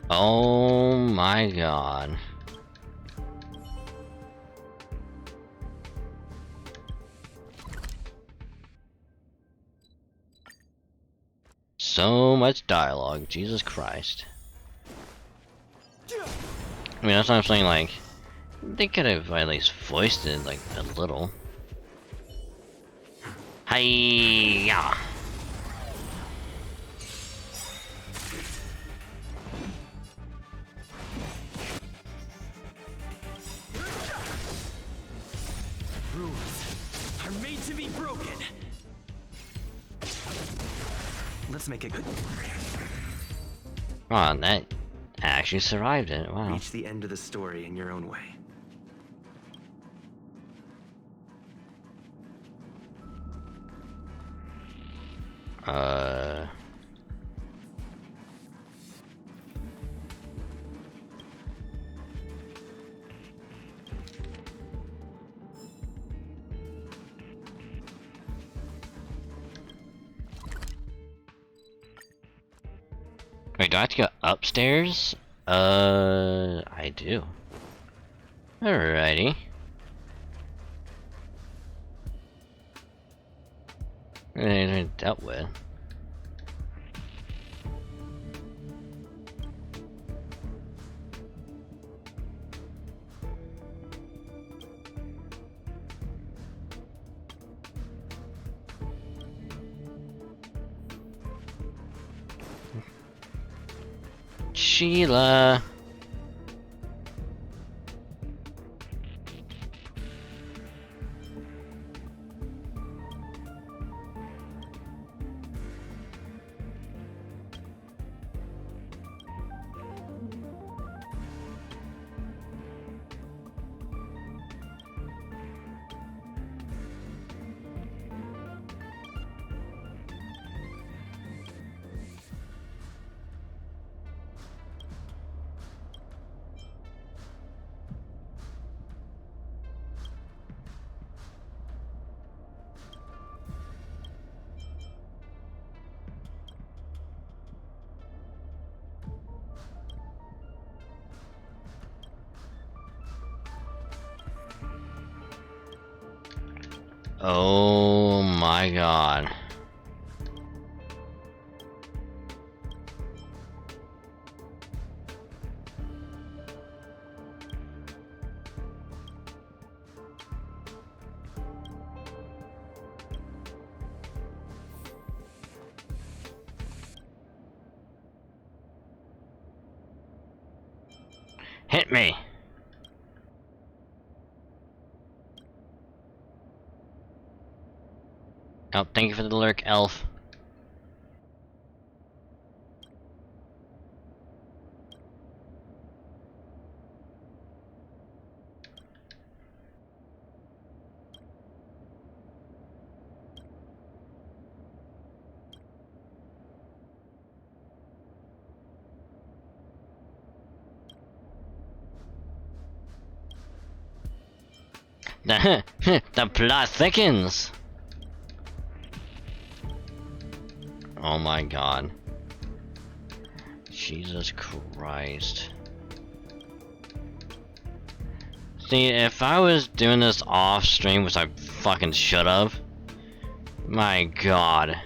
Oh my god. So much dialogue, Jesus Christ. I mean, that's what I'm saying, like, they could have at least voiced it, like, a little. Hi-ya! Rules are made to be broken. Let's make it good. Wow, that actually survived it, wow. Reach the end of the story in your own way. Wait, do I have to go upstairs? I do. Alrighty. Dealt with. Sheila. Oh my god. Hit me! Oh, thank you for the lurk, elf. The plot thickens! Oh my god. Jesus Christ. See, if I was doing this off stream, which I fucking should've, my god.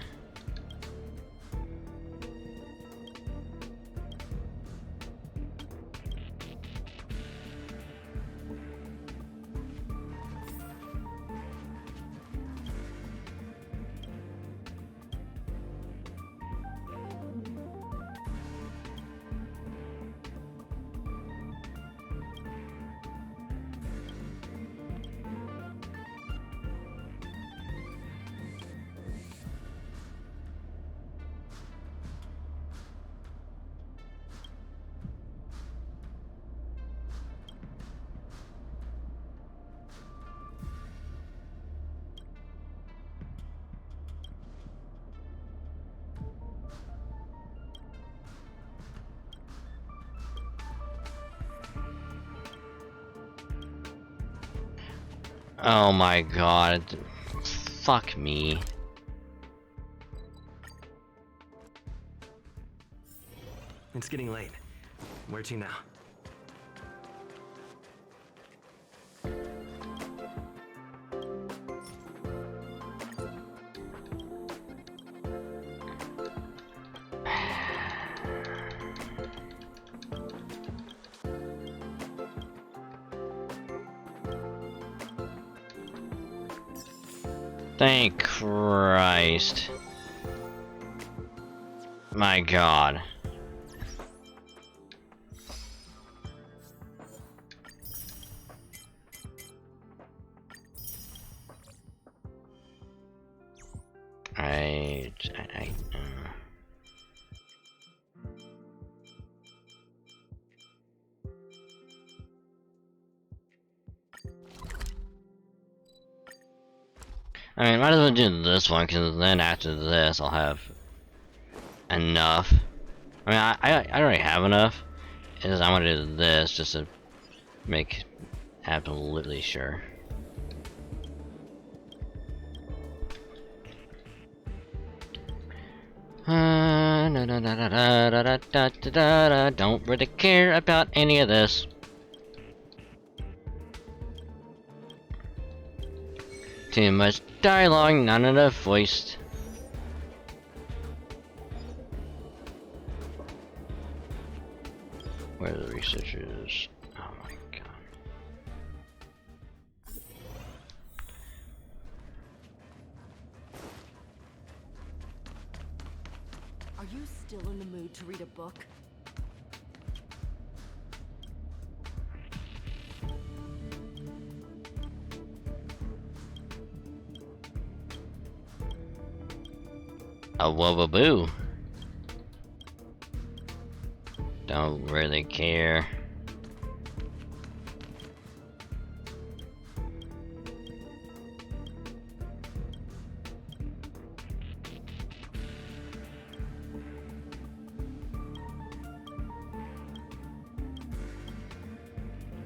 Oh my god. Fuck me. It's getting late. Where to now? Thank Christ. My god. I mean, might as well do this one, because then after this I'll have enough. I mean, I already have enough. It's just I want to do this just to make absolutely sure. Don't really care about any of this. Too much dialogue, not enough voiced. Where are the researchers? Oh my god. Are you still in the mood to read a book? A wobaboo. Don't really care.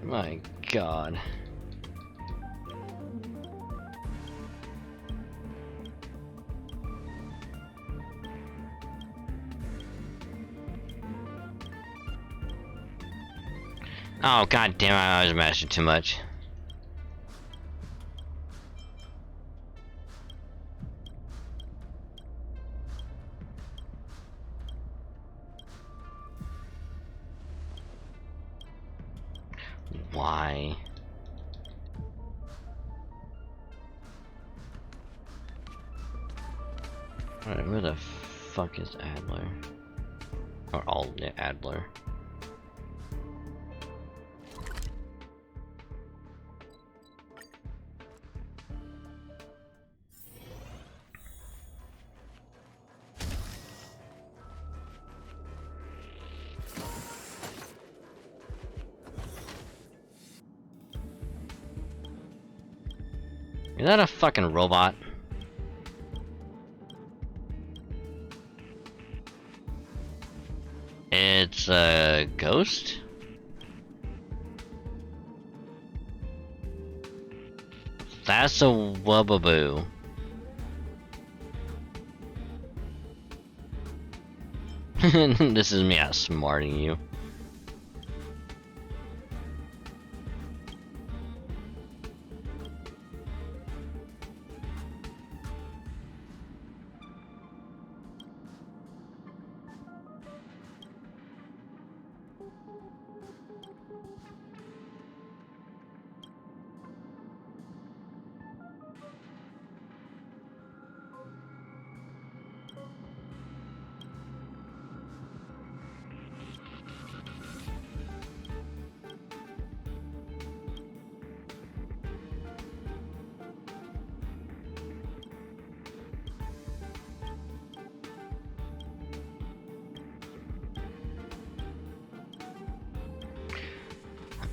My god. Oh god damn it, I was mashing too much. Alright, where the fuck is Adler? Or yeah, Adler. Is that a fucking robot? It's a ghost? That's a wubbaboo. This is me outsmarting you.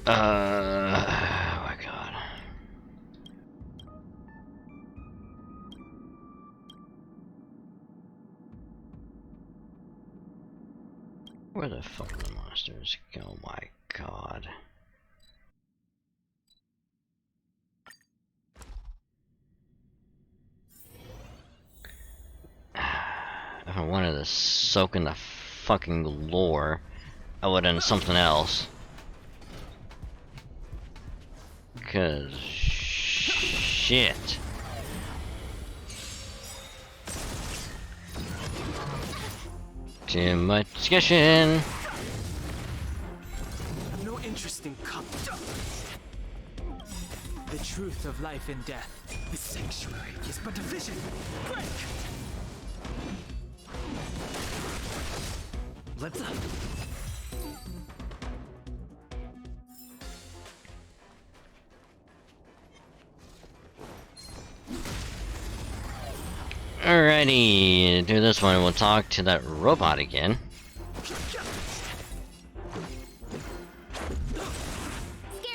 Oh my god. Where the fuck are the monsters? Oh my god. If I wanted to soak in the fucking lore, I would have done something else. Cause shit. Too much discussion. No interest in the truth of life and death. The sanctuary is but a vision. Break! Let's Alrighty, do this one. We'll talk to that robot again. Scared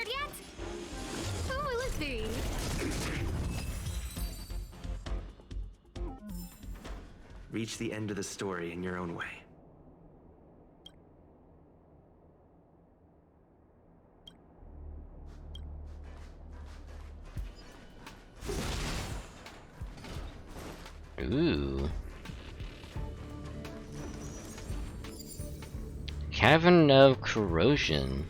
yet? Oh, let's see. reach the end of the story in your own way. Ooh. Cavern of Corrosion.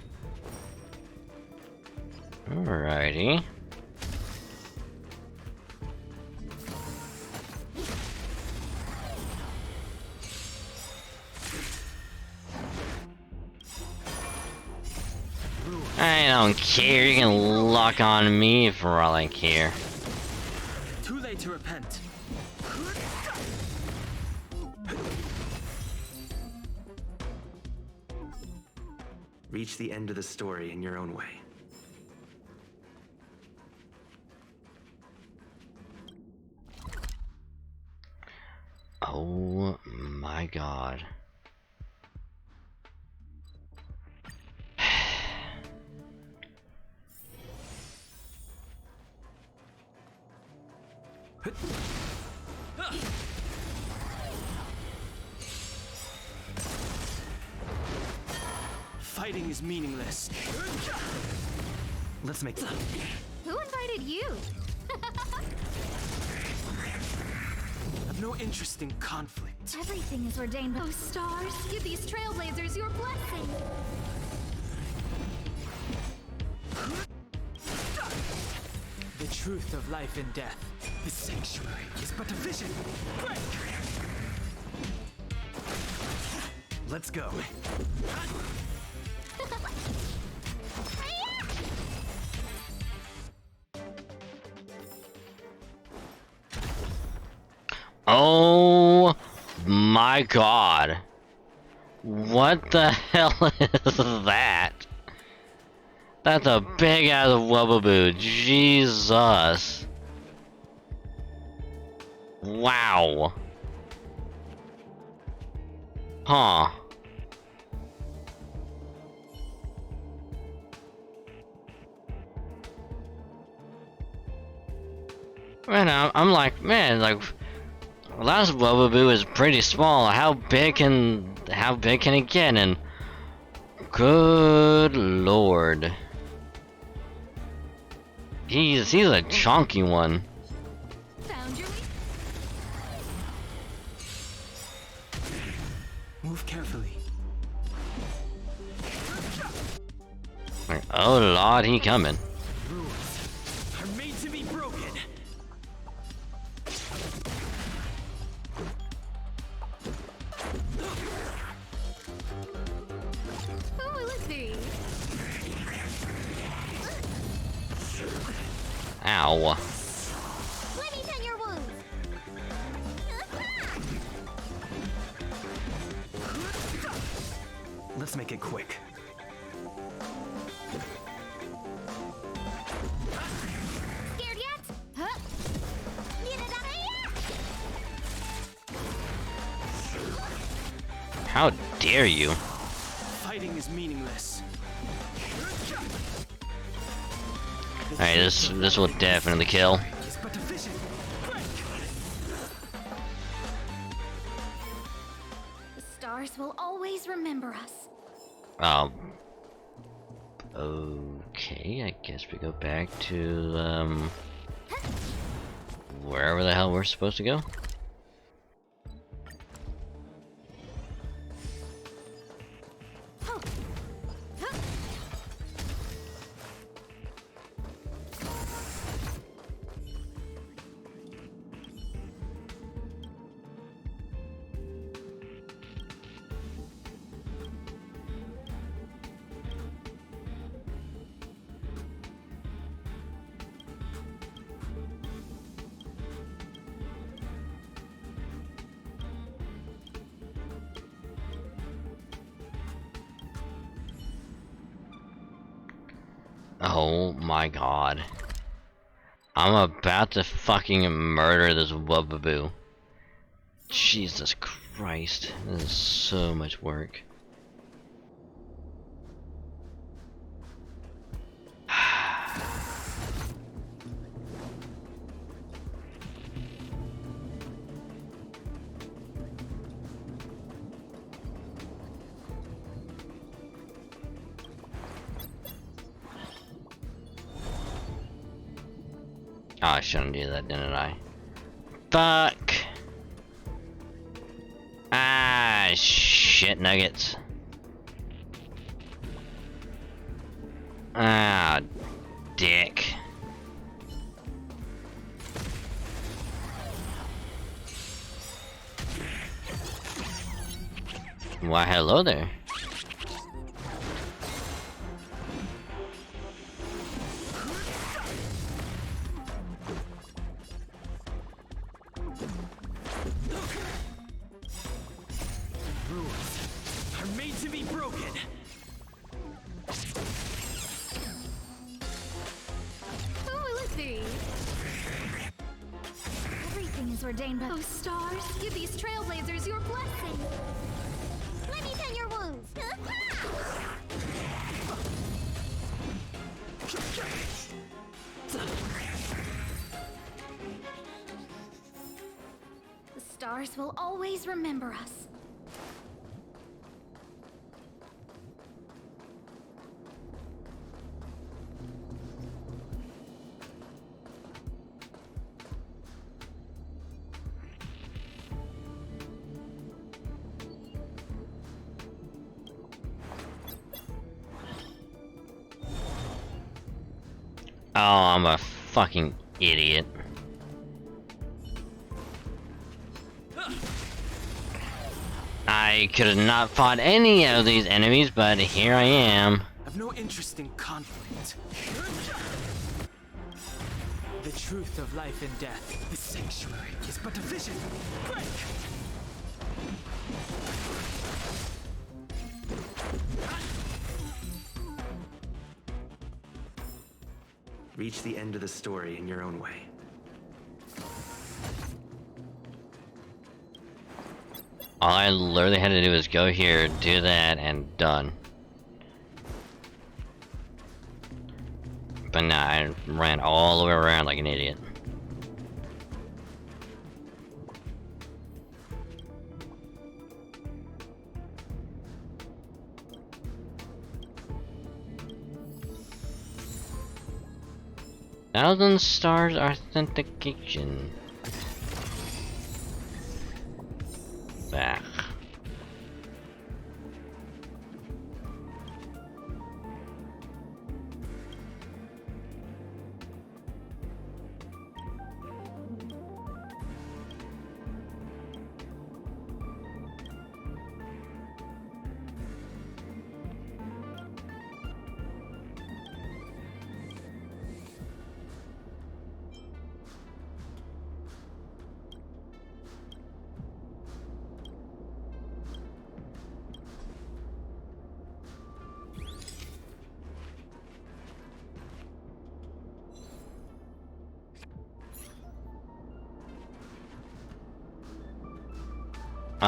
Alrighty. I don't care, you can lock on me for all I care. Too late to repent. Reach the end of the story in your own way. Oh my god. Fighting is meaningless. Let's make some. Who invited you? I've no interest in conflict. Everything is ordained by those stars. Give these trailblazers your blessing. The truth of life and death. The sanctuary is but a vision. Break! Let's go. Oh my god. What the hell is that? That's a big ass Wubbaboo. Jesus. Wow. Huh. Man, I'm like, man, like, last Wubbaboo is pretty small. How big can it get? And good lord, he's a chunky one. Found your Move carefully. Like, oh lord, he coming. Rules are made to be broken. Ooh, let's see. Ow. Let me tend your wounds. Let's make it quick. Scared yet? Huh? How dare you? Fighting is meaningless. Alright, this will definitely kill. Is but a vision. The stars will always remember us. Okay, I guess we go back to, wherever the hell we're supposed to go. Oh my god. I'm about to fucking murder this Wubbaboo. Jesus Christ. This is so much work. Oh, I shouldn't do that, didn't I? Fuck! Ah, shit nuggets. Ah, dick. Why, hello there. Everything is ordained by those stars. Give these trailblazers your blessing. Let me tend your wounds. The stars will always remember us. Oh, I'm a fucking idiot. I could have not fought any of these enemies, but here I am. I've no interest in conflict. The truth of life and death. The sanctuary is but a vision. Break! Reach the end of the story in your own way. All I literally had to do was go here, do that, and done. But nah, I ran all the way around like an idiot. Thousand stars authentication. Back.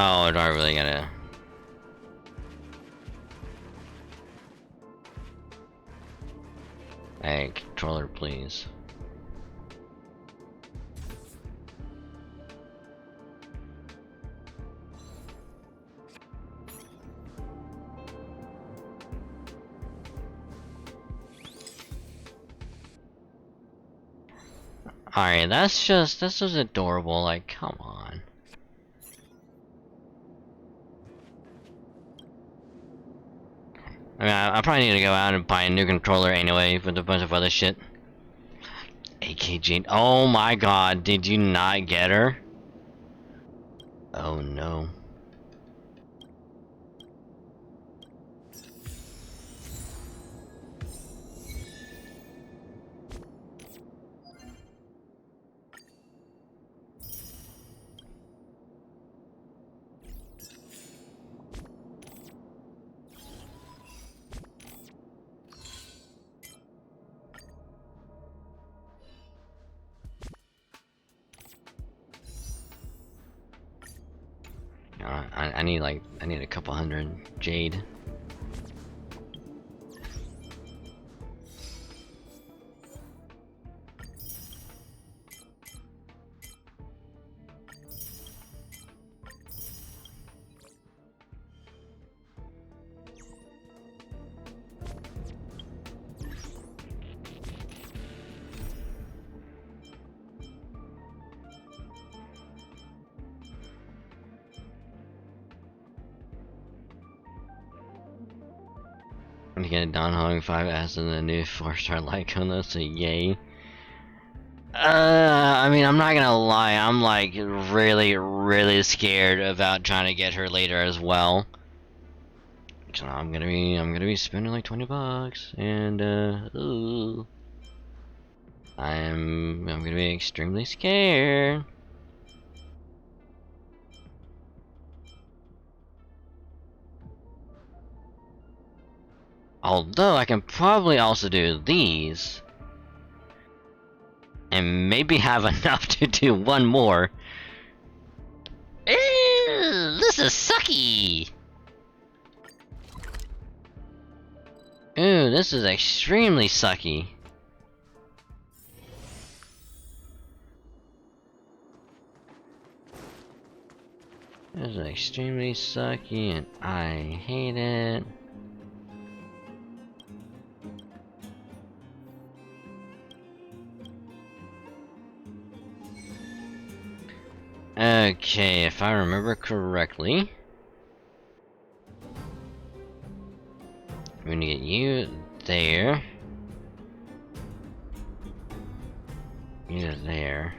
Oh, do I really gotta? Hey, controller, please. Alright, that's just adorable, like, come on. I mean, I probably need to go out and buy a new controller anyway with a bunch of other shit. AKG, oh my god, did you not get her? Oh no. I need a couple hundred jade. I'm gonna get a Don Hong 5S and a new 4-star Lycona, so yay. I mean, I'm not gonna lie, I'm like really scared about trying to get her later as well. So I'm gonna be spending like 20 bucks, and ooh. I'm gonna be extremely scared. Although I can probably also do these. And maybe have enough to do one more. Ew, this is sucky! Ooh, this is extremely sucky. This is extremely sucky and I hate it. Okay, if I remember correctly, I'm gonna get you there. You there.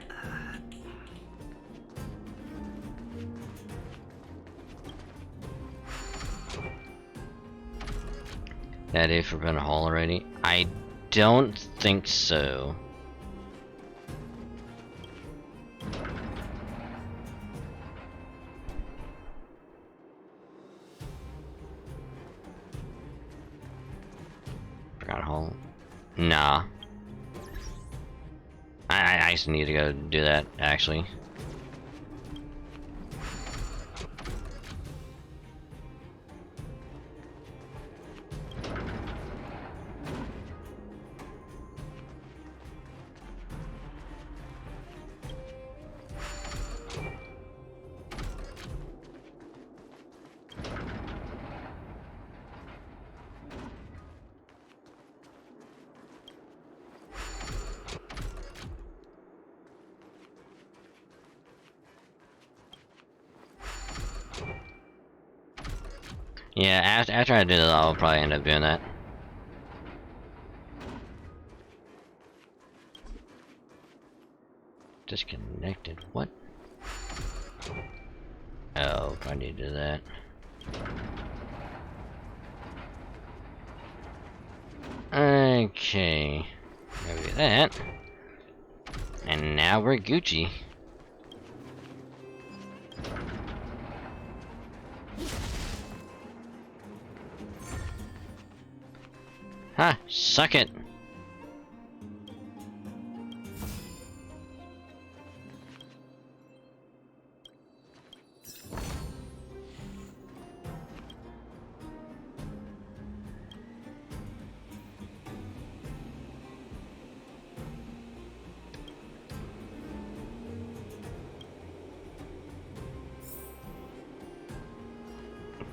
That it for Been a Hall already? I don't think so. Forgot Hall? Nah. actually need to go do that, actually. Yeah, after I do that, I'll probably end up doing that. Disconnected, what? Oh, I need to do that. Okay. Maybe that. And now we're Gucci. Ha! Suck it!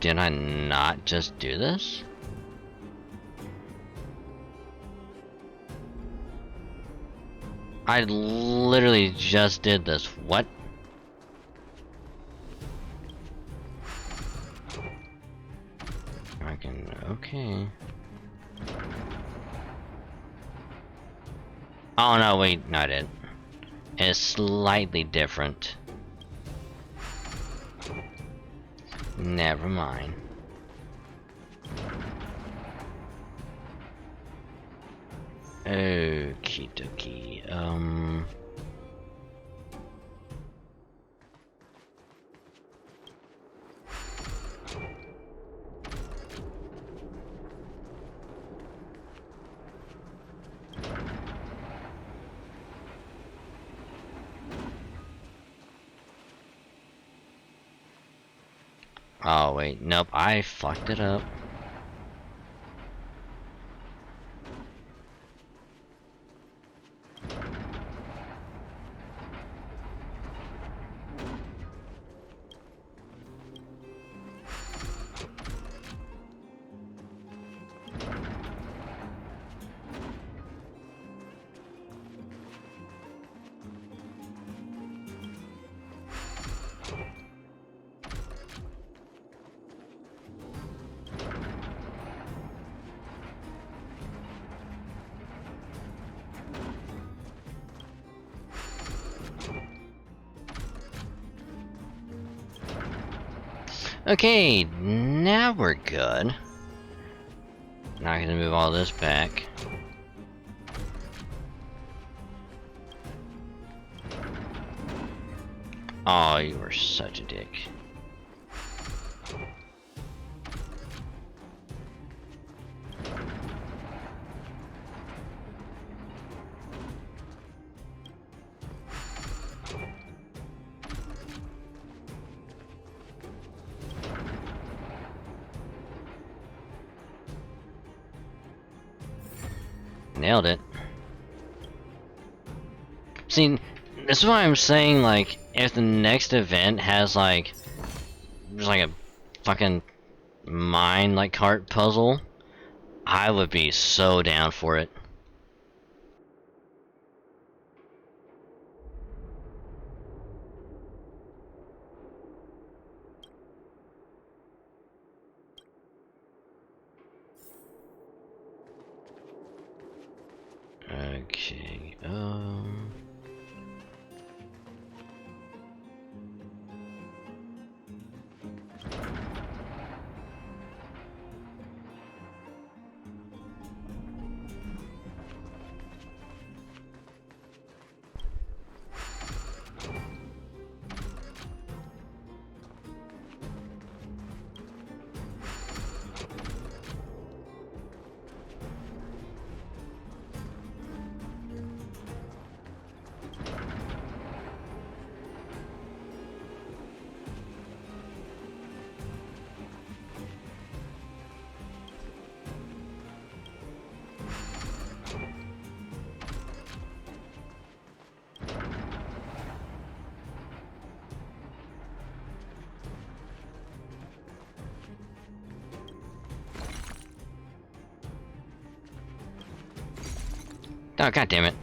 Did I not just do this? I literally just did this. What? I can... okay. Oh no, wait, no I didn't. It's slightly different. Never mind. Okie dokie, oh wait, nope, I fucked it up. Okay, now we're good. Now I can move all this back. Oh, you were such a dick. Nailed it. See, this is why I'm saying, like, if the next event has, like, just like a fucking mine, like, cart puzzle, I would be so down for it. Okay, Oh, god damn it.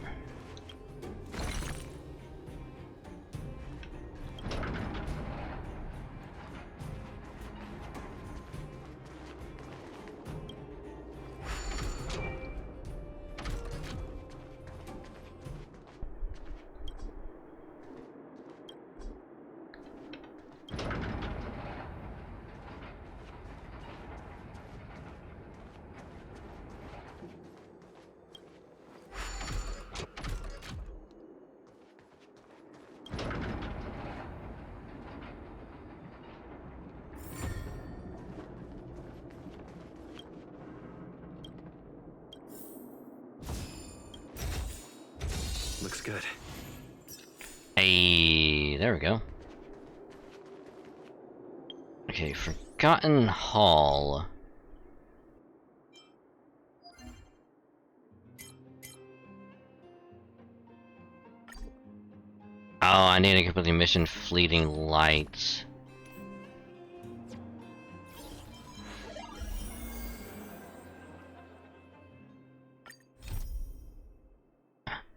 Looks good. Hey, there we go. Okay, Forgotten Hall. Oh, I need to complete the mission Fleeting Lights.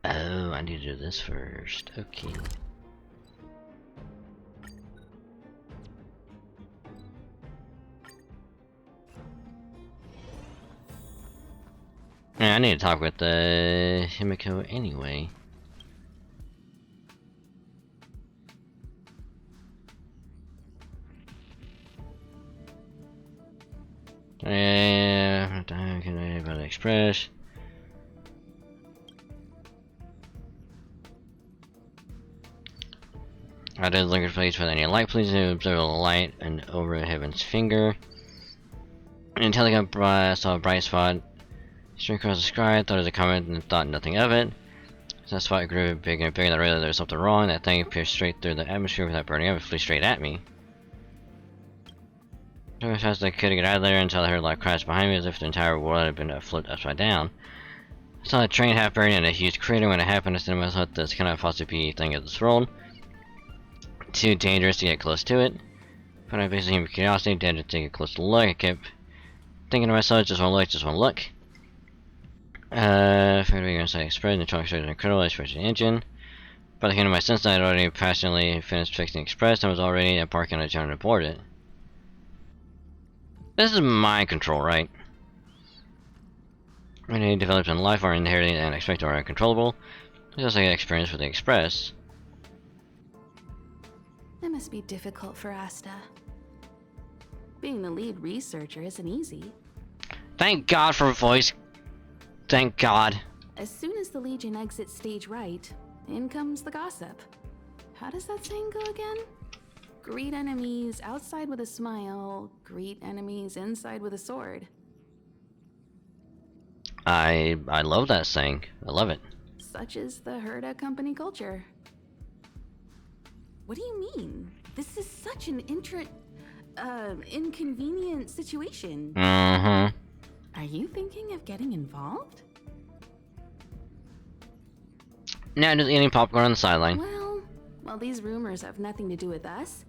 Oh, I need to do this first. Okay. Yeah, I need to talk with Himiko anyway. Yeah, about the Express. I did look at place for any light. Please observe the light and over heaven's finger. Until I saw a bright spot straight across the sky. Thought it was a comet and thought nothing of it. So that spot grew bigger and bigger. And I realized there was something wrong. That thing pierced straight through the atmosphere without burning up. It flew straight at me. I as fast as I could get out of there until I heard a loud crash behind me, as if the entire world had been flipped upside down. I saw the train half buried in a huge crater. When it happened, I said to myself, this cannot possibly be a thing of this world. Too dangerous to get close to it. But I basically human curiosity, dared to take a closer look. I kept thinking to myself, just one look, just one look. Afraid we were inside Express, and the truck started incredible, I sprayed the engine. By the end of my sense, I had already passionately finished fixing the Express and was already at parking on a trying to board it. This is mind control, right? When any develops in life are inherited and expected are uncontrollable, just like an experience with the Express. It must be difficult for Asta. Being the lead researcher isn't easy. Thank God for voice. Thank God. As soon as the Legion exits stage right, in comes the gossip. How does that saying go again? Greet enemies outside with a smile, greet enemies inside with a sword. I love that saying. I love it. Such is the Herda company culture. What do you mean? This is such an inconvenient situation. Mm-hmm. Are you thinking of getting involved? Now just eating popcorn on the sideline. Well, these rumors have nothing to do with us.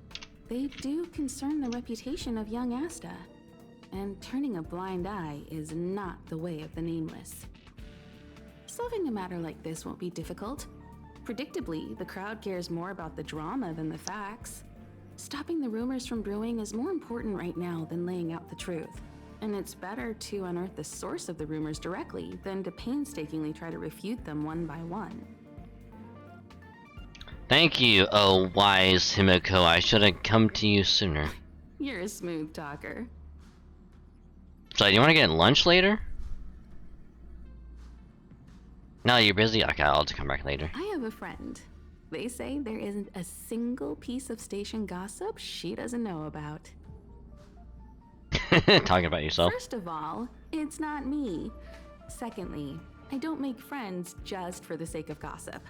They do concern the reputation of young Asta. And turning a blind eye is not the way of the nameless. Solving a matter like this won't be difficult. Predictably, the crowd cares more about the drama than the facts. Stopping the rumors from brewing is more important right now than laying out the truth. And it's better to unearth the source of the rumors directly than to painstakingly try to refute them one by one. Thank you, oh wise Himiko. I should have come to you sooner. You're a smooth talker. So, do you want to get lunch later? No, you're busy? Okay, I'll just come back later. I have a friend. They say there isn't a single piece of station gossip she doesn't know about. Talking about yourself. First of all, it's not me. Secondly, I don't make friends just for the sake of gossip.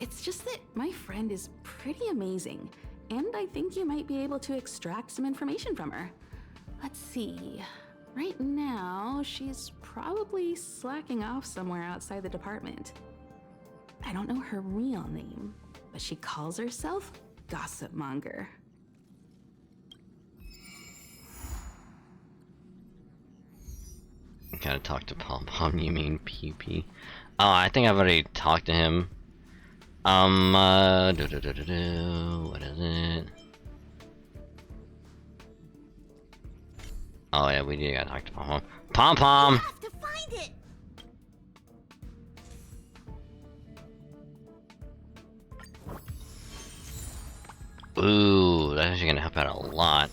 It's just that my friend is pretty amazing, and I think you might be able to extract some information from her. Let's see. Right now, she's probably slacking off somewhere outside the department. I don't know her real name, but she calls herself Gossip Monger. Gotta talk to Pom Pom, you mean PP. Oh, I think I've already talked to him. What is it? Oh yeah, we do gotta talk to Pom Pom. Pom Pom! You have to find it. Ooh, that's actually gonna help out a lot.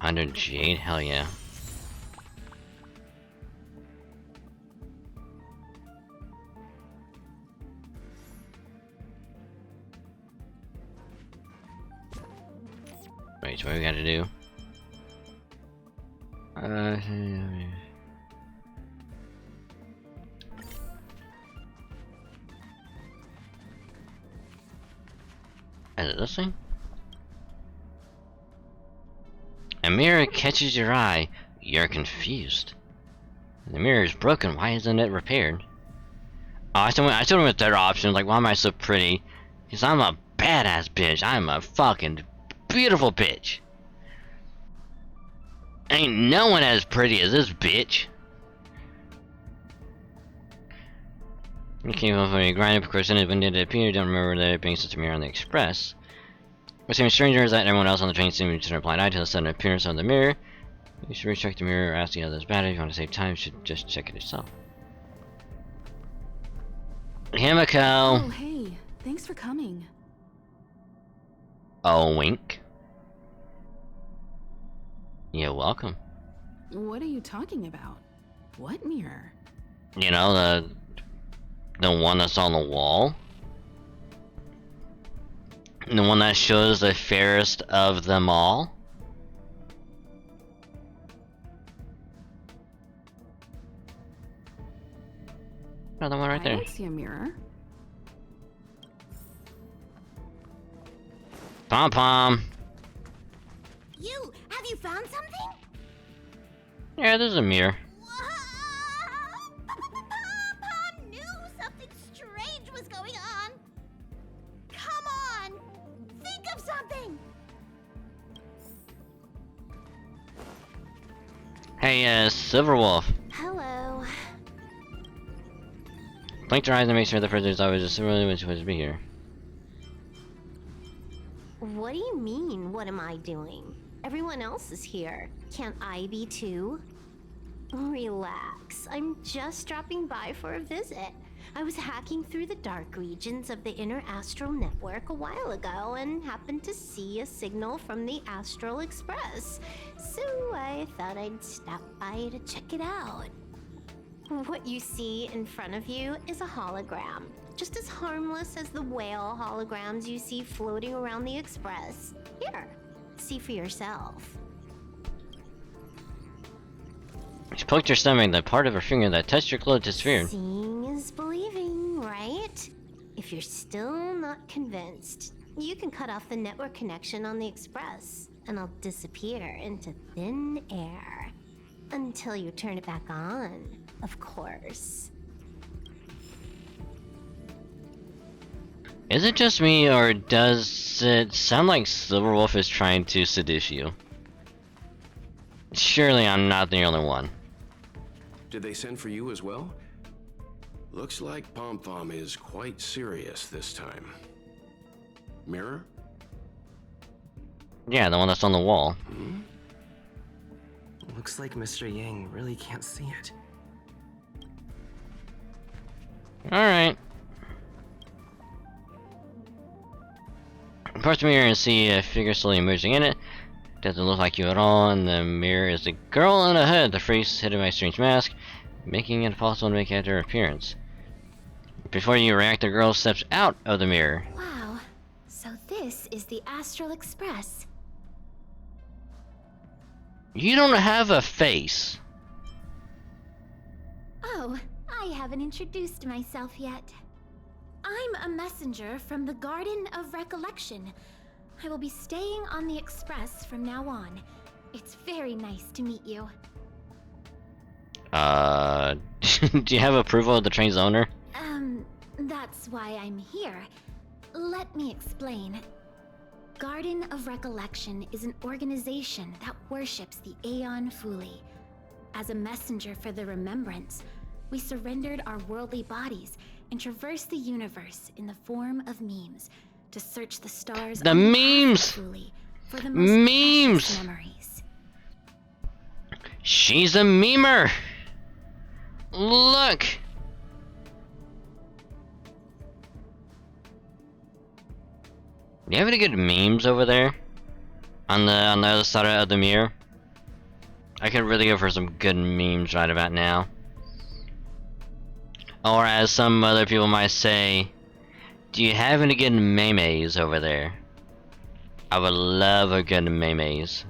100 jade? Hell yeah. Wait, so what we gotta do? Is it this thing? A mirror catches your eye. You're confused. The mirror is broken. Why isn't it repaired? Oh, I told him a third option. Like, why am I so pretty? Because I'm a badass bitch. I'm a fucking beautiful bitch. Ain't no one as pretty as this bitch. You came up when you grind up, of course, and when did it appear? Don't remember there being such a mirror on the express. What seems stranger is that everyone else on the train seemed to turn a blind eye to the sudden appearance of the mirror. You should recheck the mirror or ask the others about it. If you want to save time, you should just check it yourself. Himiko! Oh, hey. Thanks for coming. Oh, wink. You're welcome. What are you talking about? What mirror? You know, the one that's on the wall? The one that shows the fairest of them all? Another one right I there. don't see a mirror. Pom Pom! Have you found something? Yeah, there's a mirror. Pom knew something strange was going on. Come on, think of something. Hey, Silverwolf. Hello. Blink your eyes and make sure the further is always just really was supposed to be here. What do you mean, what am I doing? Everyone else is here. Can't I be too? Relax. I'm just dropping by for a visit. I was hacking through the dark regions of the inner astral network a while ago and happened to see a signal from the Astral Express. So I thought I'd stop by to check it out. What you see in front of you is a hologram. Just as harmless as the whale holograms you see floating around the Express. Here, see for yourself. She poked her stomach, the part of her finger that touched your clothes disappeared. Seeing is believing, right? If you're still not convinced, you can cut off the network connection on the Express, and I'll disappear into thin air. Until you turn it back on, of course. Is it just me, or does it sound like Silverwolf is trying to seduce you? Surely I'm not the only one. Did they send for you as well? Looks like Pom Pom is quite serious this time. Mirror? Yeah, the one that's on the wall. Hmm? Looks like Mr. Yang really can't see it. Alright. Approach the mirror and see a figure slowly emerging in it. Doesn't look like you at all, and the mirror is the girl in a hood, the face hidden by a strange mask, making it possible to make her appearance. Before you react, the girl steps out of the mirror. Wow, so this is the Astral Express. You don't have a face. Oh, I haven't introduced myself yet. I'm a messenger from the Garden of Recollection. I will be staying on the Express from now on. It's very nice to meet you. Do you have approval of the train's owner? That's why I'm here. Let me explain. Garden of Recollection is an organization that worships the Aeon Fuli. As a messenger for the remembrance, we surrendered our worldly bodies and traversed the universe in the form of memes to search the stars The on behalf memes! of Fuli for the most precious memories. She's a memer! Look! Do you have any good memes over there? On the other side of the mirror? I could really go for some good memes right about now. Or as some other people might say, do you have any good memes over there? I would love a good memes.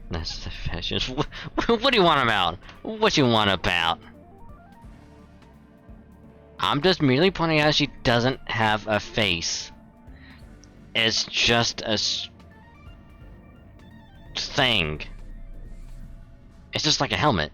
That's the fashion. What do you want about? What you want about? I'm just merely pointing out she doesn't have a face. It's just a thing. It's just like a helmet.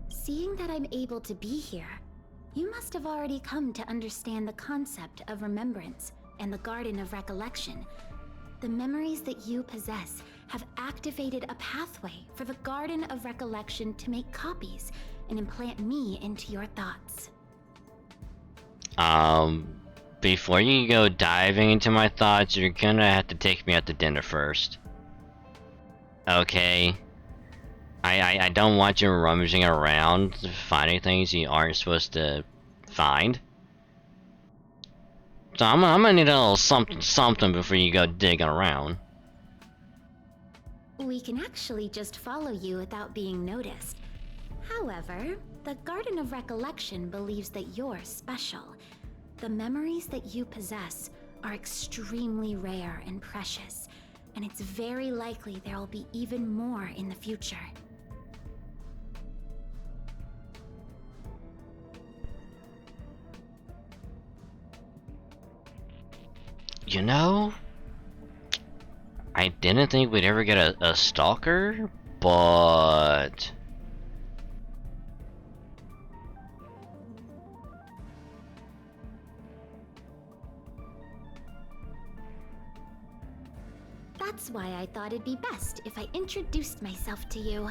Seeing that I'm able to be here, you must have already come to understand the concept of remembrance and the Garden of Recollection. The memories that you possess have activated a pathway for the Garden of Recollection to make copies and implant me into your thoughts. Before you go diving into my thoughts, you're gonna have to take me out to dinner first. Okay? I don't want you rummaging around finding things you aren't supposed to find. So I'm gonna need a little something before you go digging around. We can actually just follow you without being noticed. However, the Garden of Recollection believes that you're special. The memories that you possess are extremely rare and precious, and it's very likely there will be even more in the future. You know, I didn't think we'd ever get a stalker, but... That's why I thought it'd be best if I introduced myself to you.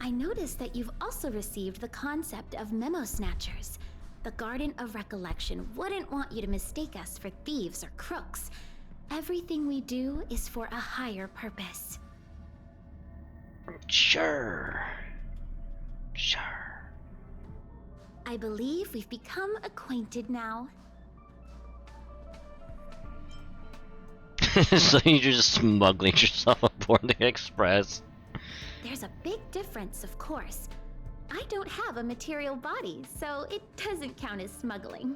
I noticed that you've also received the concept of memo snatchers. The Garden of Recollection wouldn't want you to mistake us for thieves or crooks. Everything we do is for a higher purpose. Sure. I believe we've become acquainted now. So you're just smuggling yourself aboard the Express. There's a big difference, of course. I don't have a material body, so it doesn't count as smuggling.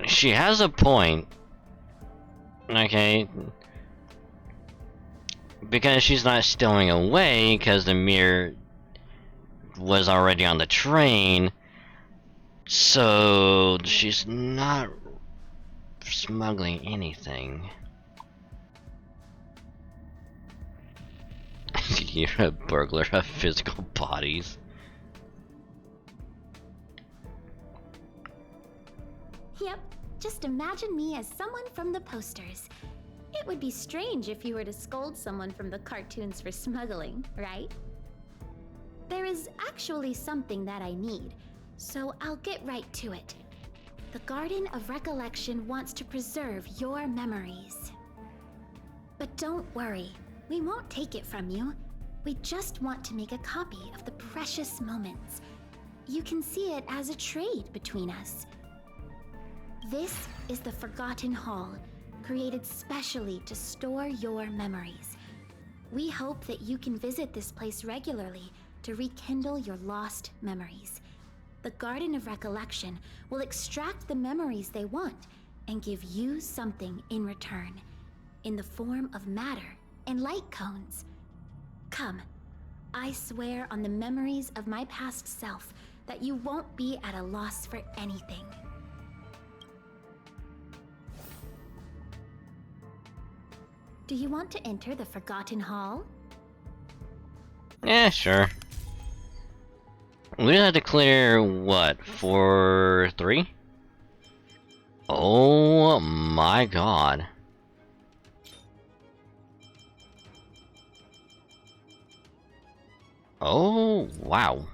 She has a point. Okay. Because she's not stowing away, because the mirror was already on the train. So she's not smuggling anything. You're a burglar of physical bodies. Yep, just imagine me as someone from the posters. It would be strange if you were to scold someone from the cartoons for smuggling, right? There is actually something that I need, so I'll get right to it. The Garden of Recollection wants to preserve your memories. But don't worry, we won't take it from you. We just want to make a copy of the precious moments. You can see it as a trade between us. This is the Forgotten Hall, created specially to store your memories. We hope that you can visit this place regularly to rekindle your lost memories. The Garden of Recollection will extract the memories they want and give you something in return, in the form of matter and light cones. Come, I swear on the memories of my past self that you won't be at a loss for anything. Do you want to enter the Forgotten Hall? Yeah, sure. We had to clear what? 4-3? Oh my god. Oh wow.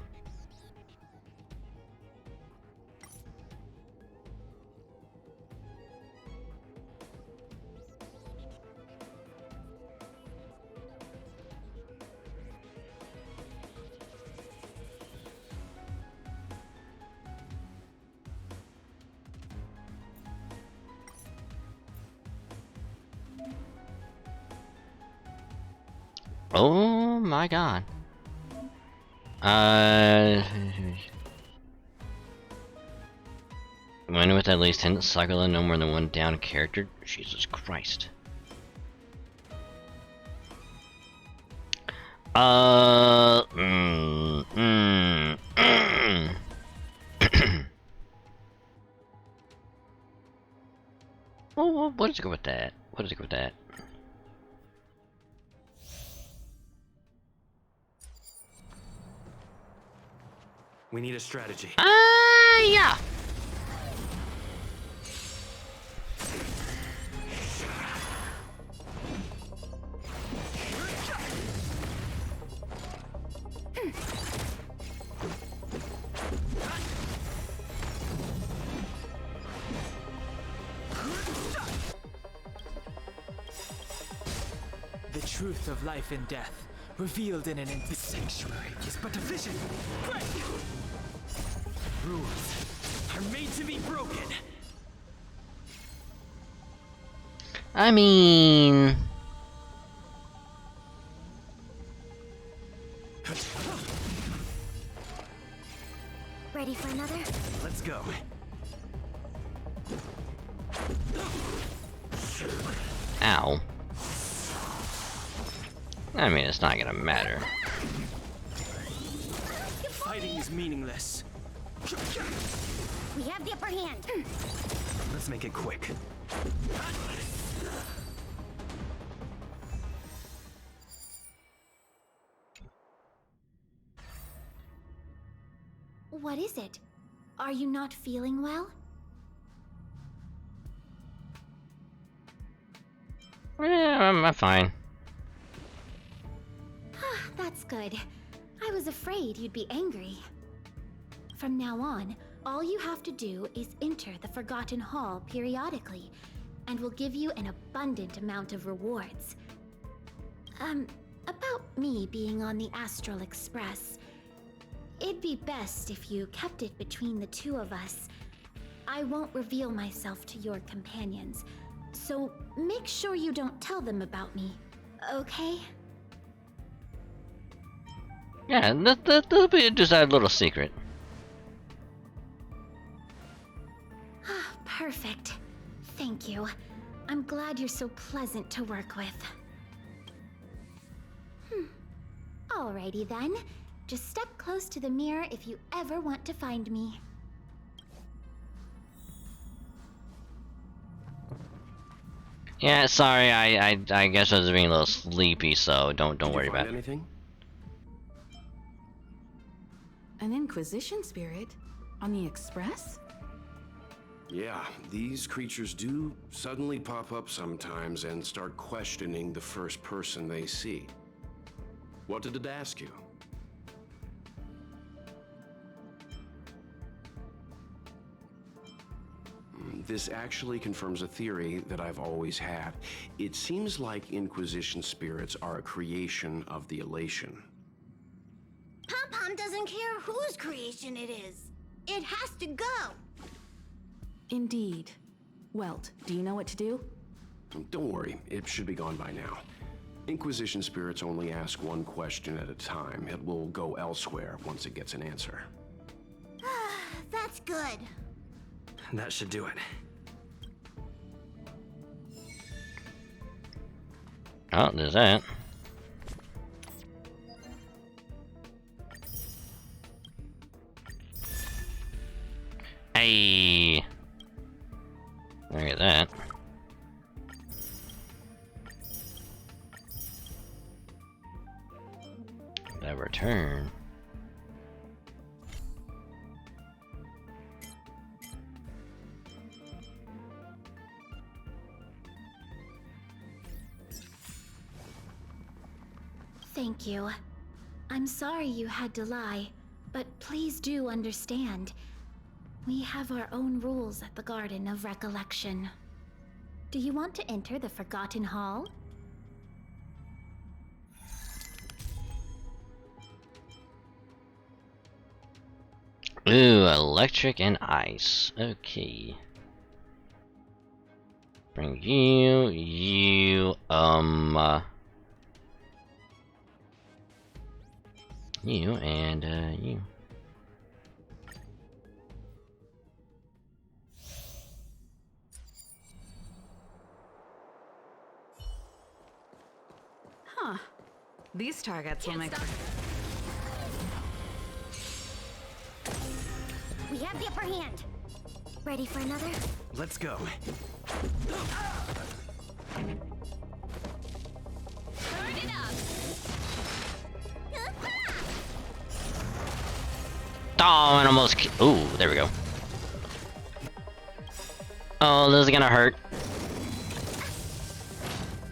Oh my god. Win with at least 10 cycle and no more than one down character? Jesus Christ. Oh, what does it go with that? What does it go with that? We need a strategy. Yeah! The truth of life and death, revealed in an empty sanctuary, is but a vision. Break! Rules are made to be broken. I mean... Ready for another? Let's go. Ow. I mean, it's not gonna matter. Fighting is meaningless. We have the upper hand. Let's make it quick. What is it? Are you not feeling well? Yeah, I'm fine. That's good. I was afraid you'd be angry. From now on, all you have to do is enter the Forgotten Hall periodically, and we'll give you an abundant amount of rewards. About me being on the Astral Express. It'd be best if you kept it between the two of us. I won't reveal myself to your companions, so make sure you don't tell them about me, okay? Yeah, that'll be just a little secret. Perfect. Thank you. I'm glad you're so pleasant to work with. Alrighty then. Just step close to the mirror if you ever want to find me. Yeah, sorry, I guess I was being a little sleepy, so don't worry about it. Anything? An Inquisition spirit? On the Express? Yeah, these creatures do suddenly pop up sometimes and start questioning the first person they see. What did it ask you? This actually confirms a theory that I've always had. It seems like Inquisition spirits are a creation of the Elation. Pom-Pom doesn't care whose creation it is. It has to go. Indeed. Welt, do you know what to do? Don't worry, it should be gone by now. Inquisition spirits only ask one question at a time. It will go elsewhere once it gets an answer. That's good. That should do it. Oh, there's that. Hey! Look at that. That return. Thank you. I'm sorry you had to lie, but please do understand. We have our own rules at the Garden of Recollection. Do you want to enter the Forgotten Hall? Ooh, electric and ice. Okay. Bring you, you, and, you. Huh. These targets will make... We have the upper hand. Ready for another? Let's go. Turn it up. Oh, and almost. Ooh, there we go. Oh, this is gonna hurt.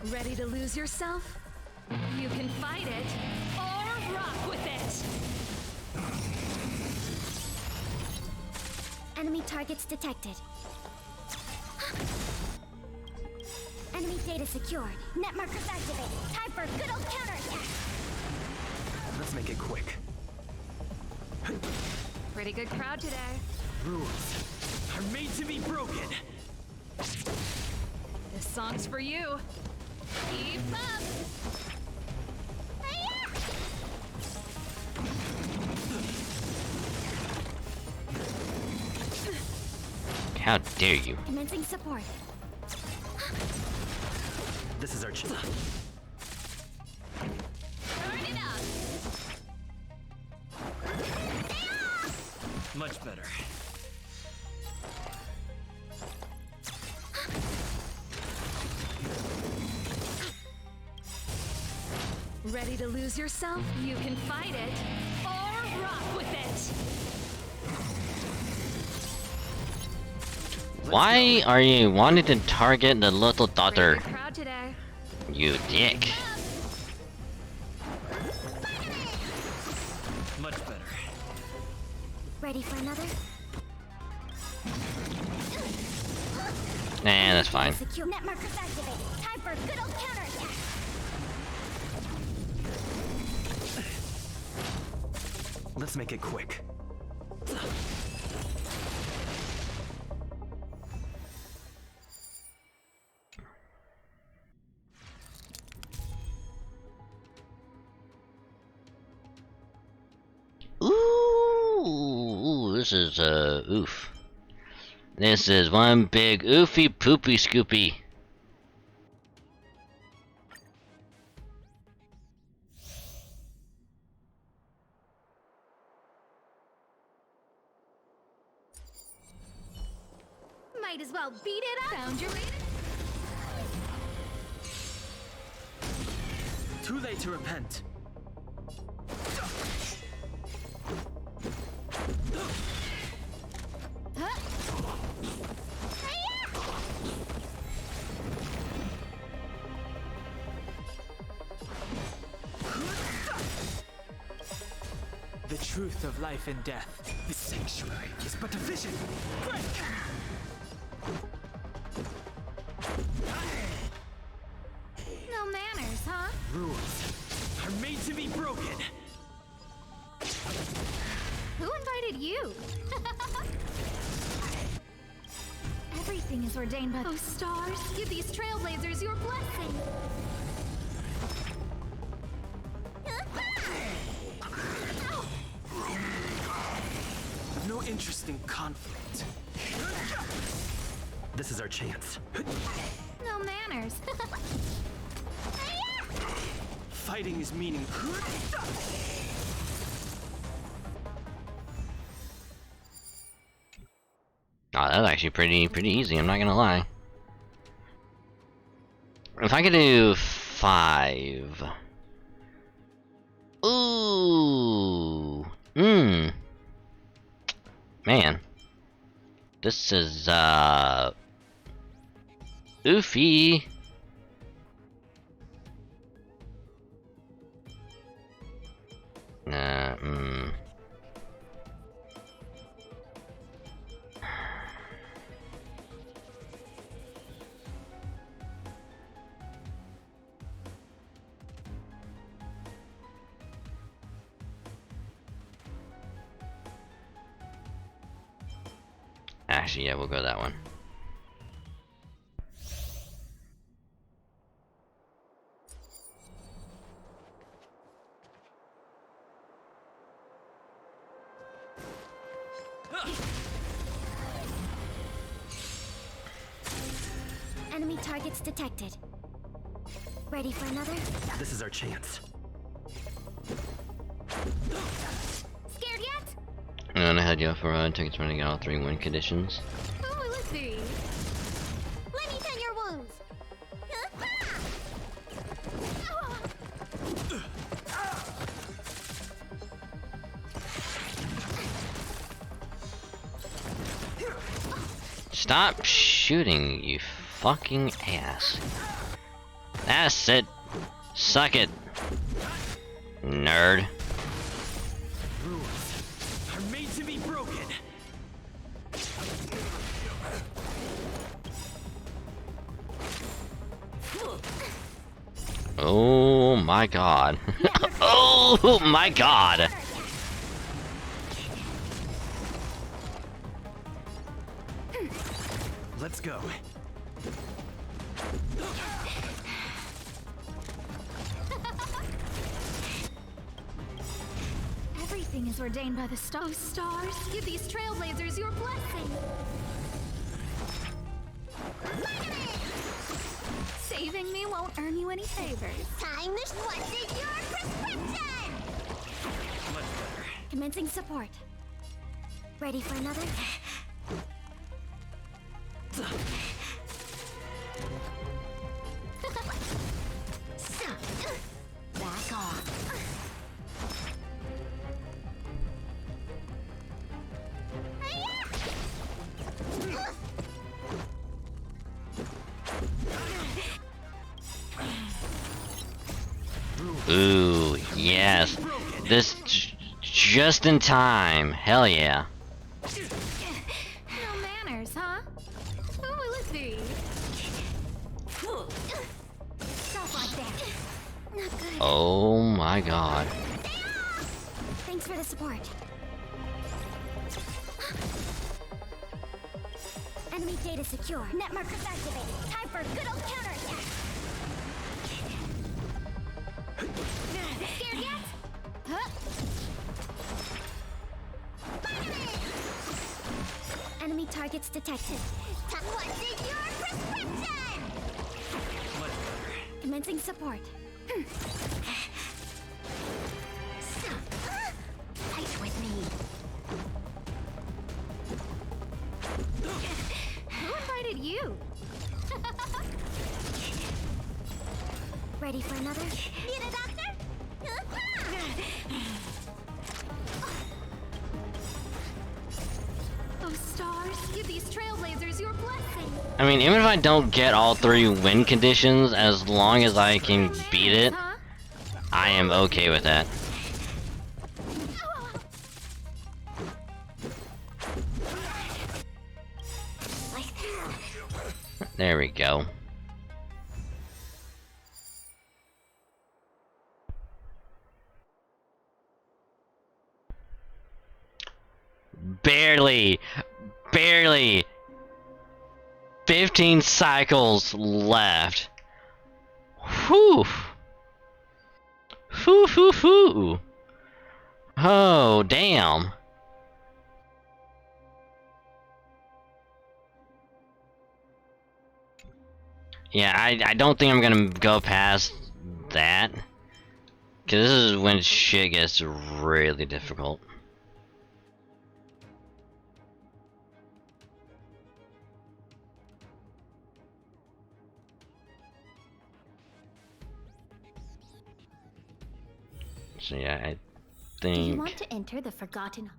Ready to lose yourself? You can fight it, or rock with it! Enemy targets detected. Enemy data secured. Net markers activated. Time for a good old counterattack. Let's make it quick. Pretty good crowd today. Rules are made to be broken. This song's for you. Keep up! How dare you? Commencing support. This is our chance. Turn it up. Much better. Ready to lose yourself? You can fight it, or rock with it! Why are you wanting to target the little daughter? Pretty good crowd today. You dick. Much better. Ready for another? Nah, that's fine. Secure. Net markers activated. Time for a good old counterattack. Let's make it quick. Ooh, this is oof. This is one big oofy poopy scoopy. Might as well beat it up. Found your way. Too late to repent. The truth of life and death. The sanctuary is but a vision. Break! No manners, huh? Rules are made to be broken. Who invited you? Everything is ordained by those stars. Give these trailblazers your blessing. No interest in conflict. This is our chance. No manners. Fighting is meaningful. Oh, that's actually pretty easy, I'm not gonna lie. If I could do 5. Ooh. Man. This is, oofy. Hmm. Actually, yeah, we'll go that one. Enemy targets detected. Ready for another? This is our chance. Scared yet? I'm gonna head you off a run. Tickets running all 3 win conditions. Who will it be? Let me tend your wounds. Stop shooting, you fucking ass. That's it. Suck it. Nerd. Rules are made to be broken. Oh my god. Oh my god. Let's go. Everything is ordained by the stars. Stars, give these trailblazers your blessing. Saving me won't earn you any favors. Time to what's in your prescription? Commencing support. Ready for another? Back off. Ooh, yes. This just in time. Hell yeah. No manners, huh? Who will it be? Stuff like that. Not good. Oh my god. Thanks for the support. Enemy data secure. Net markers activated. Time for a good old counterattack. Scared yet? Huh? Enemy targets detected. What's in your prescription? Commencing support. Fight with me. Who invited you? Ready for another? Need a doctor? Oh, stars, give these trailblazers your blessing. I mean, even if I don't get all 3 win conditions, as long as I can beat it, Huh? I am okay with that. Like that. There we go. Barely. Barely. 15 cycles left. Whew. Whew, whew, whew. Oh, damn. Yeah, I don't think I'm gonna go past that. Cause this is when shit gets really difficult. So yeah, I Do you think... want to enter the Forgotten?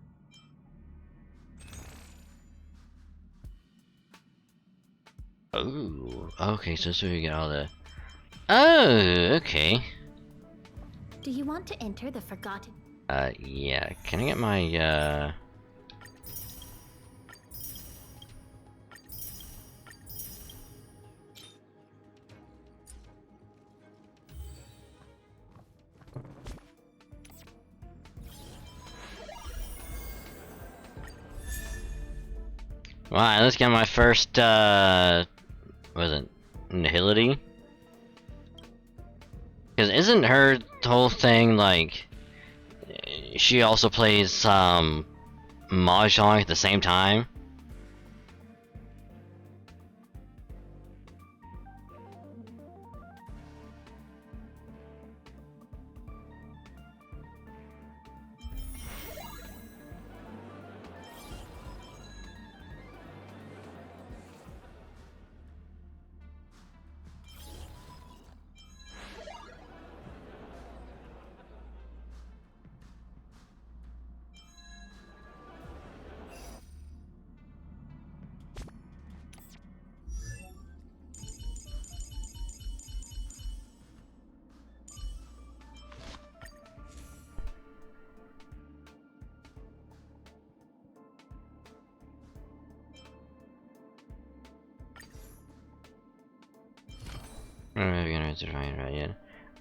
Oh, okay, so we get all the... Oh, okay. Do you want to enter the Forgotten? Yeah. Can I get my, Well, let's get my first, what was it? Nihility? Because isn't her whole thing, like, she also plays, Mahjong at the same time?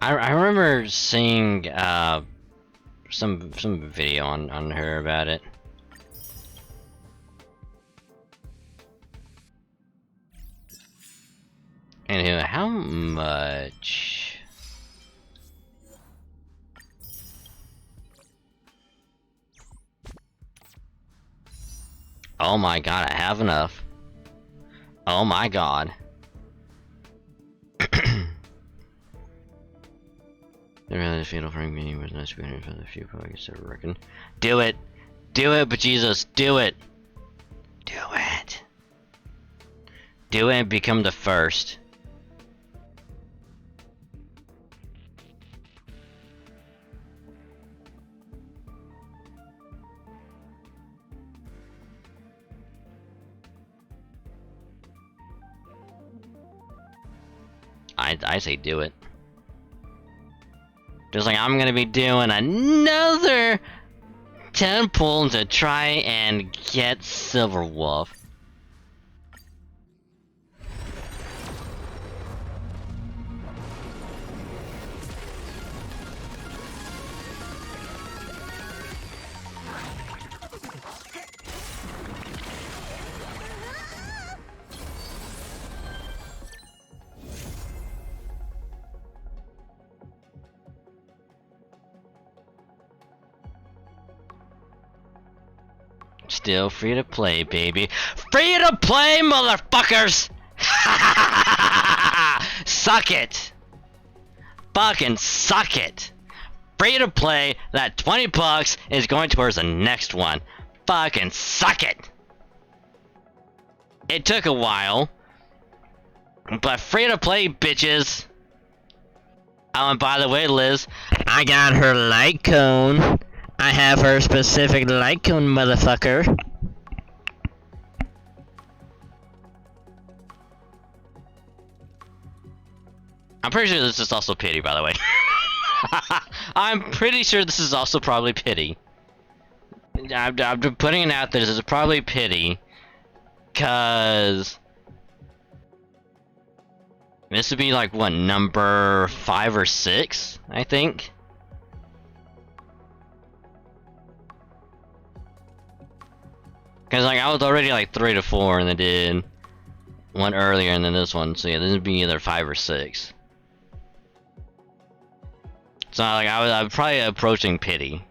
I remember seeing some video on her about it. Anywho, how much? Oh my god, I have enough. Oh my god. The really fatal frame meeting was not screened for the few pockets I reckon. Do it! Do it, but Jesus, do it! Do it! Do it and become the first. I say do it. Just like I'm gonna be doing another temple to try and get Silver Wolf. Still free to play, baby. Free to play, motherfuckers! Suck it! Fucking suck it! Free to play, that 20 bucks is going towards the next one. Fucking suck it! It took a while, but free to play, bitches! Oh, and by the way, Liz, I got her light cone. I have her specific light cone, motherfucker. I'm pretty sure this is also pity, by the way. I'm pretty sure this is also probably pity. I'm putting it out there, this is probably pity. Cause this would be like, what, number 5 or 6, I think? Cause like I was already like 3 to 4 and then did one earlier and then this one, so yeah, this would be either 5 or 6. So like I was probably approaching pity.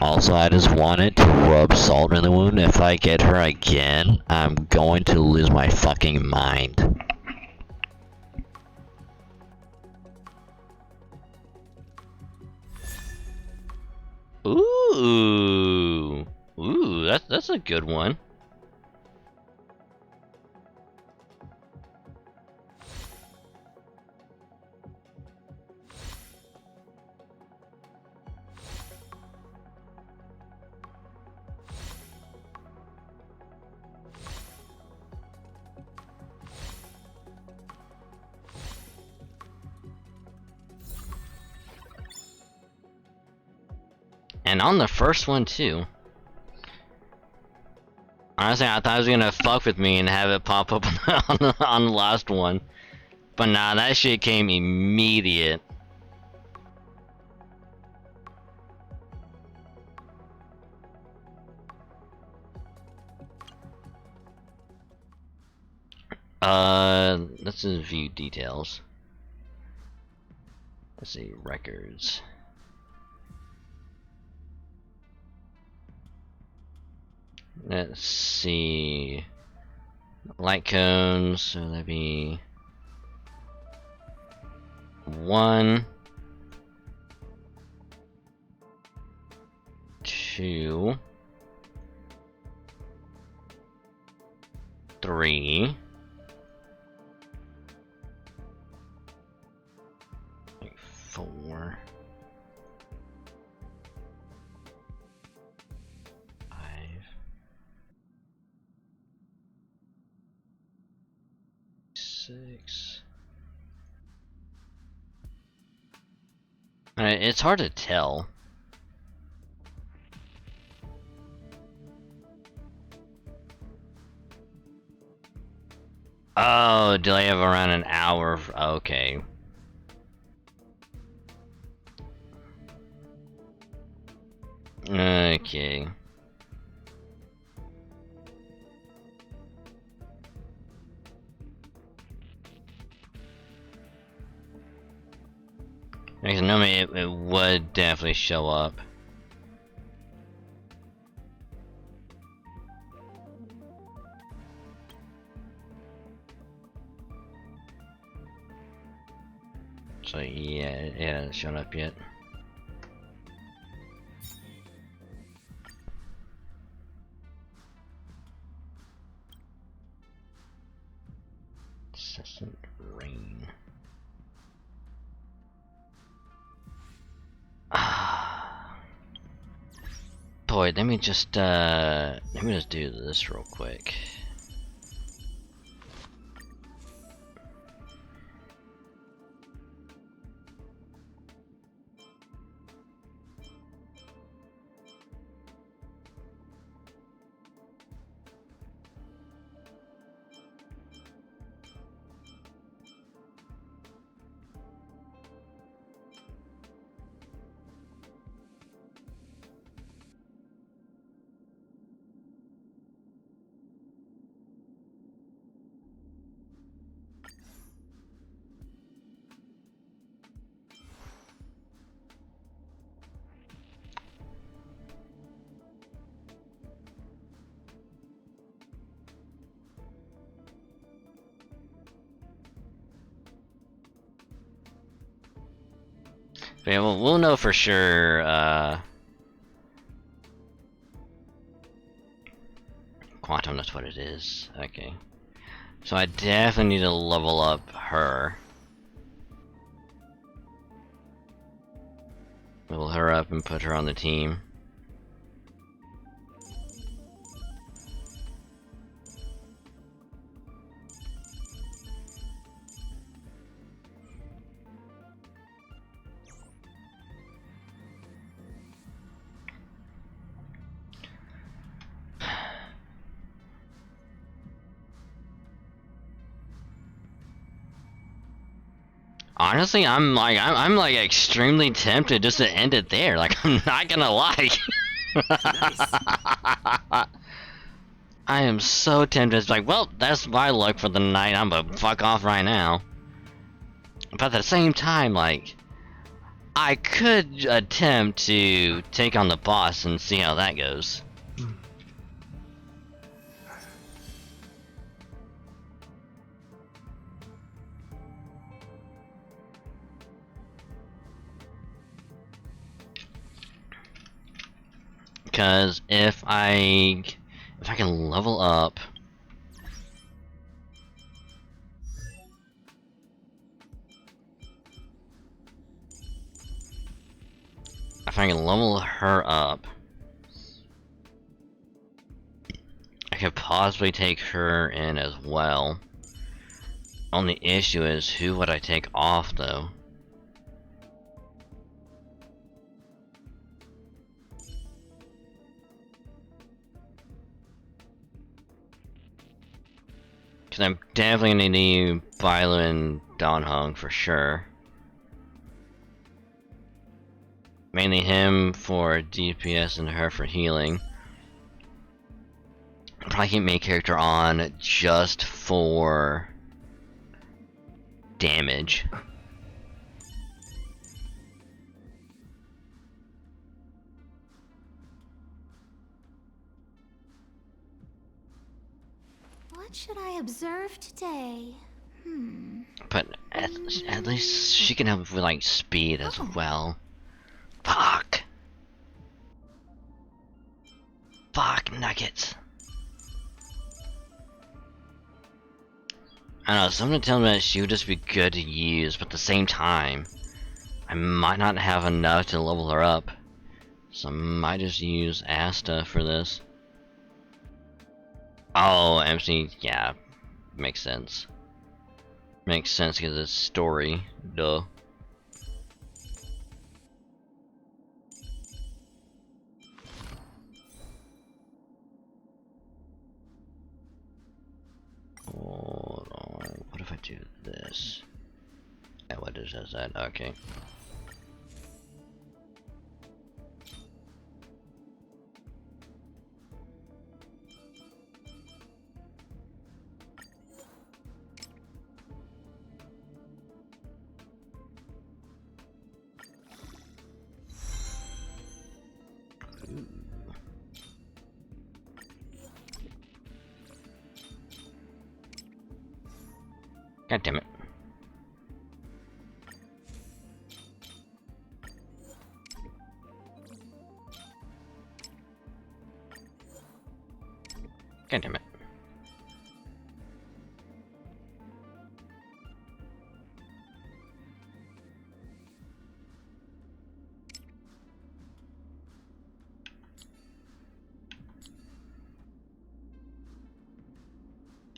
Also, I just wanted to rub salt in the wound. If I get her again, I'm going to lose my fucking mind. Ooh, that's a good one. And on the first one too. Honestly, I thought it was gonna fuck with me and have it pop up on the last one. But nah, that shit came immediate. Let's just view details. Let's see, records. Let's see. Light cones, so that'd be 1, 2, 3, 4, 5, 6. Alright, it's hard to tell. Oh, delay of around an hour. Okay. Okay. Because normally it would definitely show up. So yeah, it hasn't shown up yet. Incessant rain. Boy, let me just do this real quick. But yeah, we'll know for sure, Quantum, that's what it is. Okay. So I definitely need to level up her. Level her up and put her on the team. Honestly, I'm like extremely tempted just to end it there. Like, I'm not gonna lie. I am so tempted. It's like, well, that's my luck for the night. I'm gonna fuck off right now. But at the same time, like, I could attempt to take on the boss and see how that goes. Because if I can level up, if I can level her up, I could possibly take her in as well. Only issue is, who would I take off though? Because I'm definitely gonna need Bailu and Don Hung for sure. Mainly him for DPS and her for healing. I'll probably keep main character on just for damage. What should I observe today? But at least she can help with like speed as well. Fuck. Fuck nuggets. I don't know, someone tell me that she would just be good to use, but at the same time, I might not have enough to level her up. So I might just use Asta for this. Oh, MC, yeah, makes sense. Makes sense because it's story, duh. Hold on, what if I do this? Yeah, what does that? Okay. God damn it. God damn it.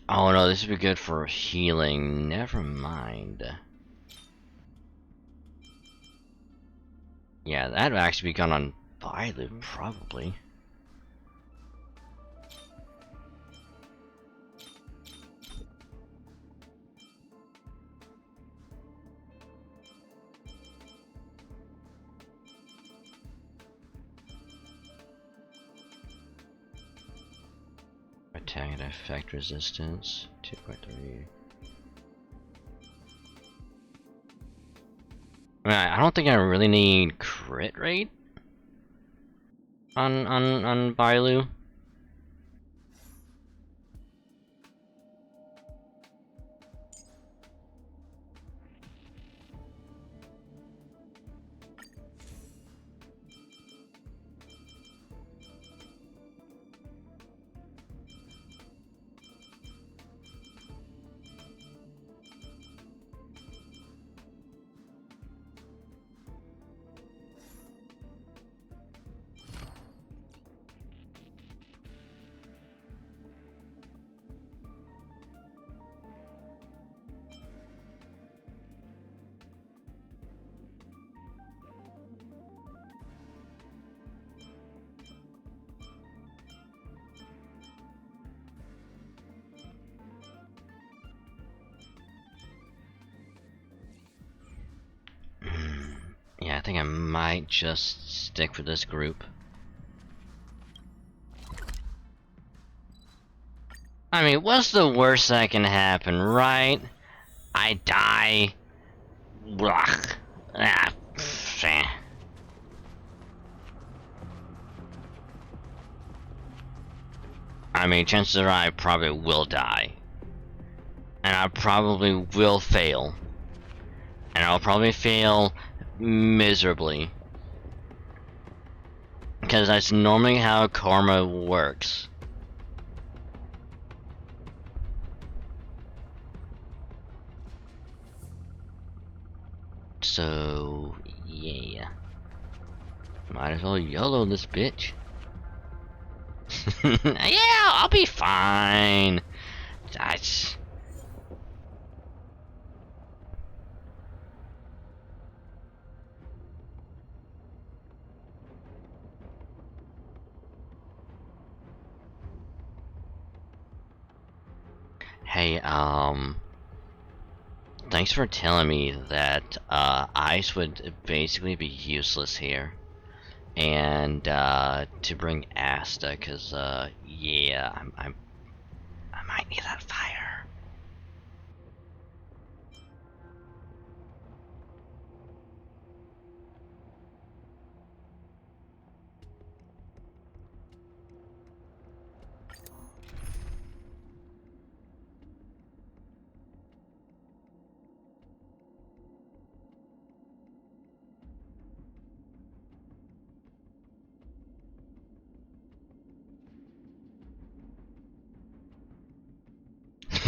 Oh no, this would be good for healing. Never mind. Yeah, that would actually be gone on Bailu, probably. Attack and effect resistance 2.3. I don't think I really need crit rate on Bailu. Yeah, I think I might just stick with this group. I mean, what's the worst that can happen, right? I die. Blah. Ah, pfft. I mean, chances are I probably will die. And I probably will fail. And I'll probably fail miserably. Because that's normally how karma works. So, yeah. Might as well YOLO this bitch. Yeah, I'll be fine. That's... Hey, say, thanks for telling me that ice would basically be useless here. And to bring Asta, cause yeah, I might need that fire.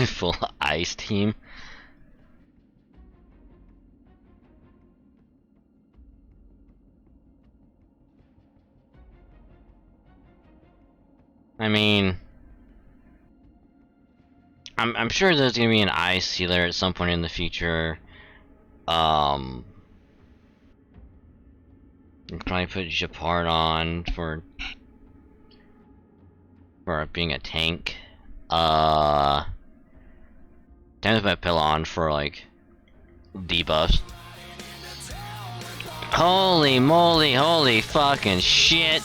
Full ice team. I mean, I'm sure there's gonna be an ice healer at some point in the future. You can probably put Japard on for being a tank. Time to put Pilla on for like debuffs. Holy moly, holy fucking shit.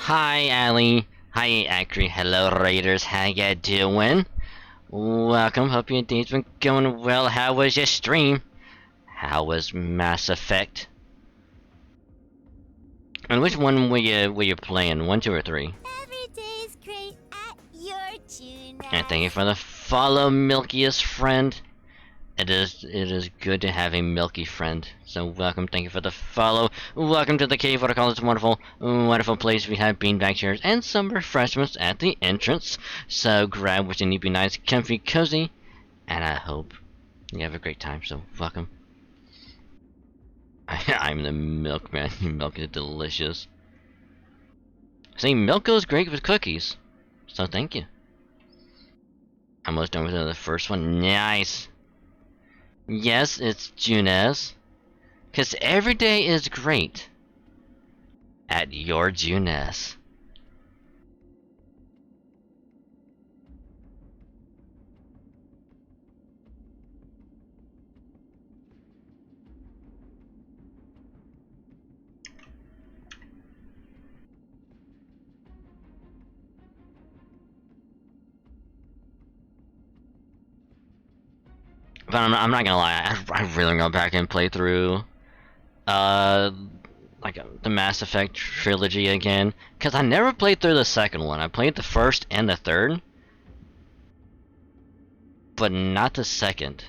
Hi, Allie. Hi, Akri. Hello, Raiders. How ya doing? Welcome. Hope your day's been going well. How was your stream? How was Mass Effect? And which one were you playing? 1, 2, or 3? Every day's great at your tune. And thank you for the follow, milkiest friend. It is good to have a milky friend. So welcome, thank you for the follow. Welcome to the cave, what I call this wonderful, wonderful place. We have beanbag chairs and some refreshments at the entrance. So grab what you need, be nice, comfy, cozy, and I hope you have a great time. So welcome. I'm the milkman. Milk is delicious. See, milk goes great with cookies. So thank you. Almost done with the first one. Nice. Yes, it's Junez. Cause every day is great at your Junez. But I'm not gonna lie, I really gonna go back and play through like the Mass Effect trilogy again, because I never played through the second one. I played the first and the third, but not the second.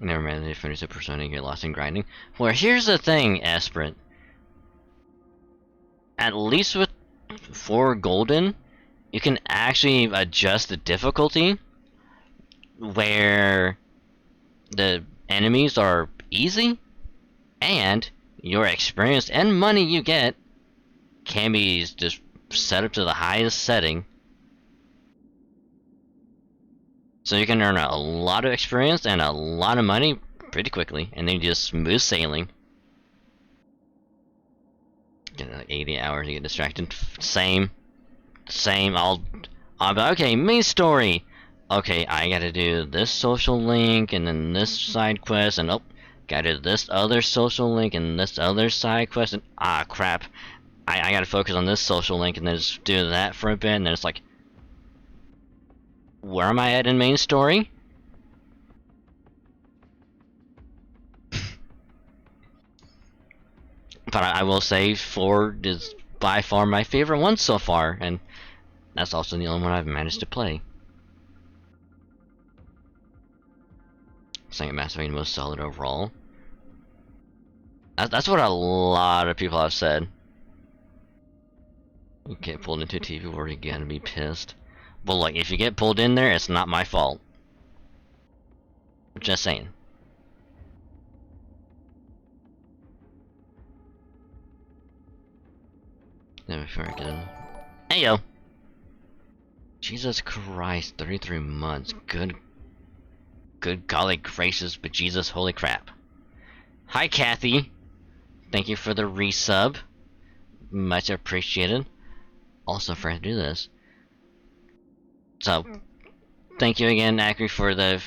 Never mind, they finish the persona and get lost in grinding. Well, here's the thing, Esprit. At least with 4 Golden, you can actually adjust the difficulty where the enemies are easy and your experience and money you get can be just set up to the highest setting. So you can earn a lot of experience and a lot of money pretty quickly, and then just smooth sailing. Get like 80 hours to get distracted. Same. I'll be like, okay, main story. Okay, I gotta do this social link and then this side quest, and oh, gotta do this other social link and this other side quest, and ah, crap. I gotta focus on this social link and then just do that for a bit, and then it's like, where am I at in main story? But I will say 4 is by far my favorite one so far, and that's also the only one I've managed to play. Saying Mass Effect most solid overall. That's what a lot of people have said. You get pulled into TV, we're gonna be pissed. Well, like, if you get pulled in there, it's not my fault. Just saying. Then before I get in. Hey yo! Jesus Christ, 33 months. Good golly gracious, but Jesus, holy crap. Hi Kathy! Thank you for the resub. Much appreciated. Also for to do this. So, thank you again, Acri, for the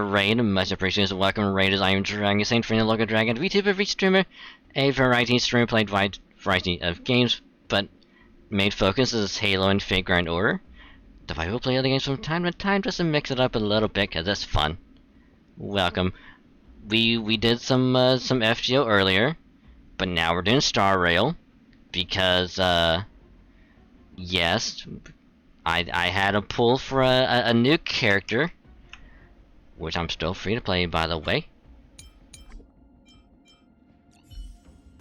raid. Much appreciated. Welcome, raiders. I am Dragon Saint from the local Dragon VTuber VStreamer. A variety streamer played wide variety of games, but main focus is Halo and Fate Grand Order. Though I will play other games from time to time just to mix it up a little bit, cause that's fun. Welcome. We did some FGO earlier, but now we're doing Star Rail because yes, I had a pull for a new character, which I'm still free to play, by the way.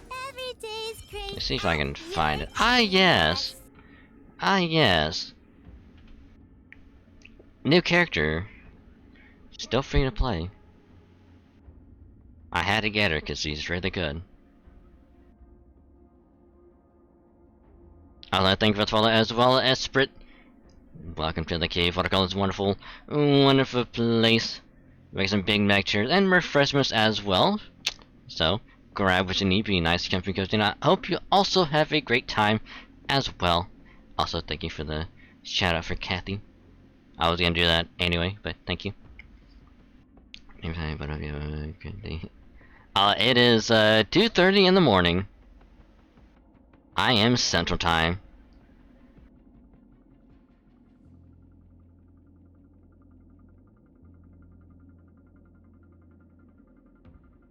Every day's great. Let's see if I can find it. Ah yes, ah yes. New character, still free to play. I had to get her because she's really good. I'd like to thank you for the follow as well as Esprit. Welcome to the cave. What I call this wonderful, wonderful place. Make some Big Mac chairs and refreshments as well. So, grab what you need, be nice, comfy, cozy, and I hope you also have a great time as well. Also, thank you for the shout out for Kathy. I was gonna do that anyway, but thank you. It is 2:30 in the morning. I am Central Time.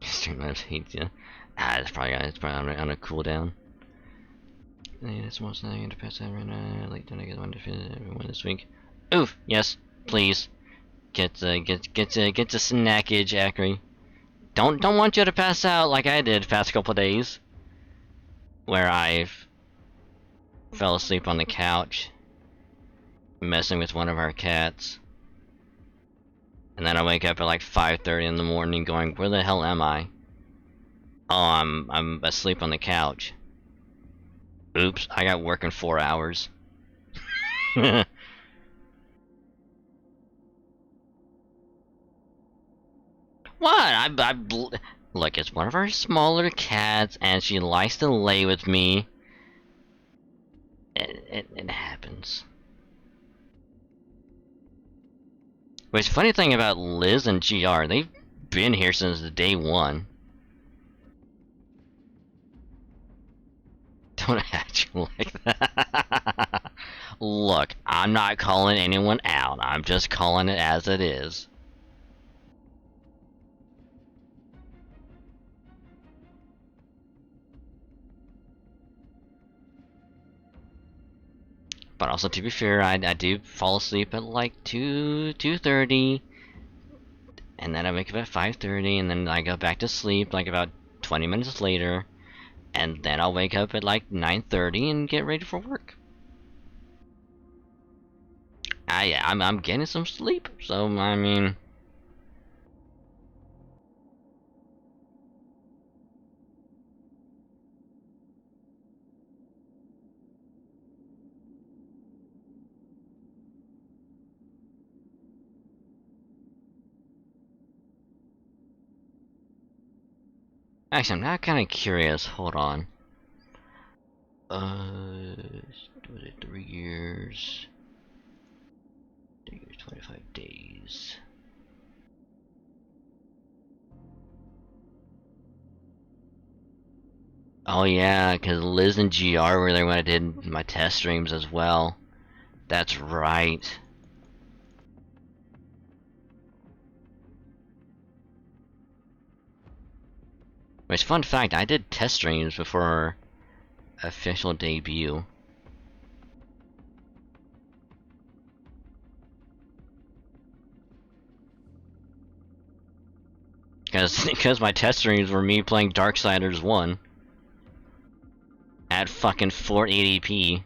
Stream lives hates you. It's probably on a cooldown. It's most thing to pass out right now. Like to get one to fit everyone this week. Oof, yes, please. Get to snackage, Acri. Don't want you to pass out like I did past couple days, where I fell asleep on the couch, messing with one of our cats, and then I wake up at like 5:30 in the morning, going, "Where the hell am I?" Oh, I'm asleep on the couch. Oops, I got work in 4 hours. What? Look, it's one of our smaller cats, and she likes to lay with me. It happens. Which, funny thing about Liz and GR, they've been here since day one. Don't act like that. Look, I'm not calling anyone out. I'm just calling it as it is. But also, to be fair, I do fall asleep at like 2:30, and then I wake up at 5:30, and then I go back to sleep like about 20 minutes later, and then I'll wake up at like 9:30 and get ready for work. I'm getting some sleep, so I mean. Actually, I'm now kind of curious. Hold on. Was it 3 years? 3 years, 25 days. Oh yeah, because Liz and GR were there when I did my test streams as well. That's right. Which, fun fact, I did test streams before our official debut. Because my test streams were me playing Darksiders 1 at fucking 480p.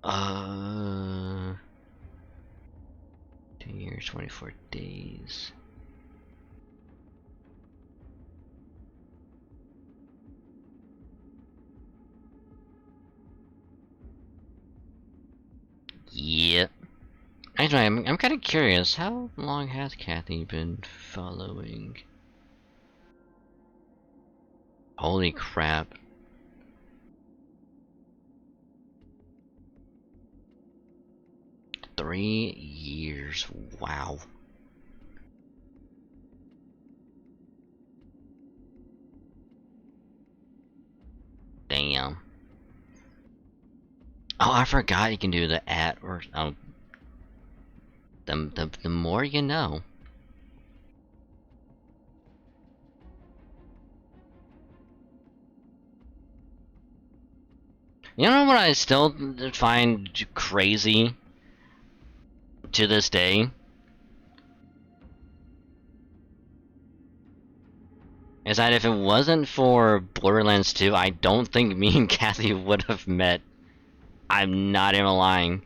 2 years, 24 days. Yep. Actually, I'm kind of curious. How long has Kathy been following? Holy crap. Three years. Wow. Damn. Oh, I forgot you can do the at or the more you know. You know what I still find crazy to this day? Is that if it wasn't for Borderlands 2, I don't think me and Kathy would have met. I'm not even lying.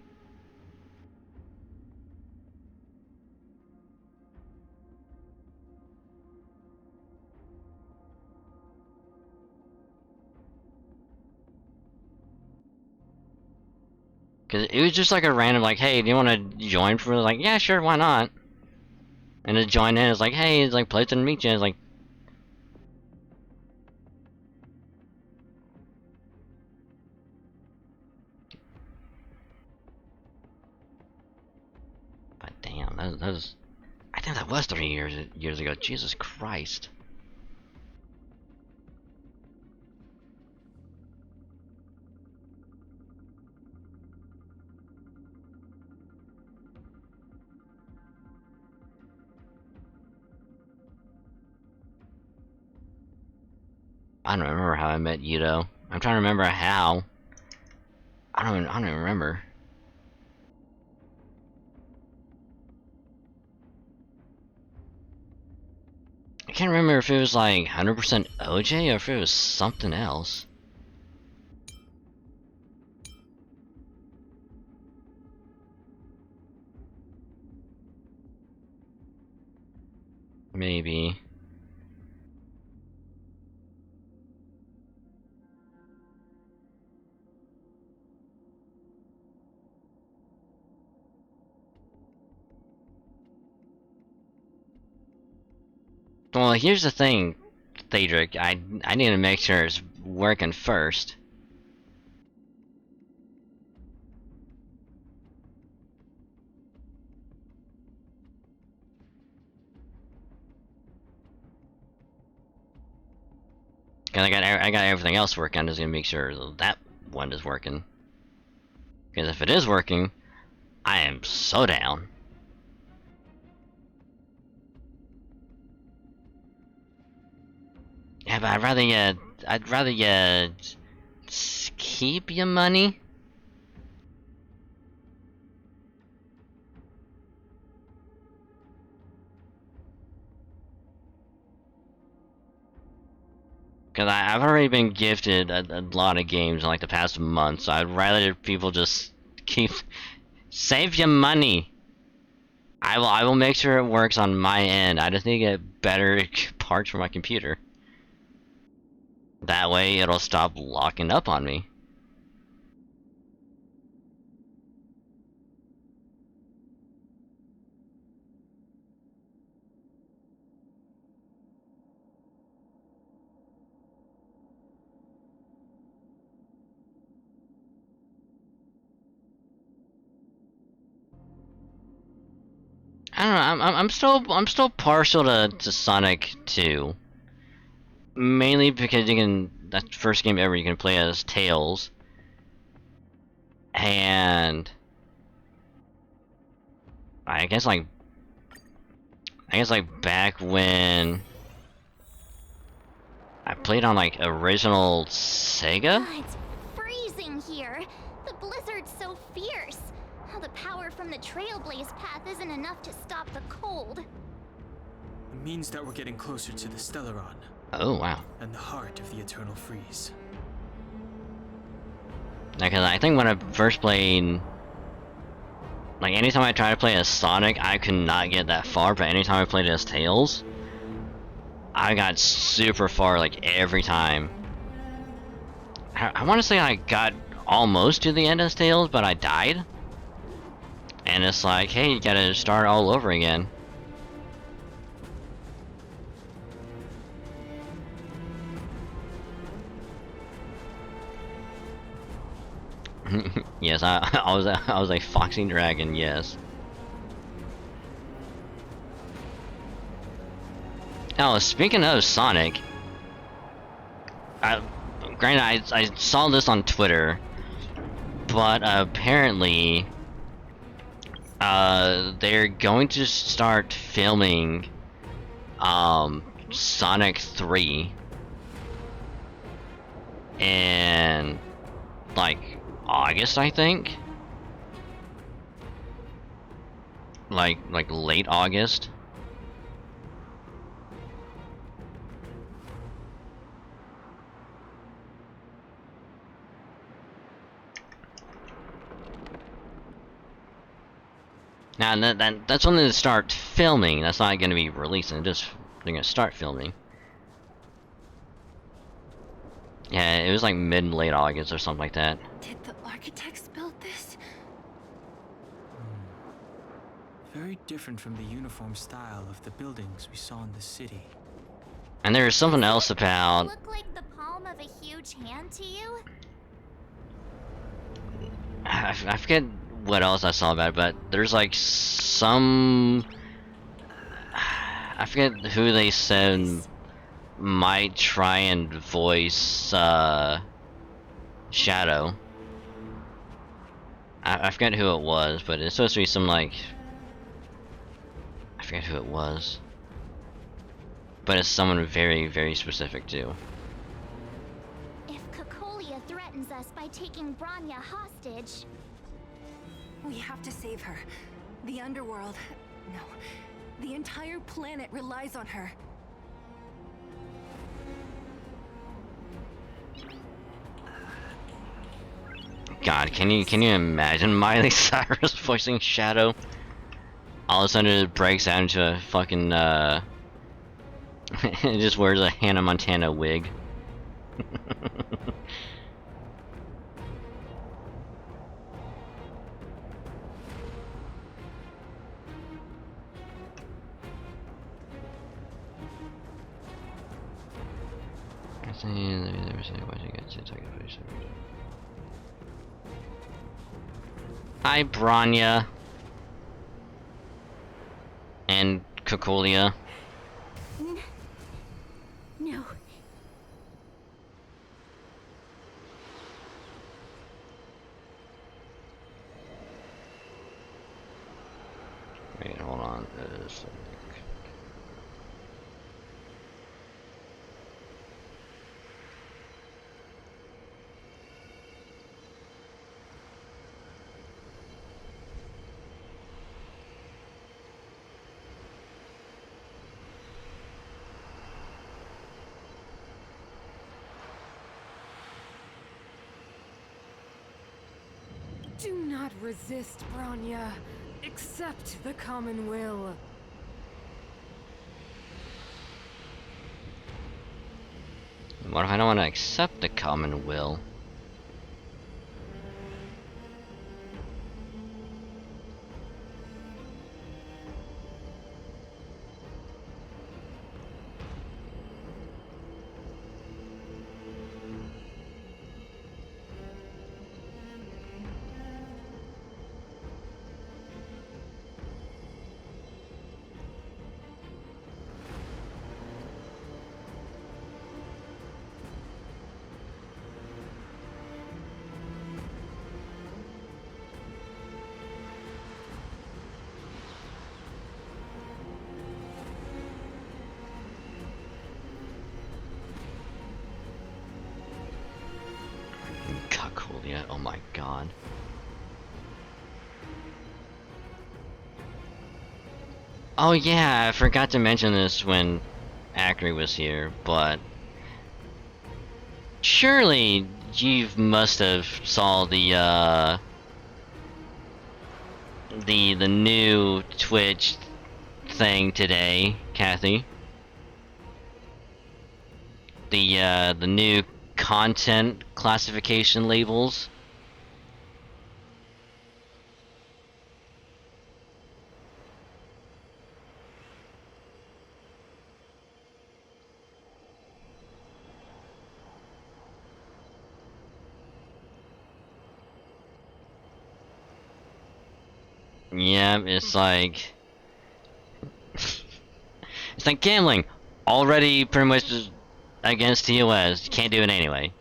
Cause it was just like a random like, hey, do you want to join for like, yeah, sure, why not? And to join in, it's like, hey, it's like, pleasure to meet you. It's like, but damn, that was, I think that was 3 years ago. Jesus Christ. I don't remember how I met Yuto. I'm trying to remember how. I don't even remember. I can't remember if it was like 100% OJ or if it was something else. Maybe. Well, here's the thing, Thedric. I need to make sure it's working first. Cause I got everything else working. I'm just gonna make sure that one is working. Because if it is working, I am so down. Yeah, but I'd rather you keep your money. Cause I've already been gifted a lot of games in like the past month, so I'd rather people just save your money. I will make sure it works on my end. I just need to get better parts for my computer. That way it'll stop locking up on me. I don't know. I'm still partial to Sonic 2. Mainly because you can, that's the first game ever you can play as Tails. And I guess like back when I played on like original Sega. It's freezing here. The blizzard's so fierce. The power from the Trailblaze path isn't enough to stop the cold. It means that we're getting closer to the Stellaron. Oh wow. And the heart of the Eternal Freeze. Because I think when I first played, like anytime I tried to play as Sonic, I could not get that far, but anytime I played as Tails, I got super far, like, every time. I want to say I got almost to the end as Tails, but I died. And it's like, hey, you gotta start all over again. Yes, I was a foxy dragon, yes. Now, speaking of Sonic, granted, I saw this on Twitter, but apparently, they're going to start filming, Sonic 3 in, like, August, I think? Like late August? Now that's when they start filming. That's not going to be releasing. Just they're going to start filming. Yeah, it was like mid and late August or something like that. Did the architects build this? Very different from the uniform style of the buildings we saw in the city. And there's something else about. Look like the palm of a huge hand to you? I forget what else I saw about it, but there's like some. I forget who they said might try and voice Shadow. I forget who it was, but it's supposed to be some like. I forget who it was. But it's someone very, very specific too. If Cocolia threatens us by taking Bronya hostage... We have to save her. The underworld... No. The entire planet relies on her. God, can you imagine Miley Cyrus voicing Shadow? All of a sudden it breaks out into a fucking it just wears a Hannah Montana wig. Hi, Bronya. And Cocolia. No. Wait, hold on. Do not resist, Bronya. Accept the common will. What if I don't want to accept the common will? Cocolia, oh my god. Oh yeah, I forgot to mention this when Acri was here, but surely you must have saw the new Twitch thing today, Kathy. The new content classification labels. Yeah, it's like it's like gambling. Already pretty much against TOS. You can't do it anyway.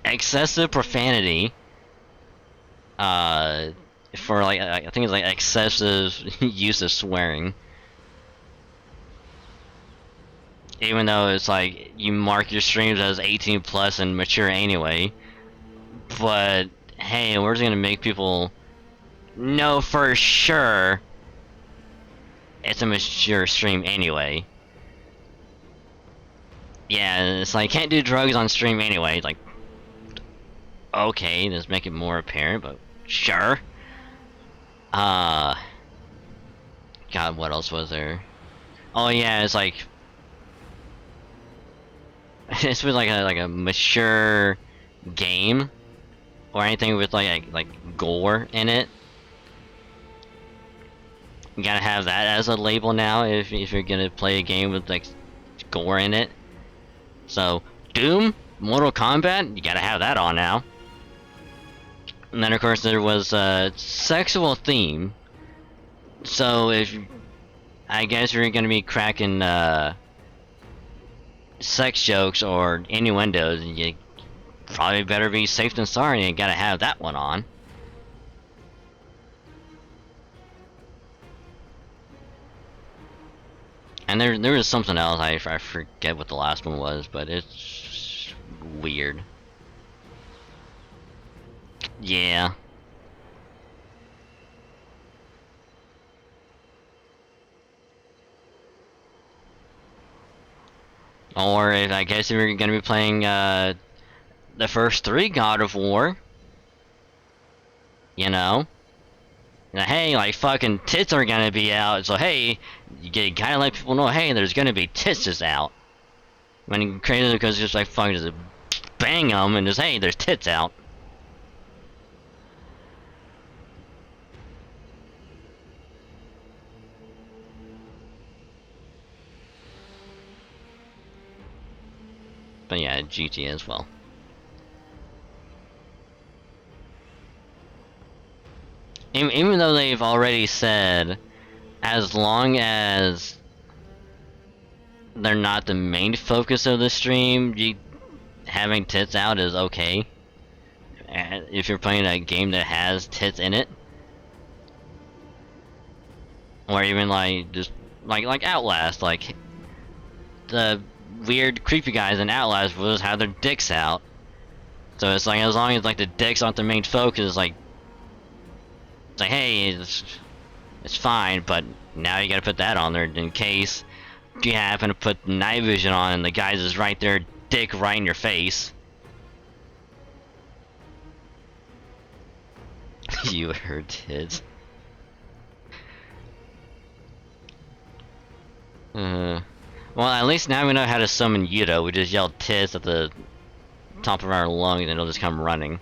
Excessive profanity. For like I think it's like excessive use of swearing. Even though it's like you mark your streams as 18 plus and mature anyway. But hey, we're just gonna make people know for sure it's a mature stream anyway. Yeah, it's like can't do drugs on stream anyway. Like, okay, let's make it more apparent, but sure. God, what else was there? Oh yeah, it's like it's with like a mature game or anything with like gore in it. You gotta have that as a label now if you're gonna play a game with like gore in it. So Doom, Mortal Kombat, you gotta have that on now. And then of course there was a sexual theme. So if I guess you're gonna be cracking sex jokes or innuendos, you probably better be safe than sorry. You gotta have that one on. And there was something else, I forget what the last one was, but it's weird. Yeah. Or if I guess if you're gonna be playing the first 3 God of War, you know? Hey, like fucking tits are gonna be out, so hey, you gotta let people know, hey, there's gonna be tits out. When you create it because just like fucking just bang them and just hey, there's tits out. But yeah, GT as well. Even though they've already said, as long as they're not the main focus of the stream, having tits out is okay. If you're playing a game that has tits in it. Or even like, just, like Outlast, like, the weird creepy guys in Outlast will just have their dicks out. So it's like, as long as like the dicks aren't the main focus, like, it's like, hey, it's fine, but now you gotta put that on there in case you happen to put night vision on and the guy's is right there, dick right in your face. You heard tits. Well, at least now we know how to summon Yudo. We just yell tits at the top of our lungs and it'll just come running.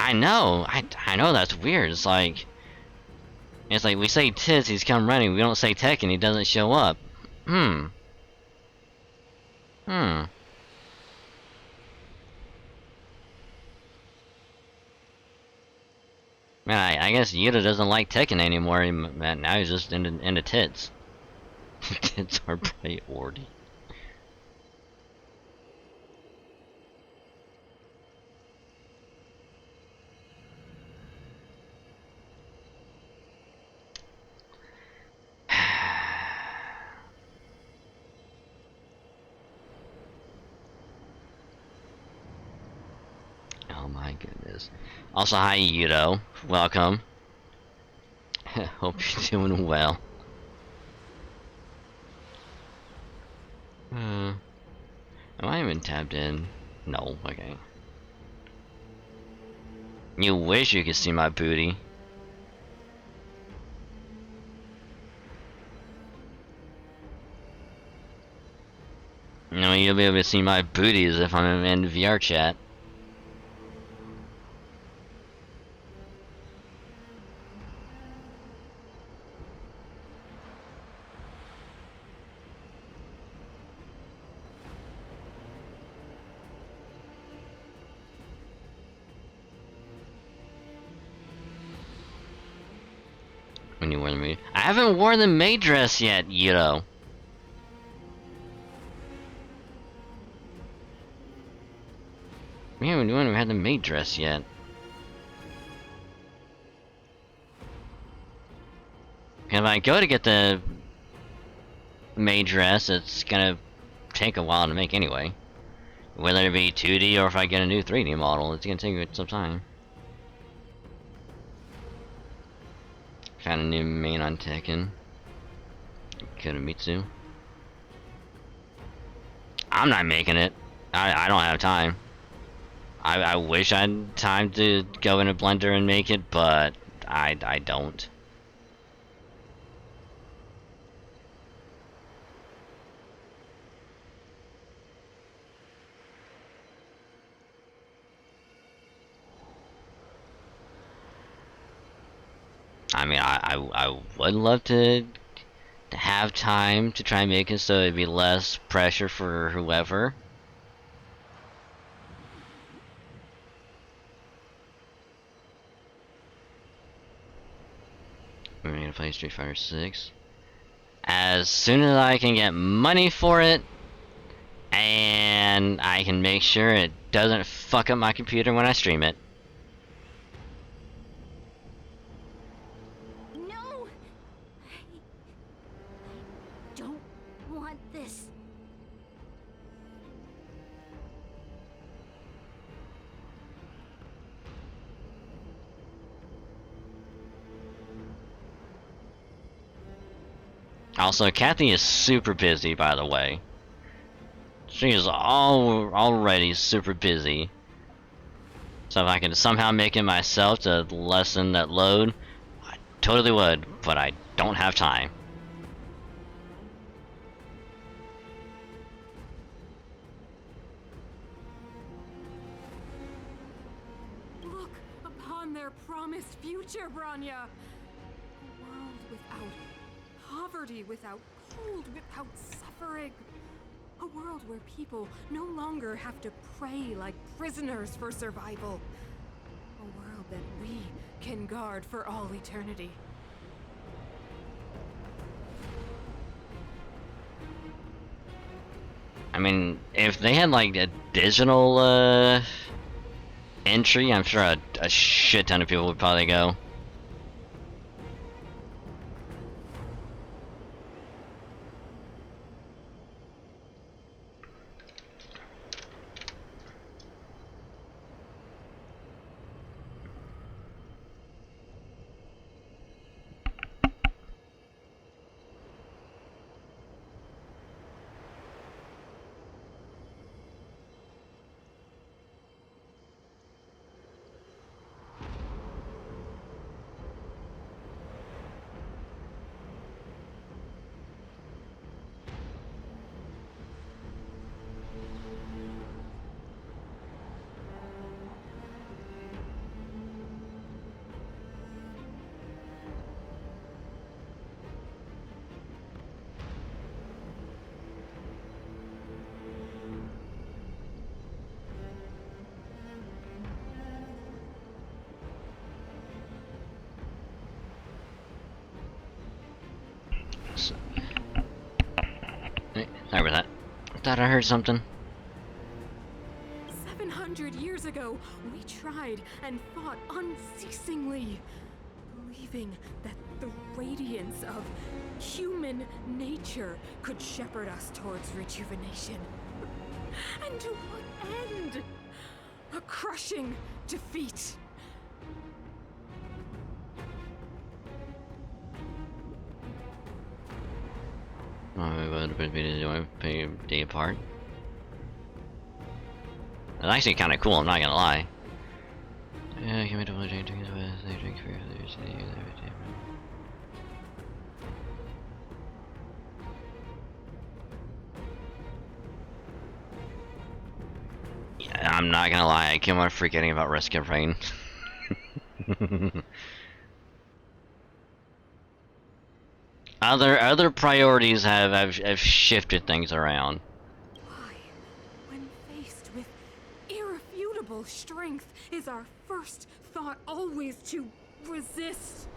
I know, I know that's weird. It's like we say tits, he's come running. We don't say Tekken, he doesn't show up. Man, I guess Yuta doesn't like Tekken anymore. Now he's just into tits. Tits are priority. Oh my goodness. Also, hi Yudo. Welcome. Hope you're doing well. Am I even tabbed in? No, okay. You wish you could see my booty. No, you'll be able to see my booties if I'm in VR chat. When you wear the maid, I haven't worn the maid dress yet, you know. We haven't even had the maid dress yet. If I go to get the maid dress, it's gonna take a while to make anyway. Whether it be 2D or if I get a new 3D model, it's gonna take some time. Found a new main on Tekken. Kuramitsu. I'm not making it. I don't have time. I wish I had time to go in a blender and make it, but I don't. I mean, I would love to have time to try and make it so it'd be less pressure for whoever. We're gonna play Street Fighter 6. As soon as I can get money for it, and I can make sure it doesn't fuck up my computer when I stream it. No! I don't want this. Also, Kathy is super busy, by the way. She is already super busy. So if I could somehow make it myself to lessen that load, I totally would, but I don't have time. Look upon their promised future, Branya! A world without poverty, without cold, without suffering. A world where people no longer have to pray like prisoners for survival. A world that we can guard for all eternity. I mean, if they had like a digital entry, I'm sure a shit ton of people would probably go. Sorry about that. I thought I heard something. 700 years ago, we tried and fought unceasingly, believing that the radiance of human nature could shepherd us towards rejuvenation. And to what end? A crushing defeat. What would be to do a day apart? It's actually kind of cool, I'm not gonna lie. Yeah, give me double drink with they drink for others. Yeah, I'm not gonna lie, I keep on forgetting about Rescue Rain. Other priorities have shifted things around. Why, when faced with irrefutable strength, is our first thought always to resist?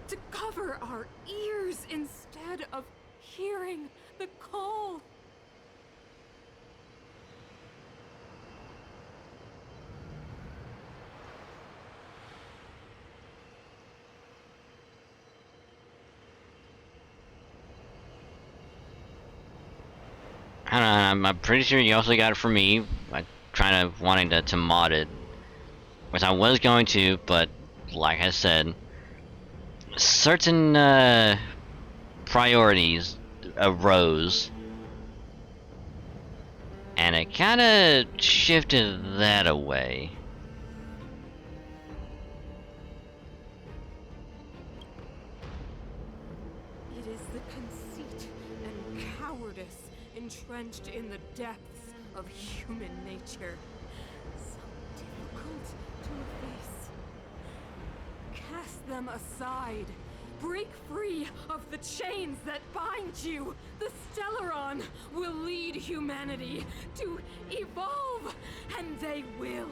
To cover our ears instead of hearing the call? I don't know, I'm pretty sure you also got it from me. I trying to wanting to mod it, which I was going to, but like I said, certain priorities arose, and it kind of shifted that away. It is the conceit and cowardice entrenched in the depths of human nature, so difficult to efface. Cast them aside. Break free of the chains that bind you. The Stellaron will lead humanity to evolve, and they will.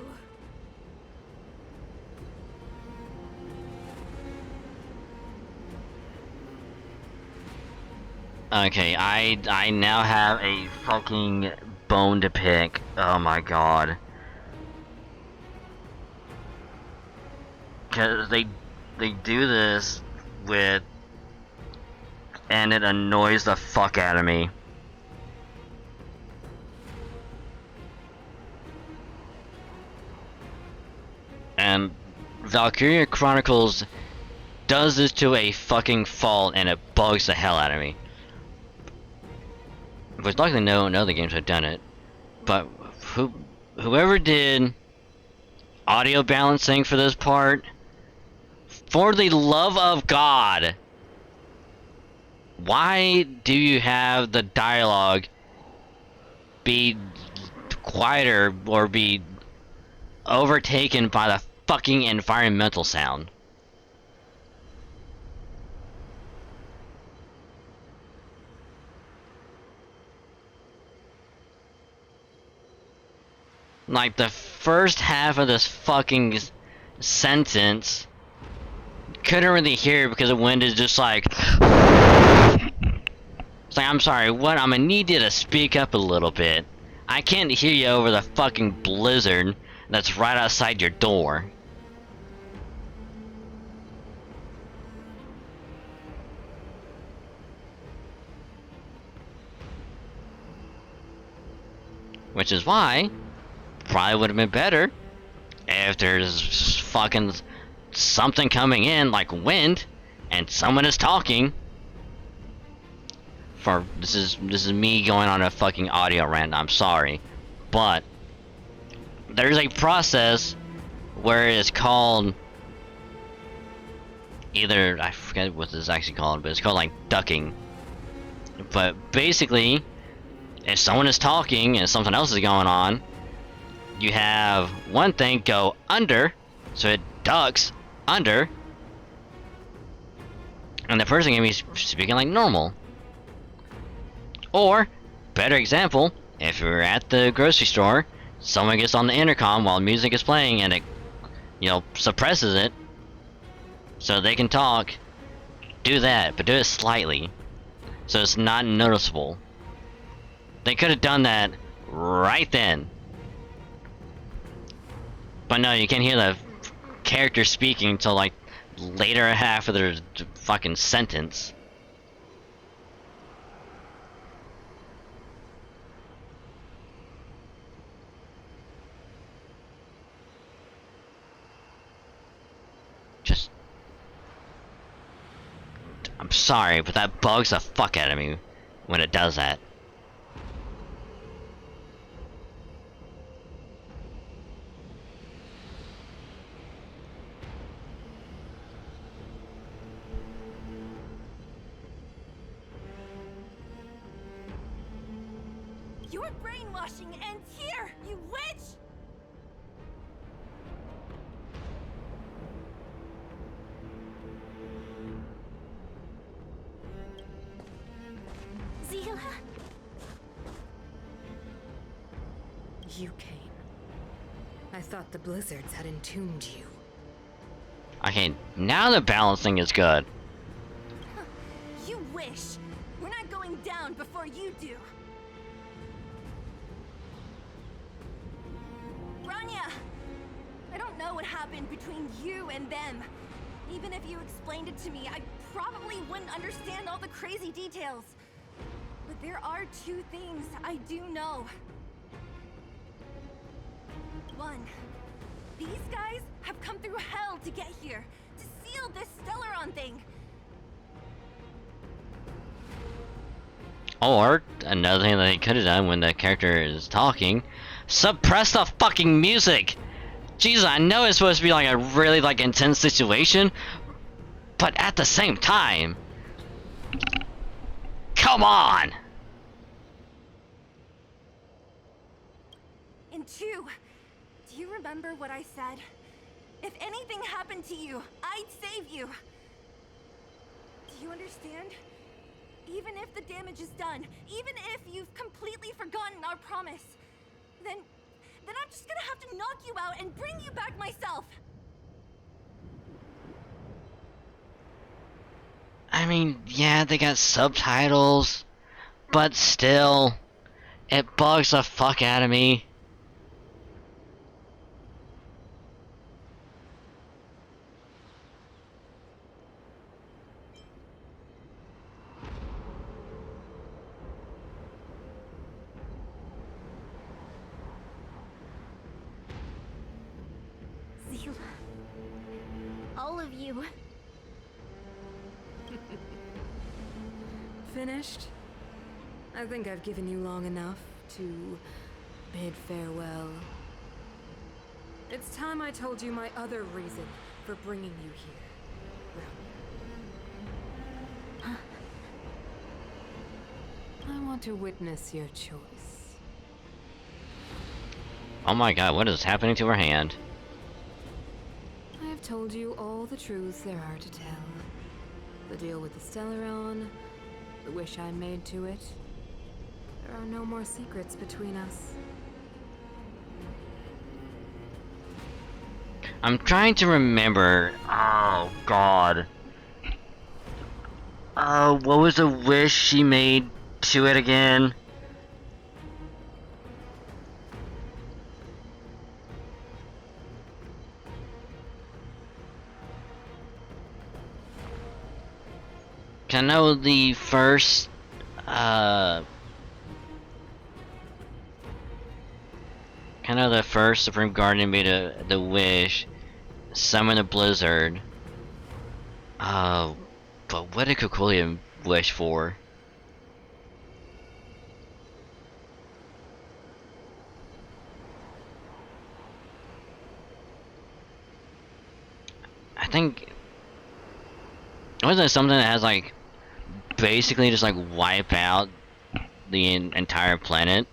Okay, I now have a fucking bone to pick. Oh my god. Cause they do this with, and it annoys the fuck out of me. And Valkyria Chronicles does this to a fucking fault, and it bugs the hell out of me. But luckily no other games have done it. But whoever did audio balancing for this part, for the love of God, why do you have the dialogue be quieter or be overtaken by the fucking environmental sound? Like, the first half of this fucking sentence, couldn't really hear because the wind is just like... It's like, I'm sorry, what? I'm gonna need you to speak up a little bit. I can't hear you over the fucking blizzard that's right outside your door. Which is why, probably would have been better if there's fucking something coming in like wind and someone is talking. For this is me going on a fucking audio rant, I'm sorry, but there's a process where it's called either, I forget what this is actually called, but it's called like ducking. But basically, if someone is talking and something else is going on, you have one thing go under, so it ducks under, and the person can be speaking like normal. Or, better example, if you're at the grocery store, someone gets on the intercom while music is playing and it, you know, suppresses it so they can talk. Do that, but do it slightly so it's not noticeable. They could have done that right then. But no, you can't hear the character speaking until like later half of their fucking sentence. Just... I'm sorry, but that bugs the fuck out of me when it does that. Your brainwashing ends here, you witch! Zila? You came. I thought the blizzards had entombed you. Okay, now the balancing is good. You wish. We're not going down before you do. Branya! I don't know what happened between you and them. Even if you explained it to me, I probably wouldn't understand all the crazy details. But there are two things I do know. One, these guys have come through hell to get here, to seal this Stellaron thing. Or, another thing that they could have done when the character is talking, suppress the fucking music! Jesus, I know it's supposed to be like a really like intense situation, but at the same time, come on! And two, do you remember what I said? If anything happened to you, I'd save you. Do you understand? Even if the damage is done, even if you've completely forgotten our promise, then I'm just gonna have to knock you out and bring you back myself. I mean, yeah, they got subtitles, but still, it bugs the fuck out of me. Zila. All of you. Finished? I think I've given you long enough to bid farewell. It's time I told you my other reason for bringing you here. I want to witness your choice. Oh my god, what is happening to her hand? I have told you all the truths there are to tell. The deal with the Stellaron, the wish I made to it. There are no more secrets between us. I'm trying to remember. Oh god. What was the wish she made to it again? I know the first, I know the first Supreme Guardian made the wish, summon a blizzard. But what did Cocolia wish for? I think, wasn't it something that has like basically just like wipe out the entire planet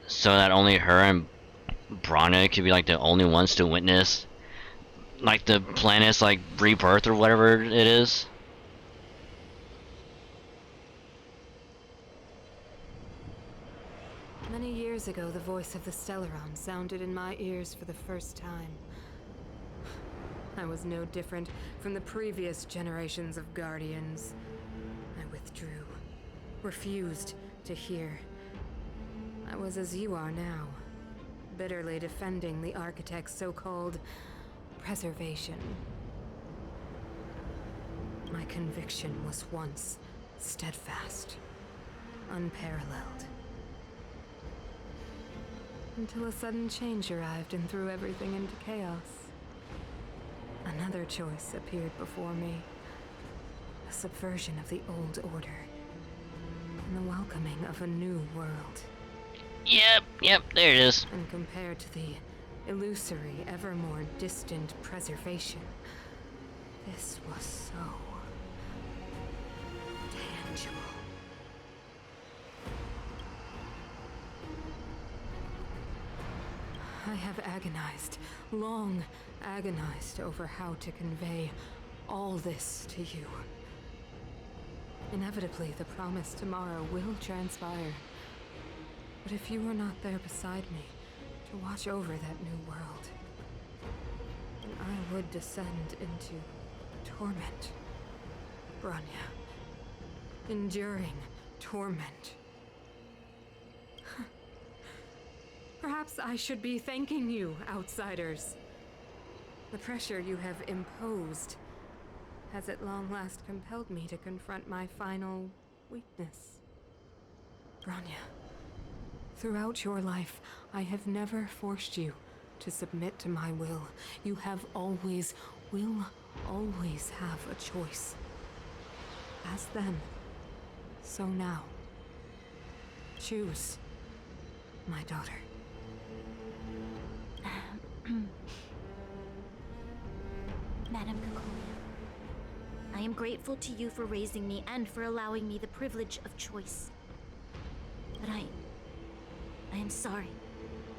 so that only her and Brana could be like the only ones to witness like the planet's like rebirth or whatever it is? Many years ago, the voice of the Stellaron sounded in my ears for the first time. I was no different from the previous generations of Guardians. I withdrew, refused to hear. I was as you are now, bitterly defending the Architect's so-called preservation. My conviction was once steadfast, unparalleled. Until a sudden change arrived and threw everything into chaos. Another choice appeared before me. A subversion of the old order. And the welcoming of a new world. Yep, there it is. And compared to the illusory, ever more distant preservation, this was so tangible. I have agonized, long agonized over how to convey all this to you. Inevitably, the promised tomorrow will transpire. But if you were not there beside me to watch over that new world, then I would descend into torment. Bronya. Enduring torment. Perhaps I should be thanking you, outsiders. The pressure you have imposed has at long last compelled me to confront my final weakness. Bronya, throughout your life, I have never forced you to submit to my will. You have always, will always have a choice. As then, so now. Choose, my daughter. Madam Cacolia, I am grateful to you for raising me and for allowing me the privilege of choice. But I am sorry,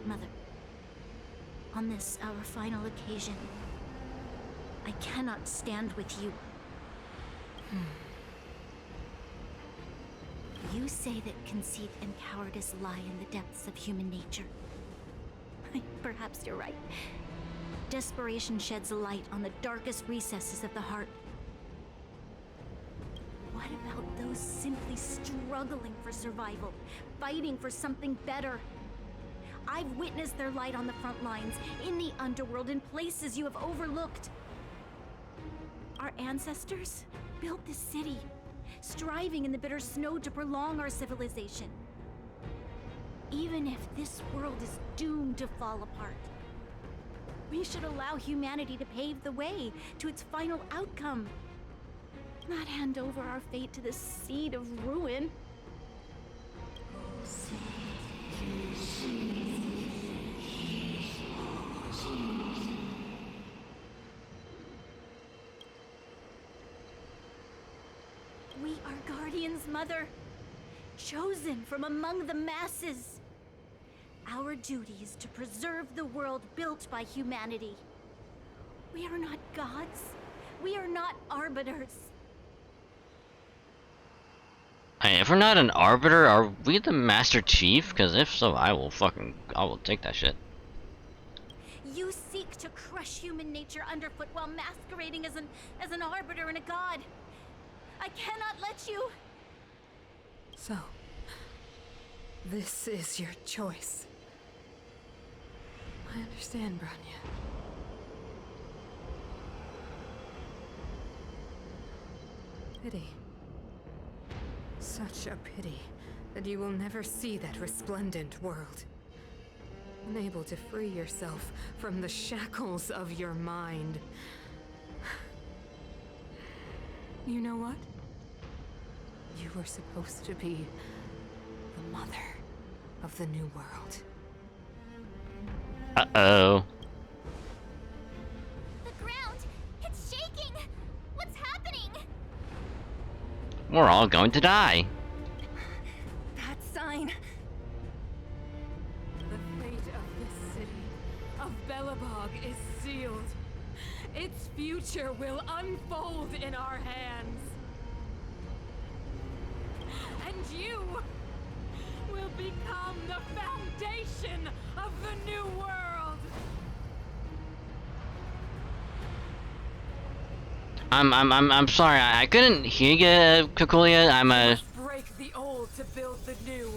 Mother. On this, our final occasion, I cannot stand with you. You say that conceit and cowardice lie in the depths of human nature. Perhaps you're right. Desperation sheds a light on the darkest recesses of the heart. What about those simply struggling for survival, fighting for something better? I've witnessed their light on the front lines, in the underworld, in places you have overlooked. Our ancestors built this city, striving in the bitter snow to prolong our civilization. Even if this world is doomed to fall apart, we should allow humanity to pave the way to its final outcome. Not hand over our fate to the seed of ruin. We are guardians, Mother, chosen from among the masses. Our duty is to preserve the world built by humanity. We are not gods. We are not arbiters. Hey, if we're not an arbiter, are we the Master Chief? Because if so, I will take that shit. You seek to crush human nature underfoot while masquerading as an arbiter and a god. I cannot let you. So, this is your choice. I understand, Bronya. Pity. Such a pity that you will never see that resplendent world. Unable to free yourself from the shackles of your mind. You know what? You were supposed to be the mother of the new world. Uh-oh. The ground! It's shaking! What's happening? We're all going to die. That sign. The fate of this city, of Belobog, is sealed. Its future will unfold in our hands. And you will become the foundation of the new world. I'm sorry, I couldn't hear you, Kakulia. Break the old to build the new.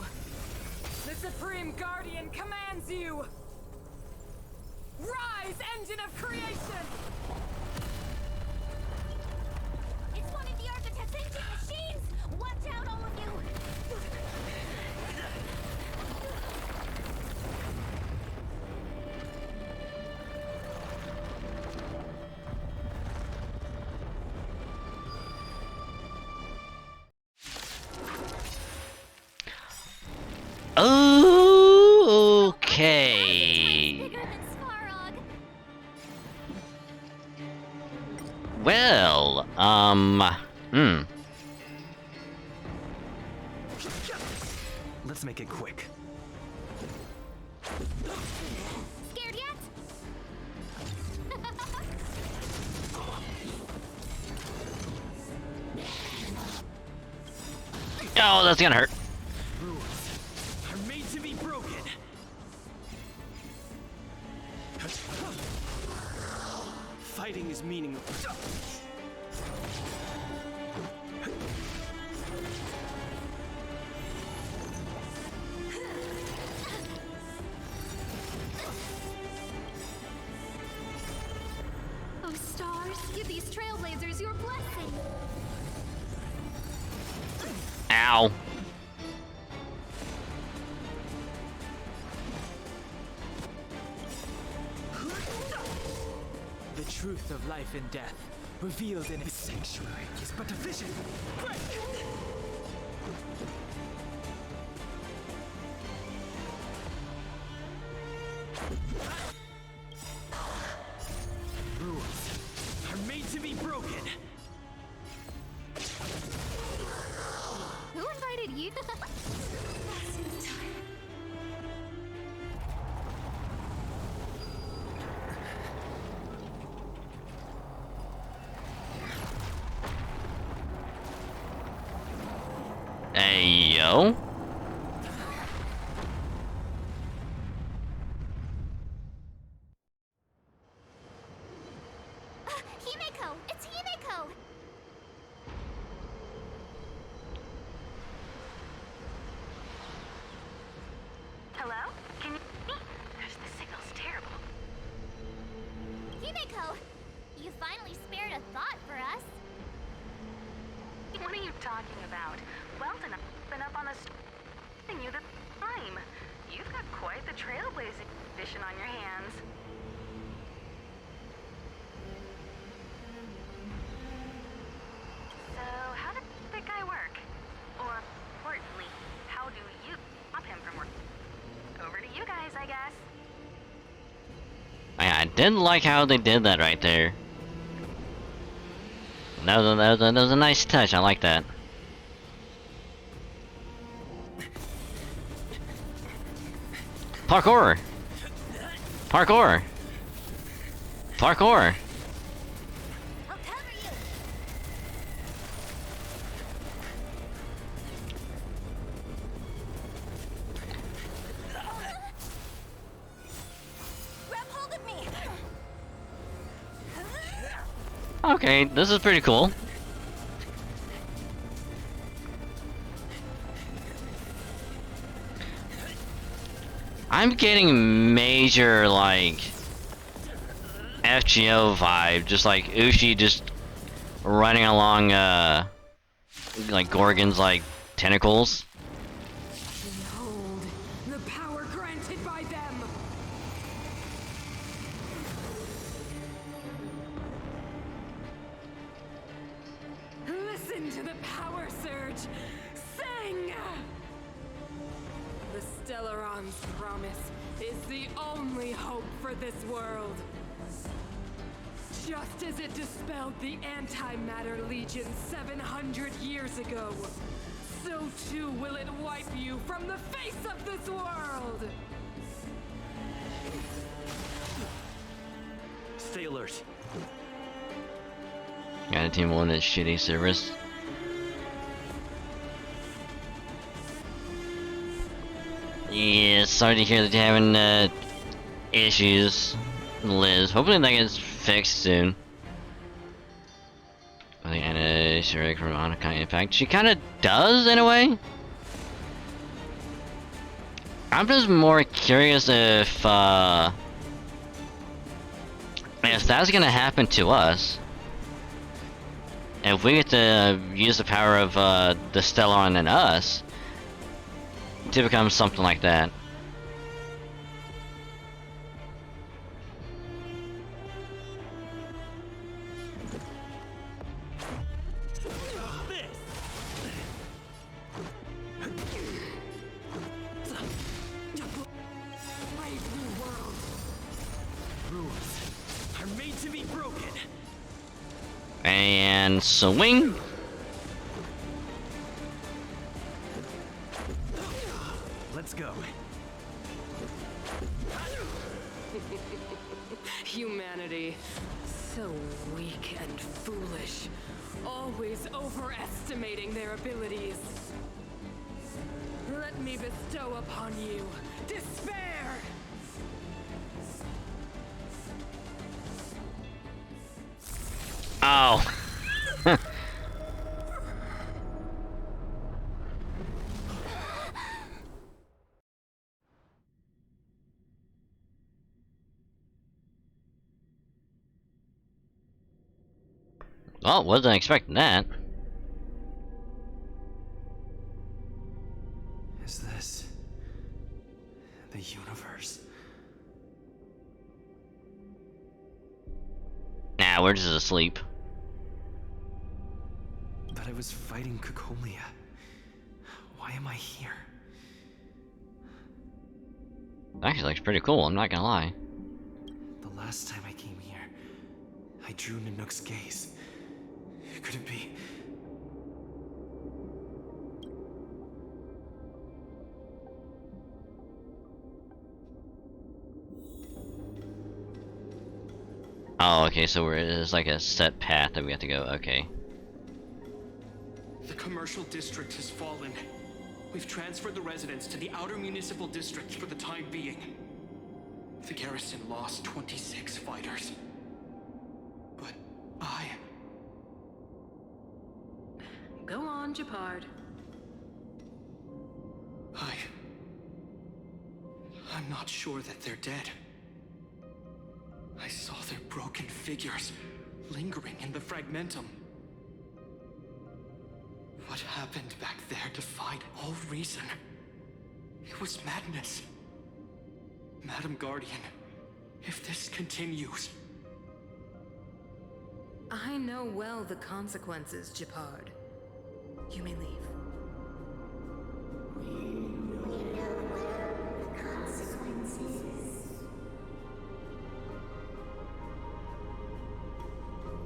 The Supreme Guardian commands you. Rise, engine of creation! It's one of the architect's ancient machines! Watch out, all of you! Oh, okay. Well, Let's make it quick. Scare Oh, that's gonna hurt. Rules are made to be broken. Fighting is meaningless. Oh, stars, give these trailblazers your blessing. Ow. The truth of life and death, revealed in a sanctuary, is but a vision. Break! Rules are made to be broken. Who invited you? Hey, yo. Himeko! It's Himeko! Hello? Can you hear me? Gosh, the signal's terrible. Himeko! You finally spared a thought for us. What are you talking about? Weldon, I've been up on the and you the time. You've got quite the trailblazing mission on your hands. So, how does that guy work? Or, importantly, how do you stop him from working? Over to you guys, I guess. I didn't like how they did that right there. That was a nice touch. I like that. Parkour! Parkour! Parkour! Grab hold of me. Okay, this is pretty cool. I'm getting major, like, FGO vibe, just like Ushi just running along, like Gorgon's, like, tentacles. Behold, the power granted by them. Listen to the power surge. Sing! The Stellaron's promise is the only hope for this world. Just as it dispelled the Antimatter Legion 700 years ago, so too will it wipe you from the face of this world! Stay alert. Got a team on this shitty service. Yeah, sorry to hear that you're having issues, Liz. Hopefully that gets fixed soon. I think Anna should Veronica. In fact, she kind of does in a way. I'm just more curious if that's gonna happen to us. If we get to use the power of the Stellaron and us to become something like that. Brave new world. Rules are made to be broken. And swing. Let's go. Humanity. So weak and foolish. Always overestimating their abilities. Let me bestow upon you despair! Oh. Well, wasn't expecting that. Is this the universe? Nah, we're just asleep. But I was fighting Cacolia. Why am I here? Actually looks pretty cool, I'm not gonna lie. The last time I came here, I drew Nanook's gaze. Could it be? Oh, okay, so it's like a set path that we have to go, okay. The commercial district has fallen. We've transferred the residents to the outer municipal district for the time being. The garrison lost 26 fighters. But Go on, Japard. I'm not sure that they're dead. I saw their broken figures lingering in the fragmentum. What happened back there defied all reason. It was madness. Madam Guardian, if this continues... I know well the consequences, Japard. You may leave.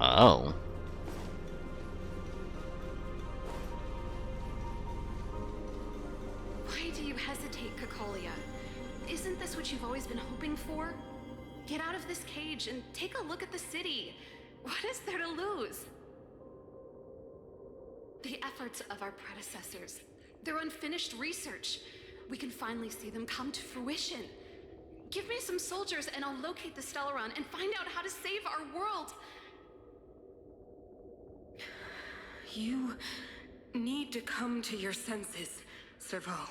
Oh. Why do you hesitate, Cacolia? Isn't this what you've always been hoping for? Get out of this cage and take a look at the city. What is there to lose? The efforts of our predecessors, their unfinished research. We can finally see them come to fruition. Give me some soldiers and I'll locate the Stellaron and find out how to save our world. You need to come to your senses, Serval.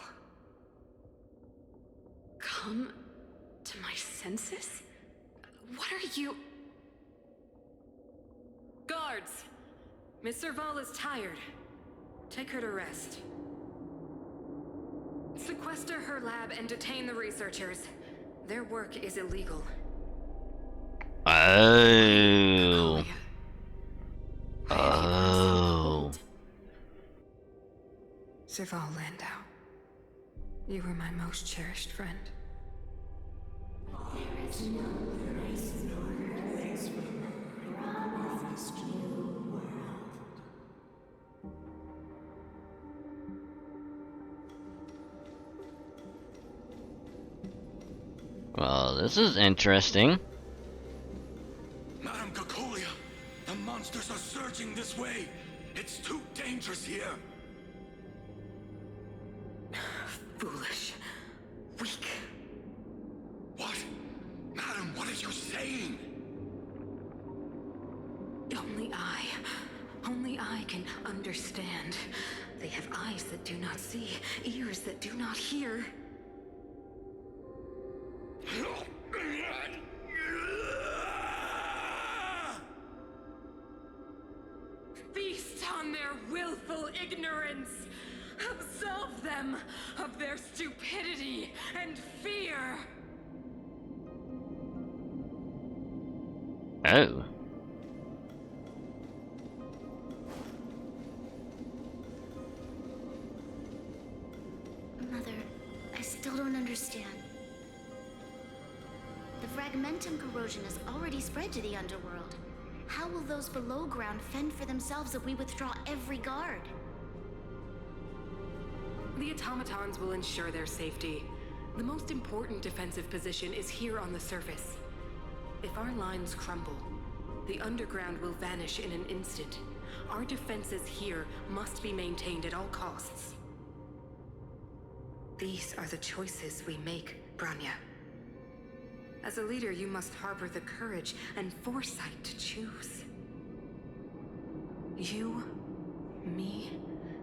Come to my senses? What are you... Guards! Miss Serval is tired. Take her to rest. Sequester her lab and detain the researchers. Their work is illegal. Oh. Oh. Serval Landau, you were my most cherished friend. There is no place from promised new world. Well, this is interesting. Madam Cacolia, the monsters are surging this way. It's too dangerous here. Foolish. Weak. What? Madam, what are you saying? Only I can understand. They have eyes that do not see, ears that do not hear. Feast on their willful ignorance! Absolve them of their stupidity and fear! Oh. Mother, I still don't understand. The fragmentum corrosion has already spread to the underworld. How will those below ground fend for themselves if we withdraw every guard? The automatons will ensure their safety. The most important defensive position is here on the surface. If our lines crumble, the underground will vanish in an instant. Our defenses here must be maintained at all costs. These are the choices we make, Branya. As a leader, you must harbor the courage and foresight to choose. You, me,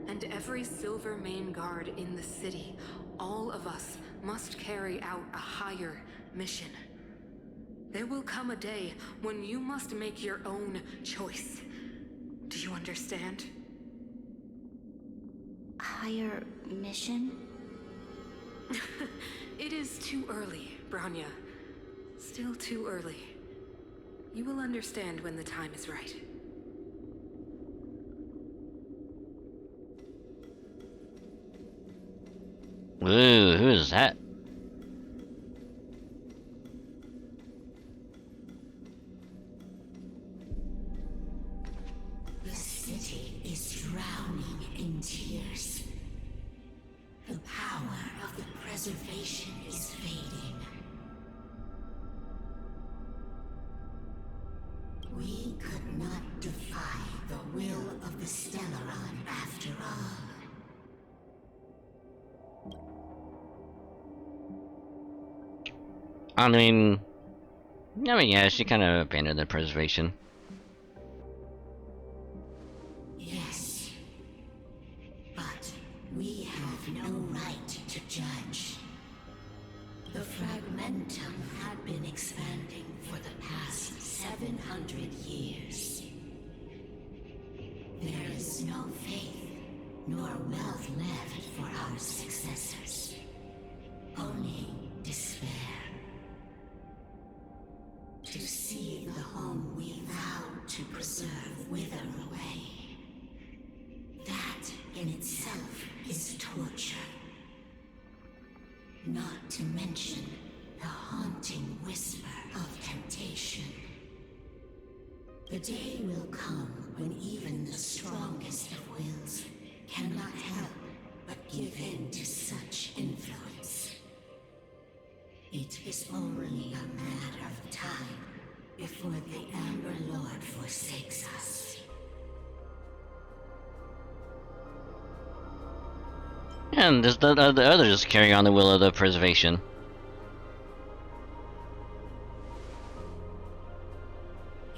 and every Silver Main Guard in the city, all of us must carry out a higher mission. There will come a day when you must make your own choice. Do you understand? Higher mission? It is too early, Branya. Still too early. You will understand when the time is right. Ooh, who is that? The city is drowning in tears. The power of the preservation is fading. We could not defy the will of the Stellaron after all. I mean, yeah, she kind of abandoned the preservation. Yes, but we have no right to judge. The Fragmentum had been expanding for the past 700 years. There is no faith nor wealth left for our successors. Only despair. To see the home we vowed to preserve wither away. That in itself is torture. Not to mention the haunting whisper of temptation. The day will come when even the strongest of wills cannot help but give in to such influence. It is only a matter of time before the Amber Lord forsakes us. And the others carry on the will of the preservation.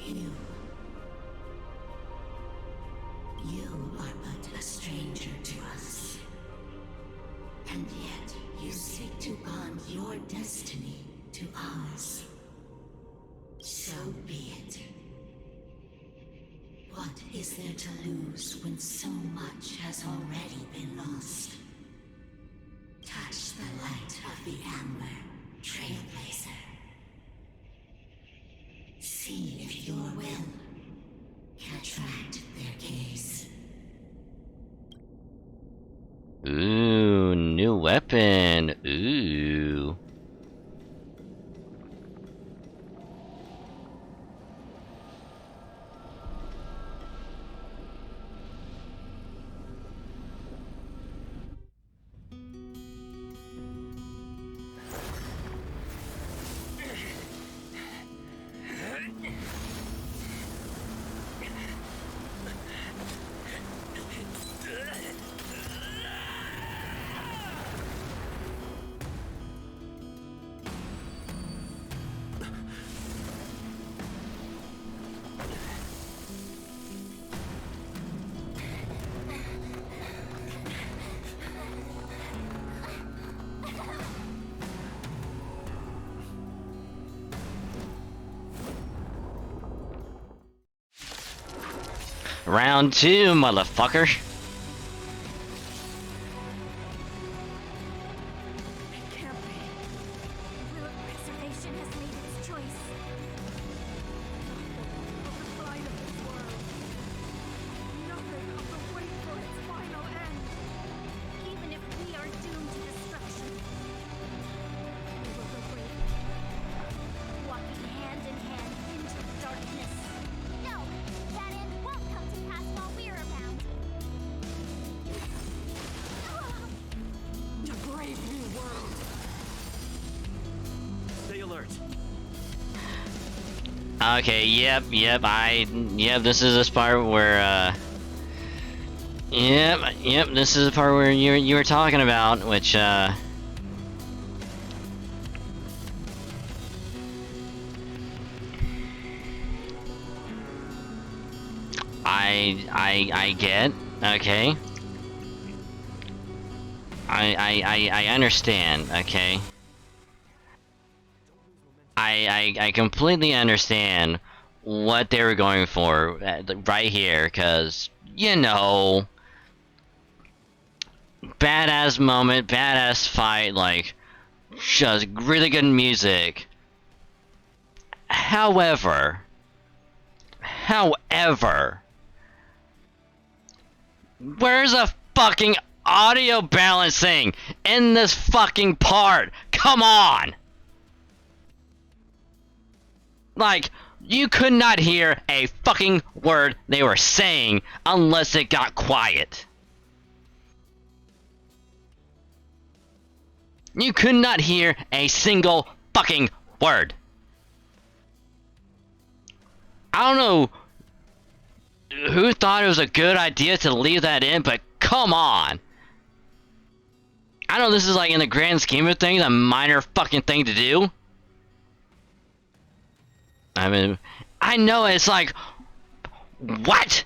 You are but a stranger to us. And yet you seek to bond your destiny to ours. So be it. What is there to lose when so much has already been lost? Touch the light of the Amber, Trailblazer. See if your will can attract their gaze. Ooh, new weapon. Ooh. Round 2, motherfucker. Okay, yep, this is this part where, yep, this is the part where you were talking about, which, I get, okay? I understand, okay? I completely understand what they were going for right here, because, you know, badass moment, badass fight, like, just really good music. However, where's the fucking audio balancing in this fucking part? Come on! Like, you could not hear a fucking word they were saying unless it got quiet. You could not hear a single fucking word. I don't know who thought it was a good idea to leave that in, but come on. I know this is like in the grand scheme of things a minor fucking thing to do. I mean, I know it's like, what?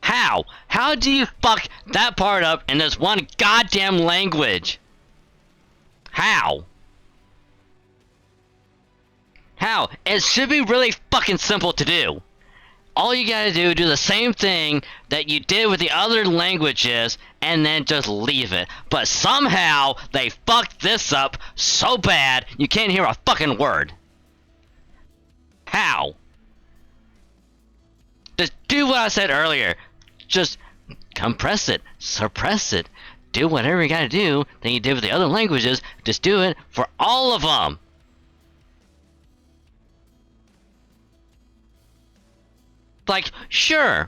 How? How do you fuck that part up in this one goddamn language? How? How? It should be really fucking simple to do. All you gotta do the same thing that you did with the other languages and then just leave it. But somehow they fucked this up so bad you can't hear a fucking word. How? Just do what I said earlier. Just compress it, suppress it, do whatever you gotta do that you did with the other languages. Just do it for all of them. Like, sure,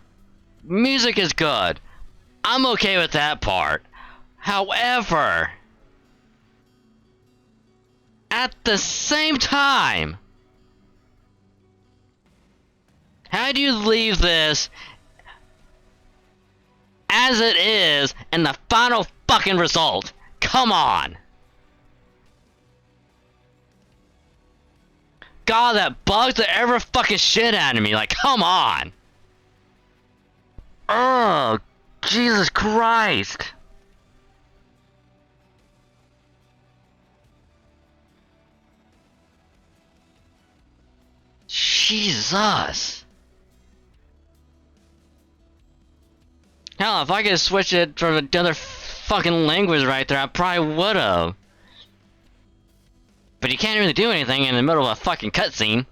music is good. I'm okay with that part. However, at the same time, how do you leave this as it is in the final fucking result? Come on. God, that bugs the ever fucking shit out of me. Like, come on. Oh, Jesus Christ. Jesus. Hell, if I could switch it from another fucking language right there, I probably would've. But you can't really do anything in the middle of a fucking cutscene.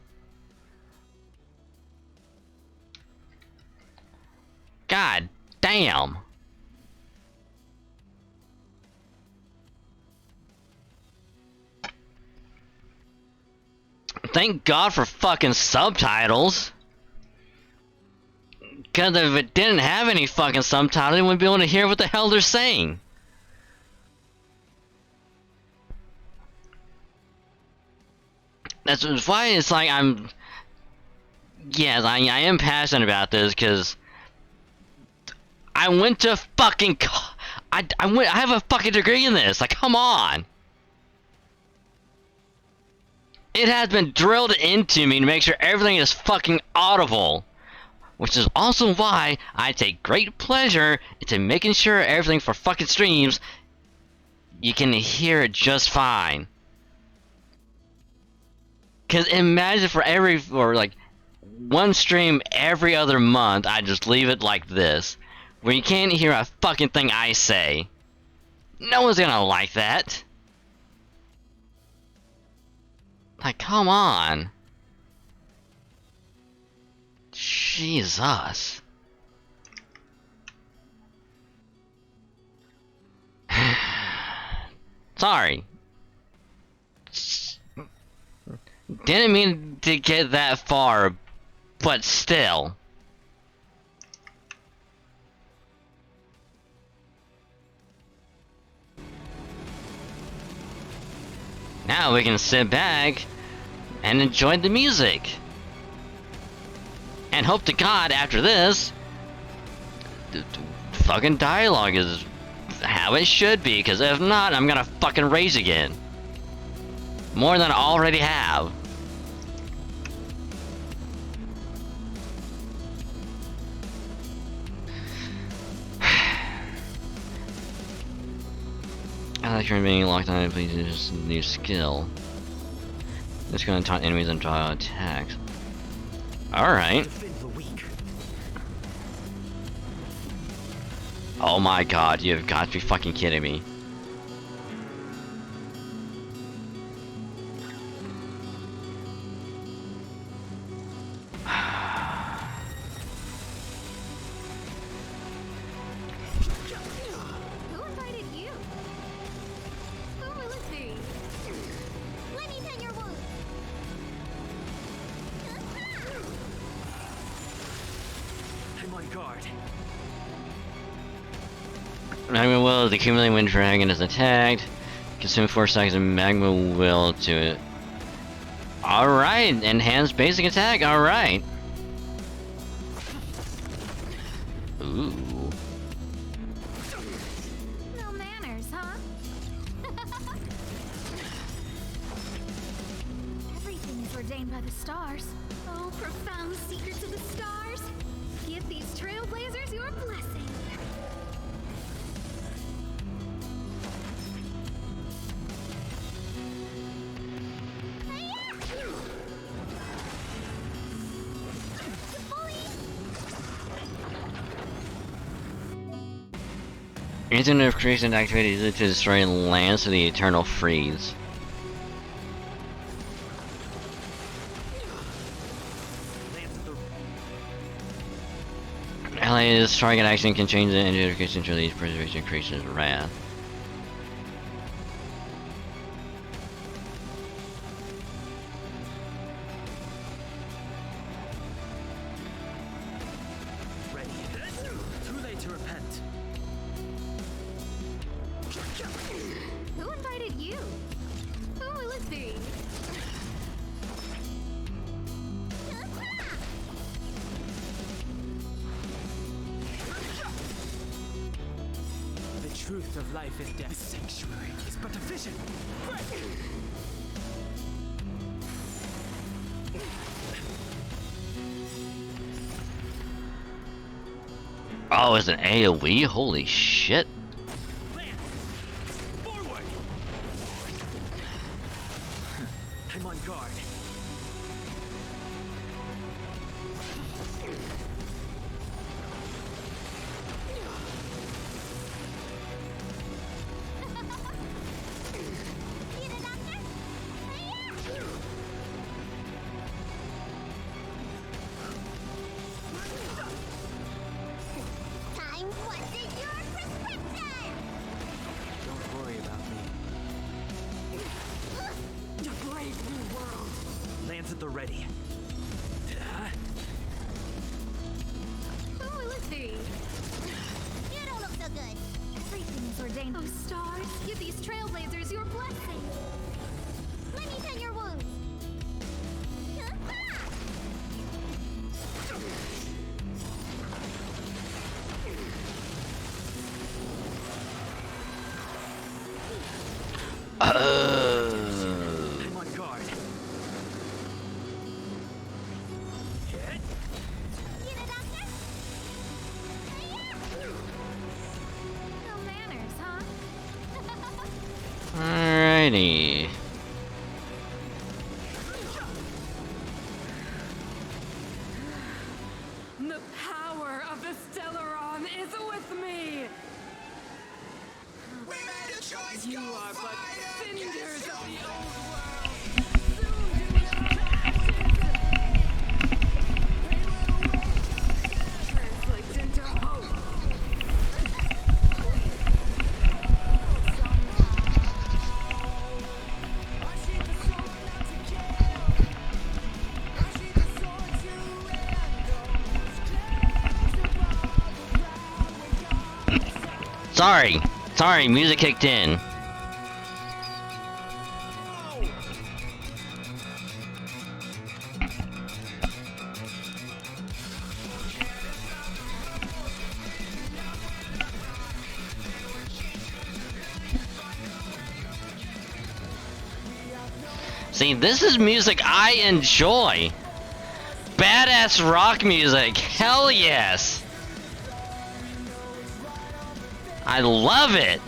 God damn. Thank God for fucking subtitles. Because if it didn't have any fucking subtitles, you wouldn't be able to hear what the hell they're saying. That's why it's like yes, I am passionate about this, because I went to fucking, I have a fucking degree in this, like, come on. It has been drilled into me to make sure everything is fucking audible. Which is also why I take great pleasure into making sure everything for fucking streams, you can hear it just fine. Cause imagine for like one stream every other month, I just leave it like this, where you can't hear a fucking thing I say. No one's gonna like that. Like, come on. Jesus. Sorry. Didn't mean to get that far, but still. Now we can sit back and enjoy the music. And hope to God after this, the fucking dialogue is how it should be, because if not, I'm gonna fucking rage again. More than I already have. Like you're being locked on, please use new skill. It's going to taunt enemies and draw attacks. Alright. Oh my god, you've got to be fucking kidding me. Who invited you? Who will it be? Let me tend your wounds. I'm on guard. Magma Will, the accumulating when dragon is attacked. Consume 4 seconds of Magma Will to it. Alright, enhanced basic attack, alright. Ooh. No manners, huh? Everything is ordained by the stars. Oh, profound secrets of the stars. Give these trailblazers your blessing. Internet of creation activated to destroy lands to the eternal freeze. Allies target action can change the identification to these preservation creatures' wrath. Ready. Too late to repent. Who invited you? Who will it be? The truth of life and death. The sanctuary is but a vision. Oh, it's an AoE? Holy shit. I'm on guard. Time what's in your prescription? Don't worry about me. The brave new world. Lands at the ready. Who will it be? You don't look so good. Everything is ordained. Oh, stars, give these trailblazers your blessing. Let me tend your wounds. I'm on guard. No manners, huh? Alrighty. The power of the Stellaron is with me! We made a choice. You Go are but fight cinders against of the your old world! Soon do your ashes translate into hope! Sorry, music kicked in. See, this is music I enjoy. Badass rock music, hell yes. I love it.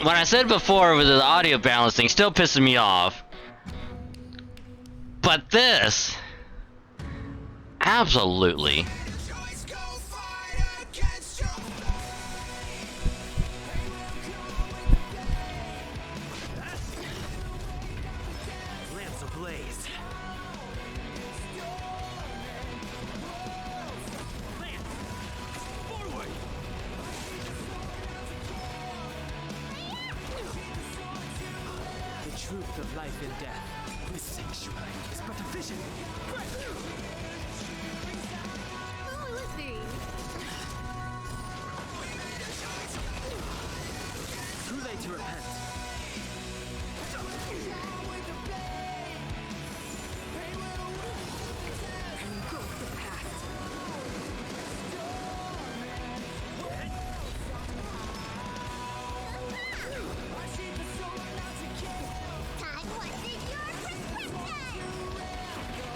what I said before with the audio balancing still pissing me off. But this, absolutely. Lamps ablaze. The truth of life and death, whose sanctuary is but a vision. Too late to repent. Engulf the past.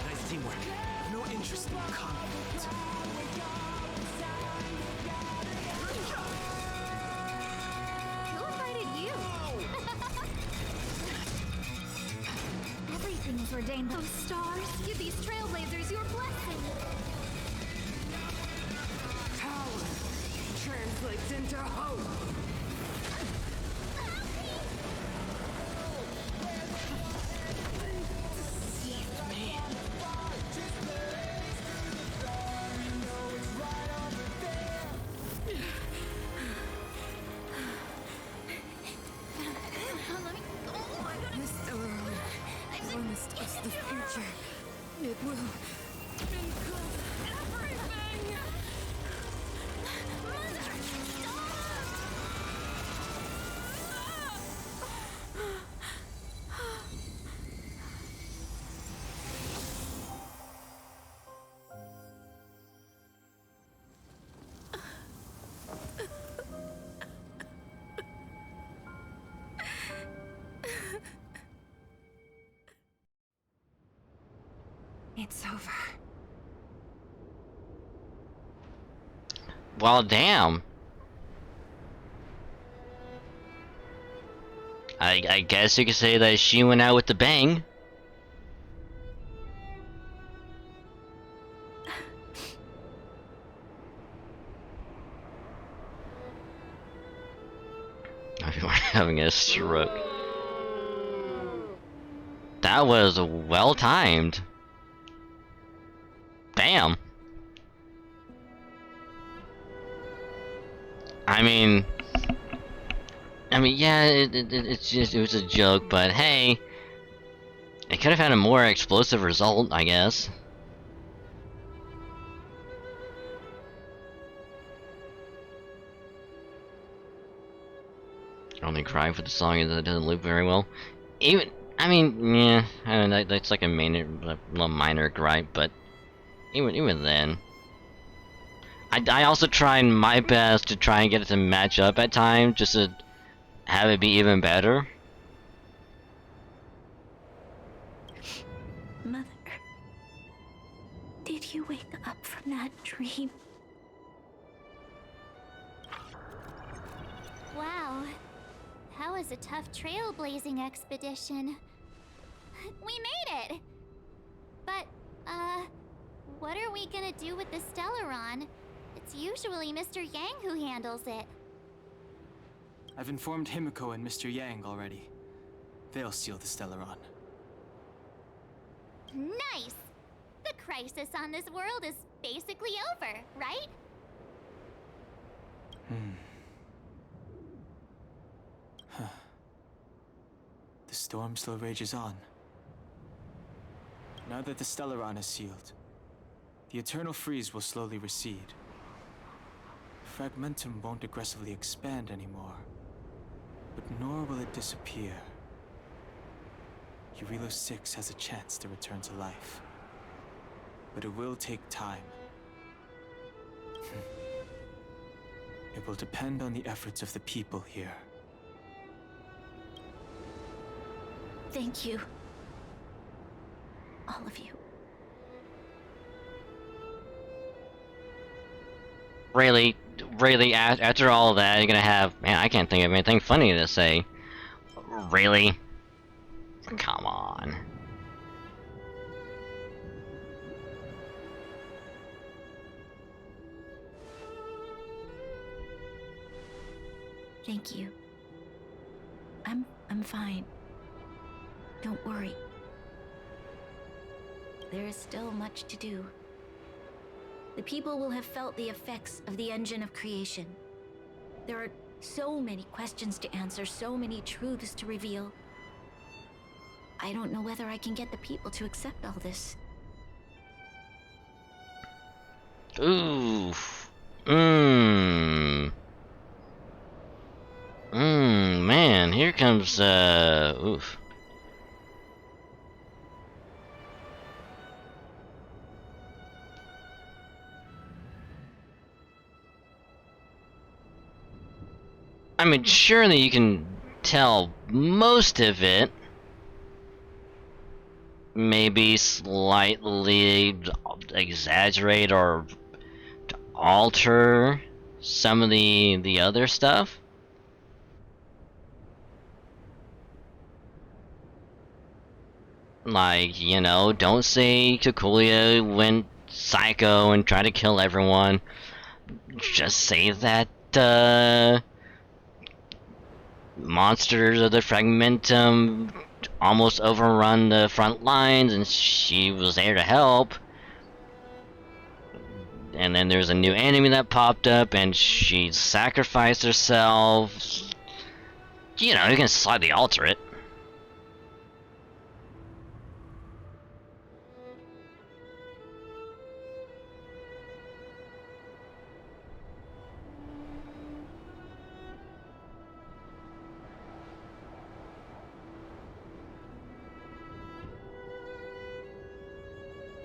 Nice teamwork. No interest in conflict. Who invited you? Everything is ordained. Those stars, give these trailblazers your blessing. Power translates into hope. This Stellarone promised us the future. It will engulf everything. It's over. Well, damn. I guess you could say that she went out with the bang. Everyone having a stroke. That was well timed. Damn. I mean, yeah, it was a joke, but hey, it could have had a more explosive result, I guess. Only crying for the song that doesn't loop very well. Even, I mean, yeah, I mean, that's like a minor gripe, but even then. I also tried my best to try and get it to match up at times, just to have it be even better. Mother, did you wake up from that dream? Wow. That was a tough trailblazing expedition. We made it! But, what are we gonna do with the Stellaron? It's usually Mr. Yang who handles it. I've informed Himiko and Mr. Yang already. They'll seal the Stellaron. Nice! The crisis on this world is basically over, right? The storm still rages on. Now that the Stellaron is sealed, the eternal freeze will slowly recede. Fragmentum won't aggressively expand anymore, but nor will it disappear. Urilo 6 has a chance to return to life, but it will take time. It will depend on the efforts of the people here. Thank you. All of you. Really, Really, after all that, you're gonna have... Man, I can't think of anything funny to say. Really? Come on. Thank you. I'm fine. Don't worry. There is still much to do. The people will have felt the effects of the engine of creation. There are so many questions to answer, so many truths to reveal. I don't know whether I can get the people to accept all this. Oof. Man, here comes, oof. I mean, surely you can tell most of it. Maybe slightly exaggerate or alter some of the other stuff. Like, you know, don't say Kikulia went psycho and tried to kill everyone. Just say that, monsters of the Fragmentum almost overrun the front lines and she was there to help. And then there's a new enemy that popped up and she sacrificed herself. You know, you can slightly alter it.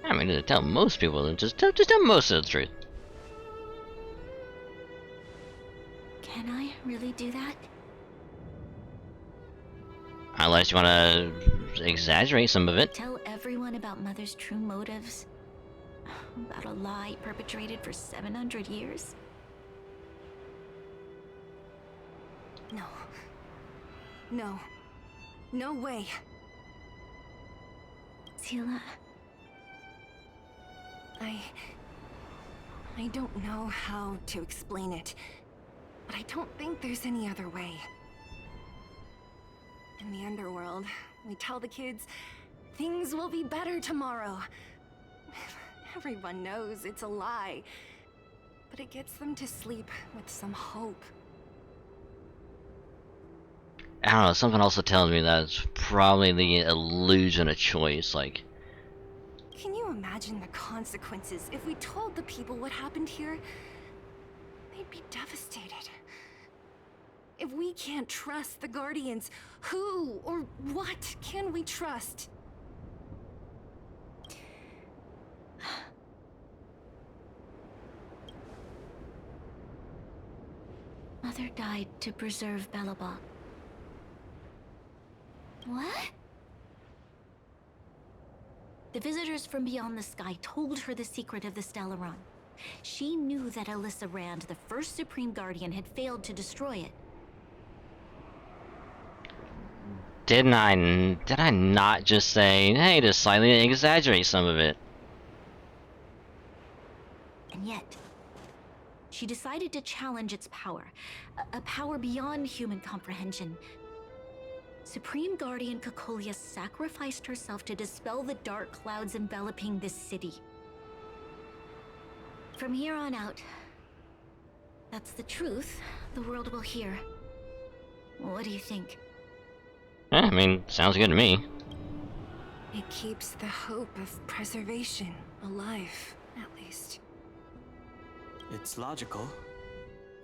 I mean, to tell most people, just tell most of the truth. Can I really do that? Unless you want to exaggerate some of it. Tell everyone about Mother's true motives? About a lie perpetrated for 700 years? No. No. No way. Sila... I don't know how to explain it, but I don't think there's any other way. In the underworld, we tell the kids, things will be better tomorrow. Everyone knows it's a lie, but it gets them to sleep with some hope. I don't know, something also tells me that it's probably the illusion of choice, like... Can you imagine the consequences if we told the people what happened here? They'd be devastated. If we can't trust the Guardians, who or what can we trust? Mother died to preserve Belobog. What? The visitors from beyond the sky told her the secret of the Stellaron. She knew that Alyssa Rand, the first Supreme Guardian, had failed to destroy it. Did I not just say, hey, to slightly exaggerate some of it? And yet, she decided to challenge its power. A power beyond human comprehension. Supreme Guardian Kikolia sacrificed herself to dispel the dark clouds enveloping this city. From here on out, that's the truth the world will hear. What do you think? I mean, sounds good to me. It keeps the hope of preservation alive, at least. It's logical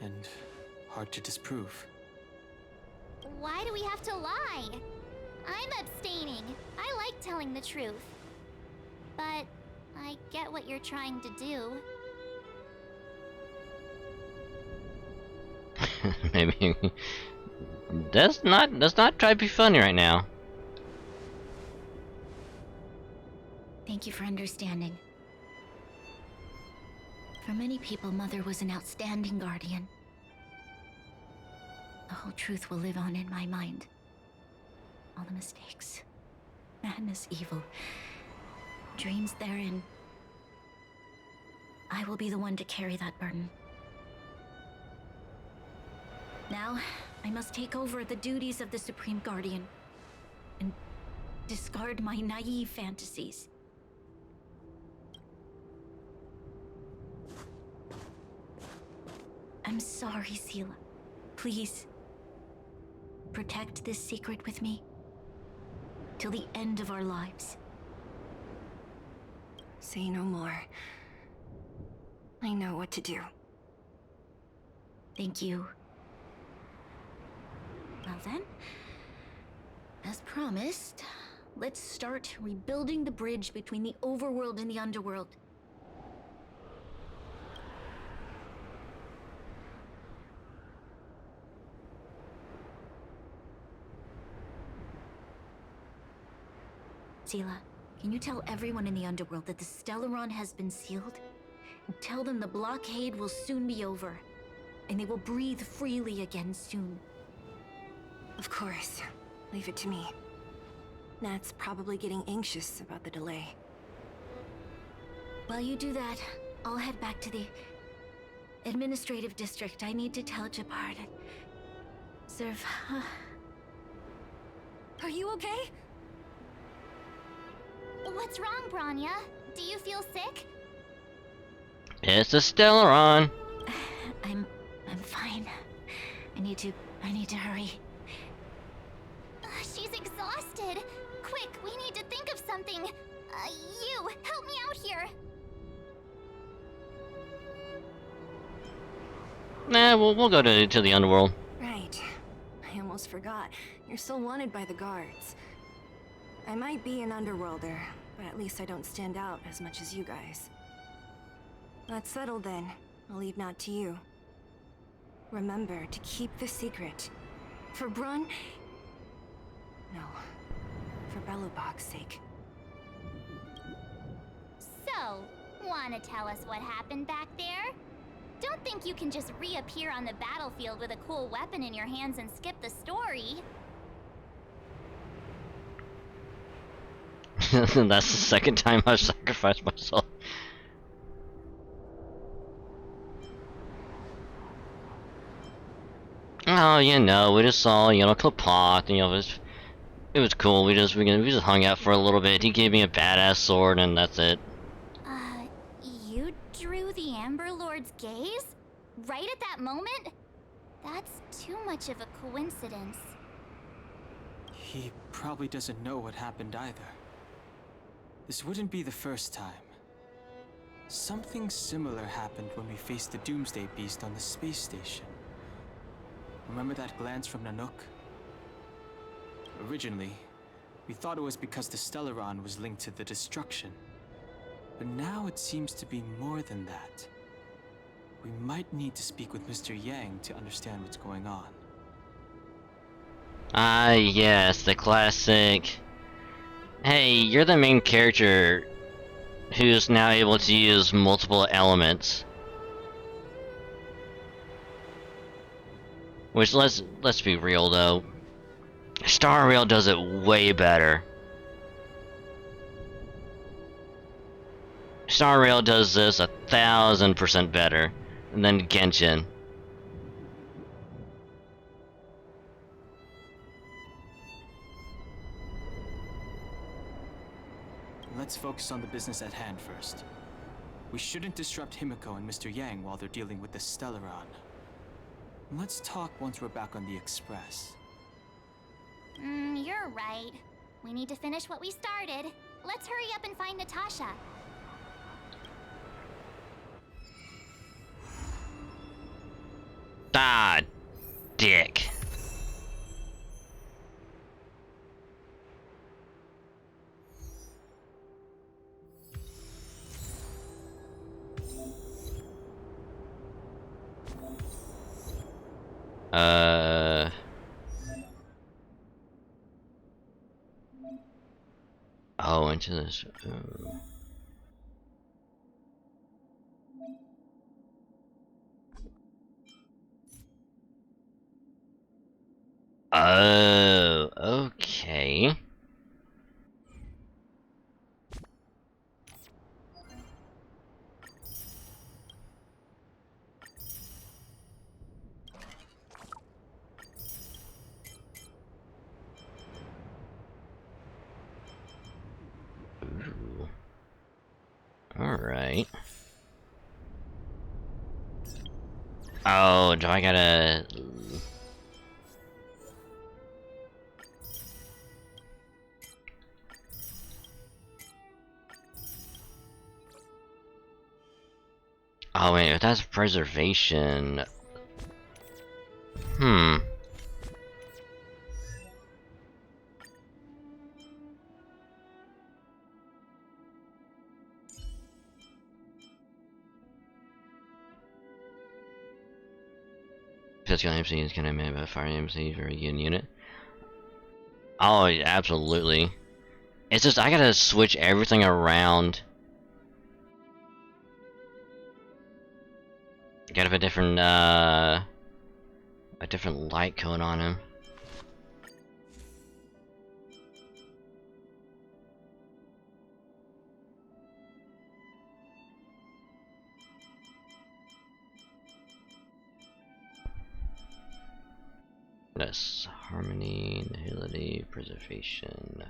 and hard to disprove. Why do we have to lie? I'm abstaining. I like telling the truth. But I get what you're trying to do. Maybe let's not try to be funny right now. Thank you for understanding. For many people, Mother was an outstanding guardian. The whole truth will live on in my mind. All the mistakes, madness, evil, dreams therein. I will be the one to carry that burden. Now, I must take over the duties of the Supreme Guardian and discard my naive fantasies. I'm sorry, Seela. Please, protect this secret with me till the end of our lives. Say no more. I know what to do. Thank you. Well then, as promised, let's start rebuilding the bridge between the overworld and the underworld. Seela, can you tell everyone in the underworld that the Stellaron has been sealed? And tell them the blockade will soon be over, and they will breathe freely again soon. Of course. Leave it to me. Nat's probably getting anxious about the delay. While you do that, I'll head back to the administrative district. I need to tell Jabard and serve. Are you okay? What's wrong, Branya? Do you feel sick? It's a Stellaron. I'm fine. I need to hurry. She's exhausted. Quick, we need to think of something. You, help me out here. Nah, we'll go to the underworld. Right. I almost forgot. You're still wanted by the guards. I might be an underworlder, but at least I don't stand out as much as you guys. That's settled then. I'll leave Nat to you. Remember to keep the secret. For Brun... No. For Belobog's sake. So, wanna tell us what happened back there? Don't think you can just reappear on the battlefield with a cool weapon in your hands and skip the story. That's the second time I've sacrificed myself. Oh, you know, we just saw, you know, Klapoth, you know, it was cool. We just hung out for a little bit. He gave me a badass sword, and that's it. You drew the Amber Lord's gaze? Right at that moment? That's too much of a coincidence. He probably doesn't know what happened either. This wouldn't be the first time. Something similar happened when we faced the Doomsday Beast on the space station. Remember that glance from Nanook? Originally, we thought it was because the Stellaron was linked to the destruction. But now it seems to be more than that. We might need to speak with Mr. Yang to understand what's going on. Ah, yes, the classic. Hey, you're the main character who's now able to use multiple elements. Which, let's be real though, Star Rail does it way better. Star Rail does this 1000% better than Genshin. Let's focus on the business at hand first. We shouldn't disrupt Himiko and Mr. Yang while they're dealing with the Stellaron. Let's talk once we're back on the Express. You're right. We need to finish what we started. Let's hurry up and find Natasha. Ah, dick. Oh, into this. Oh, okay. Ooh. Alright. Oh, do I gotta... Oh wait, if that's preservation... Hmm. Physical MC is kind of made by Fire MC for a unit. Oh, yeah, absolutely. It's just, I gotta switch everything around. Gotta have a different light code on him. Yes, harmony, nihility, preservation.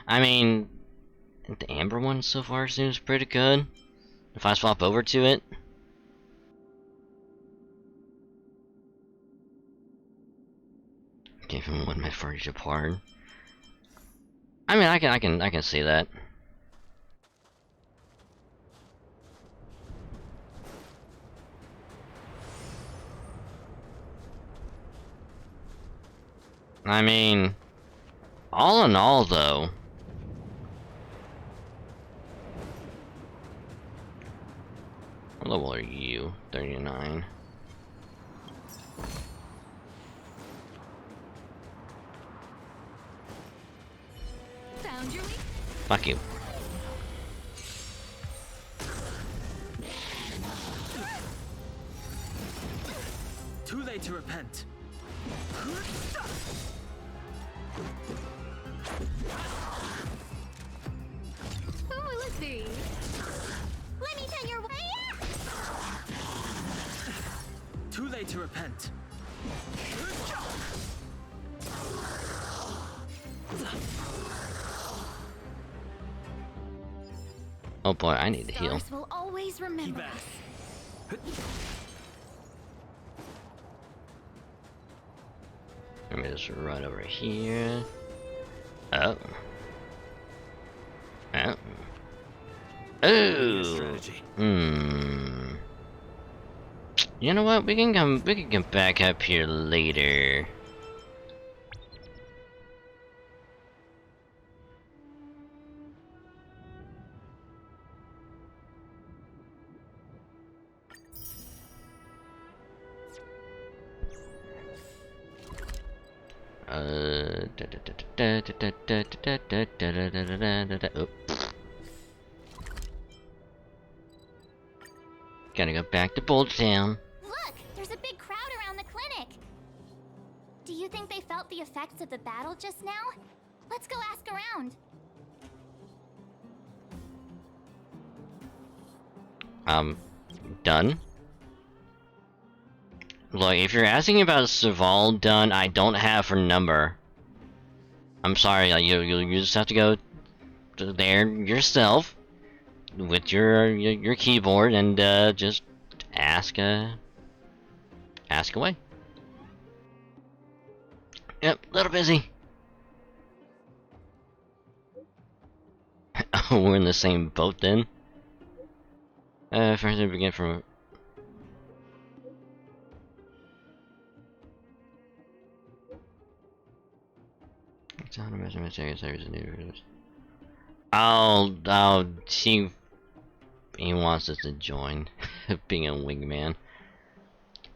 I mean, the amber one so far seems pretty good. If I swap over to it. Give him one my for each apart. I mean, I can see that. I mean, all in all, though. What level are you? 39. Found your Fuck you. Too late to repent. Oh, let's see. Let me tell your way. Too late to repent. Oh boy, I need to heal. Stars will always remember us. Let me just run over here. Oh. Oh. Oh. Hmm. You know what? We can come back up here later. Gotta go back to Bold Town. Look, there's a big crowd around the clinic. Do you think they felt the effects of the battle just now? Let's go ask around. Done. Look, if you're asking about Saval Dunn, I don't have her number. I'm sorry, you just have to go to there yourself with your keyboard and just ask away. Yep, a little busy. Oh, we're in the same boat then. First we begin from. Oh, he wants us to join, being a wingman.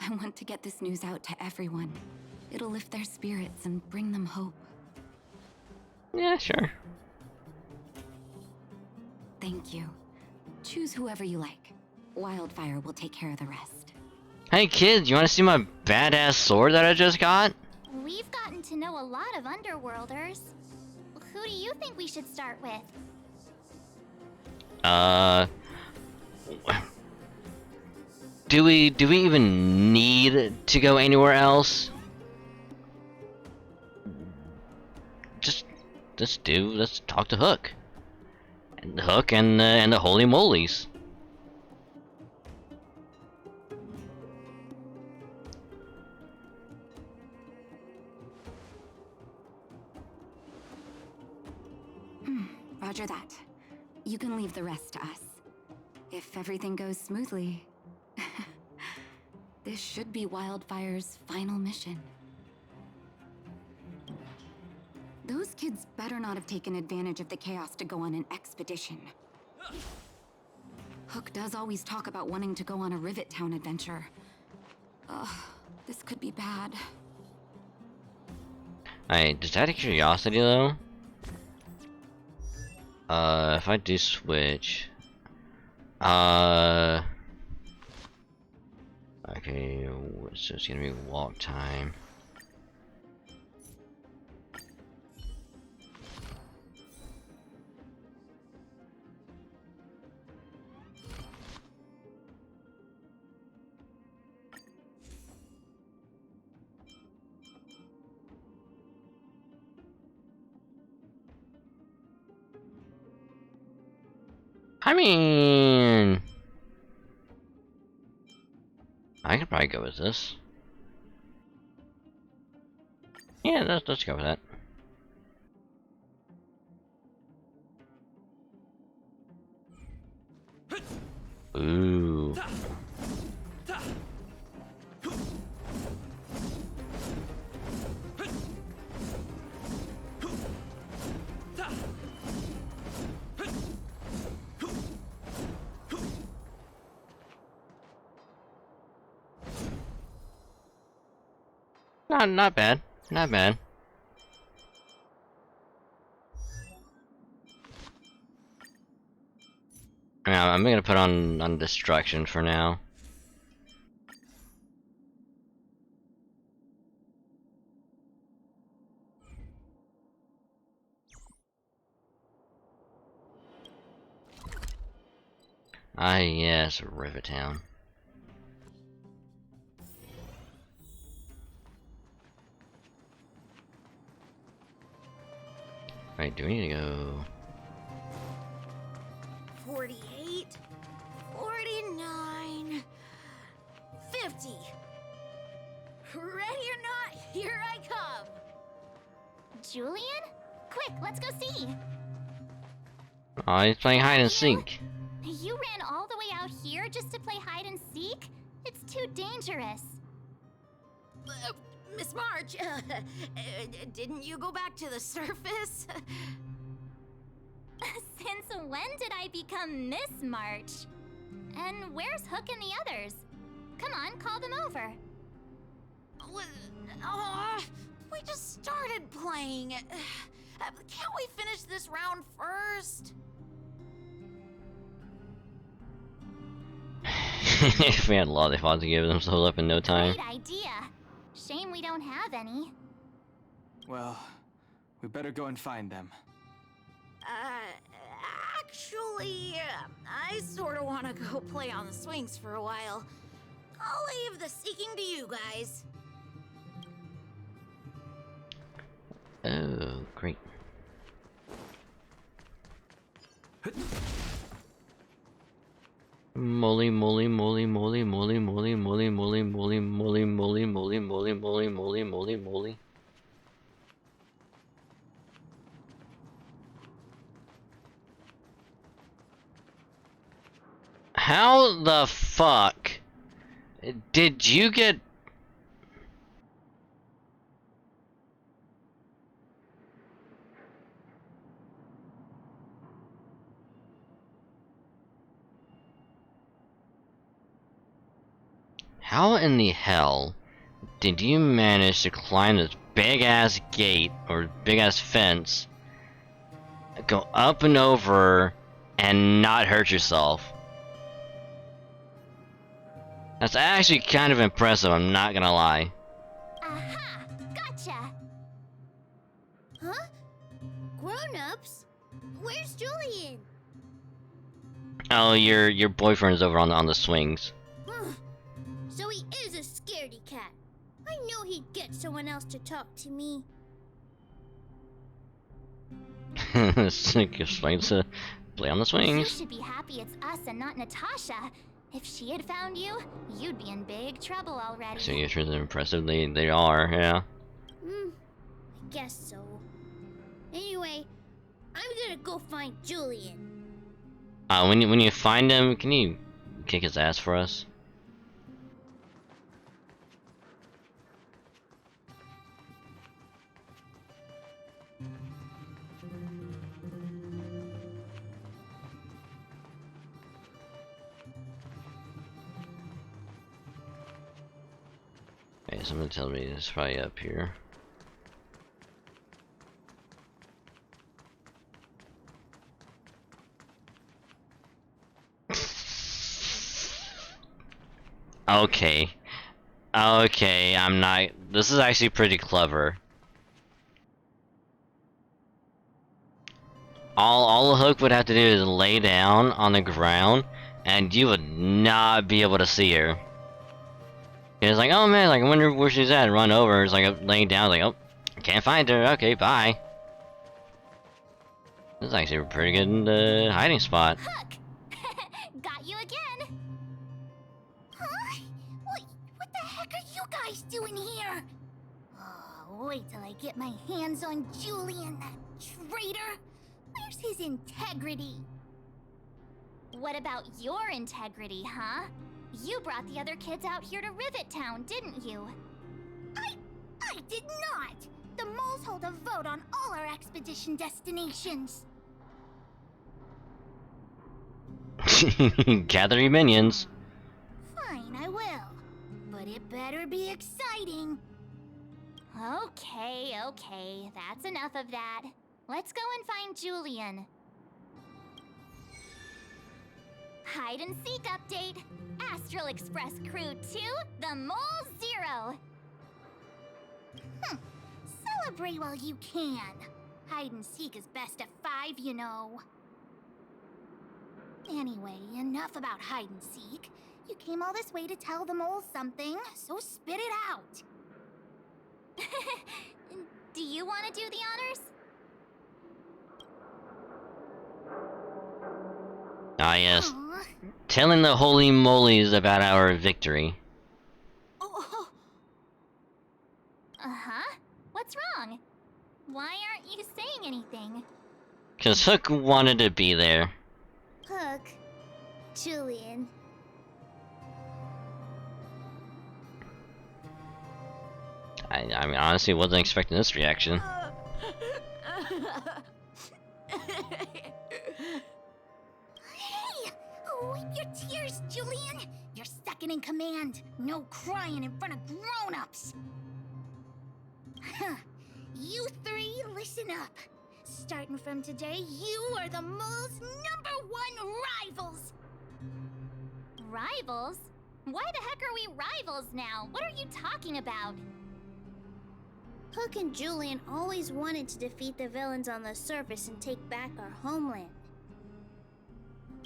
I want to get this news out to everyone. It'll lift their spirits and bring them hope. Yeah, sure. Thank you. Choose whoever you like. Wildfire will take care of the rest. Hey kids, you wanna see my badass sword that I just got? We've gotten to know a lot of Underworlders. Who do you think we should start with? Do we even need to go anywhere else? Let's talk to Hook. And Hook and the Holy Molies. Roger that. You can leave the rest to us. If everything goes smoothly, this should be Wildfire's final mission. Those kids better not have taken advantage of the chaos to go on an expedition. Hook does always talk about wanting to go on a Rivet Town adventure. Ugh, this could be bad. Alright, just out of curiosity though, if I do switch, okay, so it's gonna be walk time. I mean, I could probably go with this. Yeah, let's go with that. Ooh. Not bad. Not bad. Yeah, I'm gonna put on destruction for now. Ah yes, Rivet Town. Right, do we need to go? 48, 49, 50. Ready or not, here I come. Julian? Quick, let's go see. Oh, he's playing hide and seek. You ran all the way out here just to play hide and seek? It's too dangerous. Miss March, didn't you go back to the surface? Since when did I become Miss March? And where's Hook and the others? Come on, call them over. We just started playing. Can't we finish this round first? If we had lollipops to give them soul up in no time. Great idea. Shame we don't have any. Well, we better go and find them. Actually, I sort of want to go play on the swings for a while. I'll leave the seeking to you guys. Oh, great. Moly moly moly moly moly moly moly moly moly moly moly moly moly moly moly moly moly. How the fuck did you get? How in the hell did you manage to climb this big ass gate or big ass fence, go up and over, and not hurt yourself? That's actually kind of impressive, I'm not gonna lie. Aha! Gotcha! Huh? Grown-ups? Where's Julian? Oh, your boyfriend's over on the swings. So he is a scaredy cat. I knew he'd get someone else to talk to me. Explains to play on the You swings. should be happy it's us and not Natasha. If she had found you, you'd be in big trouble already. So you're truly impressive. They are, yeah. I guess so. Anyway, I'm gonna go find Julian. When you find him, can you kick his ass for us? Okay, someone tell me it's probably up here. Okay. Okay, I'm not... This is actually pretty clever. All the hook would have to do is lay down on the ground, and you would not be able to see her. It's like, oh man, like, I wonder where she's at, and run over. It's like, laying down, like, oh, can't find her, okay, bye. This is actually a pretty good hiding spot. Got you again. Huh? What the heck are you guys doing here? Oh, wait till I get my hands on Julian, that traitor. Where's his integrity? What about your integrity, huh? You brought the other kids out here to Rivet Town, didn't you? I did not! The moles hold a vote on all our expedition destinations. Gather your minions. Fine, I will. But it better be exciting. Okay, that's enough of that. Let's go and find Julian. Hide and seek update. Astral Express Crew 2, the Mole 0. Celebrate while you can. Hide and seek is best of 5, you know. Anyway, enough about hide and seek. You came all this way to tell the moles something, so spit it out. Do you want to do the honors? Ah yes. Telling the holy molies about our victory. Uh-huh. What's wrong? Why aren't you saying anything? 'Cause Hook wanted to be there. Hook. Julian. I mean, honestly, wasn't expecting this reaction. Hey! Wipe your tears, Julian! You're second in command. No crying in front of grown-ups. You three, listen up. Starting from today, you are the mole's #1 rivals! Rivals? Why the heck are we rivals now? What are you talking about? Hook and Julian always wanted to defeat the villains on the surface and take back our homeland.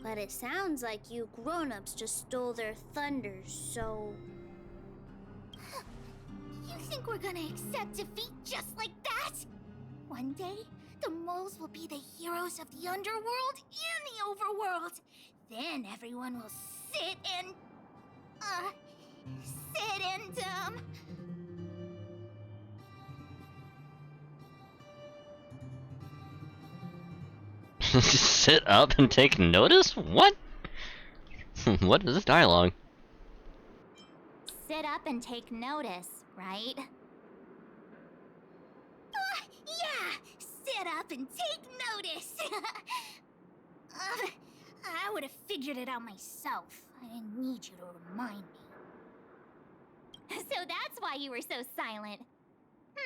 But it sounds like you grown-ups just stole their thunder, so... You think we're gonna accept defeat just like that? One day, the moles will be the heroes of the underworld and the overworld. Then everyone will sit and... Sit up and take notice? What? What is this dialogue? Sit up and take notice, right? Yeah! Sit up and take notice! I would have figured it out myself. I didn't need you to remind me. That's why you were so silent.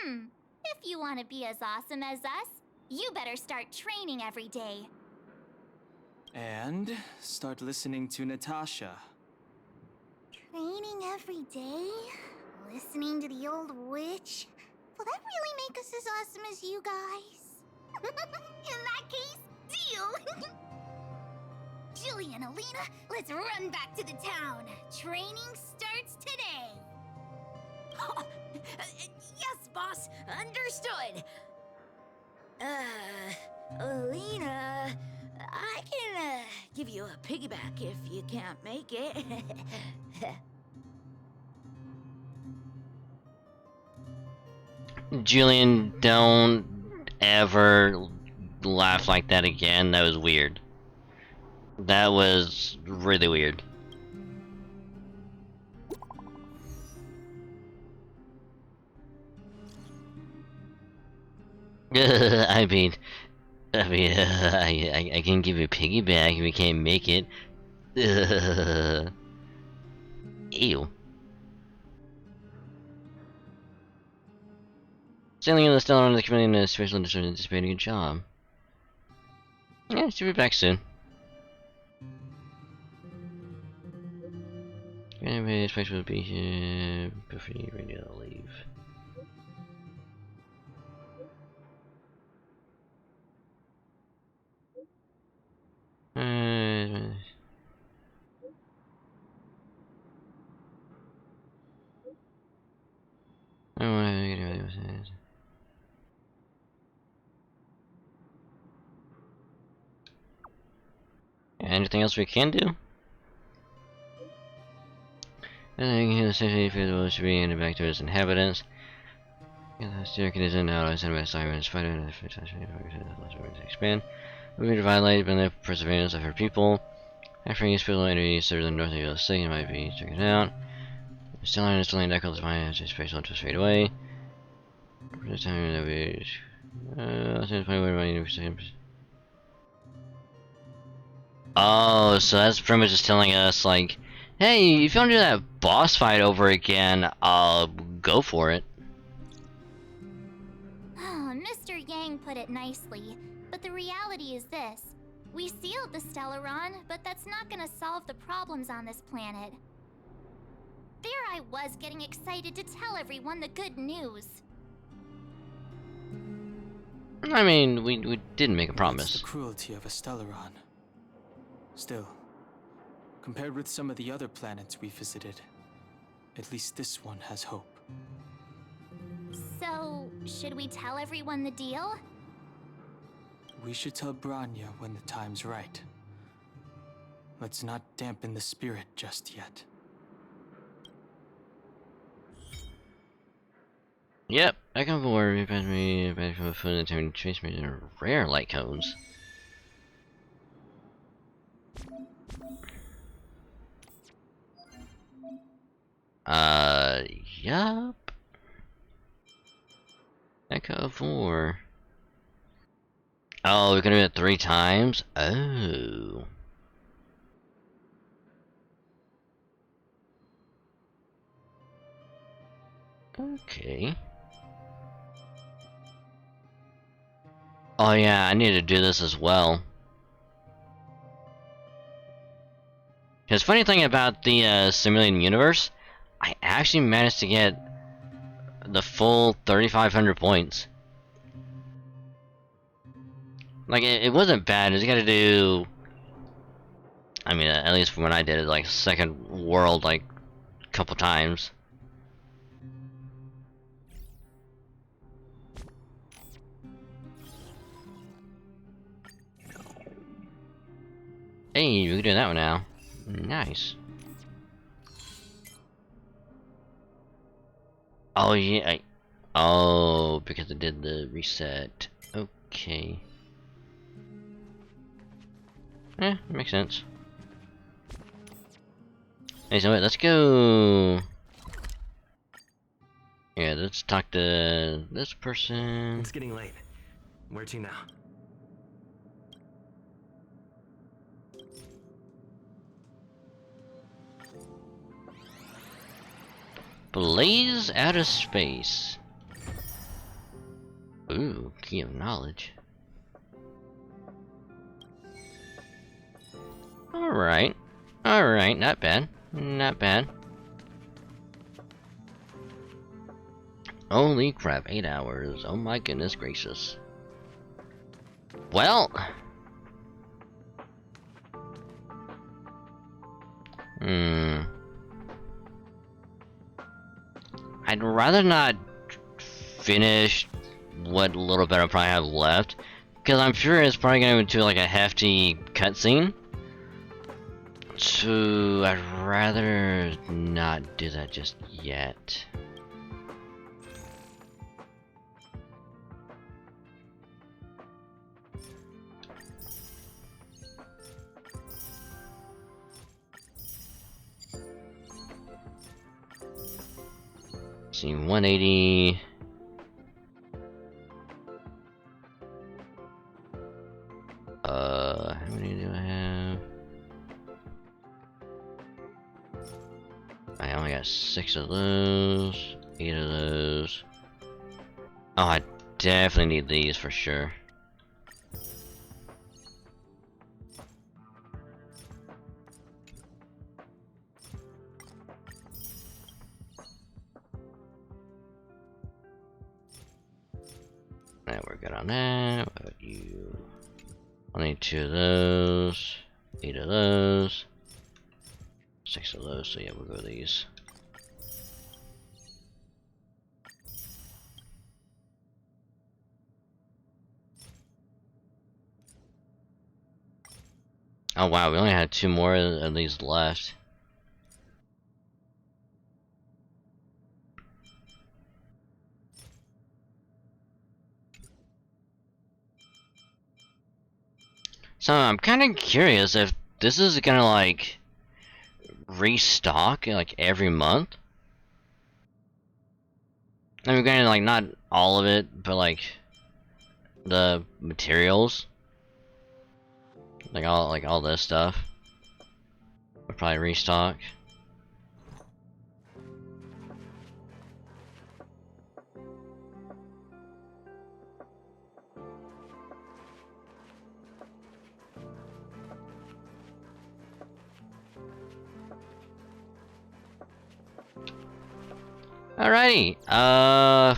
If you want to be as awesome as us, you better start training every day. And start listening to Natasha. Training every day? Listening to the old witch? Will that really make us as awesome as you guys? In that case, deal! Jillian, Alina, let's run back to the town. Training starts today. Yes, boss. Understood. Alina, I can give you a piggyback if you can't make it. Julian, don't ever laugh like that again. That was weird. That was really weird. I mean, I can give you a piggyback if we can't make it. Ew. Sailing in the stellar on the community in a special edition anticipating a good job. Yeah, she'll be back soon. Anyway, space will be here before you're ready to leave. I don't want to get away with it. Anything else we can do? I think the safety for should be handed back to its inhabitants. The staircase is in out. I send my assignment. Spider and the expand. We need to violate the perseverance of her people. After any spiritual entities serve the north of the city, it might be check it out. Still on installing echoes of my spatial interest fade away. For this time that we oh, so that's pretty much just telling us like, hey, if you want to do that boss fight over again, go for it. Mr. Yang put it nicely, but the reality is this. We sealed the Stellaron, but that's not gonna solve the problems on this planet. There I was getting excited to tell everyone the good news. I mean, we didn't make a promise. It's the cruelty of a Stellaron. Still, compared with some of the other planets we visited, at least this one has hope. So, should we tell everyone the deal? We should tell Bronya when the time's right. Let's not dampen the spirit just yet. Yep, I come forward. You pass me back from a foot and turn chase me to rare light cones. Yup. Echo 4. Oh, we're gonna do it 3 times? Oh. Okay. Oh yeah, I need to do this as well. Because funny thing about the simulating universe, I actually managed to get the full 3,500 points. Like, it wasn't bad, you gotta do... I mean, at least when I did it, like, second world, like, a couple times. Hey, we can do that one now. Nice. Oh, yeah, oh, because it did the reset. Okay. Makes sense. Hey, so wait, let's go... Yeah, let's talk to this person. It's getting late. Where to now? Blaze out of space. Ooh, key of knowledge. Alright. Alright, not bad. Not bad. Holy crap, 8 hours. Oh my goodness gracious. Well. I'd rather not finish what little bit I probably have left, because I'm sure it's probably going to do like a hefty cutscene. So I'd rather not do that just yet. See, 180. How many do I have? I only got 6 of those, 8 of those. Oh, I definitely need these for sure. Alright, we're good on that. What about you? I need 2 of those, 8 of those, 6 of those, so yeah, we'll go with these. Oh wow, we only had 2 more of these left. So I'm kind of curious if this is gonna like restock like every month. I mean, granted, like not all of it, but like the materials, like all this stuff, would probably restock. Alrighty, I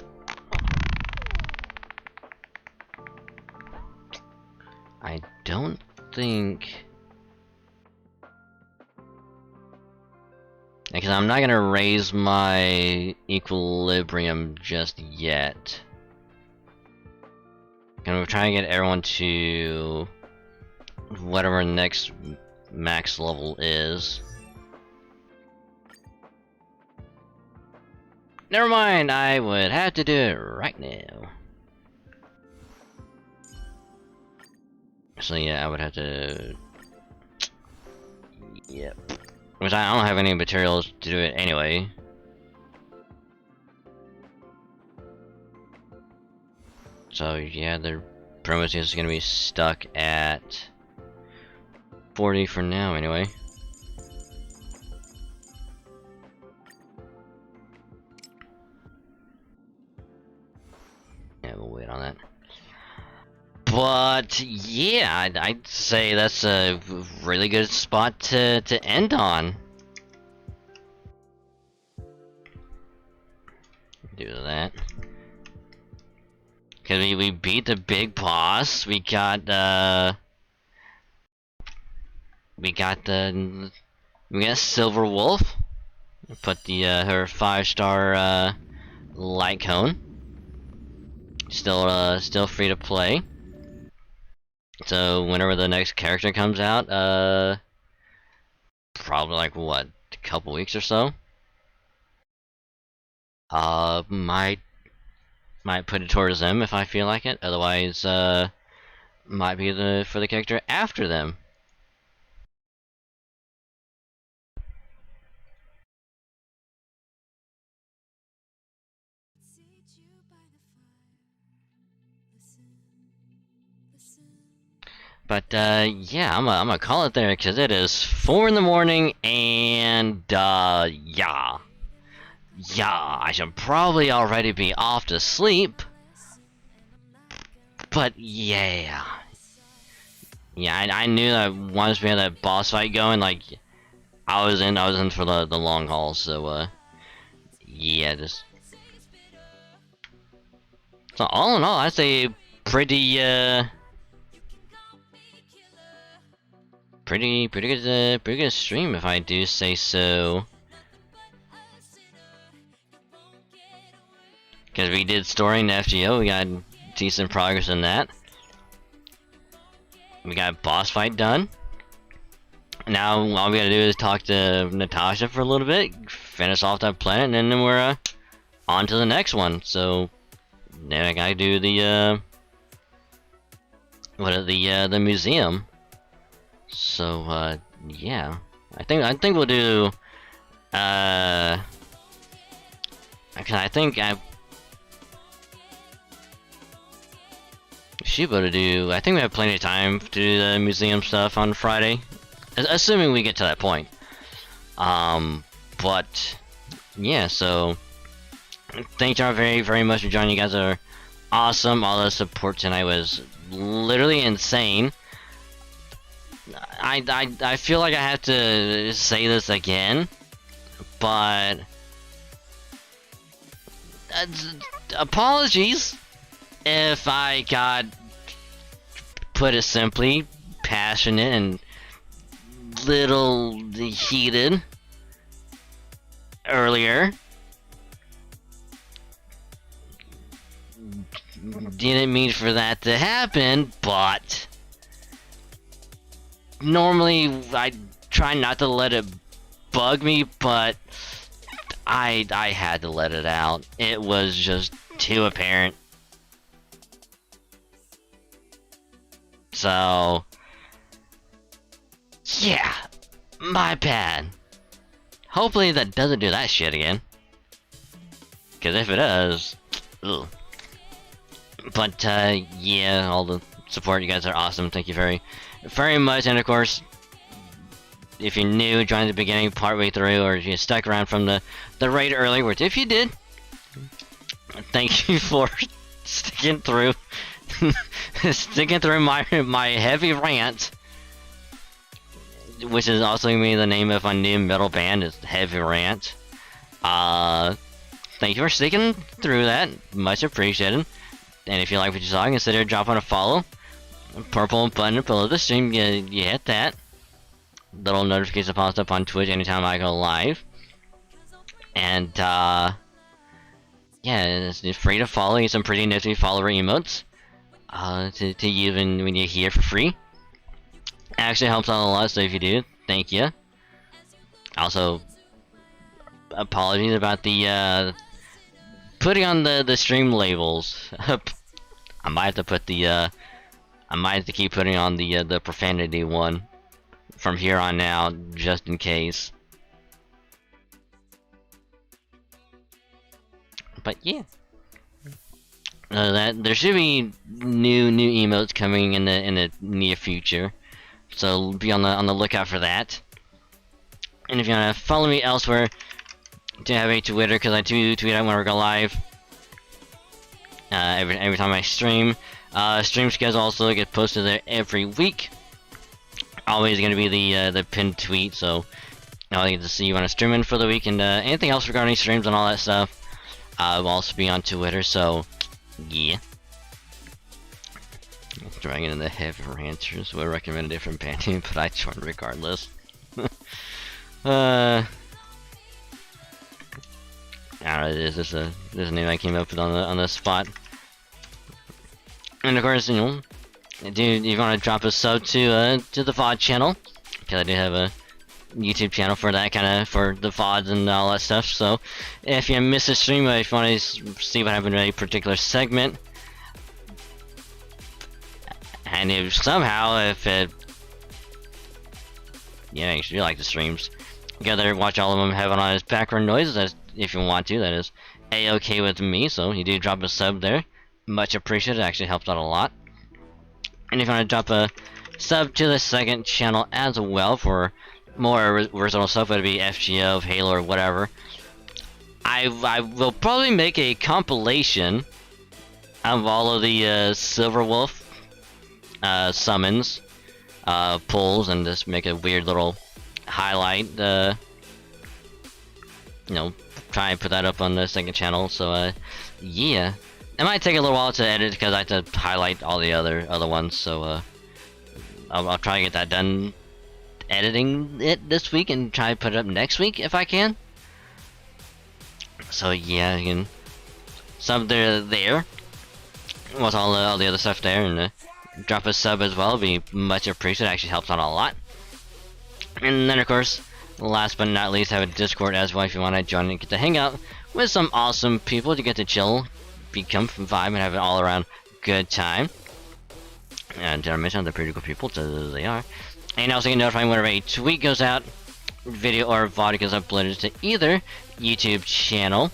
don't think, because I'm not gonna raise my equilibrium just yet. And we're trying to get everyone to whatever next max level is. Never mind, I would have to do it right now. So yeah, I would have to... Yep. Which I don't have any materials to do it anyway. So yeah, the promise is gonna be stuck at 40 for now anyway. Yeah, we'll wait on that. But yeah, I'd say that's a really good spot to end on. Do that. Cause we beat the big boss. We got Silver Wolf. Put the her 5-star light cone. Still free to play. So whenever the next character comes out, probably like what, a couple weeks or so. Might put it towards them if I feel like it. Otherwise, might be for the character after them. But yeah, I'm gonna call it there because it is 4 in the morning, and yeah. yeah, I should probably already be off to sleep. But yeah. Yeah, I knew that once we had that boss fight going, like, I was in for the long haul, so, yeah, just... So, all in all, I'd say pretty pretty good stream, if I do say so. Because we did story in FGO, we got decent progress in that. We got boss fight done. Now all we gotta do is talk to Natasha for a little bit, finish off that planet, and then we're on to the next one. So then I gotta do the the museum. So yeah, I think we'll do actually I think should be able to do. I think we have plenty of time to do the museum stuff on Friday, assuming we get to that point. But yeah, so thank y'all very much for joining. You guys are awesome. All the support tonight was literally insane. I feel like I have to say this again, but apologies if I got, put it simply, passionate and little heated earlier. Didn't mean for that to happen, but normally I try not to let it bug me, but I had to let it out. It was just too apparent. So yeah, my bad. Hopefully that doesn't do that shit again. Cause if it does, ugh. But yeah, all the support, you guys are awesome. Thank you very much. And of course, if you're new, join the beginning, partway through, or if you stuck around from the raid early, which if you did, thank you for sticking through, sticking through my heavy rant, which is also gonna be the name of my new metal band, is Heavy Rant. Thank you for sticking through that, much appreciated. And if you like what you saw, consider dropping a follow. Purple button below the stream, you hit that. Little notification pops up on Twitch anytime I go live. And yeah, it's free to follow. You some pretty nifty follower emotes to even when you're here for free. It actually helps out a lot, so if you do, thank you. Also, apologies about the putting on the stream labels. I might have to put the I might have to keep putting on the profanity one from here on out, just in case. But yeah, that there should be new emotes coming in the near future, so be on the lookout for that. And if you wanna follow me elsewhere, do have a Twitter, because I do tweet out when we go live. Every time I stream. Stream schedule also gets posted there every week. Always gonna be the pinned tweet, so I'll get to see you when I stream in for the week, and anything else regarding streams and all that stuff will also be on Twitter, so yeah. Dragging in the Heavy Ranchers would recommend a different band name, but I joined regardless. I don't know, this is a name I came up with on the spot. And of course, you know, if you want to drop a sub to the VOD channel, because I do have a YouTube channel for that kind of, for the VODs and all that stuff. So if you miss a stream, if you want to see what happened in a particular segment, and if somehow, if it, yeah, if you like the streams, you gotta watch all of them, have it on as background noise, as if you want to, that is a-okay with me. So you do drop a sub there, much appreciated, it actually helps out a lot. And if you want to drop a sub to the second channel as well for more original stuff, whether it be FGO, Halo, or whatever, I will probably make a compilation of all of the Silver Wolf summons, pulls, and just make a weird little highlight. You know, try and put that up on the second channel. So yeah, it might take a little while to edit because I have to highlight all the other ones. So I'll try to get that done, editing it this week, and try to put it up next week if I can. So yeah, you can sub there with all the other stuff there, and drop a sub as well. Be much appreciated. It actually helps out a lot. And then of course, last but not least, have a Discord as well if you want to join and get to hang out with some awesome people to get to chill, become vibe, and have an all around good time. And did I mention they're pretty good people? So they are. And also get notified whenever a tweet goes out, video or VOD goes uploaded to either YouTube channel.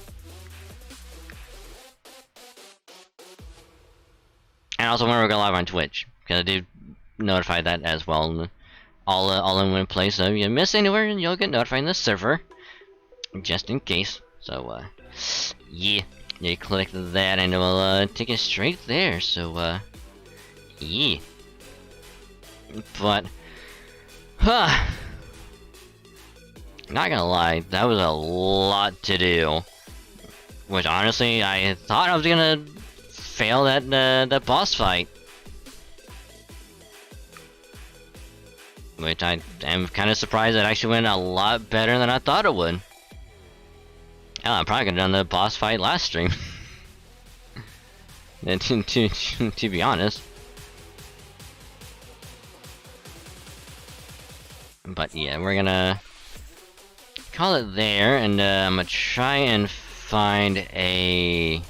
And also whenever we go live on Twitch, because I do notify that as well, all in one place. So if you miss anywhere, you'll get notified in the server, just in case. So yeah, you click that and it will take you straight there. So yeah, but not gonna lie, that was a lot to do. Which honestly, I thought I was gonna fail that boss fight. Which I am kind of surprised it actually went a lot better than I thought it would. Hell, I'm probably gonna done the boss fight last stream. to be honest. But yeah, we're gonna call it there, and I'm gonna try and find a...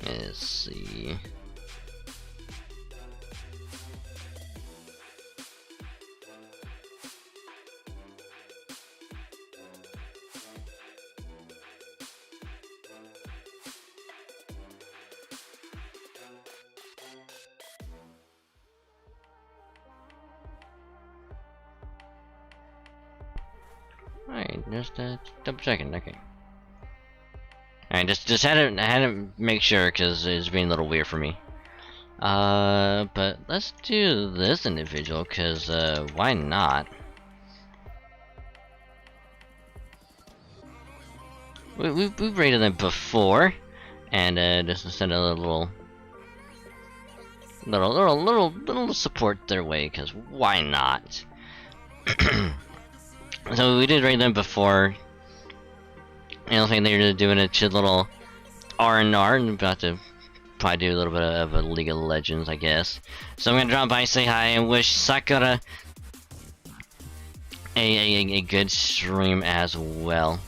Let's see. Alright, just double checking, okay. Alright, just had to make sure because it's being a little weird for me. But let's do this individual because why not? We've rated them before, and just send a little support their way because why not? So we did rate them before. I don't think they're doing a chill little R&R, and about to probably do a little bit of a League of Legends, I guess. So I'm gonna drop by, say hi, and wish Sakura a good stream as well.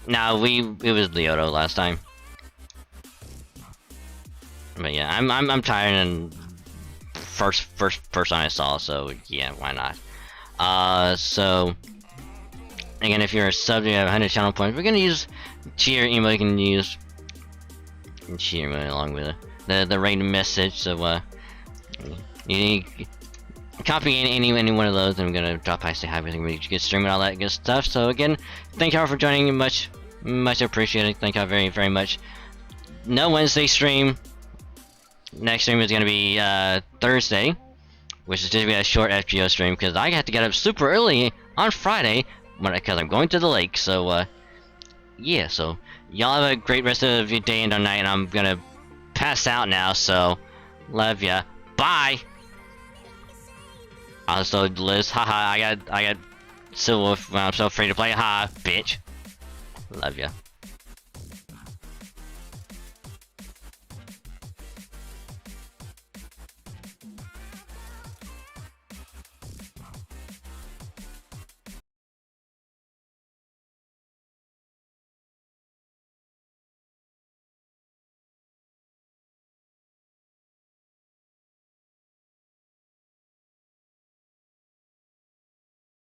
Now it was Leoto last time, but yeah, I'm tired and first person I saw, so yeah, why not? So. Again, if you're a sub, you have 100 channel points. We're gonna use cheer emote. You can use cheer emote along with the raid message. So you copy any one of those. And I'm gonna drop by, say hi, everything, we get streaming, all that good stuff. So again, thank y'all for joining. Much appreciated. Thank y'all very much. No Wednesday stream. Next stream is gonna be Thursday, which is just gonna be a short FGO stream because I have to get up super early on Friday. Because I'm going to the lake, so yeah, so y'all have a great rest of your day and night, and I'm gonna pass out now, so love ya, bye. Also, Liz, haha, I got Silver, I'm so free to play, ha, bitch, love ya.